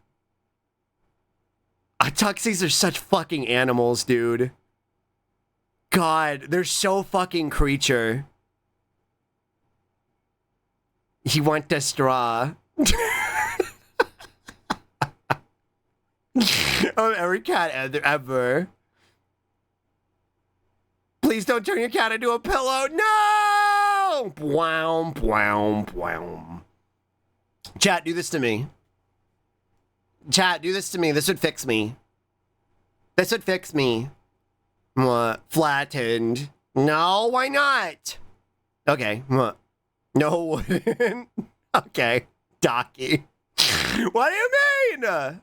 B: Tuxies are such fucking animals, dude. God, they're so fucking creature. He want the straw. Oh, every cat ever. Please don't turn your cat into a pillow. No! Bwow, bwow, bwow. Chat, do this to me. Chat, do this to me. This would fix me. This would fix me. What? Flattened. No, why not? Okay, what? No. Okay. Docky. What do you mean?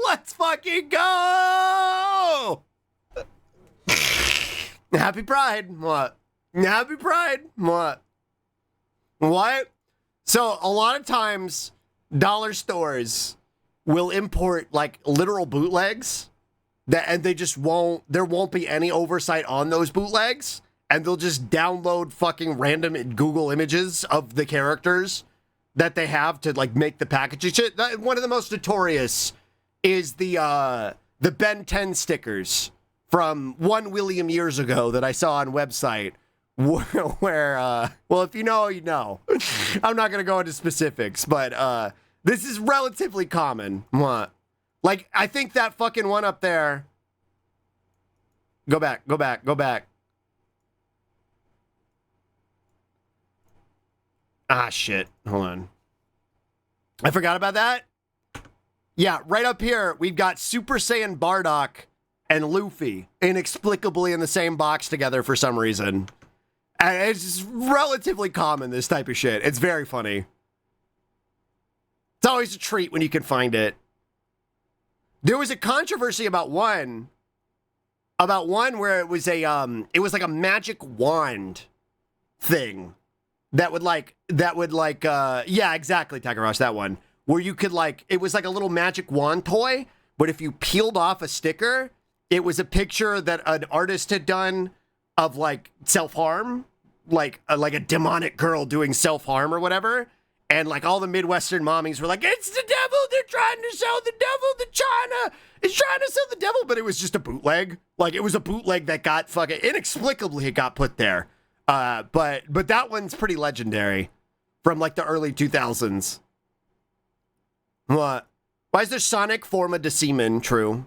B: Let's fucking go! Happy Pride. What? Happy Pride. What? What? So a lot of times dollar stores will import like literal bootlegs and they just there won't be any oversight on those bootlegs, and they'll just download fucking random Google images of the characters that they have to like make the packaging shit. One of the most notorious is the Ben 10 stickers from 1 William years ago that I saw on website, well, if you know, you know. I'm not going to go into specifics, but this is relatively common. What? Like, I think that fucking one up there. Go back, go back, go back. Ah, shit. Hold on. I forgot about that. Yeah, right up here, we've got Super Saiyan Bardock and Luffy inexplicably in the same box together for some reason. And it's relatively common, this type of shit. It's very funny. It's always a treat when you can find it. There was a controversy about one where it was like a magic wand thing that would yeah, exactly, Takarosh, that one. Where you could it was like a little magic wand toy, but if you peeled off a sticker, it was a picture that an artist had done of self-harm, like a demonic girl doing self-harm or whatever. And all the Midwestern mommies were like, it's the devil, they're trying to sell the devil to China. It's trying to sell the devil, but it was just a bootleg. It was a bootleg that got fucking, inexplicably it got put there. But that one's pretty legendary from the early 2000s. What? Why is there Sonic Forma de Seaman? True.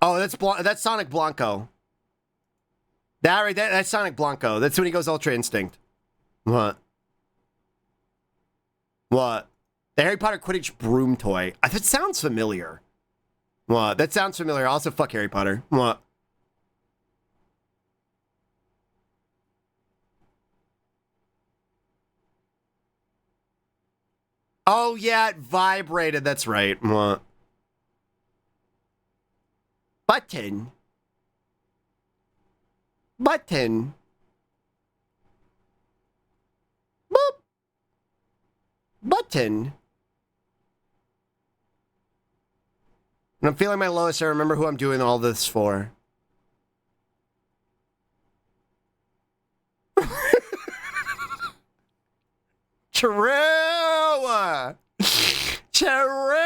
B: Oh, that's Sonic Blanco. That right there, that's Sonic Blanco. That's when he goes Ultra Instinct. What? What? The Harry Potter Quidditch broom toy. That sounds familiar. What? That sounds familiar. Also, fuck Harry Potter. What? Oh, yeah, it vibrated. That's right. What? Button. Button. Boop. Button. When I'm feeling my lowest, I remember who I'm doing all this for. True! True!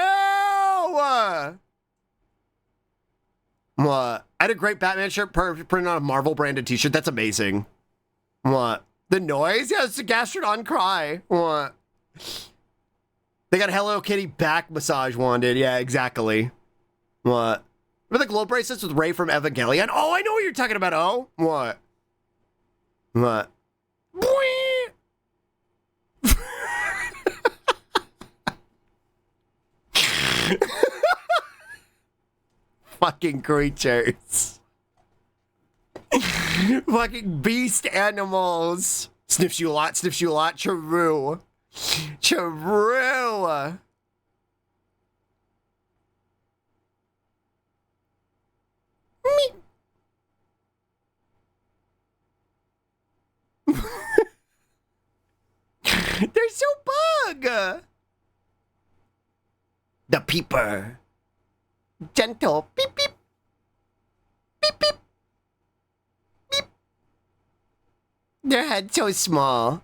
B: What? I had a great Batman shirt printed on a Marvel branded t-shirt. That's amazing. What? The noise? Yeah, it's a Gastrodon cry. What? They got Hello Kitty back massage wanded. Yeah, exactly. What? Remember the glow bracelets with Ray from Evangelion? Oh, I know what you're talking about. Oh, what? What? Fucking creatures. Fucking beast animals. Sniffs you a lot, sniffs you a lot. True. True. Me. They're so bug. The peeper. Gentle. Beep, beep. Beep, beep. Beep. Their head so small.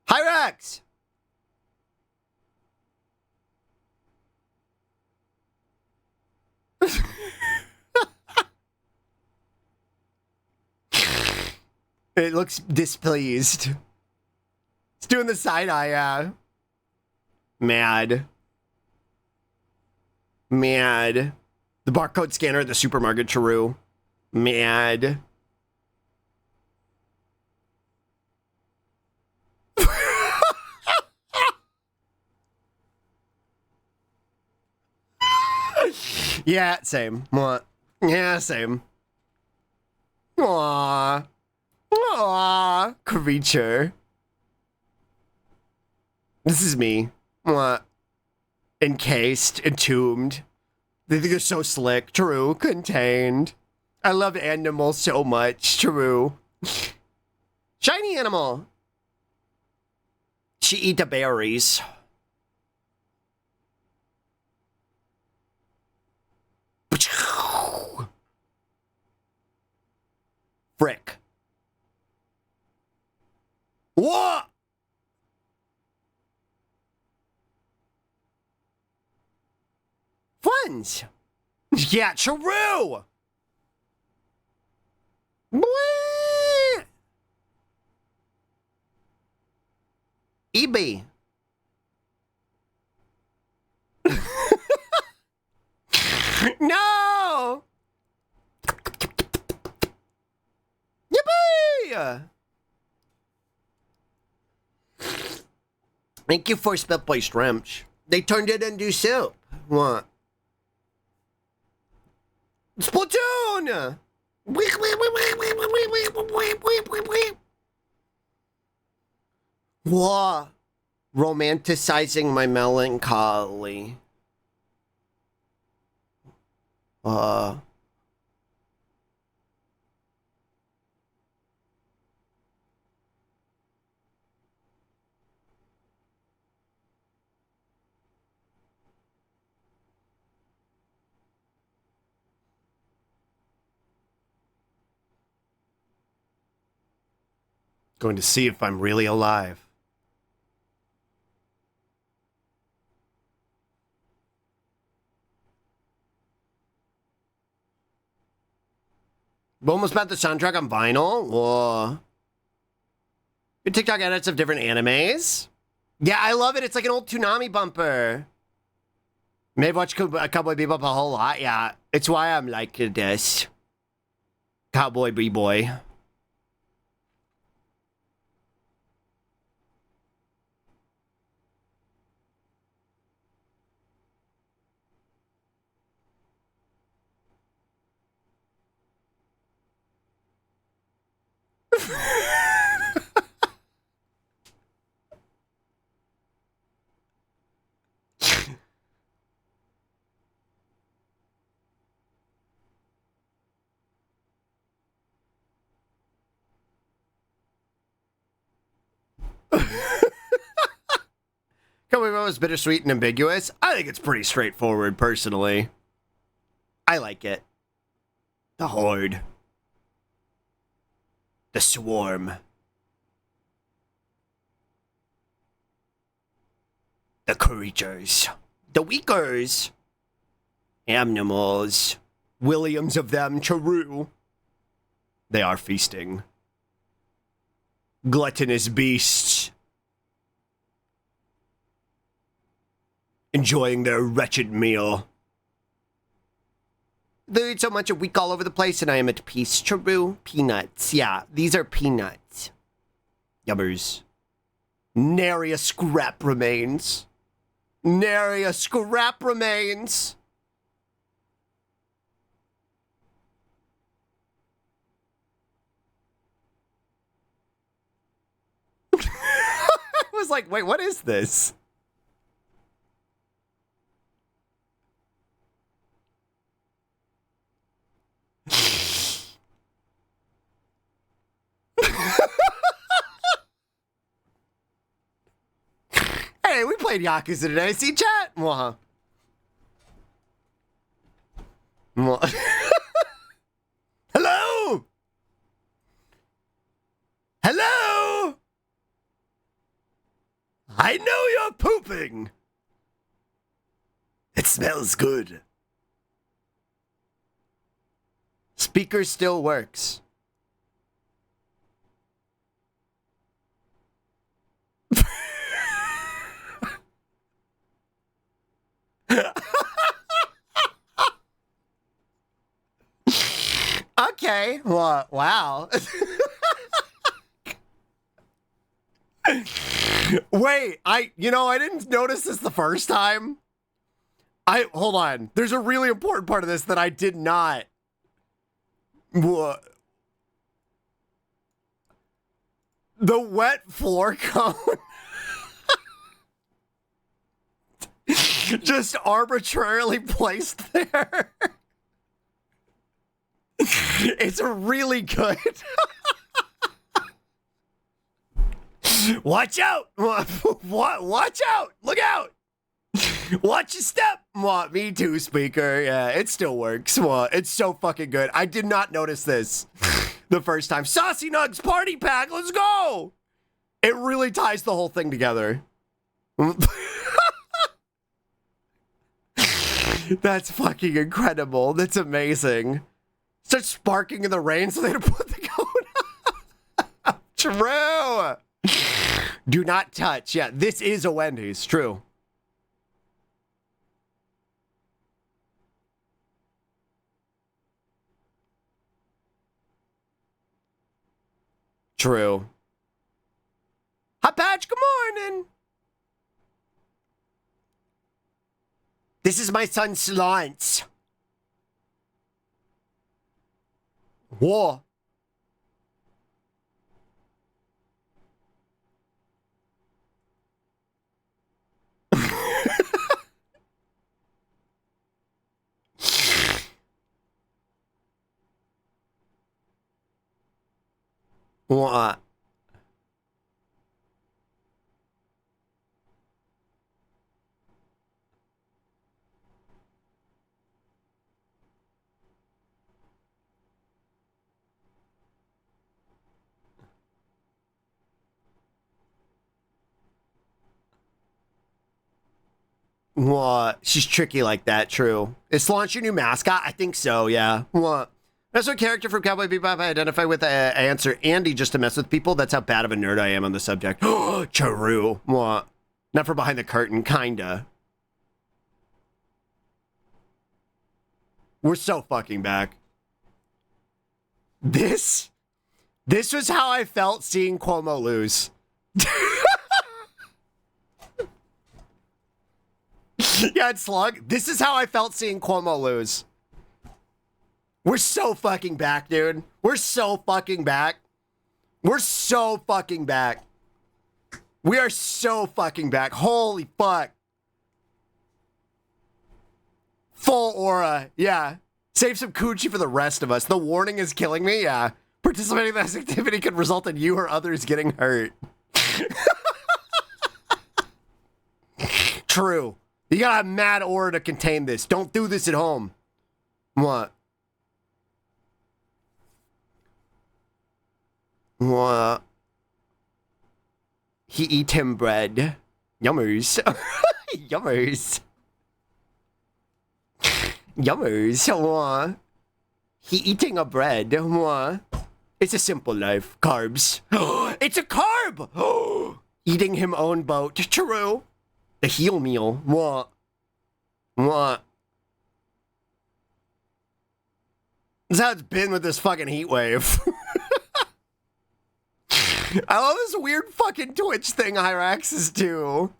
B: Hyrax! It looks displeased. It's doing the side eye, Mad. Mad. The barcode scanner at the supermarket, true. Mad. Yeah, same. What? Yeah, same. Aww. Aww. Creature. This is me. What? Encased, entombed. They think they're so slick. True. Contained. I love animals so much. True. Shiny animal. She eat the berries. Frick. What? Funds. Yeah, true. Whee! EB. No! Yippee! Thank you for spit by Strimch. They turned it into soup. What? Splatoon! What? Romanticizing my melancholy. Going to see if I'm really alive. We almost bought the soundtrack on vinyl. Whoa. Your TikTok edits of different animes. Yeah, I love it. It's like an old Toonami bumper. Maybe watch Cowboy Bebop a whole lot. Yeah, it's why I'm like this. Cowboy B-boy. Cowboy Bebop is bittersweet and ambiguous. I think it's pretty straightforward, personally. I like it. The Horde. The Swarm. The Creatures. The Weakers. Animals. Williams of them, true. They are feasting. Gluttonous beasts. Enjoying their wretched meal. They eat so much a week all over the place and I am at peace. True. Peanuts. Yeah, these are peanuts. Yummers. Nary a scrap remains. Nary a scrap remains. I was like, wait, what is this? Hey, we played Yakuza today. See chat? Mwah. Mwah. Hello? Hello? I know you're pooping. It smells good. Speaker still works. Okay. Well, wow. Wait, I didn't notice this the first time. Hold on. There's a really important part of this that I did not. What? The wet floor cone. Just arbitrarily placed there. It's really good. Watch out! Watch out! Look out! Watch your step! Me too, speaker. Yeah, it still works. It's so fucking good. I did not notice this the first time. Saucy Nugs party pack, let's go! It really ties the whole thing together. That's fucking incredible. That's amazing. Starts sparking in the rain so they had to put the cone up. True. Do not touch. Yeah, this is a Wendy's. True. True. Hot Patch, good morning. This is my son Slants. Whoa. What? What? She's tricky like that, true. Is Launch your new mascot? I think so, yeah. What? That's what character from Cowboy Bebop I identify with. I answer Andy just to mess with people. That's how bad of a nerd I am on the subject. True. What? Not for behind the curtain, kinda. We're so fucking back. This was how I felt seeing Cuomo lose. Yeah, it's Slug. This is how I felt seeing Cuomo lose. We're so fucking back, dude. We're so fucking back. We're so fucking back. We are so fucking back. Holy fuck. Full aura. Yeah. Save some coochie for the rest of us. The warning is killing me. Yeah. Participating in this activity could result in you or others getting hurt. True. You gotta have mad aura to contain this. Don't do this at home. What? What? He eat him bread. Yummers. Yummers. Yummers. What? He eating a bread. What? It's a simple life. Carbs. It's a carb! Eating him own boat. True. The heel meal. What? What? This is how it's been with this fucking heat wave. I love this weird fucking Twitch thing Hyrax is do.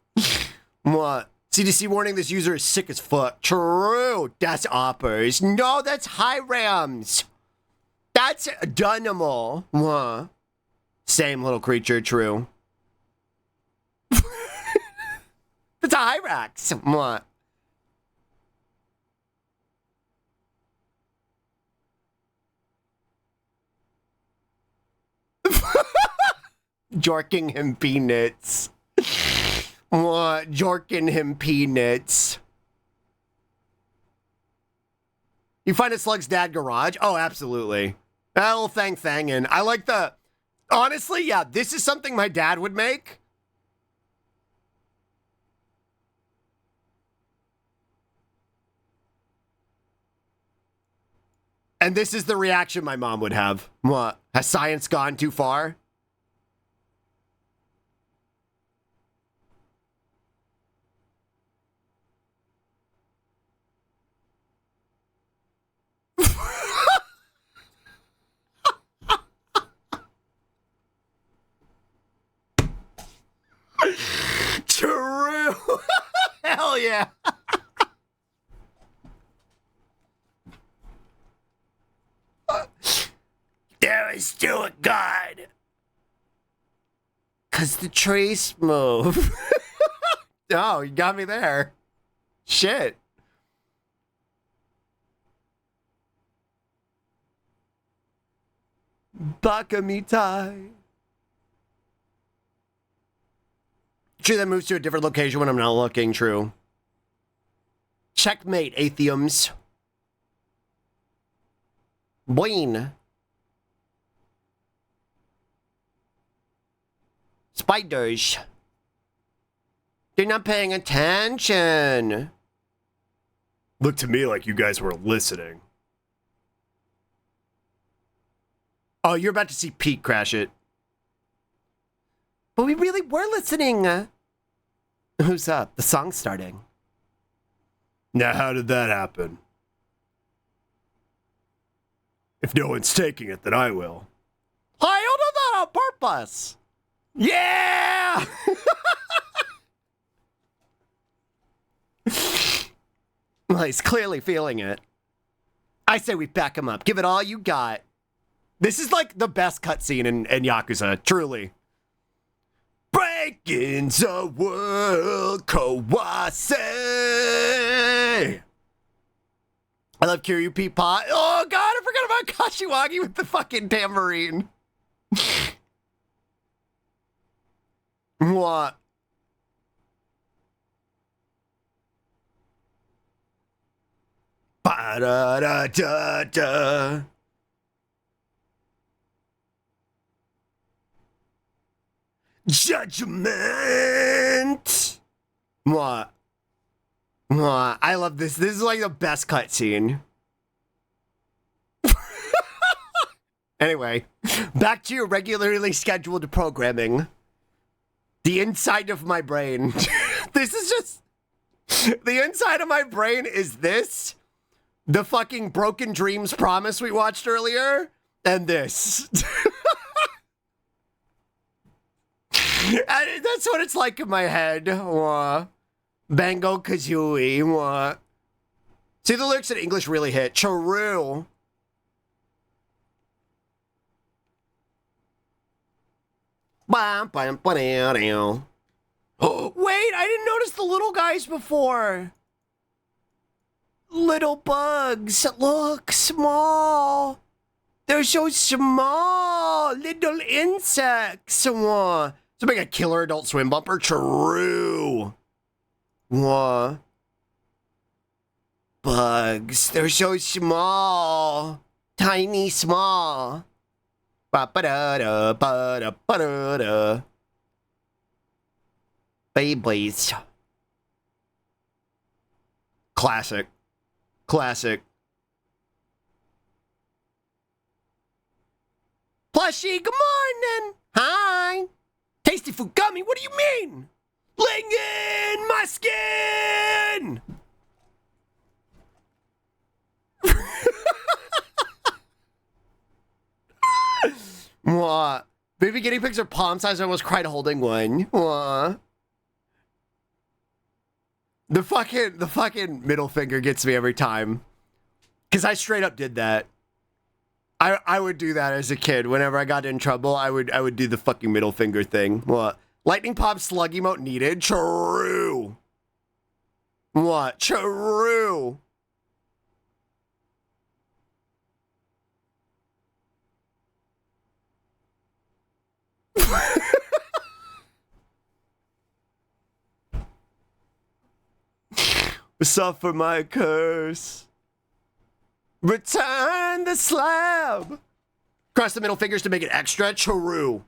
B: What? CDC warning, this user is sick as fuck. True. That's Oppers. No, that's Hyrams. That's Dunimal. What? Same little creature. True. It's a Hyrax. What? Jorking him peanuts. What? Jorking him peanuts. You find a Slug's dad garage? Oh, absolutely. That little thangin'. I like the... Honestly, yeah, this is something my dad would make. And this is the reaction my mom would have. What? Has science gone too far? True. Hell yeah. There is still a God. 'Cause the trees move. Oh, you got me there. Shit. Bakamitai. True, that moves to a different location when I'm not looking. True. Checkmate, Atheums. Boing. Spiders. They're not paying attention. Looked to me like you guys were listening. Oh, you're about to see Pete crash it. But we really were listening. Who's up? The song's starting.
D: Now, how did that happen? If no one's taking it, then I will.
B: I don't do that on purpose.
D: Yeah!
B: Well, he's clearly feeling it. I say we back him up. Give it all you got. This is like the best cutscene in Yakuza, truly. Breaking the world, Kawase. I love Kiryu Peapod. Oh god, I forgot about Kashiwagi with the fucking tambourine. What? Ba-da-da-da-da. Judgment. What? What? I love this. This is like the best cutscene. Anyway, back to your regularly scheduled programming. The inside of my brain. This is just... The inside of my brain is this, the fucking Broken Dreams Promise we watched earlier, and this. And that's what it's like in my head. Bango Kazooie. See, the lyrics in English really hit. True. Oh, wait, I didn't notice the little guys before. Little bugs look small. They're so small. Little insects. To make a killer Adult Swim bumper. True. Bugs. They're so small. Tiny small. Ba-ba-da-da, ba-da-ba-da-da. Babies. Classic. Classic. Plushie, good morning. Hi. Tasty food gummy, what do you mean? Lingen, my skin. What? Baby guinea pigs are palm size. I almost cried holding one. What? The fucking middle finger gets me every time. Cause I straight up did that. I would do that as a kid. Whenever I got in trouble, I would do the fucking middle finger thing. What? Lightning pop slug emote needed? True. What? True. Suffer my curse. Return the slab. Cross the middle fingers to make it extra true.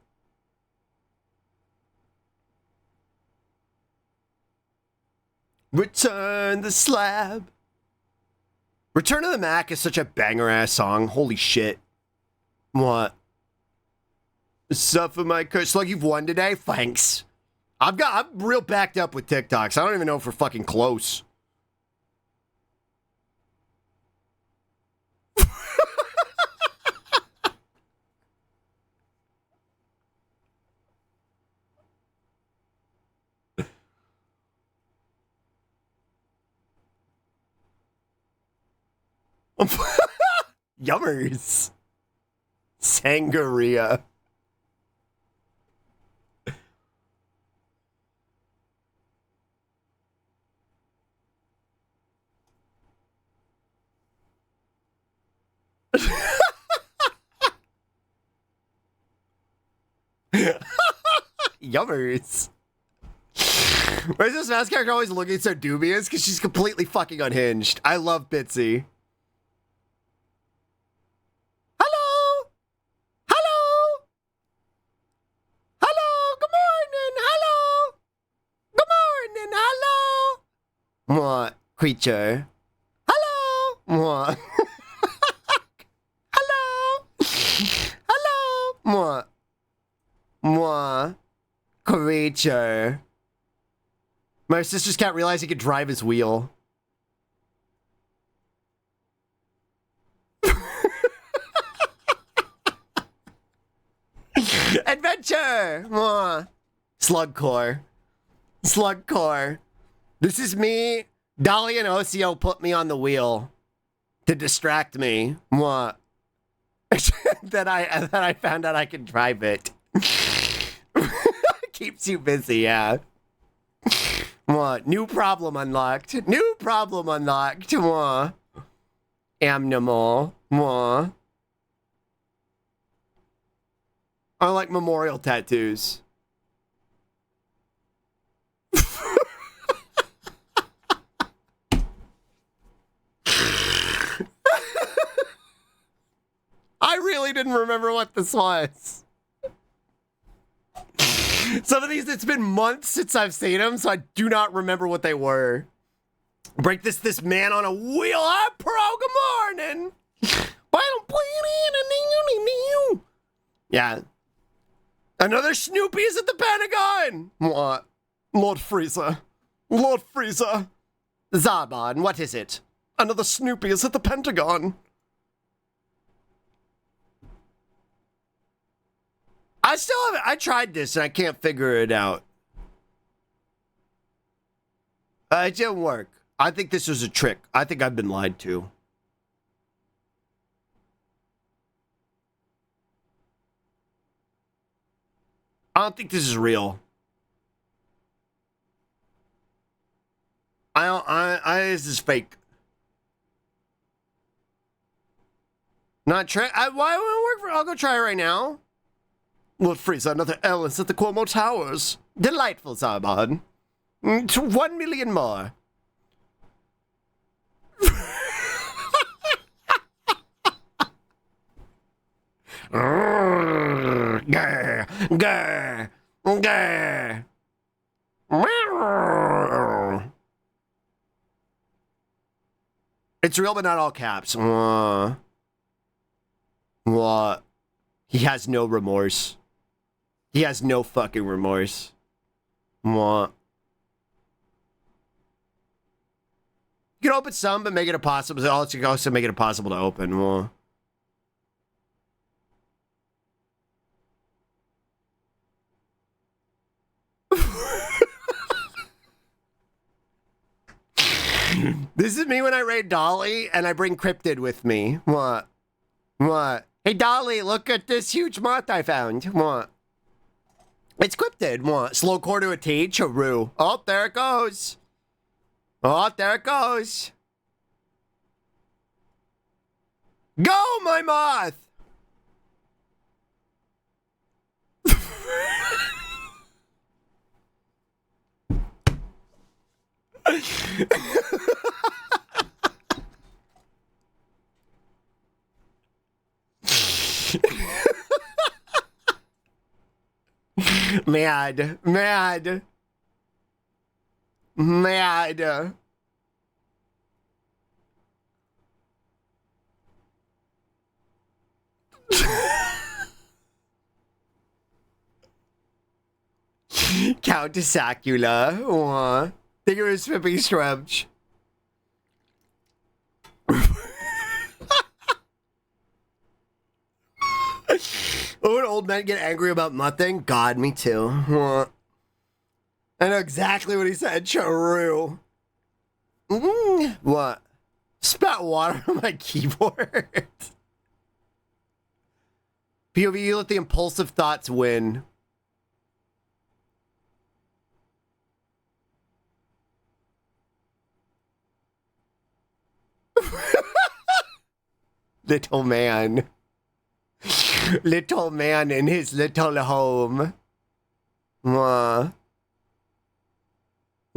B: Return the slab. Return to the Mac is such a banger ass song. Holy shit. What? Suffer my curse. Like you've won today? Thanks. I'm real backed up with TikToks. I don't even know if we're fucking close. Yummers. Sangria. Yummers. Why is this mouse character always looking so dubious? Because she's completely fucking unhinged. I love Bitsy. Hello? Hello? Hello? Good morning. Hello? Good morning. Hello? What? Creature? Hello? What? Hello? Hello? What? What? creature. My sister's cat realized he could drive his wheel. Adventure! Slug core. Slug core. This is me. Dolly and Osio put me on the wheel to distract me. Then I found out I could drive it. Keeps you busy, yeah. New problem unlocked. New problem unlocked. Animal. I like memorial tattoos. I really didn't remember what this was. Some of these, it's been months since I've seen them, so I do not remember what they were. Break this man on a wheel. Hi, pro. Good morning. Yeah. Another Snoopy is at the Pentagon. What? Lord Frieza. Lord Frieza. Zarbon, what is it? Another Snoopy is at the Pentagon. I still haven't. I tried this and I can't figure it out. It didn't work. I think this was a trick. I think I've been lied to. I don't think this is real. This is fake. Not trick. Why won't it work for? I'll go try it right now. Lord Frieza, another Ellis at the Cuomo Towers. Delightful, Zarbon. 1 million more. Grr, grr, grr. It's real, but not all caps. What? He has no remorse. He has no fucking remorse. What? You can open some, but make it impossible. You can also make it impossible to open. What? This is me when I raid Dolly and I bring Cryptid with me. What? What? Hey, Dolly, look at this huge moth I found. What? It's Cryptid. What? Slow core to a T. Charu. Oh, there it goes. Oh, there it goes. Go, my moth! Mad. Mad. Mad. Countess Acula. Think it was Fippy Stretch. Oh, when old men get angry about nothing? God, me too. I know exactly what he said. True. What? Spat water on my keyboard. POV, you let the impulsive thoughts win. Little man. Little man in his little home. Mwah.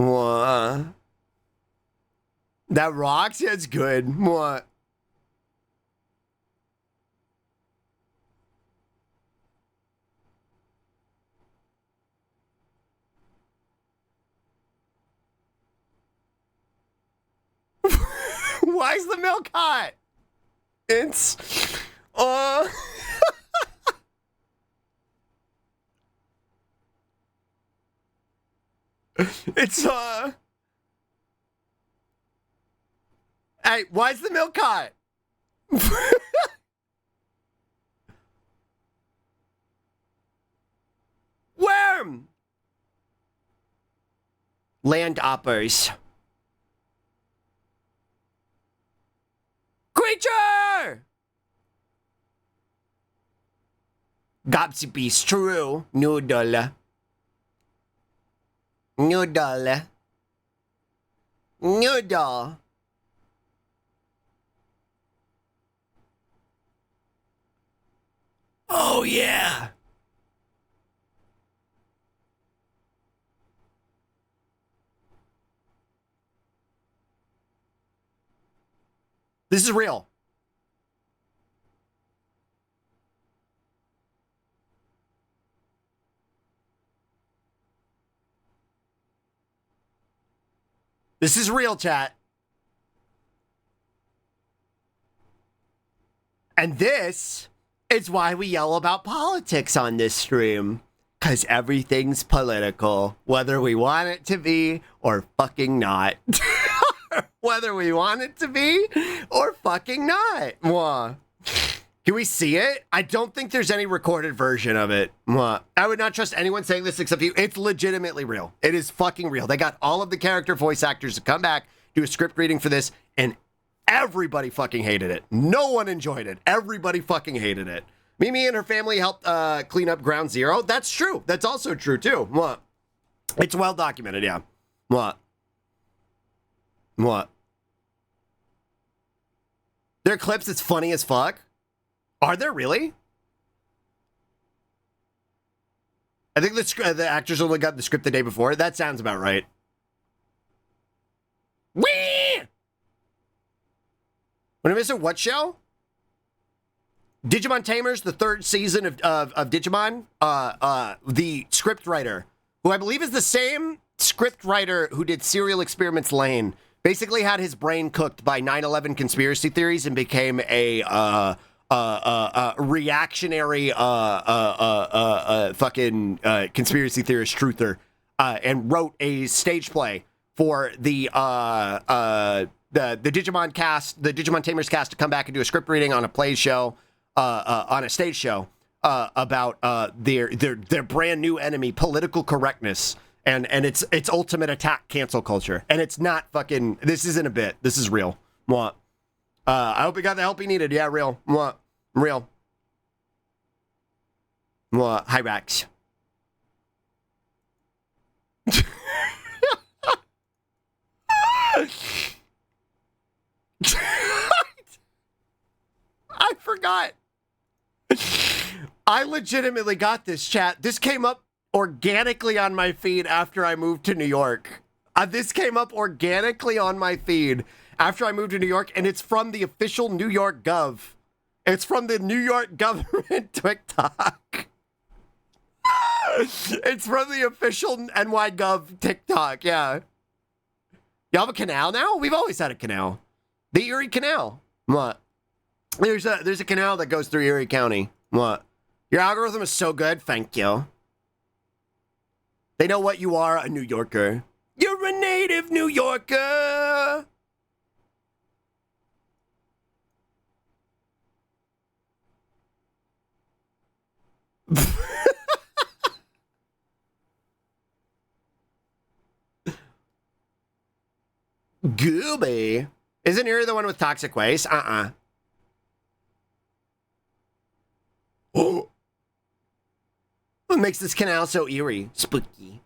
B: Mwah. That rocks? Yeah, it's good. Mwah. Why is the milk hot? It's It's, Hey, why's the milk hot? Worm! Land oppers. Creature! Gobsy beast, true. Noodle. Noodle. Noodle. Oh, yeah. This is real. This is real, chat. And this is why we yell about politics on this stream. Because everything's political, whether we want it to be or fucking not. Whether we want it to be or fucking not. Mwah. Can we see it? I don't think there's any recorded version of it. Mwah. I would not trust anyone saying this except you. It's legitimately real. It is fucking real. They got all of the character voice actors to come back, do a script reading for this, and everybody fucking hated it. No one enjoyed it. Everybody fucking hated it. Mimi and her family helped clean up Ground Zero. That's true. That's also true, too. Mwah. It's well documented, yeah. Mwah. What? There are clips that's funny as fuck? Are there really? I think the actors only got the script the day before. That sounds about right. Whee! When I miss a what show? Digimon Tamers, the third season of Digimon. The script writer, who I believe is the same script writer who did Serial Experiments Lane, basically had his brain cooked by 9/11 conspiracy theories and became a reactionary fucking conspiracy theorist truther, and wrote a stage play for the Digimon cast, the Digimon Tamers cast, to come back and do a script reading on a play show, on a stage show, about their brand new enemy, political correctness. And its ultimate attack, cancel culture. And it's not fucking, this isn't a bit. This is real. Mwah. I hope he got the help he needed. Yeah, real. Mwah. Real. Mwah. Hi, Rex. I forgot. I legitimately got this, chat. This came up organically on my feed after I moved to New York. This came up organically on my feed after I moved to New York, and it's from the official New York Gov. It's from the New York government TikTok. It's from the official NY Gov TikTok, yeah. You have a canal now? We've always had a canal. The Erie Canal. What? There's a canal that goes through Erie County. What? Your algorithm is so good, thank you. They know what you are, a New Yorker. You're a native New Yorker. Gooby. Isn't Erie the one with toxic waste? Oh. What makes this canal so eerie? Spooky.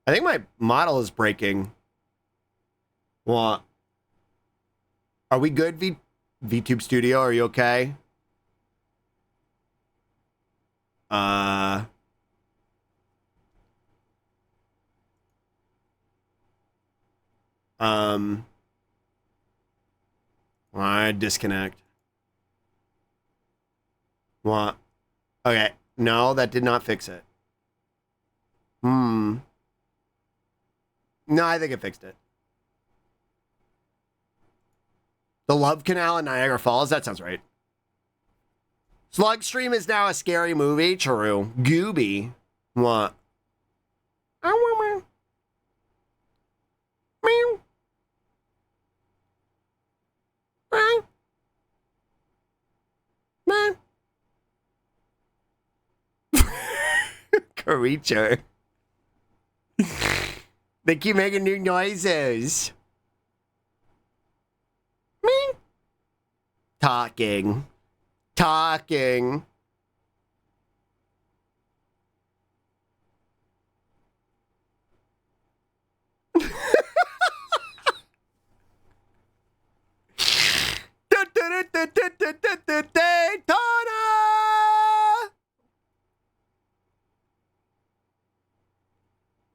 B: I think my model is breaking. What? Are we good, VTube Studio? Are you okay? I disconnect. What? Okay. No, that did not fix it. No, I think it fixed it. The Love Canal in Niagara Falls? That sounds right. Slugstream is now a scary movie? True. Gooby? What? Meow. Creature. They keep making new noises. Talking.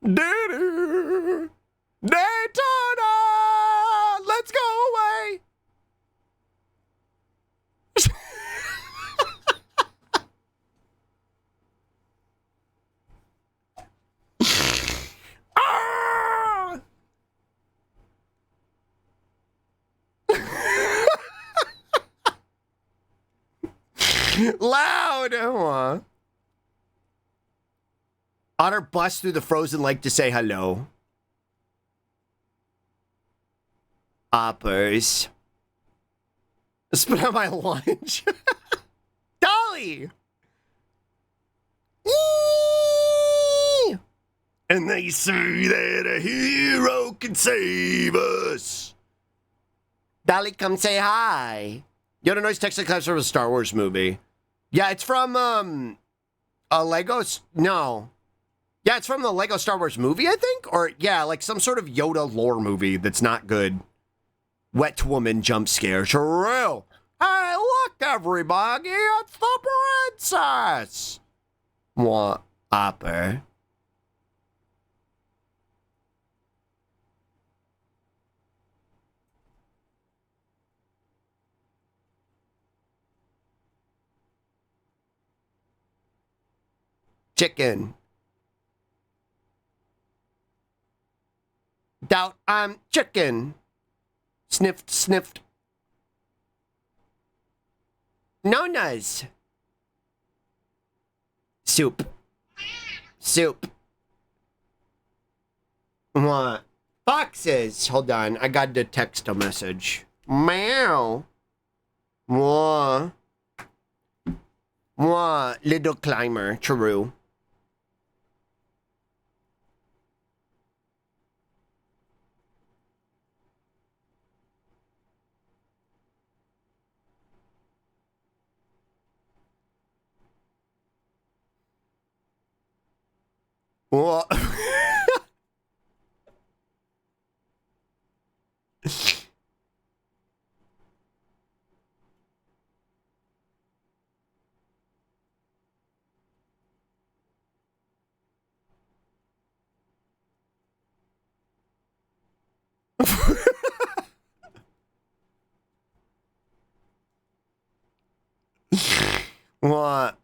B: Daytona! Daytona! Let's go away! Ah! Loud! Otter busts through the frozen lake to say hello. Oppers. Spit out my lunch. Dolly! Eee! And they say that a hero can save us. Dolly, come say hi. Yoda Noise texted clips from a Star Wars movie. Yeah, it's from, a Lego... No. Yeah, it's from the Lego Star Wars movie, I think? Or, yeah, like some sort of Yoda lore movie that's not good. Wet woman jump scare. True. Hey, look, everybody, it's the princess. What? Opper. Chicken. Doubt I'm chicken. Sniffed, sniffed. Nonas. Soup. Soup. What? Foxes. Hold on. I got to text a message. Meow. What? What? Little climber. True. What? What?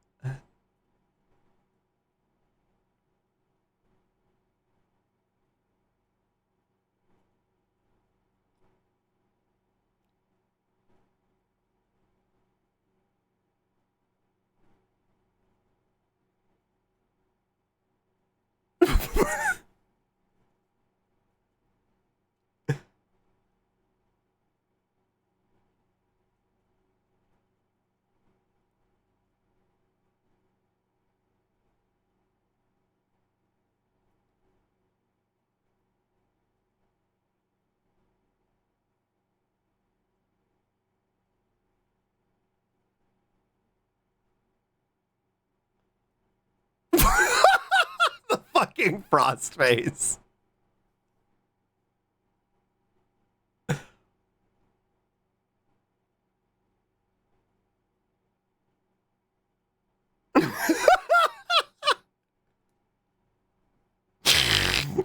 B: The fucking frost face.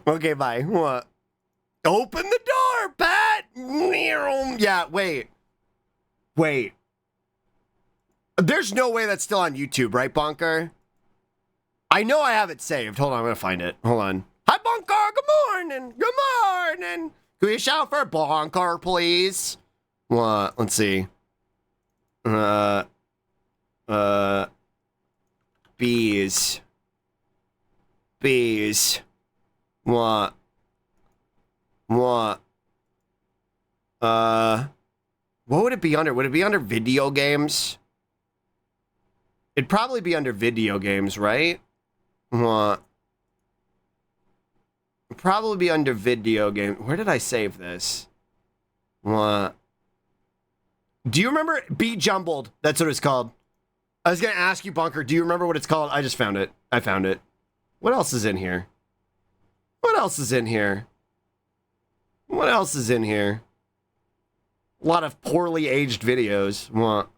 B: Okay, bye. What? Open the door, Pat! Yeah, wait. Wait. There's no way that's still on YouTube, right, Bonker? I know I have it saved. Hold on, I'm gonna find it. Hold on. Hi, Bonker. Good morning. Good morning. Can we shout for Bonker, please? What? Let's see. Bees. Bees. What? What? What would it be under? Would it be under video games? It'd probably be under video games, right? What? It'd probably be under video game. Where did I save this? What? Do you remember Be Jumbled? That's what it's called. I was gonna ask you, Bunker, do you remember what it's called? I just found it. I found it. What else is in here? What else is in here? What else is in here? A lot of poorly aged videos. What?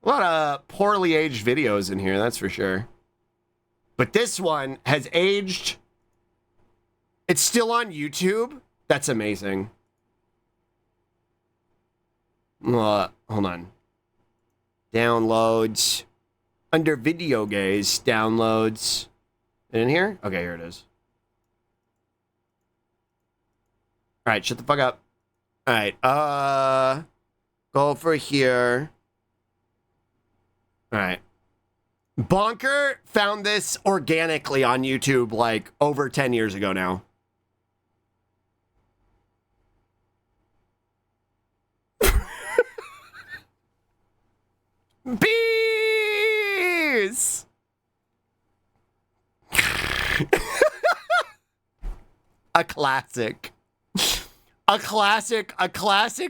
B: A lot of poorly aged videos in here, that's for sure. But this one has aged. It's still on YouTube. That's amazing. Hold on. Downloads. Under video games, downloads. In here? Okay, here it is. Alright, shut the fuck up. Alright, go over here. Alright. Bonker found this organically on YouTube like over 10 years ago now. Bees! A classic. A classic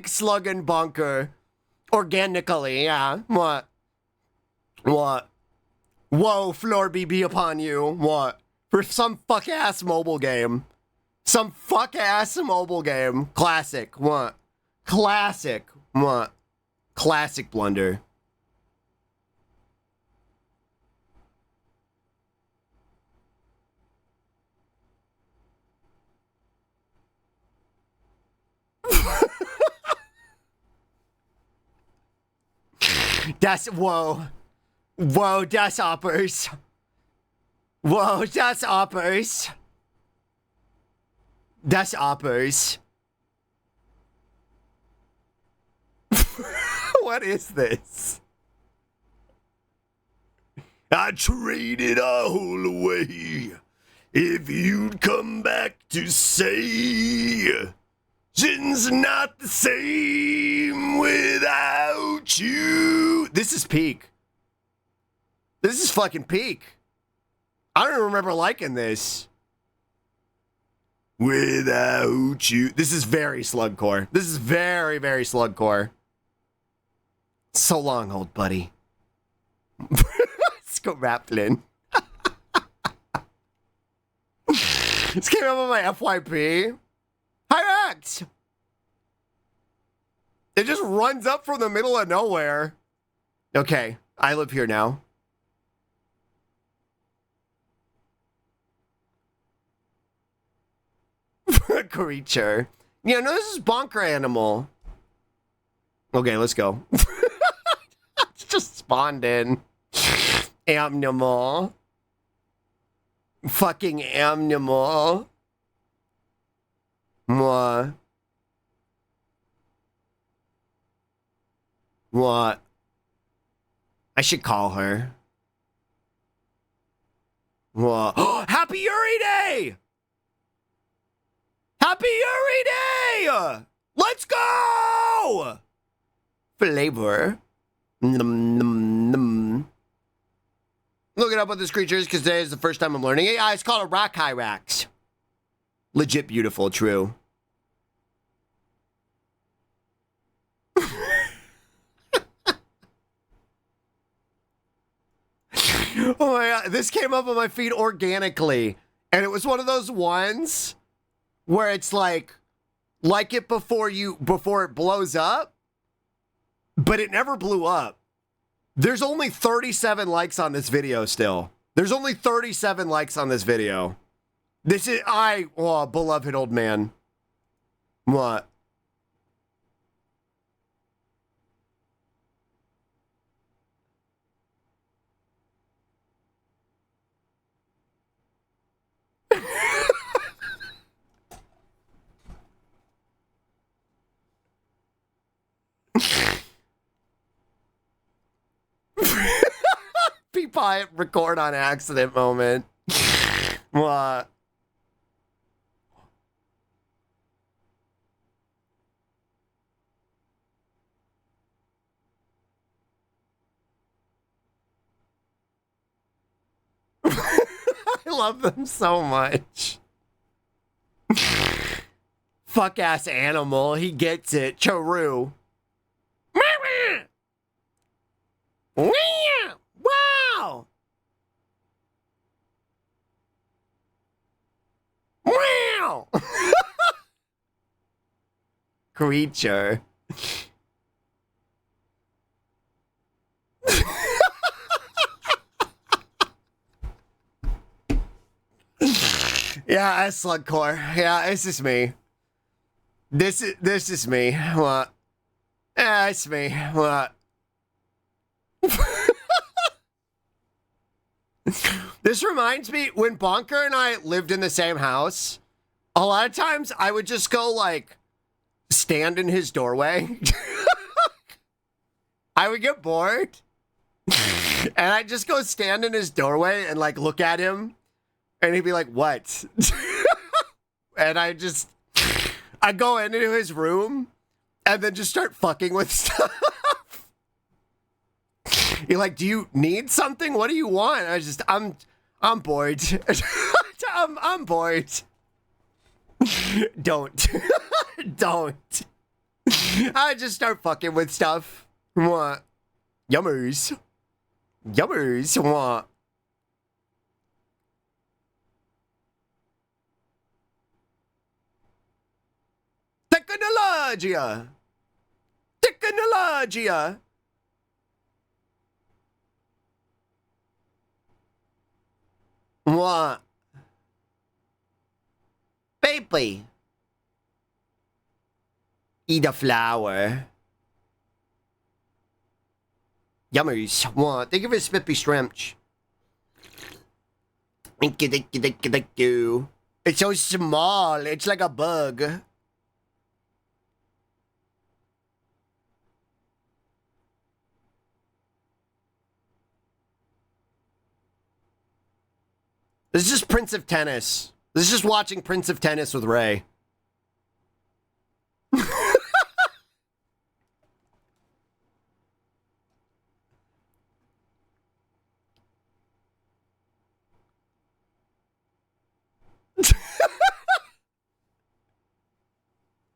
B: slug and bunker. Organically, yeah. What? What? Whoa, Floor BB upon you. What? For some fuck-ass mobile game. Some fuck-ass mobile game. Classic. What? Classic. What? Classic blunder. Das, whoa. Whoa, das uppers. Whoa, das uppers. Das uppers. What is this?
D: I traded all away. If you'd come back to say, it's not the same without you.
B: This is peak. This is fucking peak. I don't even remember liking this.
D: Without you.
B: This is very slugcore. This is very, very slugcore. So long, old buddy. Let's go Raplin. This came up on my FYP. Hi, Rex! It just runs up from the middle of nowhere. Okay, I live here now. Creature. Yeah, no, this is Bonker Animal. Okay, let's go. It's just spawned in. Animal. Fucking animal. What? What? I should call her. What? Happy Yuri Day! Happy Yuri Day! Let's go! Flavor. Num, num, num. Looking up what this creature is because today is the first time I'm learning it. It's called a rock hyrax. Legit beautiful, true. Oh my god, this came up on my feed organically. And it was one of those ones where it's like it before it blows up, but it never blew up. There's only 37 likes on this video still. There's only 37 likes on this video. This is, oh, beloved old man. What? Peapod record on accident moment. What? I love them so much. Fuck ass animal. He gets it. Charu. Wow. Wow. Creature. Yeah, that's slugcore. Yeah, this is me. This is me. What? Yeah, it's me. What? This reminds me, when Bonker and I lived in the same house, a lot of times I would just go, like, stand in his doorway. I would get bored. And I'd just go stand in his doorway and, like, look at him. And he'd be like, what? And I'd go into his room and then just start fucking with stuff. You're like, do you need something? What do you want? I'm bored. I'm bored. Don't. Don't. I just start fucking with stuff. What? Yummers. Yummers. What? Technologia. Technologia. What? Baby. Eat a flower. Yummers. What? Thank you for the spippy shrimp. It's so small. It's like a bug. This is just Prince of Tennis. This is just watching Prince of Tennis with Ray.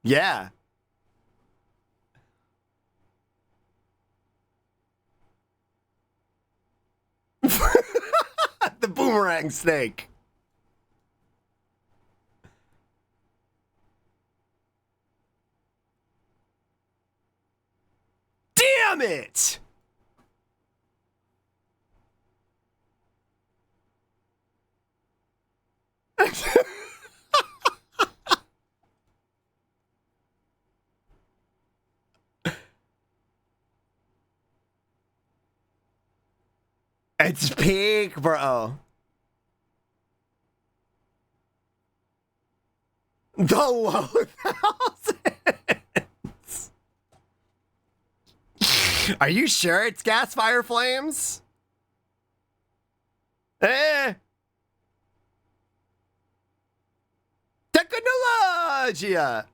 B: Yeah. The boomerang snake. Damn it! It's pink, bro. The low thousands. Are you sure it's gas fire flames? Technologia.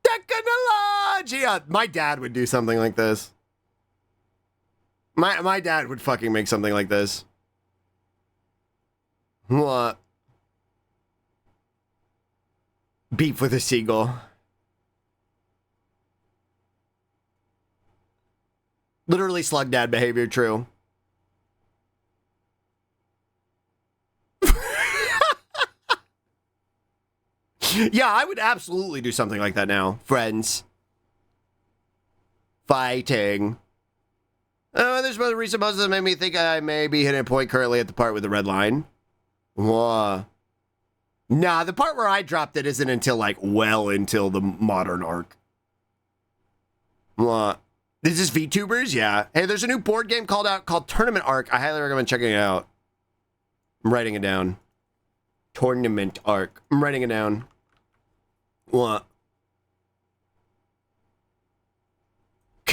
B: Technologia. My dad would do something like this. My dad would fucking make something like this. What? Beef with a seagull. Literally slug dad behavior, true. Yeah, I would absolutely do something like that now. Friends. Fighting. There's one reason most of them made me think I may be hitting a point currently at the part with the red line. Whoa. Nah, the part where I dropped it isn't until, like, well until the modern arc. What? This is VTubers? Yeah. Hey, there's a new board game called Tournament Arc. I highly recommend checking it out. I'm writing it down. Tournament Arc. I'm writing it down. What?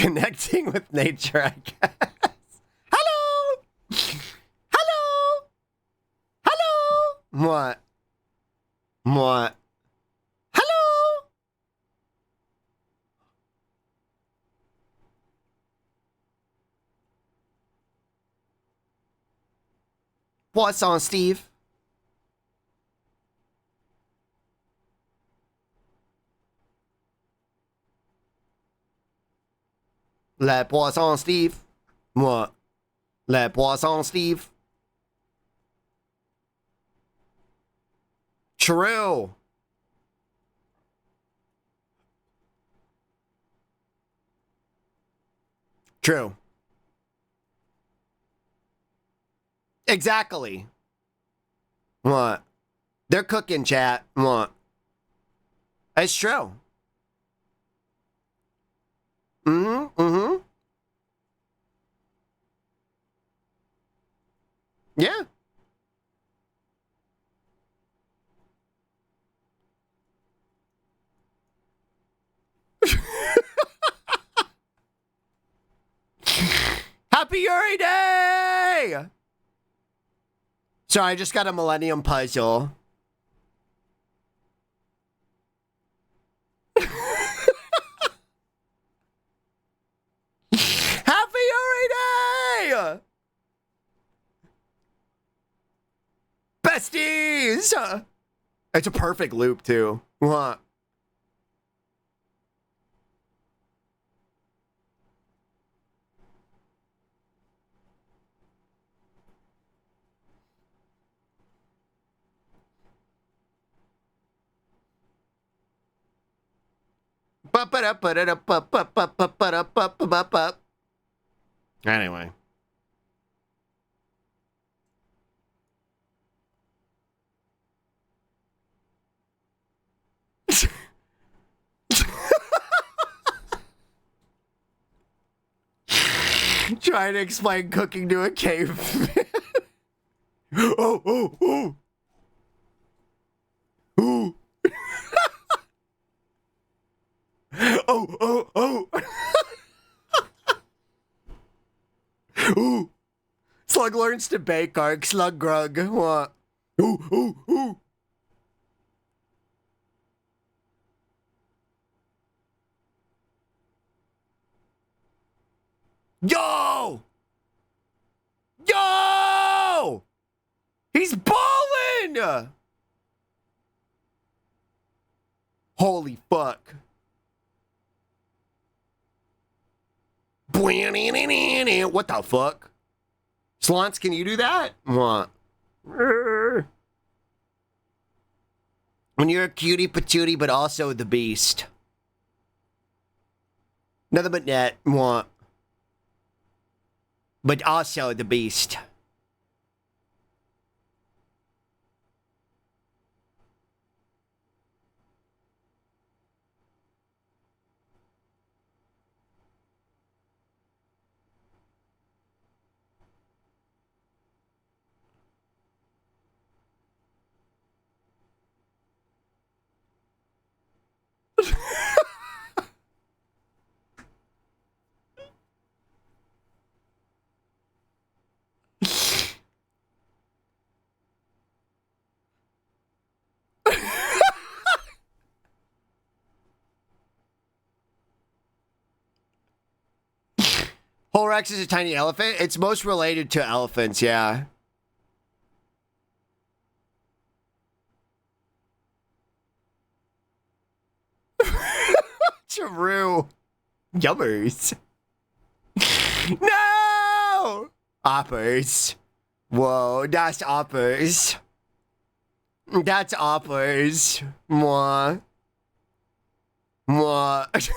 B: Connecting with nature, I guess. Hello! Hello! Hello! What? What? Hello! What's on, Steve? Les poissons, Steve. What? Les poissons, Steve. True. True. Exactly. What? They're cooking, chat. What? It's true. Mm-hmm. Mm-hmm. Yeah. Happy Yuri Day! Sorry, I just got a Millennium Puzzle. Happy Yuri Day! Besties! It's a perfect loop, too. What? Anyway. Trying to explain cooking to a cave. Oh, oh, oh. Ooh. Oh, oh, oh. Ooh. Slug learns to bake, Ark. Slug grug. What? Ooh, ooh, ooh. Yo! Yo! He's balling! Holy fuck. What the fuck? Slants, can you do that? What? When you're a cutie patootie, but also the beast. Nothing but net. What? But also the beast. Holrex is a tiny elephant. It's most related to elephants, yeah. True. Yummers. No! Oppers. Whoa, that's oppers. That's oppers. Mwah. Mwah.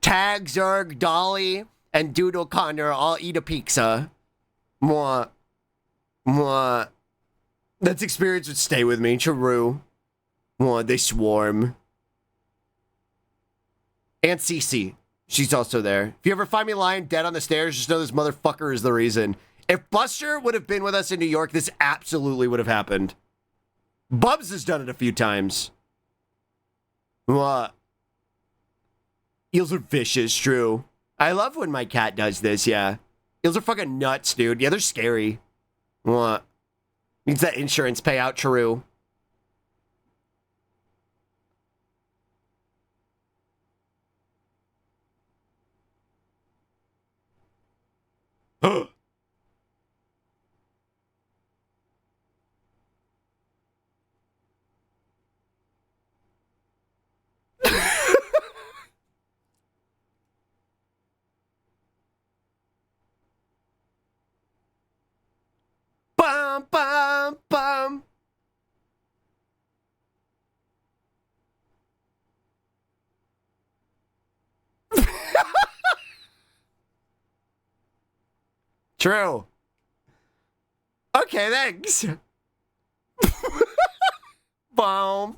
B: Tag, Zerg, Dolly, and Doodle Connor all eat a pizza. Mwah. Mwah. That's experience would stay with me. True. Mwah, they swarm. And Cece. She's also there. If you ever find me lying dead on the stairs, just know this motherfucker is the reason. If Buster would have been with us in New York, this absolutely would have happened. Bubs has done it a few times. What? Eels are vicious, true. I love when my cat does this, yeah. Eels are fucking nuts, dude. Yeah, they're scary. What? Needs that insurance payout, true. Bum, bum, bum. True. Okay, thanks. Boom, boom.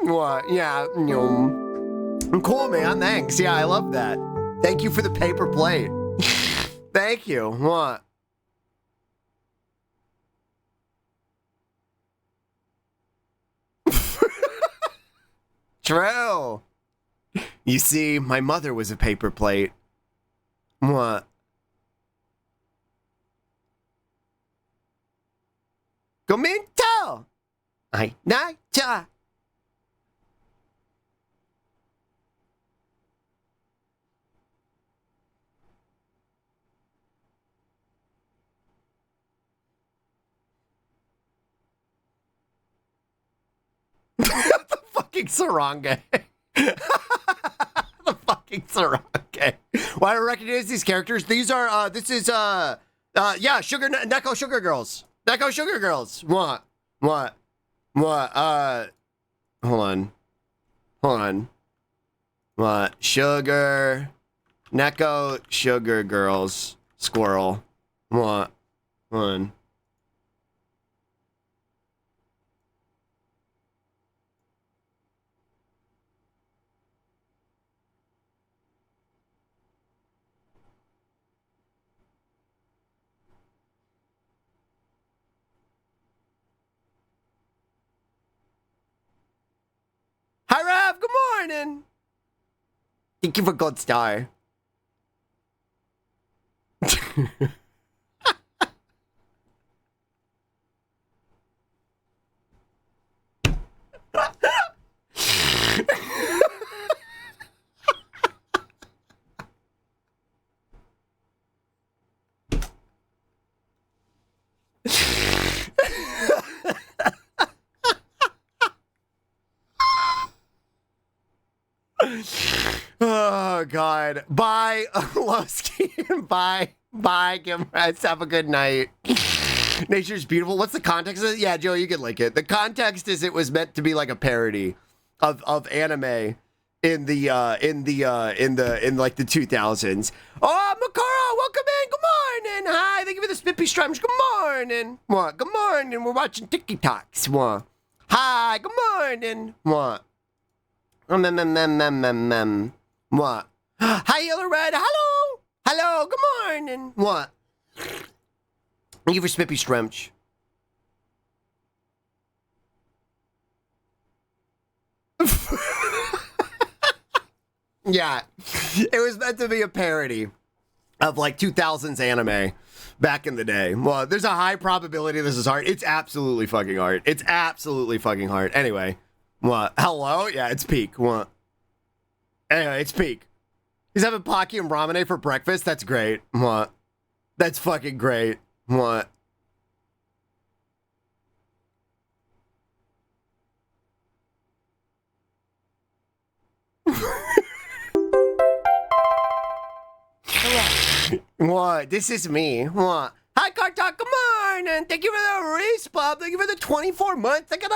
B: What? Yeah. Cool, man. Thanks. Yeah, I love that. Thank you for the paper plate. Thank you. What? True. You see, my mother was a paper plate. What? Commento! Ay, nacha! The fucking saranga. The fucking saranga. Why do I recognize these characters? These are, this is, yeah, Neko Sugar Girls. Neko Sugar Girls. What? Hold on. What? Sugar. Neko Sugar Girls. Squirrel. What? Hold on. Hi, Rav. Good morning. Thank you for Gold Star. Oh, God. Bye, Lowski. Bye, Gimrats. Have a good night. Nature's beautiful. What's the context of it? Yeah, Joe, you could like it. The context is it was meant to be like a parody of anime in like the 2000s. Oh, Makara, welcome in. Good morning. Hi, thank you for the spippy strums. Good morning. What? Good morning. We're watching TikToks. What? Hi, good morning. What? What? Hi, Yellow Red. Hello. Hello. Good morning. What? Thank you for Spippy Strumch. Yeah, it was meant to be a parody of like 2000s anime back in the day. Well, there's a high probability this is art. It's absolutely fucking art. It's absolutely fucking art. Anyway, what? Hello? Yeah, it's Peak. What? Anyway, it's Peak. He's having Pocky and Ramune for breakfast? That's great. What? That's fucking great. What? What? This is me. What? Hi, Kartok. Good morning. Thank you for the respawn. Thank you for the 24 months. Thank you. I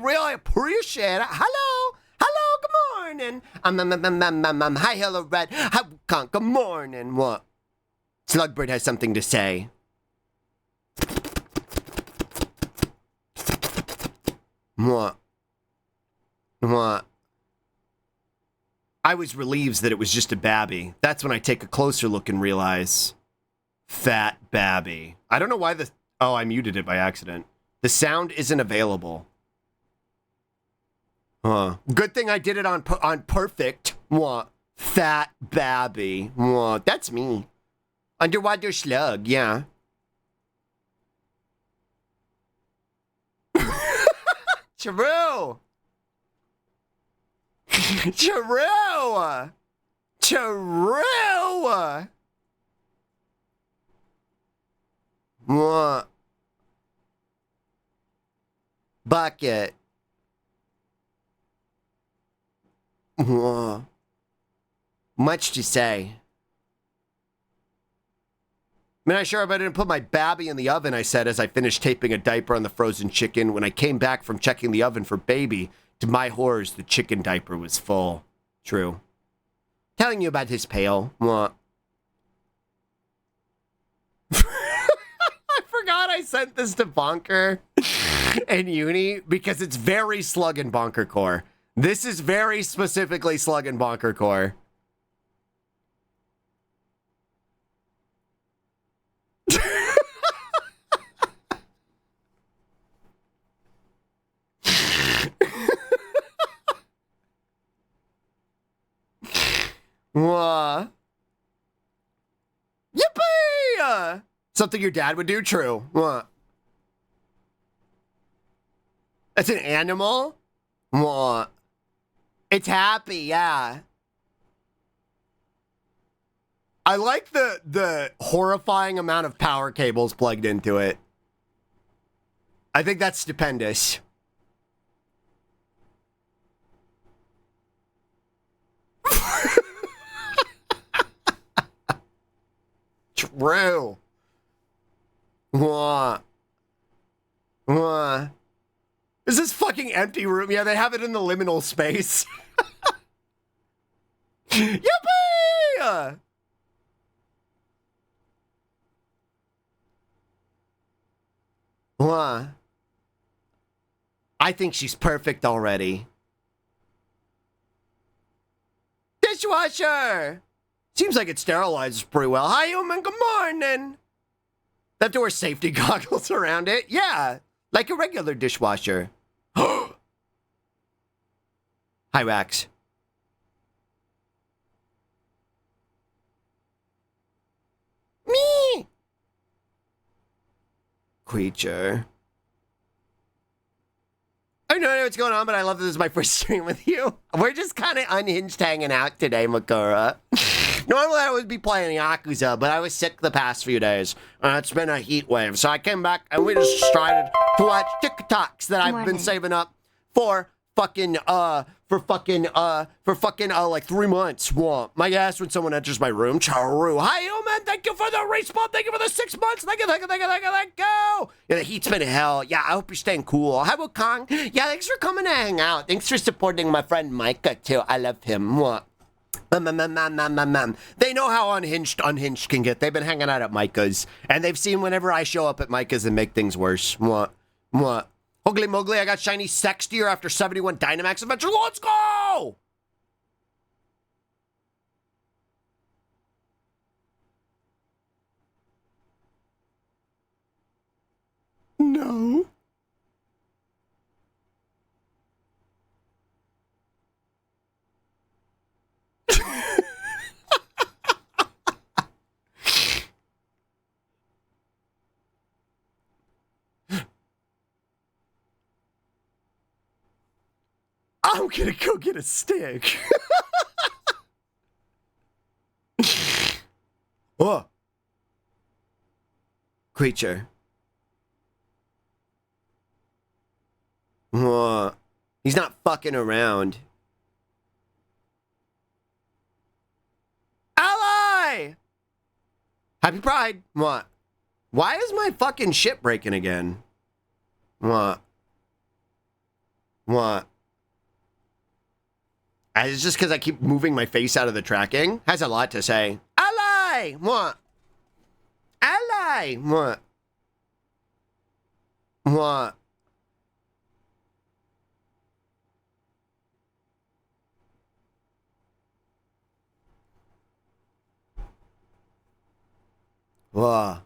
B: really appreciate it. Hello. Hello. Good morning. Hi, hello, Red. Hi, good morning. What? Slugbird has something to say. What? What? I was relieved that it was just a babby. That's when I take a closer look and realize, fat babby. I don't know why this. Oh, I muted it by accident. The sound isn't available. Good thing I did it on perfect. What? Fat babby. What? That's me. Underwater slug, yeah. True. True. True. What? Bucket. What? Much to say. Man, I sure hope I didn't put my babby in the oven, I said as I finished taping a diaper on the frozen chicken. When I came back from checking the oven for baby, to my horrors, the chicken diaper was full. True. Telling you about his pail. What? I forgot I sent this to Bonker and Uni because it's very Slug and Bonker Core. This is very specifically Slug and Bonker Core. Yippee! Something your dad would do? True. What? That's an animal? What? It's happy, yeah. I like the horrifying amount of power cables plugged into it. I think that's stupendous. True. What? What? Is this fucking empty room? Yeah, they have it in the liminal space. Yippee! What? I think she's perfect already. Dishwasher! Seems like it sterilizes pretty well. Hi, human. Good morning. They have to wear safety goggles around it. Yeah, like a regular dishwasher. Hi, Wax. Me. Creature. I don't know what's going on, but I love that this is my first stream with you. We're just kind of unhinged hanging out today, Makura. Normally I would be playing Yakuza, but I was sick the past few days. It's been a heat wave, so I came back and we just started to watch TikToks that I've been saving up for fucking like 3 months. What? My ass when someone enters my room. Charu. Hi, yo, man. Thank you for the respawn. Thank you for the 6 months. Thank you. Yeah, the heat's been hell. Yeah, I hope you're staying cool. Hi, Wukong. Yeah, thanks for coming to hang out. Thanks for supporting my friend Micah, too. I love him. What? They know how unhinged can get. They've been hanging out at Micah's, and they've seen whenever I show up at Micah's and make things worse. What? Hoogly Mowgli, I got shiny Sextier after 71 Dynamax Adventures. Let's go! No. I'm gonna go get a stick. Oh. Creature. Oh. He's not fucking around. Ally! Happy Pride. What? Why is my fucking shit breaking again? What? It's just because I keep moving my face out of the tracking. Has a lot to say. Ally! What? Ally! What? What? What?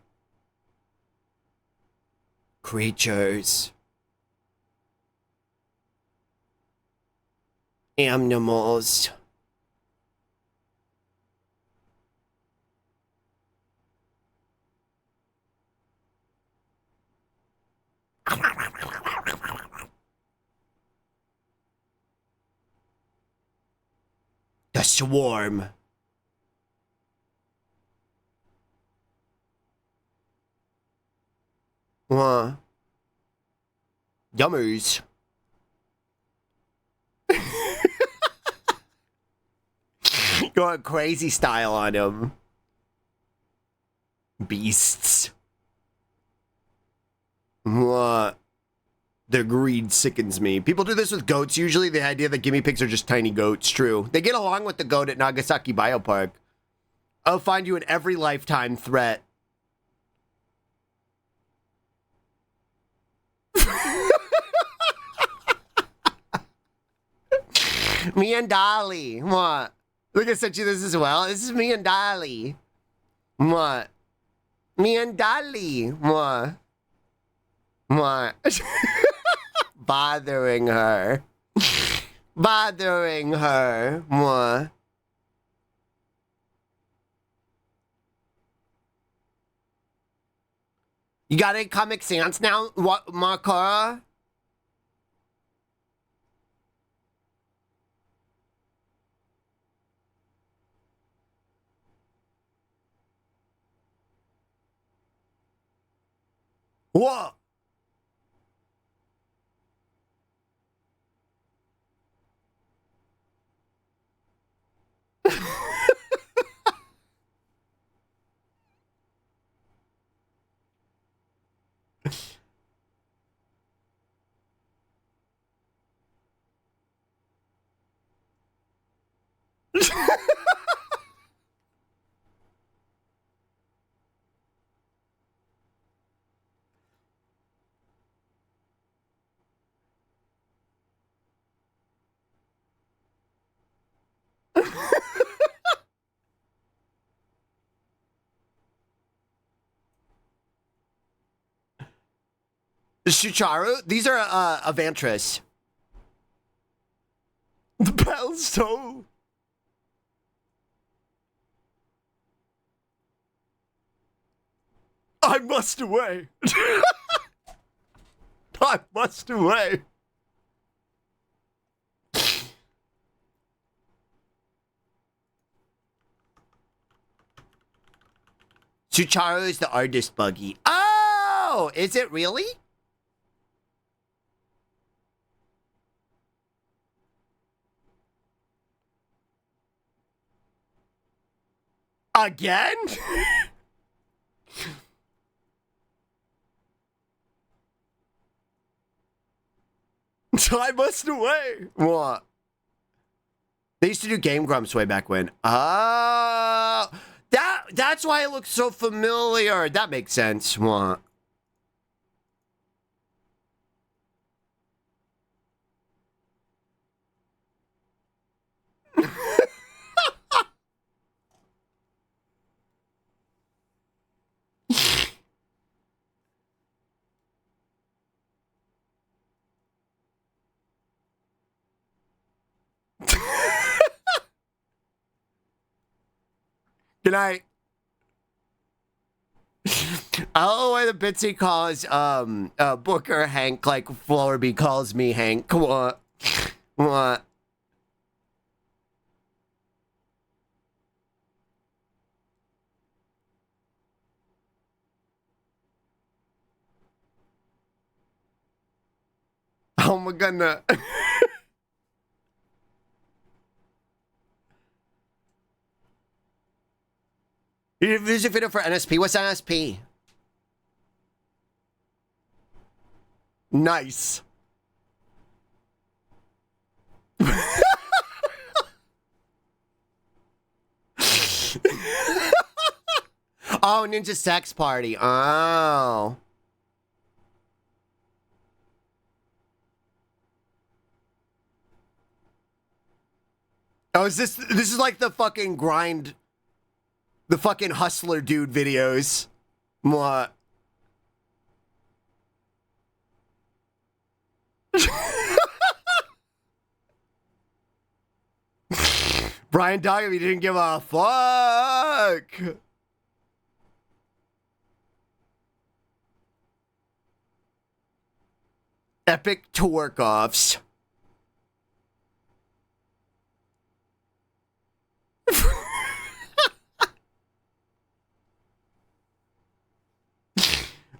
B: creatures, animals. The swarm. Yummers. Going crazy style on him. Beasts. What? Their greed sickens me. People do this with goats usually. The idea that guinea pigs are just tiny goats. True. They get along with the goat at Nagasaki Biopark. I'll find you in every lifetime threat. Me and Dolly. What? Look, I sent you this as well. This is me and Dolly. What? Me and Dolly. What? What? Bothering her. Bothering her. What? You got any Comic Sans now, what, Makara? What? Shucharu? These are Avantris. The bell's so... I must away. I must away. Shucharu is the artist buggy. Oh, is it really? Again? I must away. What? They used to do Game Grumps way back when. Oh, that's why it looks so familiar. That makes sense. What? Good night. I don't know why the Bitsy calls Booker Hank like Florby calls me Hank. What? What? Oh my goodness. You did a music video for NSP. What's NSP? Nice. Oh, Ninja Sex Party. Oh. Oh, is this is like the fucking grind, the fucking hustler dude videos. What? Brian Dog, if you didn't give a fuck. Epic twerk-offs.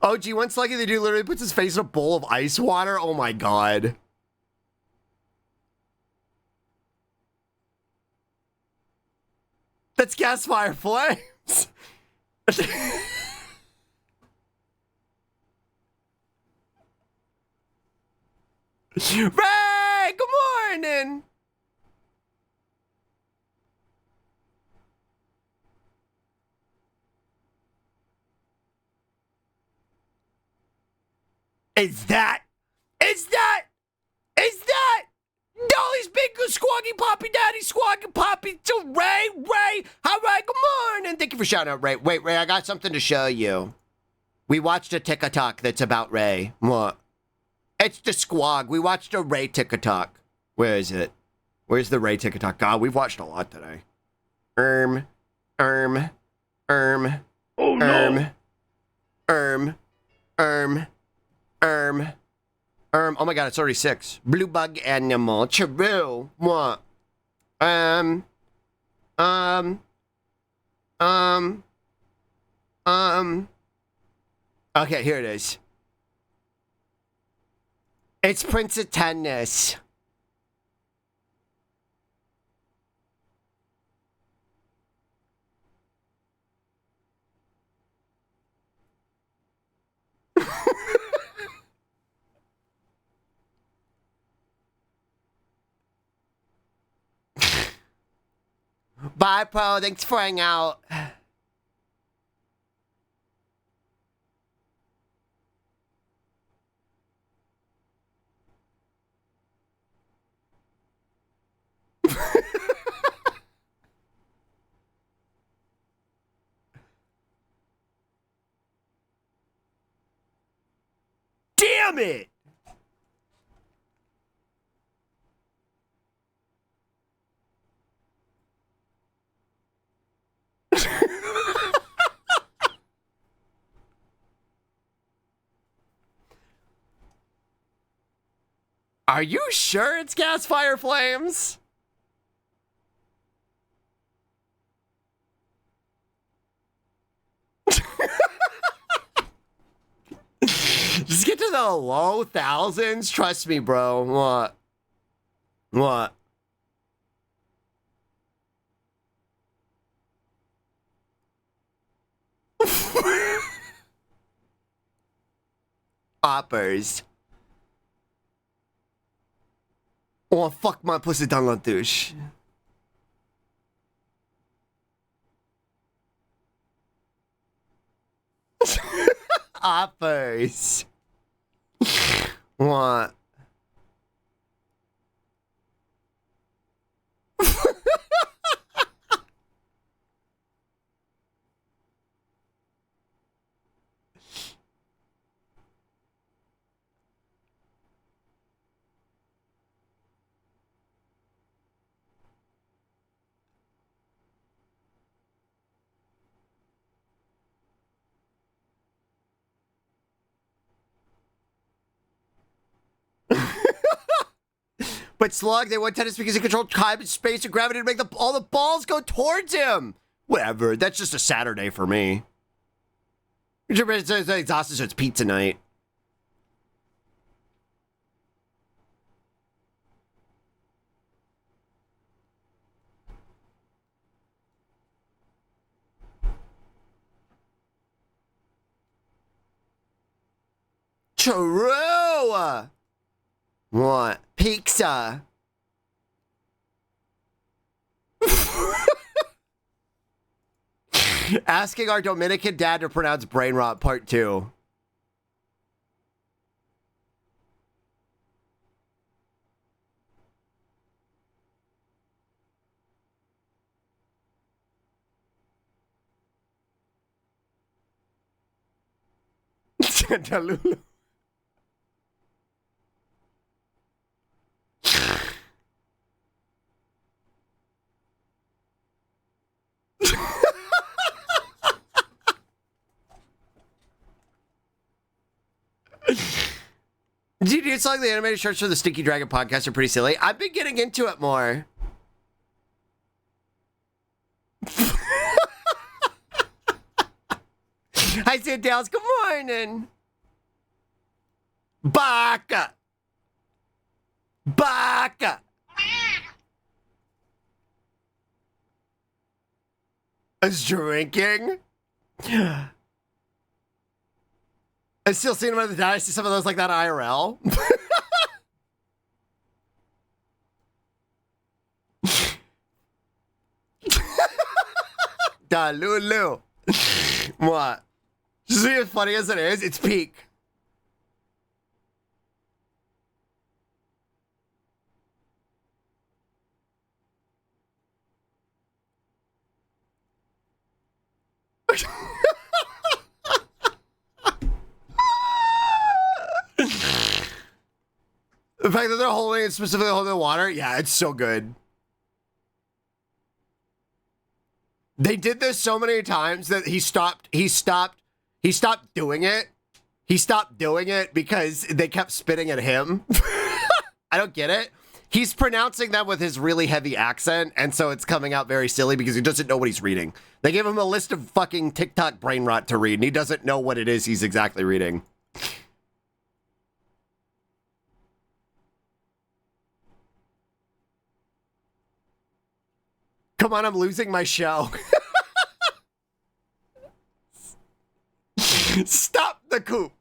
B: Oh, gee, once lucky the dude literally puts his face in a bowl of ice water. Oh my god. That's gas fire flames. Ray, good morning. Is that Dolly's big squawky poppy daddy squawky poppy to Ray? All right, good morning. Thank you for shouting out Ray. Wait, Ray, I got something to show you. We watched a TikTok that's about Ray. What? It's the squawk. We watched a Ray TikTok. Where is it? Where's the Ray TikTok? God, we've watched a lot today. Oh my god, it's already 6. Blue bug animal. True. What? Okay, here it is. It's Prince of Tennis. Bye, Pro. Thanks for hanging out. Damn it! Are you sure it's gas fire flames? Just get to the low thousands. Trust me, bro. What? What? Oppers. Oh, fuck my pussy dans la douche. Oppers. What? But Slug, they want tennis because he controlled time and space and gravity to make all the balls go towards him. Whatever. That's just a Saturday for me. It's exhausted, so it's pizza night. True. What? Pizza. Asking our Dominican dad to pronounce brain rot part 2. Chantalulu. Dude, it's like the animated shorts for the Stinky Dragon podcast are pretty silly. I've been getting into it more. Hi, Sandals. Good morning. Baka. Baka. Is drinking. I still seen him at the diner. I see some of those like that IRL. Da Lulu. What? See, as funny as it is, it's peak. The fact that they're holding it, specifically holding the water, yeah, it's so good. They did this so many times that he stopped doing it. He stopped doing it because they kept spitting at him. I don't get it. He's pronouncing that with his really heavy accent, and so it's coming out very silly because he doesn't know what he's reading. They gave him a list of fucking TikTok brain rot to read, and he doesn't know what it is he's exactly reading. Come on, I'm losing my show. Stop the coop.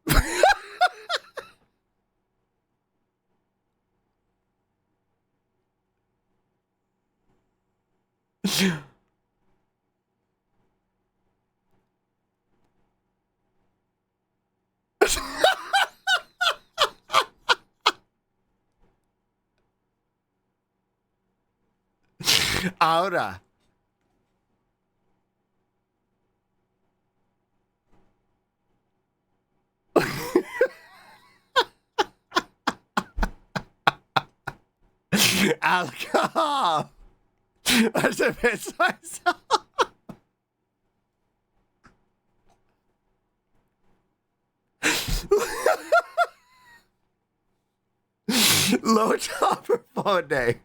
B: Ahora. Alcohol. I should piss myself. Low topper phone day.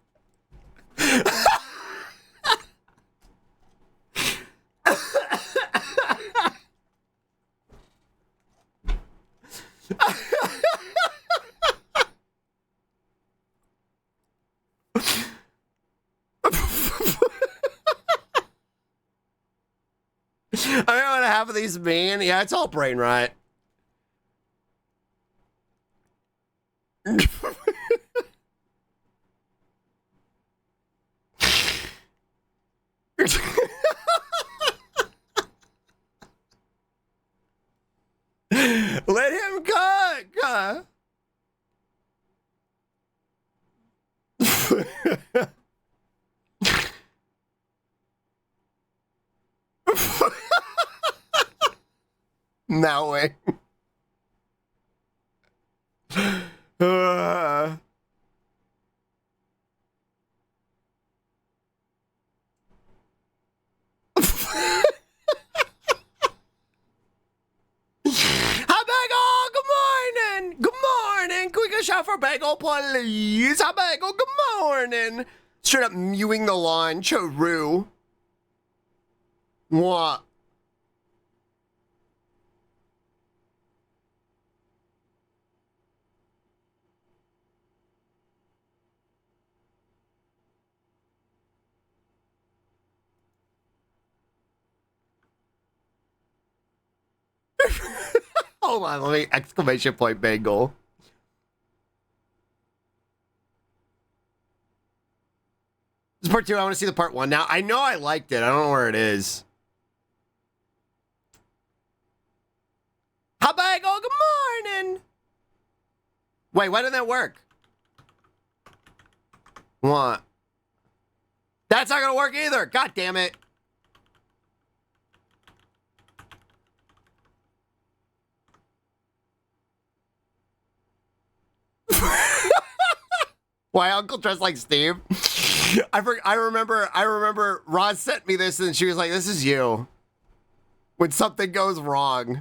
B: I don't know what half of these mean. Yeah, it's all brain rot. Let him cook. Now way. Hi, Bagel. Good morning. Good morning. Can we get a shot for Bagel, please? Hi, Bagel. Good morning. Straight up mewing the lawn. Choo. What? Hold on, let me exclamation point Bagel. This is part 2. I want to see the part 1 now. I know I liked it. I don't know where it is. Hi, Bagel. Good morning. Wait, why didn't that work? What? That's not gonna work either. God damn it. Why Uncle dressed like Steve? I remember Roz sent me this and she was like, this is you. When something goes wrong.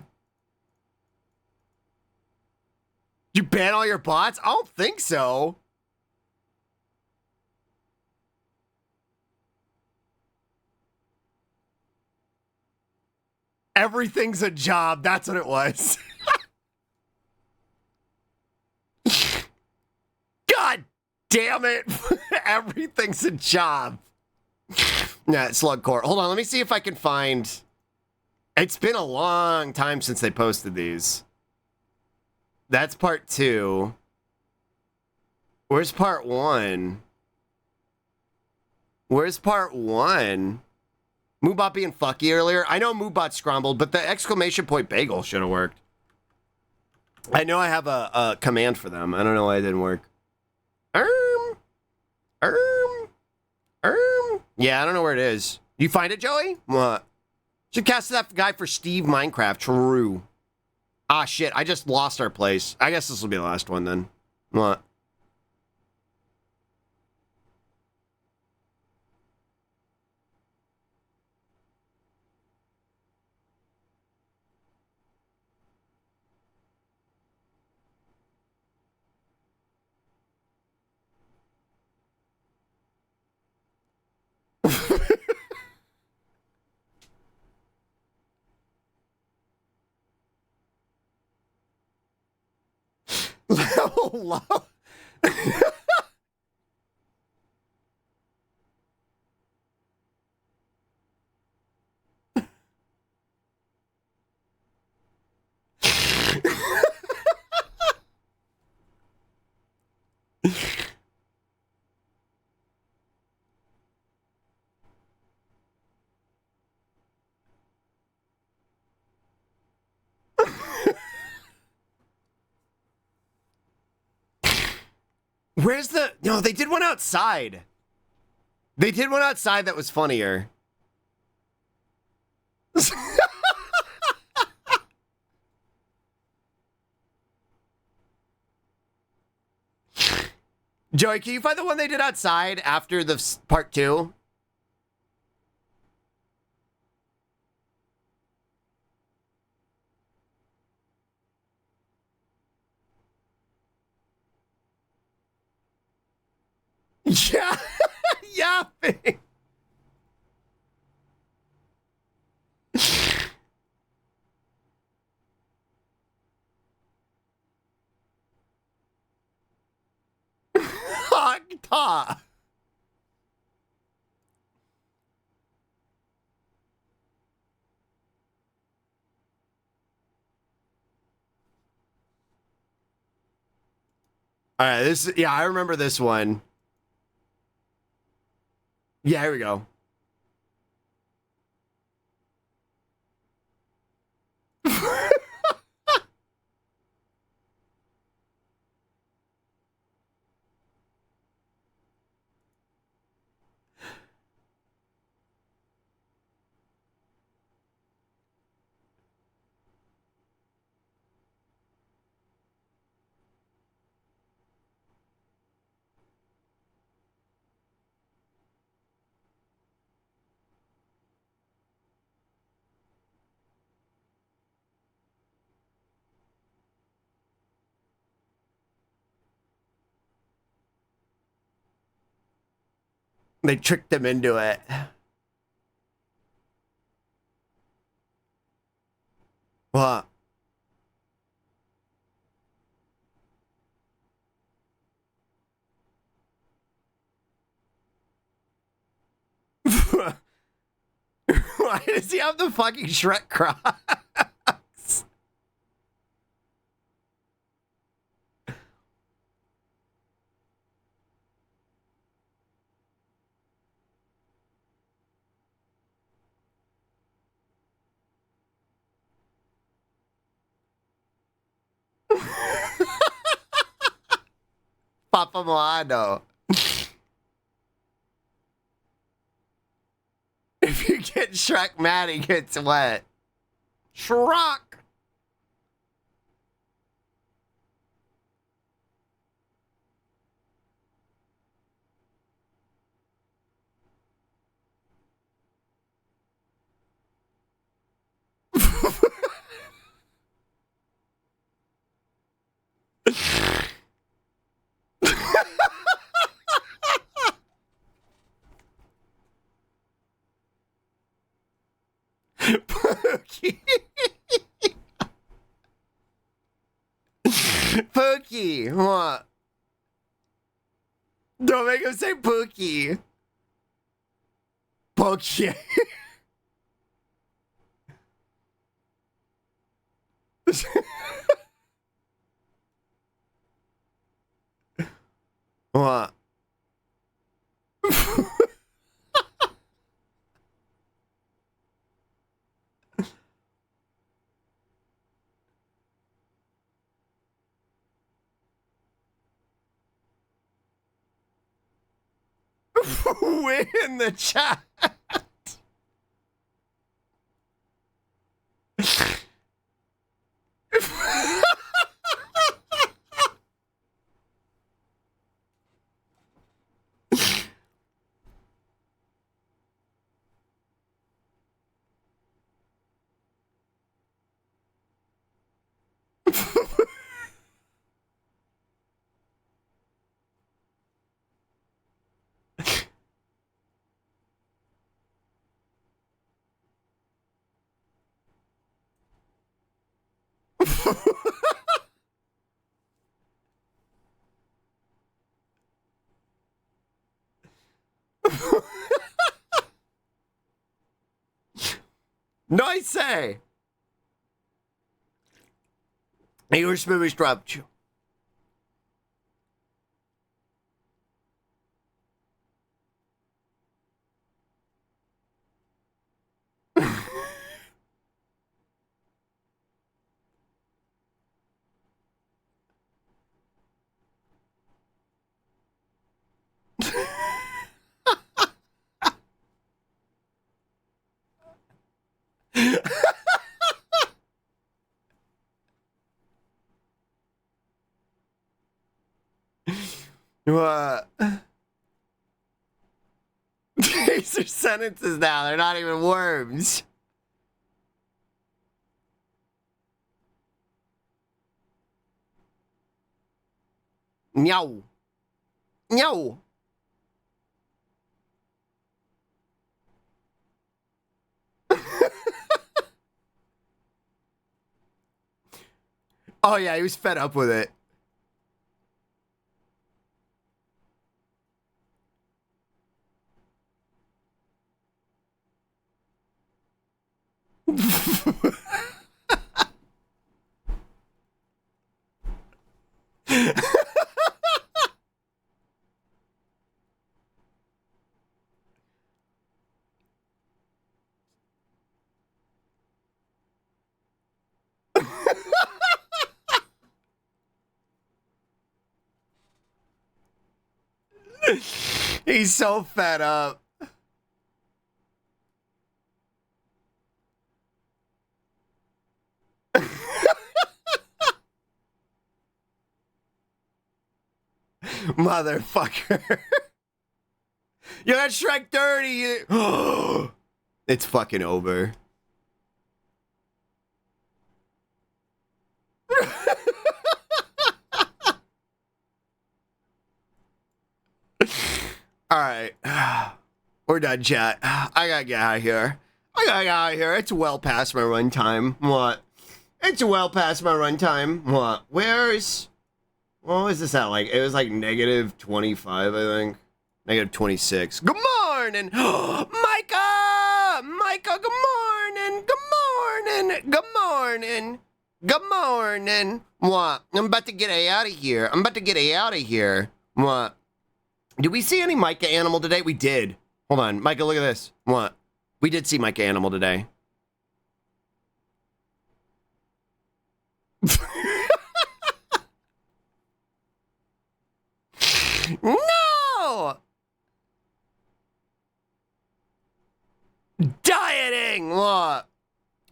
B: You ban all your bots? I don't think so. Everything's a job. That's what it was. God damn it. Everything's a job. Nah, Slugcore. Hold on, let me see if I can find... It's been a long time since they posted these. That's part 2. Where's part 1? Where's part 1? Moobot being fucky earlier. I know Moobot scrambled, but the exclamation point bagel should have worked. I know I have a command for them. I don't know why it didn't work. Yeah, I don't know where it is. You find it, Joey? What? Should cast that guy for Steve Minecraft. True. Ah, shit. I just lost our place. I guess this will be the last one then. What? Level low. Where's the... No, they did one outside. They did one outside that was funnier. Joey, can you find the one they did outside after the part 2? Yeah. Yapping. Ta. All right, this... Yeah, I remember this one. Yeah, here we go. They tricked him into it. What? Why does he have the fucking Shrek Crocs? Papa Moano. If you get Shrek mad, he gets wet. Shrek! Pookie. Pookie. What? Don't make him say Pookie. Pookie. What? Win the chat. Nice say. Your spirit dropped you. What? These are sentences now. They're not even words. Meow. Meow. Oh yeah, he was fed up with it. He's so fed up. Motherfucker. You got Shrek 30. It's fucking over. All right. We're done, chat. I gotta get out of here. I gotta get out of here. It's well past my runtime. What? It's well past my runtime. What? Where's... What was this at? Like, it was like negative 25, I think. Negative 26. Good morning! Micah! Micah, good morning! Good morning! Good morning! Good morning! What? I'm about to get out of here. I'm about to get out of here. What? Did we see any Micah animal today? We did. Hold on. Micah, look at this. What? We did see Micah animal today. No! Dieting! What?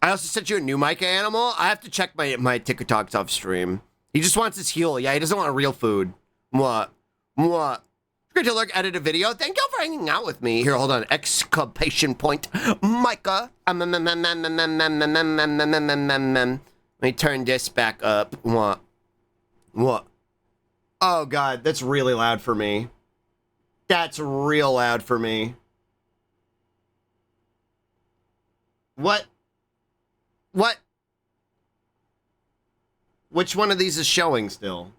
B: I also sent you a new Micah animal. I have to check my TikToks off stream. He just wants his heal. Yeah, he doesn't want real food. What? What? Great to lurk, edit a video. Thank y'all for hanging out with me. Here, hold on. Exclamation point. Micah. Let me turn this back up. What? What? Oh, God. That's really loud for me. That's real loud for me. What? What? Which one of these is showing still?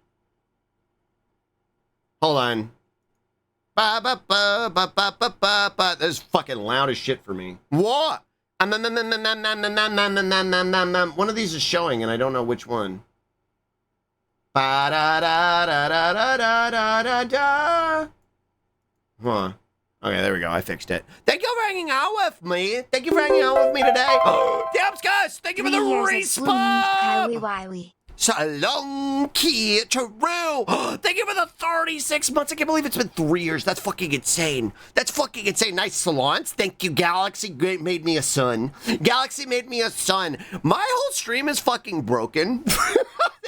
B: Hold on. Ba ba ba ba ba ba ba ba. That's fucking loud as shit for me. What? One of these is showing, and I don't know which one. Ba da da da da da da da da. Huh. Okay, there we go. I fixed it. Thank you for hanging out with me. Thank you for hanging out with me today. Damn, Scuzz! Thank you for the respawn. Shalom, Kid True. Thank you for the 36 months. I can't believe it's been 3 years. That's fucking insane. That's fucking insane. Nice salons. Thank you, Galaxy. Made me a son. Galaxy made me a son. My whole stream is fucking broken.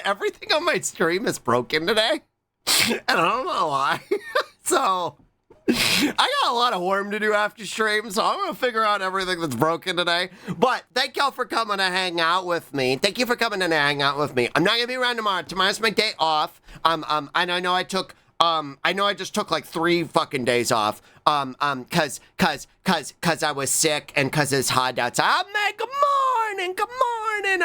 B: Everything on my stream is broken today. And I don't know why. So... I got a lot of worm to do after stream, so I'm going to figure out everything that's broken today. But thank y'all for coming to hang out with me. Thank you for coming to hang out with me. I'm not going to be around tomorrow. Tomorrow's my day off. And I know I just took like 3 fucking days off. Cause I was sick and cause it's hot outside. Oh, man, good morning.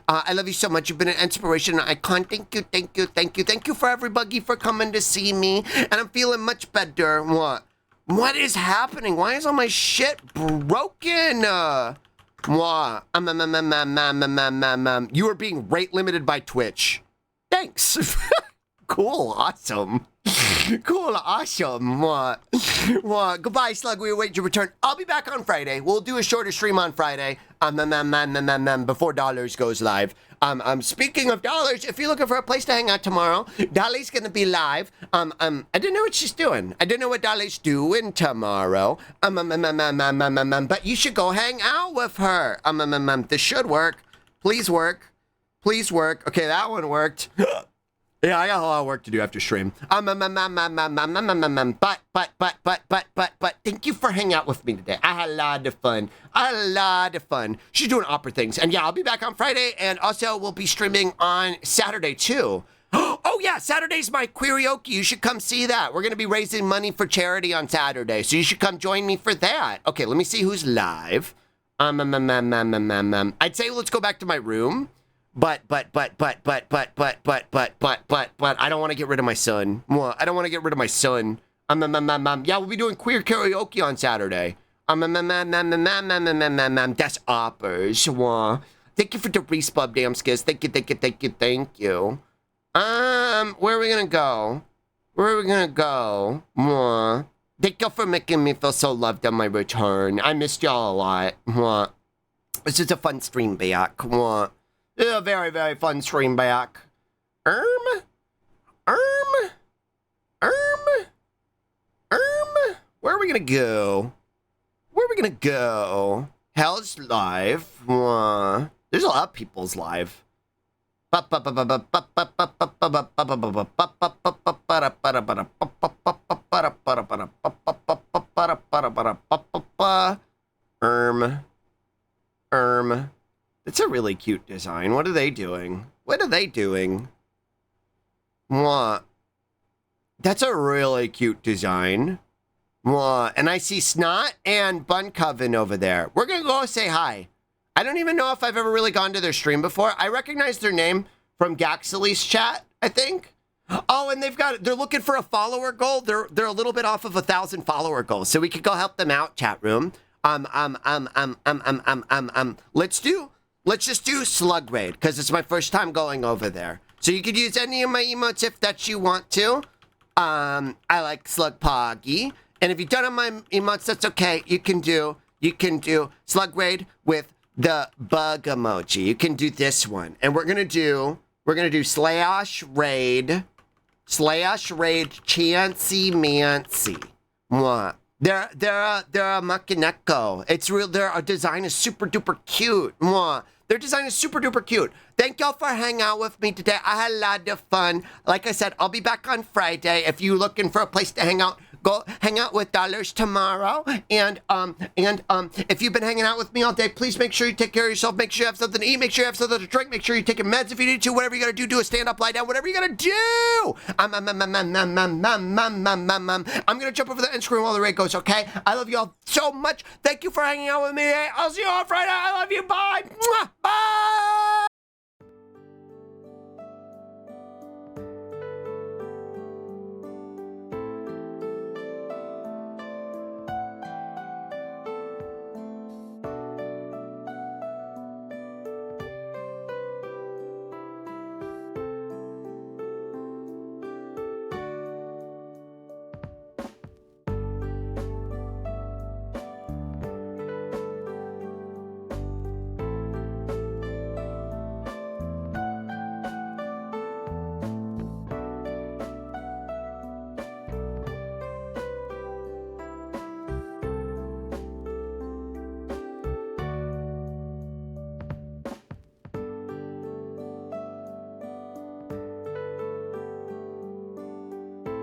B: I love you so much. You've been an inspiration, an icon. Thank you for everybody for coming to see me. And I'm feeling much better. What is happening? Why is all my shit broken? What? You are being rate limited by Twitch. Thanks. Cool, awesome. Cool, awesome. Goodbye, Slug. We await your return. I'll be back on Friday. We'll do a shorter stream on Friday. Before Dollars goes live. Speaking of Dollars, if you're looking for a place to hang out tomorrow, Dolly's gonna be live. I didn't know what she's doing. I didn't know what Dolly's doing tomorrow. But you should go hang out with her. This should work. Please work. Please work. Okay, that one worked. Yeah, I got a lot of work to do after stream. But thank you for hanging out with me today. I had a lot of fun. She's doing opera things. And yeah, I'll be back on Friday, and also we'll be streaming on Saturday too. Oh yeah, Saturday's my karaoke. You should come see that. We're gonna be raising money for charity on Saturday, so you should come join me for that. Okay, let me see who's live. I'd say let's go back to my room. But I don't want to get rid of my son. I don't want to get rid of my son. Yeah, we'll be doing queer karaoke on Saturday. That's oppers. Thank you for the respub, damn skis. Thank you. Where are we gonna go? Thank you for making me feel so loved on my return. I missed y'all a lot. This is a fun stream back. A very, very fun stream back. Where are we gonna go? Hell's live. There's a lot of people's live. It's a really cute design. What are they doing? What? That's a really cute design. And I see Snot and Bun Coven over there. We're gonna go say hi. I don't even know if I've ever really gone to their stream before. I recognize their name from Gaxley's chat, I think. Oh, and they're looking for a follower goal. They're a little bit off of 1,000 follower goal, so we could go help them out, chat room. Let's just do Slug Raid, because it's my first time going over there. So you could use any of my emotes if that you want to. I like Slug Poggy. And if you don't have my emotes, that's okay. You can do Slug Raid with the bug emoji. You can do this one. And we're gonna do Slash Raid Chancy Mancy. What? They're a Makineko. It's real. Their design is super duper cute. Their design is super duper cute. Thank y'all for hanging out with me today. I had a lot of fun. Like I said, I'll be back on Friday. If you're looking for a place to hang out, go hang out with Dollars tomorrow. And if you've been hanging out with me all day, please make sure you take care of yourself. Make sure you have something to eat. Make sure you have something to drink. Make sure you take your meds if you need to. Whatever you gotta do a stand up, lie down, whatever you gotta do. I'm gonna jump over the end screen while the raid goes, okay? I love you all so much. Thank you for hanging out with me today. I'll see you on Friday. I love you. Bye. Mwah. Bye.